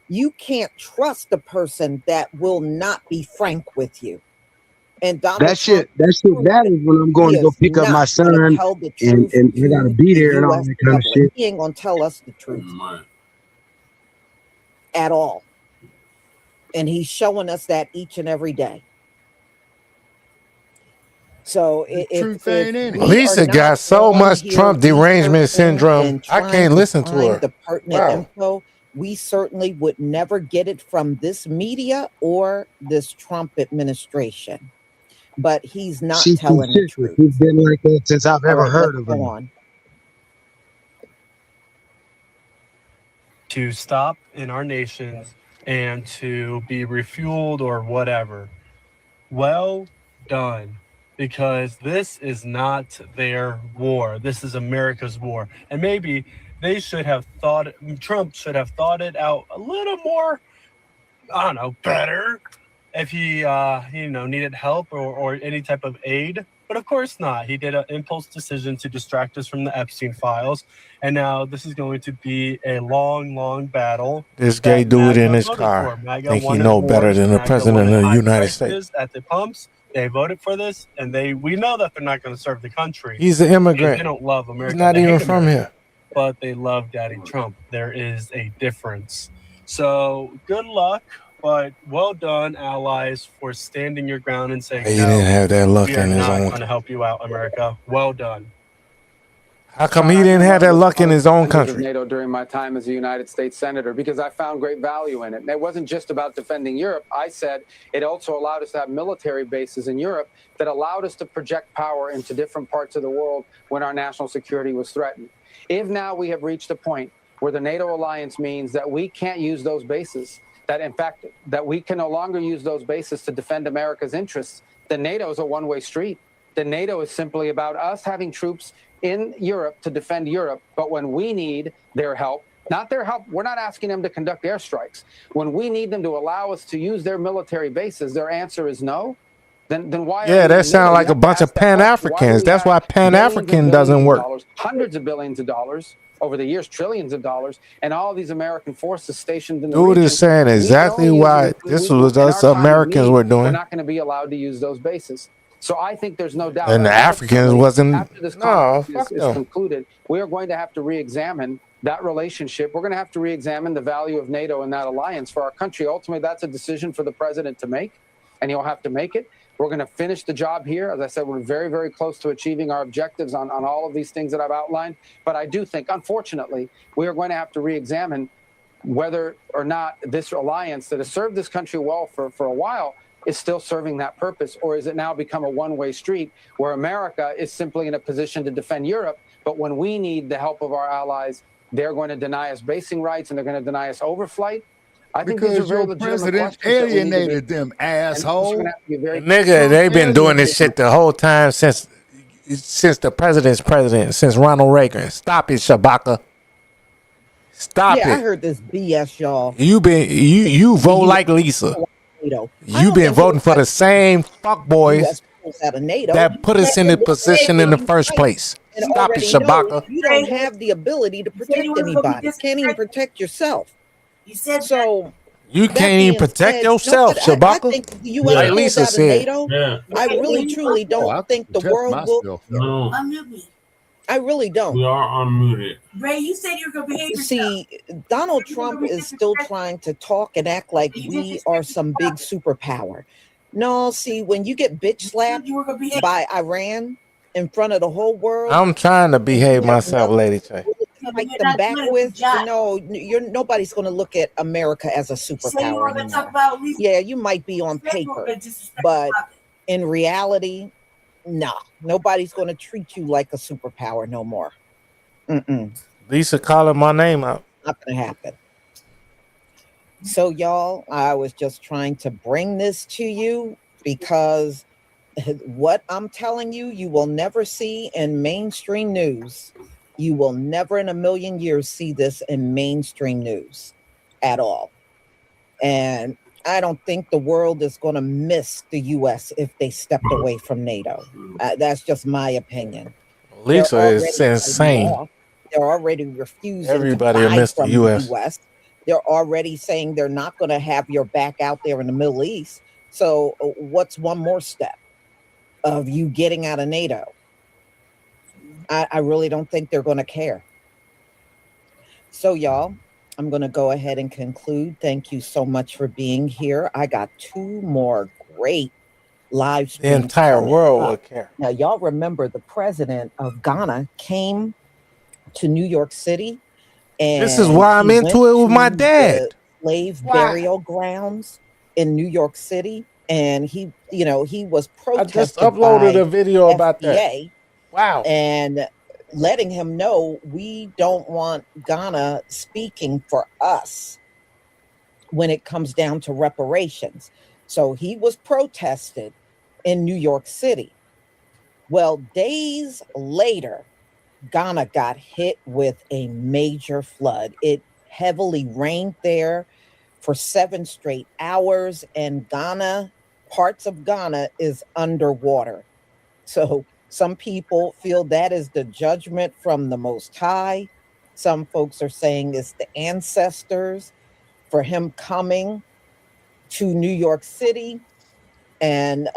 You can't trust a person that will not be frank with you. And Donald That shit, that is when I'm going to go pick up my son and I gotta be there and all that kind of shit. He ain't gonna tell us the truth at all. And he's showing us that each and every day. So Lisa got so much Trump derangement syndrome. I can't listen to her. The pertinent info, we certainly would never get it from this media or this Trump administration. But he's not telling the truth. He's been like that since I've ever heard of him. To stop in our nation and to be refueled or whatever. Well done. Because this is not their war. This is America's war. And maybe they should have Trump should have thought it out a little more, I don't know, better if he, needed help or any type of aid. But of course not. He did an impulse decision to distract us from the Epstein files. And now this is going to be a long, long battle. This gay dude in his car think he know better than the president of the United States. At the pumps, they voted for this, and we know that they're not going to serve the country. He's an immigrant. They don't love America. He's not They even hate from America, here. but they love Daddy Trump. There is a difference. So good luck, but well done, allies, for standing your ground and saying, He didn't have that luck we are in his not own. going to help you out, America. Well done. How come he didn't have that luck in his own country? NATO during my time as a United States Senator, because I found great value in it. And it wasn't just about defending Europe. I said it also allowed us to have military bases in Europe that allowed us to project power into different parts of the world when our national security was threatened. If now we have reached a point where the NATO alliance means that we can't use those bases, that in fact, that we can no longer use those bases to defend America's interests, then NATO is a one-way street. Then NATO is simply about us having troops in Europe to defend Europe, but when we need their help, not their help, we're not asking them to conduct airstrikes. When we need them to allow us to use their military bases, their answer is no. Then why? Yeah, that sounds like a bunch of Pan-Africans. That's why Pan-African doesn't work. Hundreds of billions of dollars over the years, trillions of dollars, and all these American forces stationed in the Dude region. is saying exactly why this was us Americans were We're doing. not going to be allowed to use those bases. So I think there's no doubt. And the Africans wasn't. After this No, conflict is concluded, we are going to have to re-examine that relationship. We're going to have to re-examine the value of NATO and that alliance for our country. Ultimately, that's a decision for the president to make, and he'll have to make it. We're going to finish the job here. As I said, we're very, very close to achieving our objectives on all of these things that I've outlined. But I do think, unfortunately, we are going to have to re-examine whether or not this alliance that has served this country well for a while is still serving that purpose, or is it now become a one-way street where America is simply in a position to defend Europe, but when we need the help of our allies, they're going to deny us basing rights and they're going to deny us overflight? I think these are Because very your legitimate president questions that we need to alienated them, asshole. Nigga, they've been doing this shit the whole time since the president's president, since Ronald Reagan. Stop it, Shabaka. Stop it. Yeah, I heard this BS, y'all. You vote like Lisa. You've been voting for the same fuckboys that put us in the position in the first place. Stop it, Shabaka. You don't have the ability to protect anybody. Can't even protect yourself. You said so. You can't even protect yourself, Shabaka. I think the U.S. Like Lisa said. NATO, I really, truly don't think the world will. No. Unmute me. I really don't. We are unmuted. Ray, you said you're going to behave yourself. See, Donald Trump is still trying to talk and act like we are some big superpower. No, see, when you get bitch slapped by Iran in front of the whole world, I'm trying to behave myself, Lady J. Fight them back with, nobody's going to look at America as a superpower anymore. Yeah, you might be on paper, but in reality, no, nobody's going to treat you like a superpower no more. Lisa calling my name out. Not going to happen. So, y'all, I was just trying to bring this to you because what I'm telling you, you will never see in mainstream news. You will never in a million years see this in mainstream news at all. And I don't think the world is going to miss the U.S. if they stepped away from NATO. That's just my opinion. Lisa is insane. They're already refusing Everybody to buy missed the from US. They're already saying they're not going to have your back out there in the Middle East. So what's one more step of you getting out of NATO? I really don't think they're going to care. So, y'all, I'm going to go ahead and conclude. Thank you so much for being here. I got 2 more great live streams. The entire world will care. Now, y'all remember the president of Ghana came to New York City. And this is why I'm into it with my dad. Slave burial grounds in New York City. And he was protesting. I just uploaded a video about that. Wow. And letting him know we don't want Ghana speaking for us when it comes down to reparations. So he was protested in New York City. Well, days later, Ghana got hit with a major flood. It heavily rained there for 7 straight hours, and parts of Ghana is underwater. So some people feel that is the judgment from the Most High. Some folks are saying it's the ancestors for him coming to New York City. And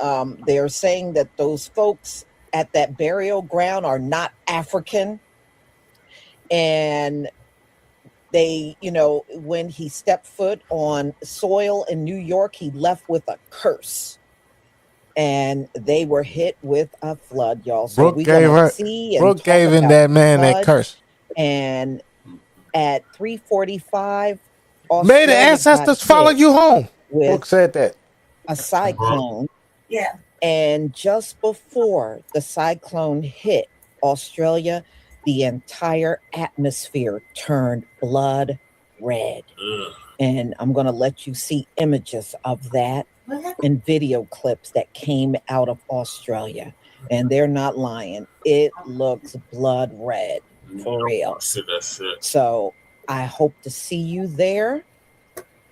they're saying that those folks at that burial ground are not African. And they, when he stepped foot on soil in New York, he left with a curse. And they were hit with a flood, y'all. So Brooke gave in that man that curse. And at 3:45, may the ancestors follow you home. Brooke said that. A cyclone. Yeah. And just before the cyclone hit Australia, the entire atmosphere turned blood red. And I'm going to let you see images of that and video clips that came out of Australia. And they're not lying. It looks blood red for real. So I hope to see you there.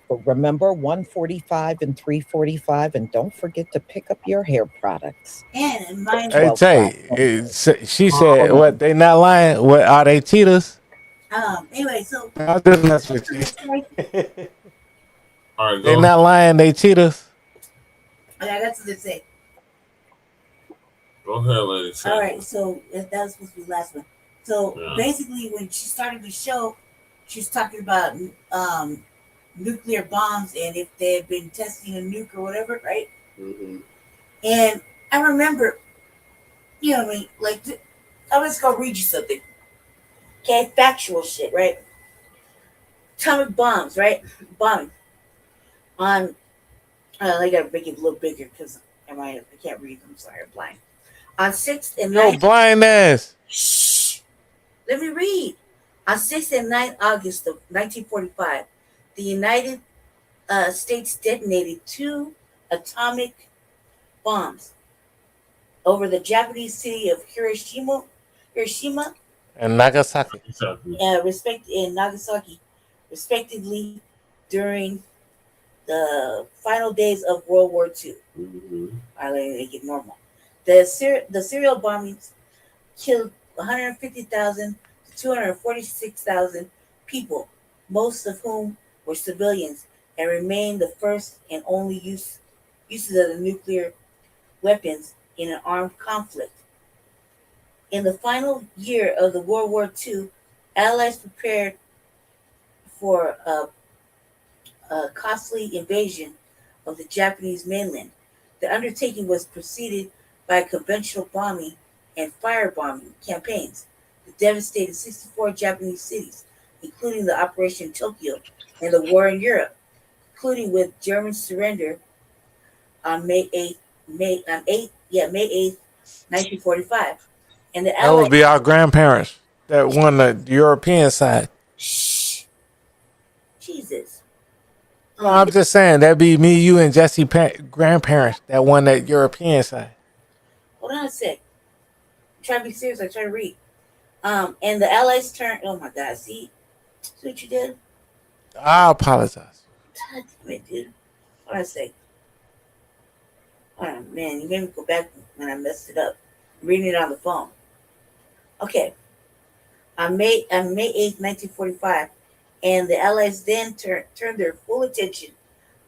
But remember, 1:45 and 3:45, and don't forget to pick up your hair products. And hey, Tay, she said, what, they not lying? What, are they cheaters? Anyway, so I'll just mess with you. All right, They go. not lying. They cheat us. yeah, that's what they say. Go ahead, lady. All right, so that was supposed to be the last one. So basically, when she started the show, she was talking about nuclear bombs and if they had been testing a nuke or whatever, right? Mm-hmm. And I remember, you know what I mean? Like, I'm just gonna read you something. Okay, factual shit, right? Atomic bombs, right? Bombing on. I gotta make it a little bigger because I can't read. I'm sorry, I'm blind. On 6th and 9th. Yo, blind ass. Shh. Let me read. On 6th and 9th August of 1945, the United States detonated 2 atomic bombs over the Japanese city of Hiroshima, And Nagasaki. in Nagasaki, respectively, during the final days of World War II. Mm-hmm. I make it normal. The serial bombings killed 150,000 to 246,000 people, most of whom were civilians, and remain the first and only uses of the nuclear weapons in an armed conflict. In the final year of the World War II, Allies prepared for a costly invasion of the Japanese mainland. The undertaking was preceded by conventional bombing and firebombing campaigns that devastated 64 Japanese cities, including the Operation Tokyo and the war in Europe, including with German surrender on May 8th, 1945. And the That would Allies. be our grandparents that won the European side. Shh. Jesus. No, I'm just saying that'd be me, you, and Jesse grandparents that won that European side. Hold on a sec. I'm trying to be serious. I try to read. And the Allies turned. Oh my God! See what you did? I apologize. God damn it, dude. Hold on a sec. Oh man, you made me go back when I messed it up. I'm reading it on the phone. Okay. On May 8th, 1945, and the Allies then turned their full attention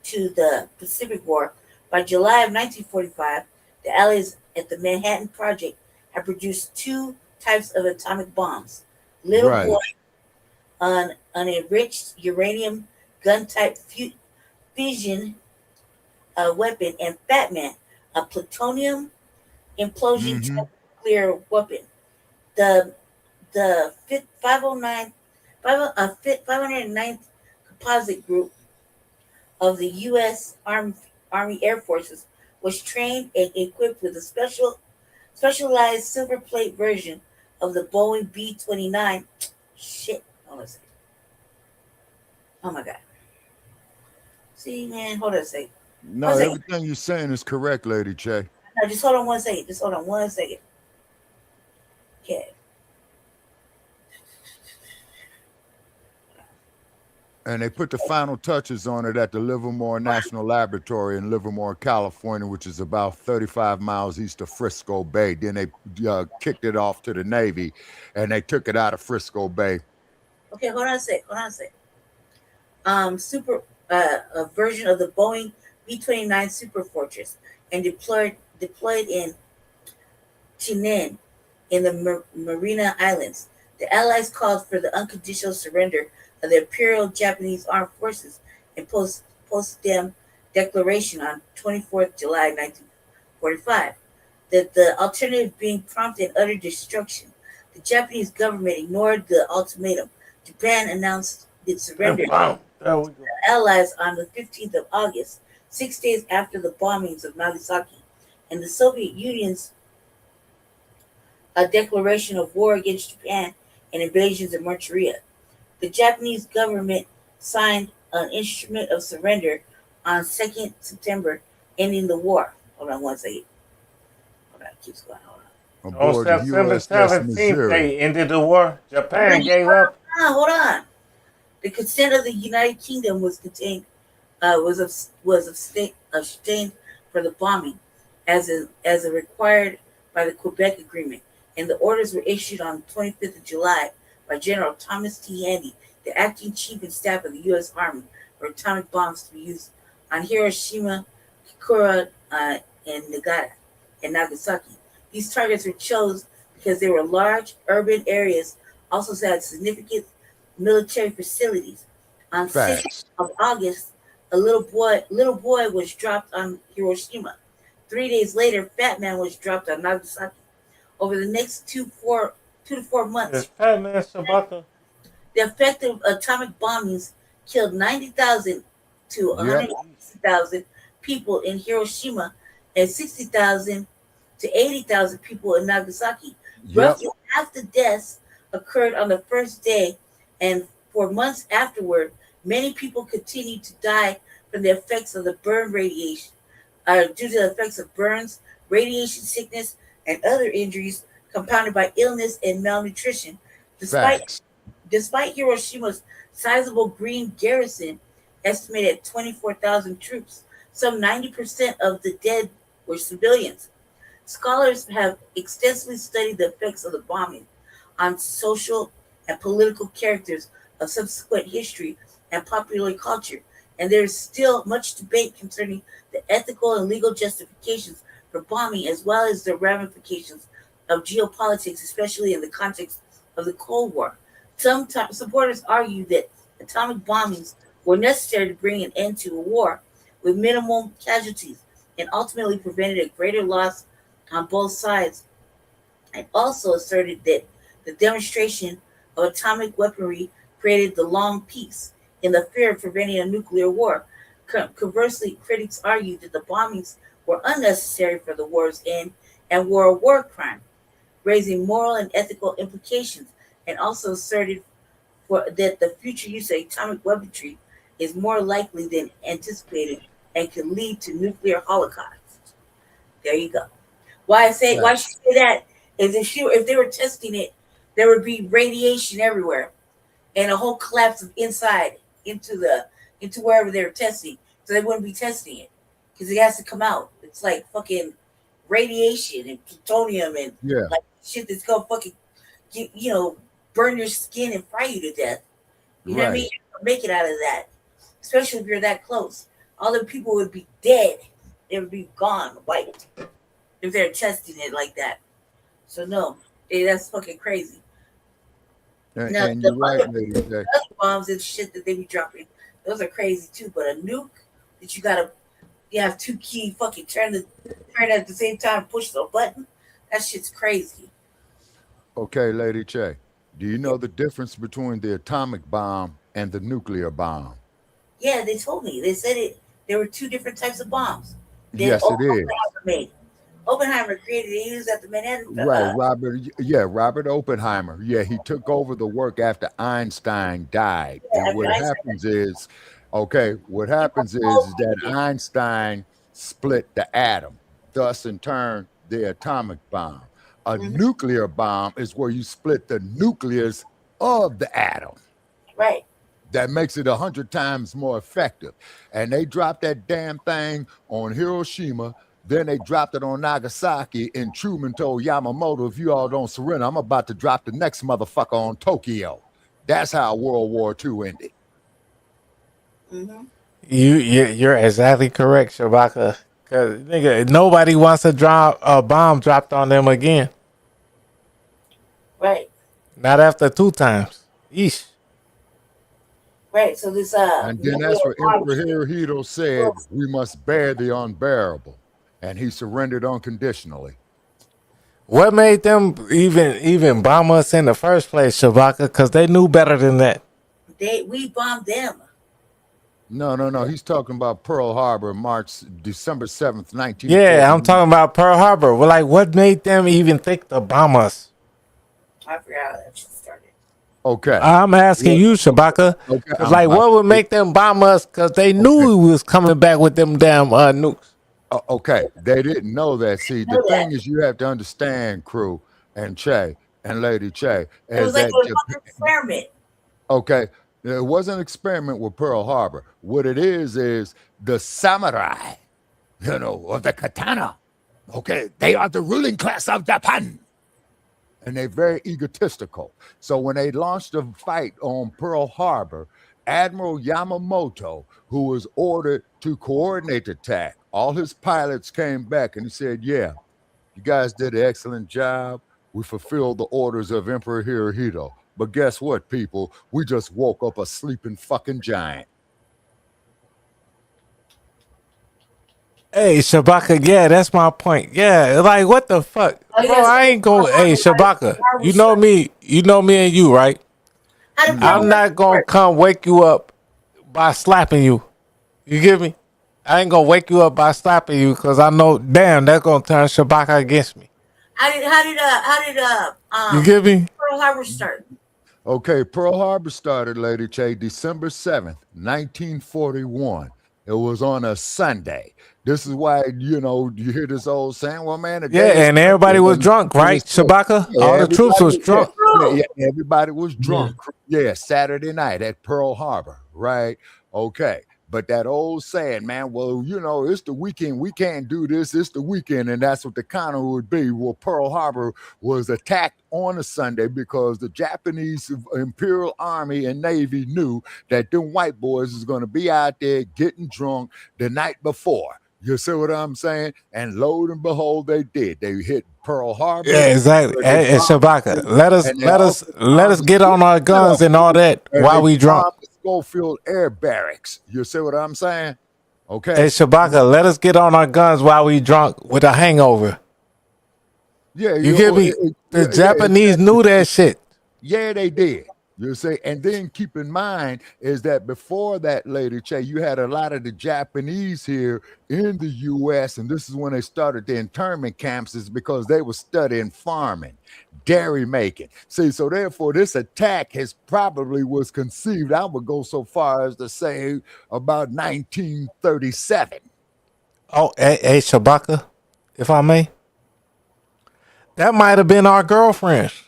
to the Pacific War. By July of 1945, the Allies at the Manhattan Project had produced 2 types of atomic bombs: Little Boy, an enriched uranium gun-type fission weapon, and Fat Man, a plutonium implosion-type nuclear weapon. The 509th Composite Group of the U.S. Army Air Forces was trained and equipped with a specialized silver plate version of the Boeing B-29. Shit. Hold on a second. Oh my God. See, man, hold on a second. No, everything you're saying is correct, Lady J. No, just hold on one second. Okay. And they put the final touches on it at the Livermore National Laboratory in Livermore, California, which is about 35 miles east of Frisco Bay. Then they kicked it off to the Navy, and they took it out of Frisco Bay. Okay, hold on a sec. A version of the Boeing B-29 Super Fortress and deployed in Chinen in the Mariana Islands. The Allies called for the unconditional surrender of the Imperial Japanese Armed Forces and Potsdam Declaration on 24th July 1945. That the alternative being prompt and utter destruction. The Japanese government ignored the ultimatum. Japan announced its surrender to the Allies on the 15th of August, 6 days after the bombings of Nagasaki, and the Soviet Union's declaration of war against Japan and invasions of Manchuria. The Japanese government signed an instrument of surrender on 2nd September, ending the war. Hold on one second. Hold on, it keeps going. Hold on. On September 17th, they ended the war. Japan gave up. Hold on. The consent of the United Kingdom was abstained for the bombing, as required by the Quebec Agreement, and the orders were issued on 25th of July by by General Thomas T. Handy, the acting chief and staff of the U.S. Army, for atomic bombs to be used on Hiroshima, Kikura, and Nagasaki. These targets were chosen because they were large urban areas, also had significant military facilities. On 6th of August, a little boy was dropped on Hiroshima. 3 days later, Fat Man was dropped on Nagasaki. Over the next 2 to 4 months, the effective atomic bombings killed 90,000 to 160,000 people in Hiroshima and 60,000 to 80,000 people in Nagasaki. Roughly half the deaths occurred on the first day, and for months afterward, many people continued to die from the effects of the burn radiation, due to the effects of burns, radiation sickness, and other injuries compounded by illness and malnutrition. Despite Hiroshima's sizable green garrison, estimated at 24,000 troops, some 90% of the dead were civilians. Scholars have extensively studied the effects of the bombing on social and political characters of subsequent history and popular culture, and there is still much debate concerning the ethical and legal justifications for bombing, as well as the ramifications of geopolitics, especially in the context of the Cold War. Some supporters argue that atomic bombings were necessary to bring an end to a war with minimal casualties and ultimately prevented a greater loss on both sides, and also asserted that the demonstration of atomic weaponry created the long peace in the fear of preventing a nuclear war. Conversely, critics argued that the bombings were unnecessary for the war's end and were a war crime, raising moral and ethical implications, and also asserted that the future use of atomic weaponry is more likely than anticipated and could lead to nuclear holocaust. There you go. Why she say that is if they were testing it, there would be radiation everywhere and a whole collapse of inside into wherever they were testing. So they wouldn't be testing it because it has to come out. It's like fucking radiation and plutonium and like shit that's gonna fucking burn your skin and fry you to death. You know what I mean? Make it out of that, especially if you're that close. All the people would be dead. They would be gone, wiped, if they're testing it like that. So no, that's fucking crazy. And the you're other bombs and shit that they be dropping, those are crazy too. But a nuke that you have two key fucking turn at the same time, push the button. That shit's crazy. Okay, Lady Che, do you know the difference between the atomic bomb and the nuclear bomb? Yeah, they told me. They said there were two different types of bombs. Yes, it is. Oppenheimer created it. He was at the Manhattan. Right, Robert Oppenheimer. Yeah, he took over the work after Einstein died. And what happens is that Einstein split the atom, thus in turn the atomic bomb. A nuclear bomb is where you split the nucleus of the atom. Right. That makes it 100 times more effective. And they dropped that damn thing on Hiroshima. Then they dropped it on Nagasaki, and Truman told Yamamoto, if you all don't surrender, I'm about to drop the next motherfucker on Tokyo. That's how World War II ended. Mm-hmm. You're exactly correct, Shabaka. Cause nigga, nobody wants to drop a bomb dropped on them again. Right. Not after 2 times. Yeesh. Right. So this and then that's what Emperor Hirohito said, we must bear the unbearable. And he surrendered unconditionally. What made them even bomb us in the first place, Shabaka? Because they knew better than that. We bombed them. No. He's talking about Pearl Harbor, December 7th, 1940. Yeah, I'm talking about Pearl Harbor. Well, like, what made them even think to bomb us? I forgot how that shit started. Okay. I'm asking you, Shabaka. Okay. What would make them bomb us? Because they knew we was coming back with them damn nukes. Okay, they didn't know that. See, the thing is, you have to understand, crew and Che and Lady Che. It was like an experiment. Okay, it wasn't an experiment with Pearl Harbor. What it is the samurai, of the katana. Okay, they are the ruling class of Japan. and they're very egotistical. So when they launched a fight on Pearl Harbor, Admiral Yamamoto, who was ordered to coordinate the attack, all his pilots came back and he said, yeah, you guys did an excellent job. We fulfilled the orders of Emperor Hirohito. But guess what, people? We just woke up a sleeping fucking giant. Hey, Shabaka, yeah, that's my point. Yeah, like, what the fuck? Bro, I ain't go. Hey, Shabaka, you know me and you, right? I'm not gonna come wake you up by slapping you. You get me? I ain't gonna wake you up by slapping you because I know, damn, that's gonna turn Shabaka against me. How did You get me? Pearl Harbor start? Okay, Pearl Harbor started, Lady Che, December 7th, 1941. It was on a Sunday. This is why, you hear this old saying, well, man. Yeah, and everybody was drunk, right, Shabaka? Yeah, all the troops was drunk. Yeah, everybody was drunk. Yeah, Saturday night at Pearl Harbor, right? Okay. But that old saying, man, well, it's the weekend. We can't do this. It's the weekend. And that's what the counter would be. Well, Pearl Harbor was attacked on a Sunday because the Japanese Imperial Army and Navy knew that them white boys is going to be out there getting drunk the night before. You see what I'm saying? And lo and behold, they did. They hit Pearl Harbor. Yeah, exactly. Hey, Shabaka, let us get on our guns and all that while we drunk. Schofield Air Barracks. You see what I'm saying? Okay. Hey, Shabaka, let us get on our guns while we drunk with a hangover. Yeah, you get me? The Japanese knew that shit. Yeah, they did. You see, and then keep in mind is that before that, Lady Che, you had a lot of the Japanese here in the U.S., and this is when they started the internment camps, is because they were studying farming, dairy making. See, so therefore, this attack was conceived, I would go so far as to say, about 1937. Oh, hey, Shabaka, if I may, that might have been our girlfriends.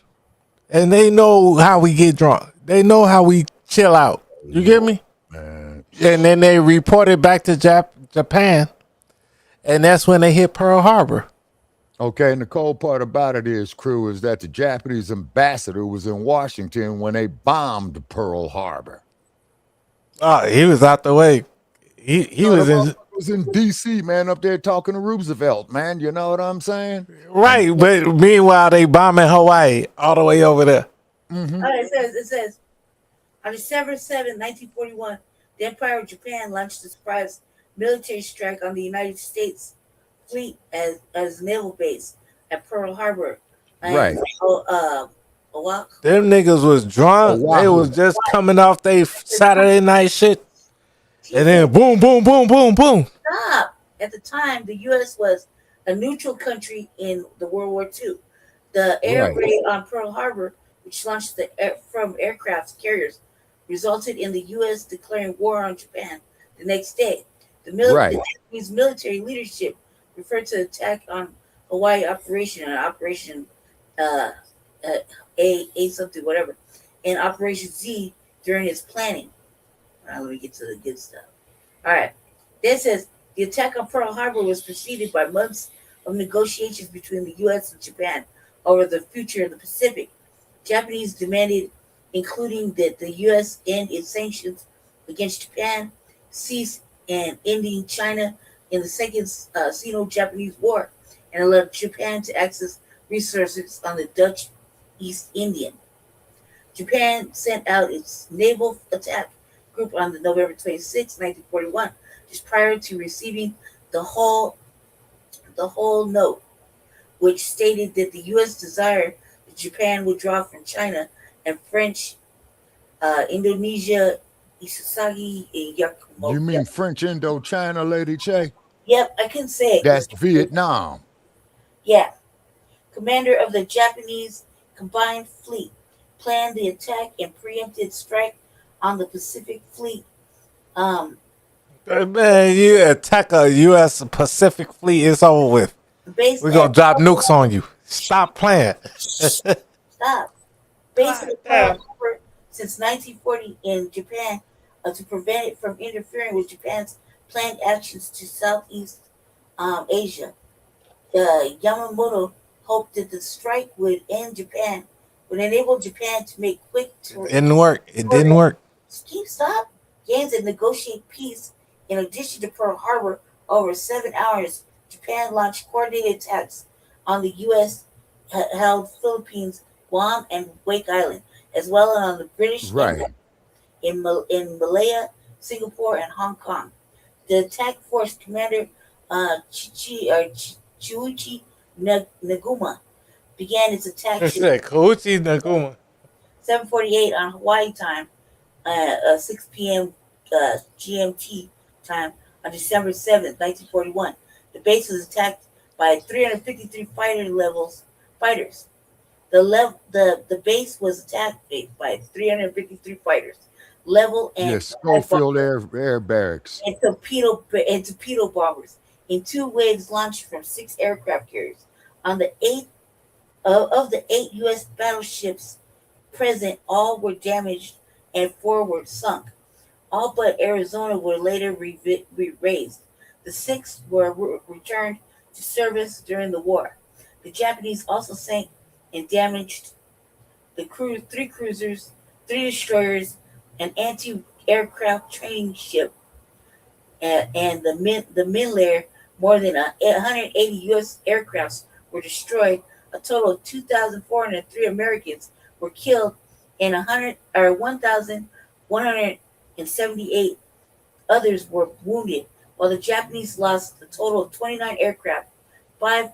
And they know how we get drunk. They know how we chill out. You get me? And then they reported back to Japan. And that's when they hit Pearl Harbor. Okay, and the cold part about it is, crew, is that the Japanese ambassador was in Washington when they bombed Pearl Harbor. Oh, he was out the way. He was in D.C., man, up there talking to Roosevelt, man. You know what I'm saying? Right, but meanwhile, they bombing Hawaii all the way over there. Mm-hmm. It says, on December 7, 1941, the Empire of Japan launched a surprise military strike on the United States fleet as naval base at Pearl Harbor. Right. Them niggas was drunk. They was just coming off their Saturday night shit. And then boom, boom, boom, boom, boom. Stop. At the time, the U.S. was a neutral country in the World War II. The air raid on Pearl Harbor, which launched from aircraft carriers, resulted in the U.S. declaring war on Japan the next day. The Japanese military leadership referred to the attack on Hawaii Operation A something, whatever, and Operation Z during its planning. Let me get to the good stuff. All right. Then says the attack on Pearl Harbor was preceded by months of negotiations between the U.S. and Japan over the future of the Pacific. Japanese demanded, including that the U.S. end its sanctions against Japan, cease and ending China in the Second Sino-Japanese War, and allowed Japan to access resources on the Dutch East Indian. Japan sent out its naval attack group on the November 26, 1941, just prior to receiving the whole note, which stated that the U.S. desired that Japan withdraw from China and French Indonesia, Isasagi, and Yakumo. You mean French Indochina, Lady Che? Yep, I can say it. That's Vietnam. Yeah. Commander of the Japanese Combined Fleet planned the attack and preempted strike on the Pacific Fleet. Man, you attack a U.S. Pacific Fleet, it's over with. We're going to drop nukes on you. Stop playing. Stop. Based at Pearl Harbor since 1940 in Japan to prevent it from interfering with Japan's planned actions to Southeast Asia. Yamamoto hoped that the strike would enable Japan to make quick It didn't work. It didn't work. stop gains and negotiate peace. In addition to Pearl Harbor, over 7 hours, Japan launched coordinated attacks on the U.S. held Philippines, Guam, and Wake Island, as well as on the British in Malaya, Singapore, and Hong Kong. The attack force commander Chiuchi Naguma began its attack at 7:48 on Hawaii time, 6 p.m. GMT time on December 7th, 1941. The base was attacked by 353 fighters. The base was attacked by 353 fighters. Level and Schofield Air Barracks and torpedo bombers in 2 waves launched from 6 aircraft carriers. On the 8 of the 8 U.S. battleships present, all were damaged and 4 were sunk. All but Arizona were later raised. The 6 were returned to service during the war. The Japanese also sank and damaged the 3 cruisers, 3 destroyers, an anti-aircraft training ship, and the mid layer. More than 180 U.S. aircrafts were destroyed. A total of 2,403 Americans were killed, and 1,178 others were wounded. While the Japanese lost a total of 29 aircraft, 5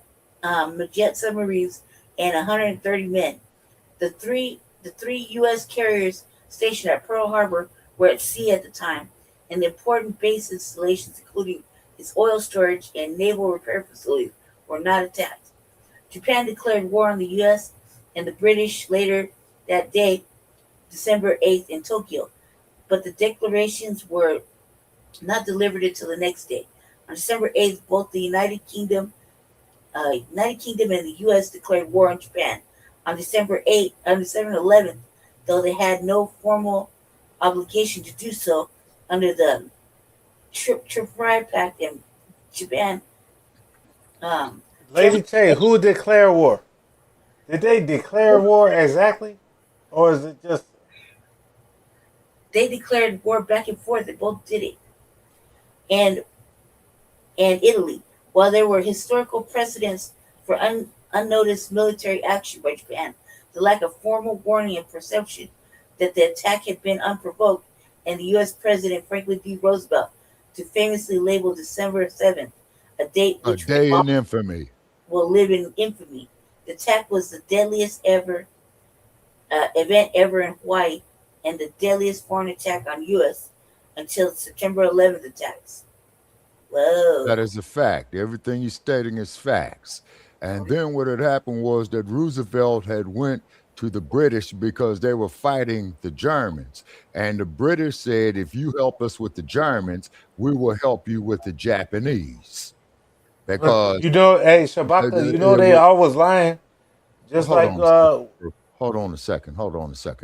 jet submarines, and 130 men. The three U.S. carriers stationed at Pearl Harbor were at sea at the time, and the important base installations, including its oil storage and naval repair facilities, were not attacked. Japan declared war on the U.S. and the British later that day, December 8th, in Tokyo, but the declarations were not delivered until the next day. On December 8th, both the United Kingdom and the U.S. declared war on Japan. On December 11th, though they had no formal obligation to do so under the Tripartite Pact in Japan. Lady Tay, who declared war? Did they declare war exactly? Or is it just... They declared war back and forth. They both did it. And Italy. While there were historical precedents for unnoticed military action by Japan, the lack of formal warning and perception that the attack had been unprovoked, and the U.S. President Franklin D. Roosevelt to famously label December 7th a date which in infamy will live in infamy. The attack was the deadliest event ever in Hawaii, and the deadliest foreign attack on U.S. until September 11th attacks. Whoa. That is a fact. Everything you're stating is facts. And then what had happened was that Roosevelt had went to the British because they were fighting the Germans. And the British said, if you help us with the Germans, we will help you with the Japanese. Because hey, Shabaka, they always lying. Just hold on a second,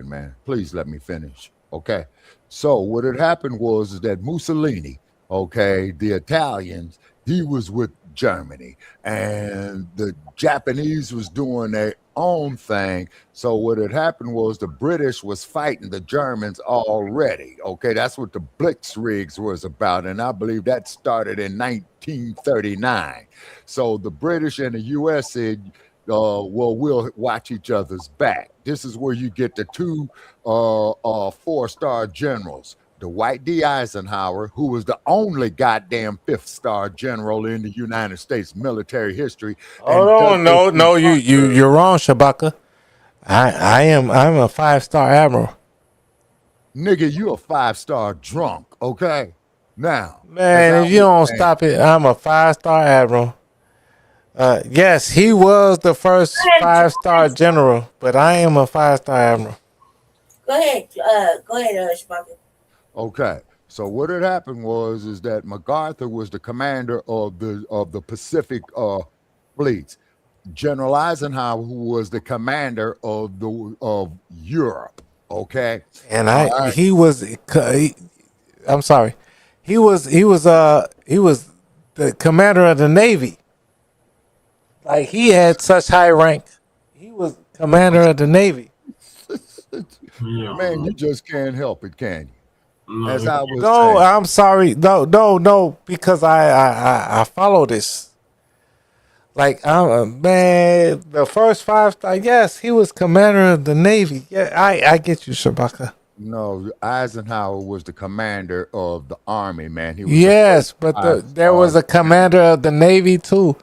man. Please let me finish. Okay. So what had happened was that Mussolini, the Italians, he was with Germany, and the Japanese was doing their own thing. So what had happened was the British was fighting the Germans already. That's what the Blitzkrieg was about, and I believe that started in 1939. So the British and the U.S. said, we'll watch each other's back. This is where you get the 2 4-star generals. Dwight D. Eisenhower, who was the only goddamn 5th-star general in the United States military history. Hold on, no, you're wrong, Shabaka. I'm a 5-star admiral. Nigga, you a 5-star drunk, okay? Now, man, if you don't stop it, I'm a 5-star admiral. Yes, he was the first 5-star general, but I am a 5-star admiral. Go ahead, Shabaka. Okay, so what had happened was that MacArthur was the commander of the Pacific fleets. General Eisenhower, who was the commander of Europe. Okay, and he was the commander of the Navy. Like he had such high rank. He was commander of the Navy. Man, you just can't help it, can you? As I was No, saying. I'm sorry. No, because I follow this. Like, man, the first 5-star, yes, he was commander of the Navy. Yeah, I get you, Shabaka. No, Eisenhower was the commander of the army, man. He was Yes, but there was a commander of the Navy too.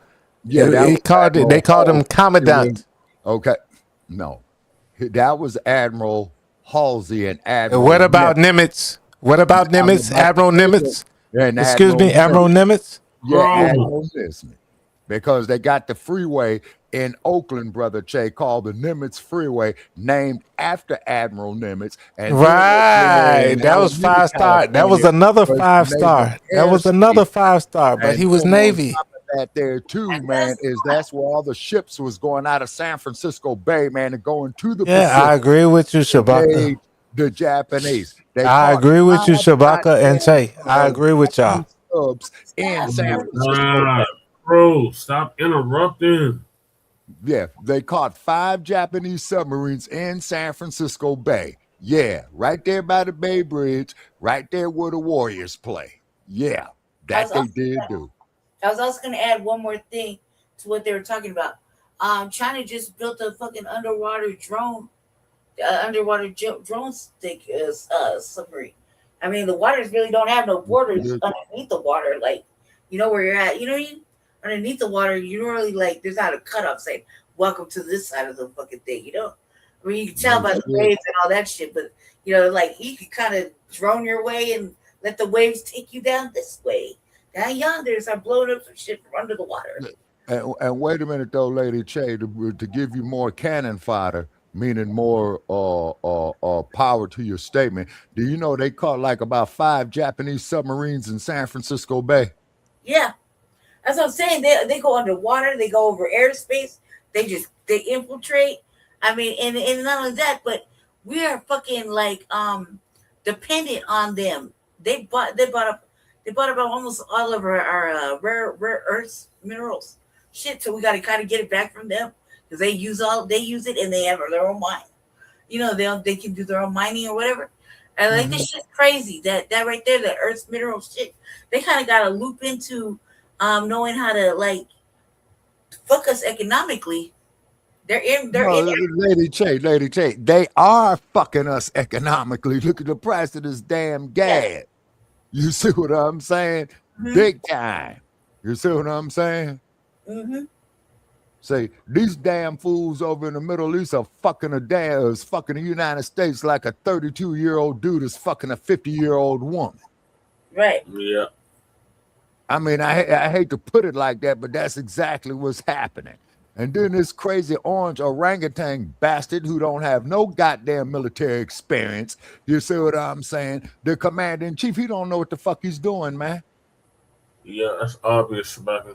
Yeah, they called him commandant. Okay, no, that was Admiral Halsey and Admiral. What about Nimitz? What about Nimitz? Admiral Nimitz? Excuse me, Admiral Nimitz? Yeah, Admiral Nimitz. Because they got the freeway in Oakland, Brother Che, called the Nimitz Freeway, named after Admiral Nimitz. And right, that was 5-star. That was another 5-star. That was another 5-star, but he was Navy. That there too, man, is that's where all the ships was going out of San Francisco Bay, man, and going to the Pacific. I agree with you, Shabaka. The Japanese. I agree with you, Shabaka and Che. I agree with y'all. In San Francisco. Bro, stop interrupting. Yeah, they caught 5 Japanese submarines in San Francisco Bay. Yeah, right there by the Bay Bridge, right there where the Warriors play. Yeah, that they did do. I was also going to add one more thing to what they were talking about. China just built a fucking underwater drone stick submarine. I mean, the waters really don't have no borders underneath the water. Like, you know where you're at. You know what I mean? Underneath the water, you don't really like. There's not a cutoff saying "Welcome to this side of the fucking thing." You know, I mean, you can tell by the waves and all that shit. But you know, like you can kind of drone your way and let the waves take you down this way. Down yonder, start blowing up some shit from under the water. And wait a minute, though, Lady Che, to give you more cannon fodder, meaning more power to your statement. Do you know they caught like about 5 Japanese submarines in San Francisco Bay? Yeah. That's what I'm saying. They go underwater. They go over airspace. They infiltrate. I mean, and not only that, but we are fucking like dependent on them. They bought up almost all of our rare earths minerals. Shit. So we got to kind of get it back from them because they use it and they have their own mine. You know, they can do their own mining or whatever. And like this shit's crazy. That right there, the earth's mineral shit. They kind of got to loop into. Knowing how to like fuck us economically. They're in Lady Che, they are fucking us economically. Look at the price of this damn gas. Yeah. You see what I'm saying? Big time. You see what I'm saying? Say these damn fools over in the Middle East are fucking the United States like a 32-year-old dude is fucking a 50-year-old woman. Right. Yeah. I mean, I hate to put it like that, but that's exactly what's happening. And then this crazy orange orangutan bastard who don't have no goddamn military experience, you see what I'm saying? The commander-in-chief, he don't know what the fuck he's doing, man. Yeah, that's obvious, Shabaka.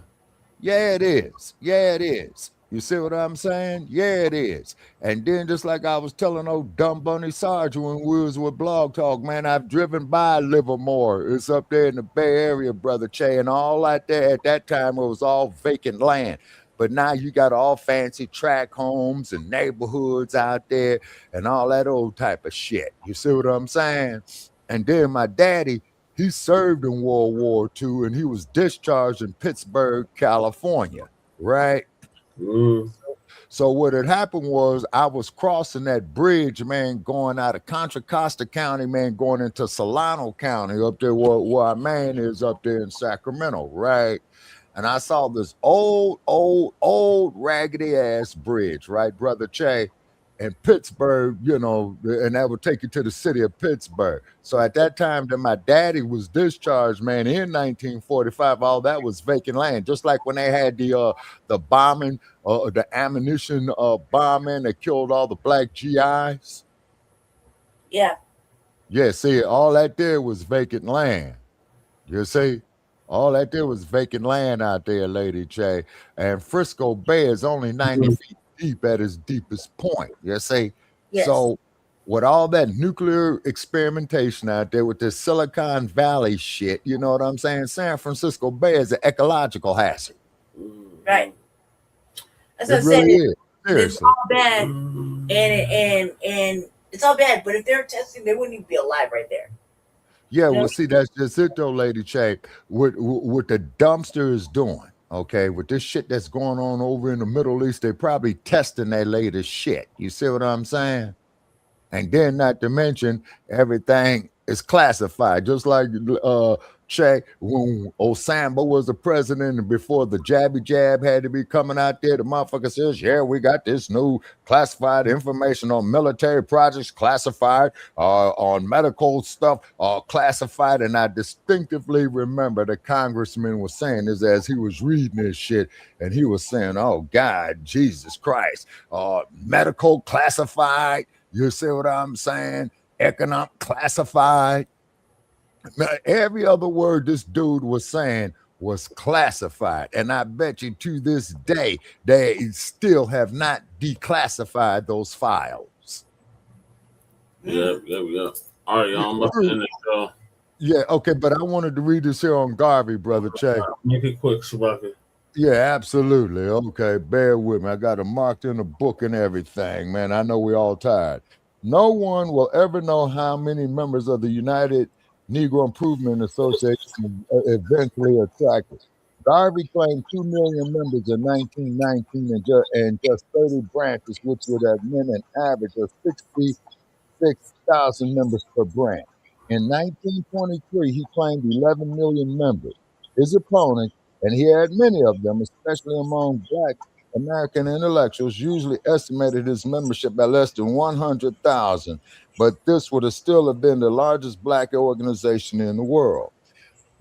Yeah, it is. Yeah, it is. You see what I'm saying? Yeah, it is. And then just like I was telling old dumb Bunny Sarge when we was with Blog Talk, man, I've driven by Livermore. It's up there in the Bay Area, Brother Che, and all that there. At that time, it was all vacant land. But now you got all fancy tract homes and neighborhoods out there and all that old type of shit. You see what I'm saying? And then my daddy, he served in World War II, and he was discharged in Pittsburgh, California, right? So what had happened was I was crossing that bridge, man, going out of Contra Costa County, man, going into Solano County up there where our man is up there in Sacramento, right? And I saw this old raggedy ass bridge, right, Brother Che, in Pittsburgh, you know, and that would take you to the city of Pittsburgh. So at that time that my daddy was discharged, man, in 1945, all that was vacant land. Just like when they had the bombing, the ammunition bombing that killed all the black GIs. Yeah. Yeah, see, all that there was vacant land. You see? All that there was vacant land out there, Lady Che. And Frisco Bay is only 90 feet deep at its deepest point. You see? Yes. So with all that nuclear experimentation out there with this Silicon Valley shit, you know what I'm saying? San Francisco Bay is an ecological hazard. Right. That's what It I'm saying. really is. It's Seriously. all bad, and it's all bad. But if they're testing, they wouldn't even be alive right there. Yeah, You know? well, see, that's just it, though, Lady Che. What the dumpster is doing, okay, with this shit that's going on over in the Middle East, they probably testing their latest shit. You see what I'm saying? And then, not to mention, everything is classified, just like Che, when Osama was the president and before the jabby jab had to be coming out there, the motherfucker says, yeah, we got this new classified information on military projects classified, on medical stuff classified. And I distinctively remember the congressman was saying this as he was reading this shit, and he was saying, oh, God, Jesus Christ, medical classified. You see what I'm saying? Economic classified. Every other word this dude was saying was classified. And I bet you to this day, they still have not declassified those files. Yeah, there we go. All right, y'all. I'm about to end the show. Yeah, okay, but I wanted to read this here on Garvey, Brother Che. Make it quick, Shabaka. Yeah, absolutely. Okay, bear with me. I got it marked in the book and everything, man. I know we're all tired. No one will ever know how many members of the United Negro Improvement Association eventually attracted. Garvey claimed 2 million members in 1919 and just 30 branches, which would have meant an average of 66,000 members per branch. In 1923, he claimed 11 million members. His opponent, and he had many of them, especially among Black American intellectuals, usually estimated his membership at less than 100,000, but this would have still have been the largest Black organization in the world.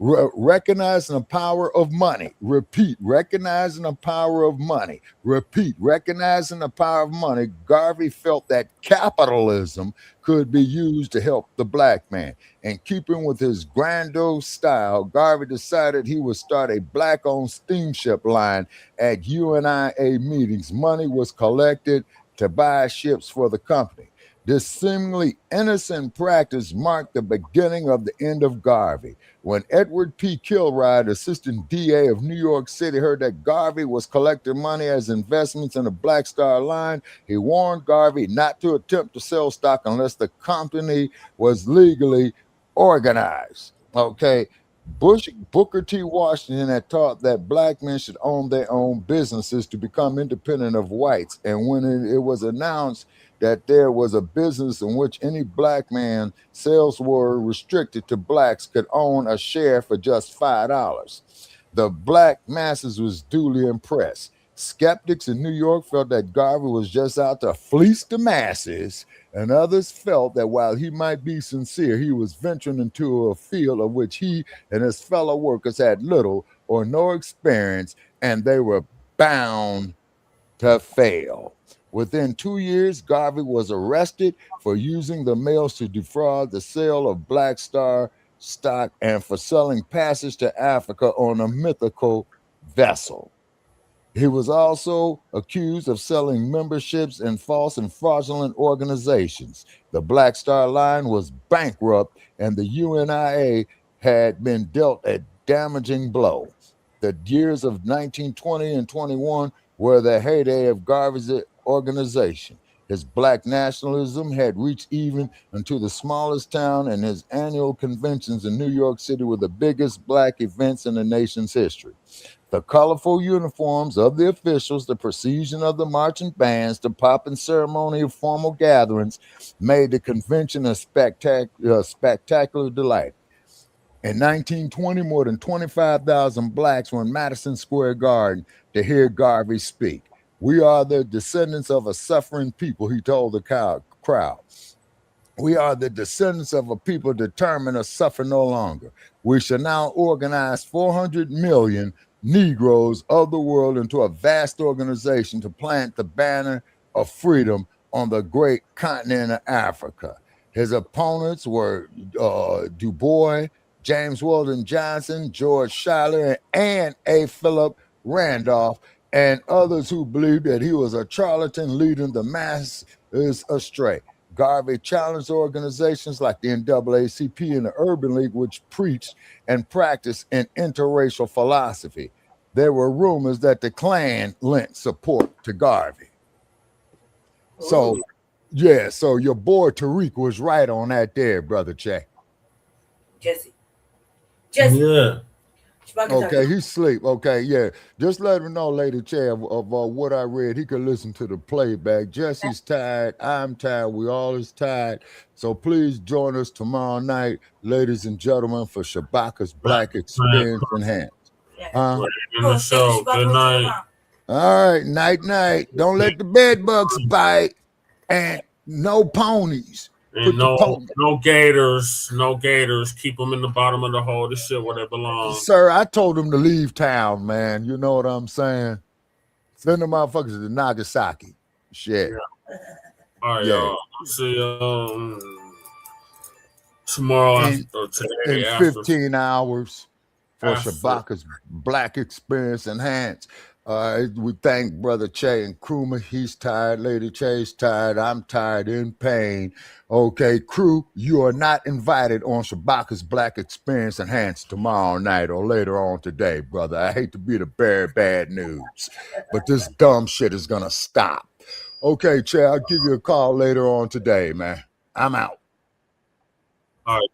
Recognizing the power of money. Repeat, recognizing the power of money. Repeat, recognizing the power of money. Garvey felt that capitalism could be used to help the Black man. In keeping with his grandiose style, Garvey decided he would start a Black-owned steamship line at UNIA meetings. Money was collected to buy ships for the company. This seemingly innocent practice marked the beginning of the end of Garvey. When Edward P. Kilbride, assistant DA of New York City, heard that Garvey was collecting money as investments in the Black Star Line, he warned Garvey not to attempt to sell stock unless the company was legally organized. Okay. Booker T. Washington had taught that Black men should own their own businesses to become independent of whites. And when it was announced that there was a business in which any Black man sales were restricted to Blacks could own a share for just $5, the Black masses was duly impressed. Skeptics in New York felt that Garvey was just out to fleece the masses, and others felt that while he might be sincere, he was venturing into a field of which he and his fellow workers had little or no experience, and they were bound to fail. Within 2 years, Garvey was arrested for using the mails to defraud the sale of Black Star stock and for selling passage to Africa on a mythical vessel. He was also accused of selling memberships in false and fraudulent organizations. The Black Star Line was bankrupt, and the UNIA had been dealt a damaging blow. The years of 1920 and 21 were the heyday of Garvey's organization. His Black nationalism had reached even into the smallest town, and his annual conventions in New York City were the biggest Black events in the nation's history. The colorful uniforms of the officials, the precision of the marching bands, the pomp and ceremony of formal gatherings made the convention a spectacular delight. In 1920, more than 25,000 Blacks were in Madison Square Garden to hear Garvey speak. We are the descendants of a suffering people, he told the crowd. We are the descendants of a people determined to suffer no longer. We shall now organize 400 million Negroes of the world into a vast organization to plant the banner of freedom on the great continent of Africa. His opponents were Du Bois, James Weldon Johnson, George Schuyler, and A. Philip Randolph, and others who believed that he was a charlatan leading the masses astray. Garvey challenged organizations like the NAACP and the Urban League, which preached and practiced an interracial philosophy. there were rumors that the Klan lent support to Garvey. So, yeah, so your boy Tariq was right on that there, Brother Che. Jesse. Yeah. Okay, he's asleep. Okay, yeah. Just let him know, Lady Che, of what I read. He could listen to the playback. Jesse's tired. I'm tired. We all is tired. So please join us tomorrow night, ladies and gentlemen, for Shabaka's Blacc Experience Enhanced. In the show. Good night. All right, night. Don't let the bed bugs bite. And no ponies. And no gators. Keep them in the bottom of the hole. This shit where they belong. Sir, I told them to leave town, man. You know what I'm saying? Send the motherfuckers to Nagasaki. Shit. Yeah. All right, y'all. I'll see you tomorrow or today in 15 hours for Shabaka's Blacc Experience Enhanced. We thank Brother Che and Kruma. He's tired. Lady Che's tired. I'm tired, in pain. Okay, crew, you are not invited on Shabaka's Blacc Experience Enhanced tomorrow night or later on today, brother. I hate to be the bearer of bad news, but this dumb shit is going to stop. Okay, Che, I'll give you a call later on today, man. I'm out. All right.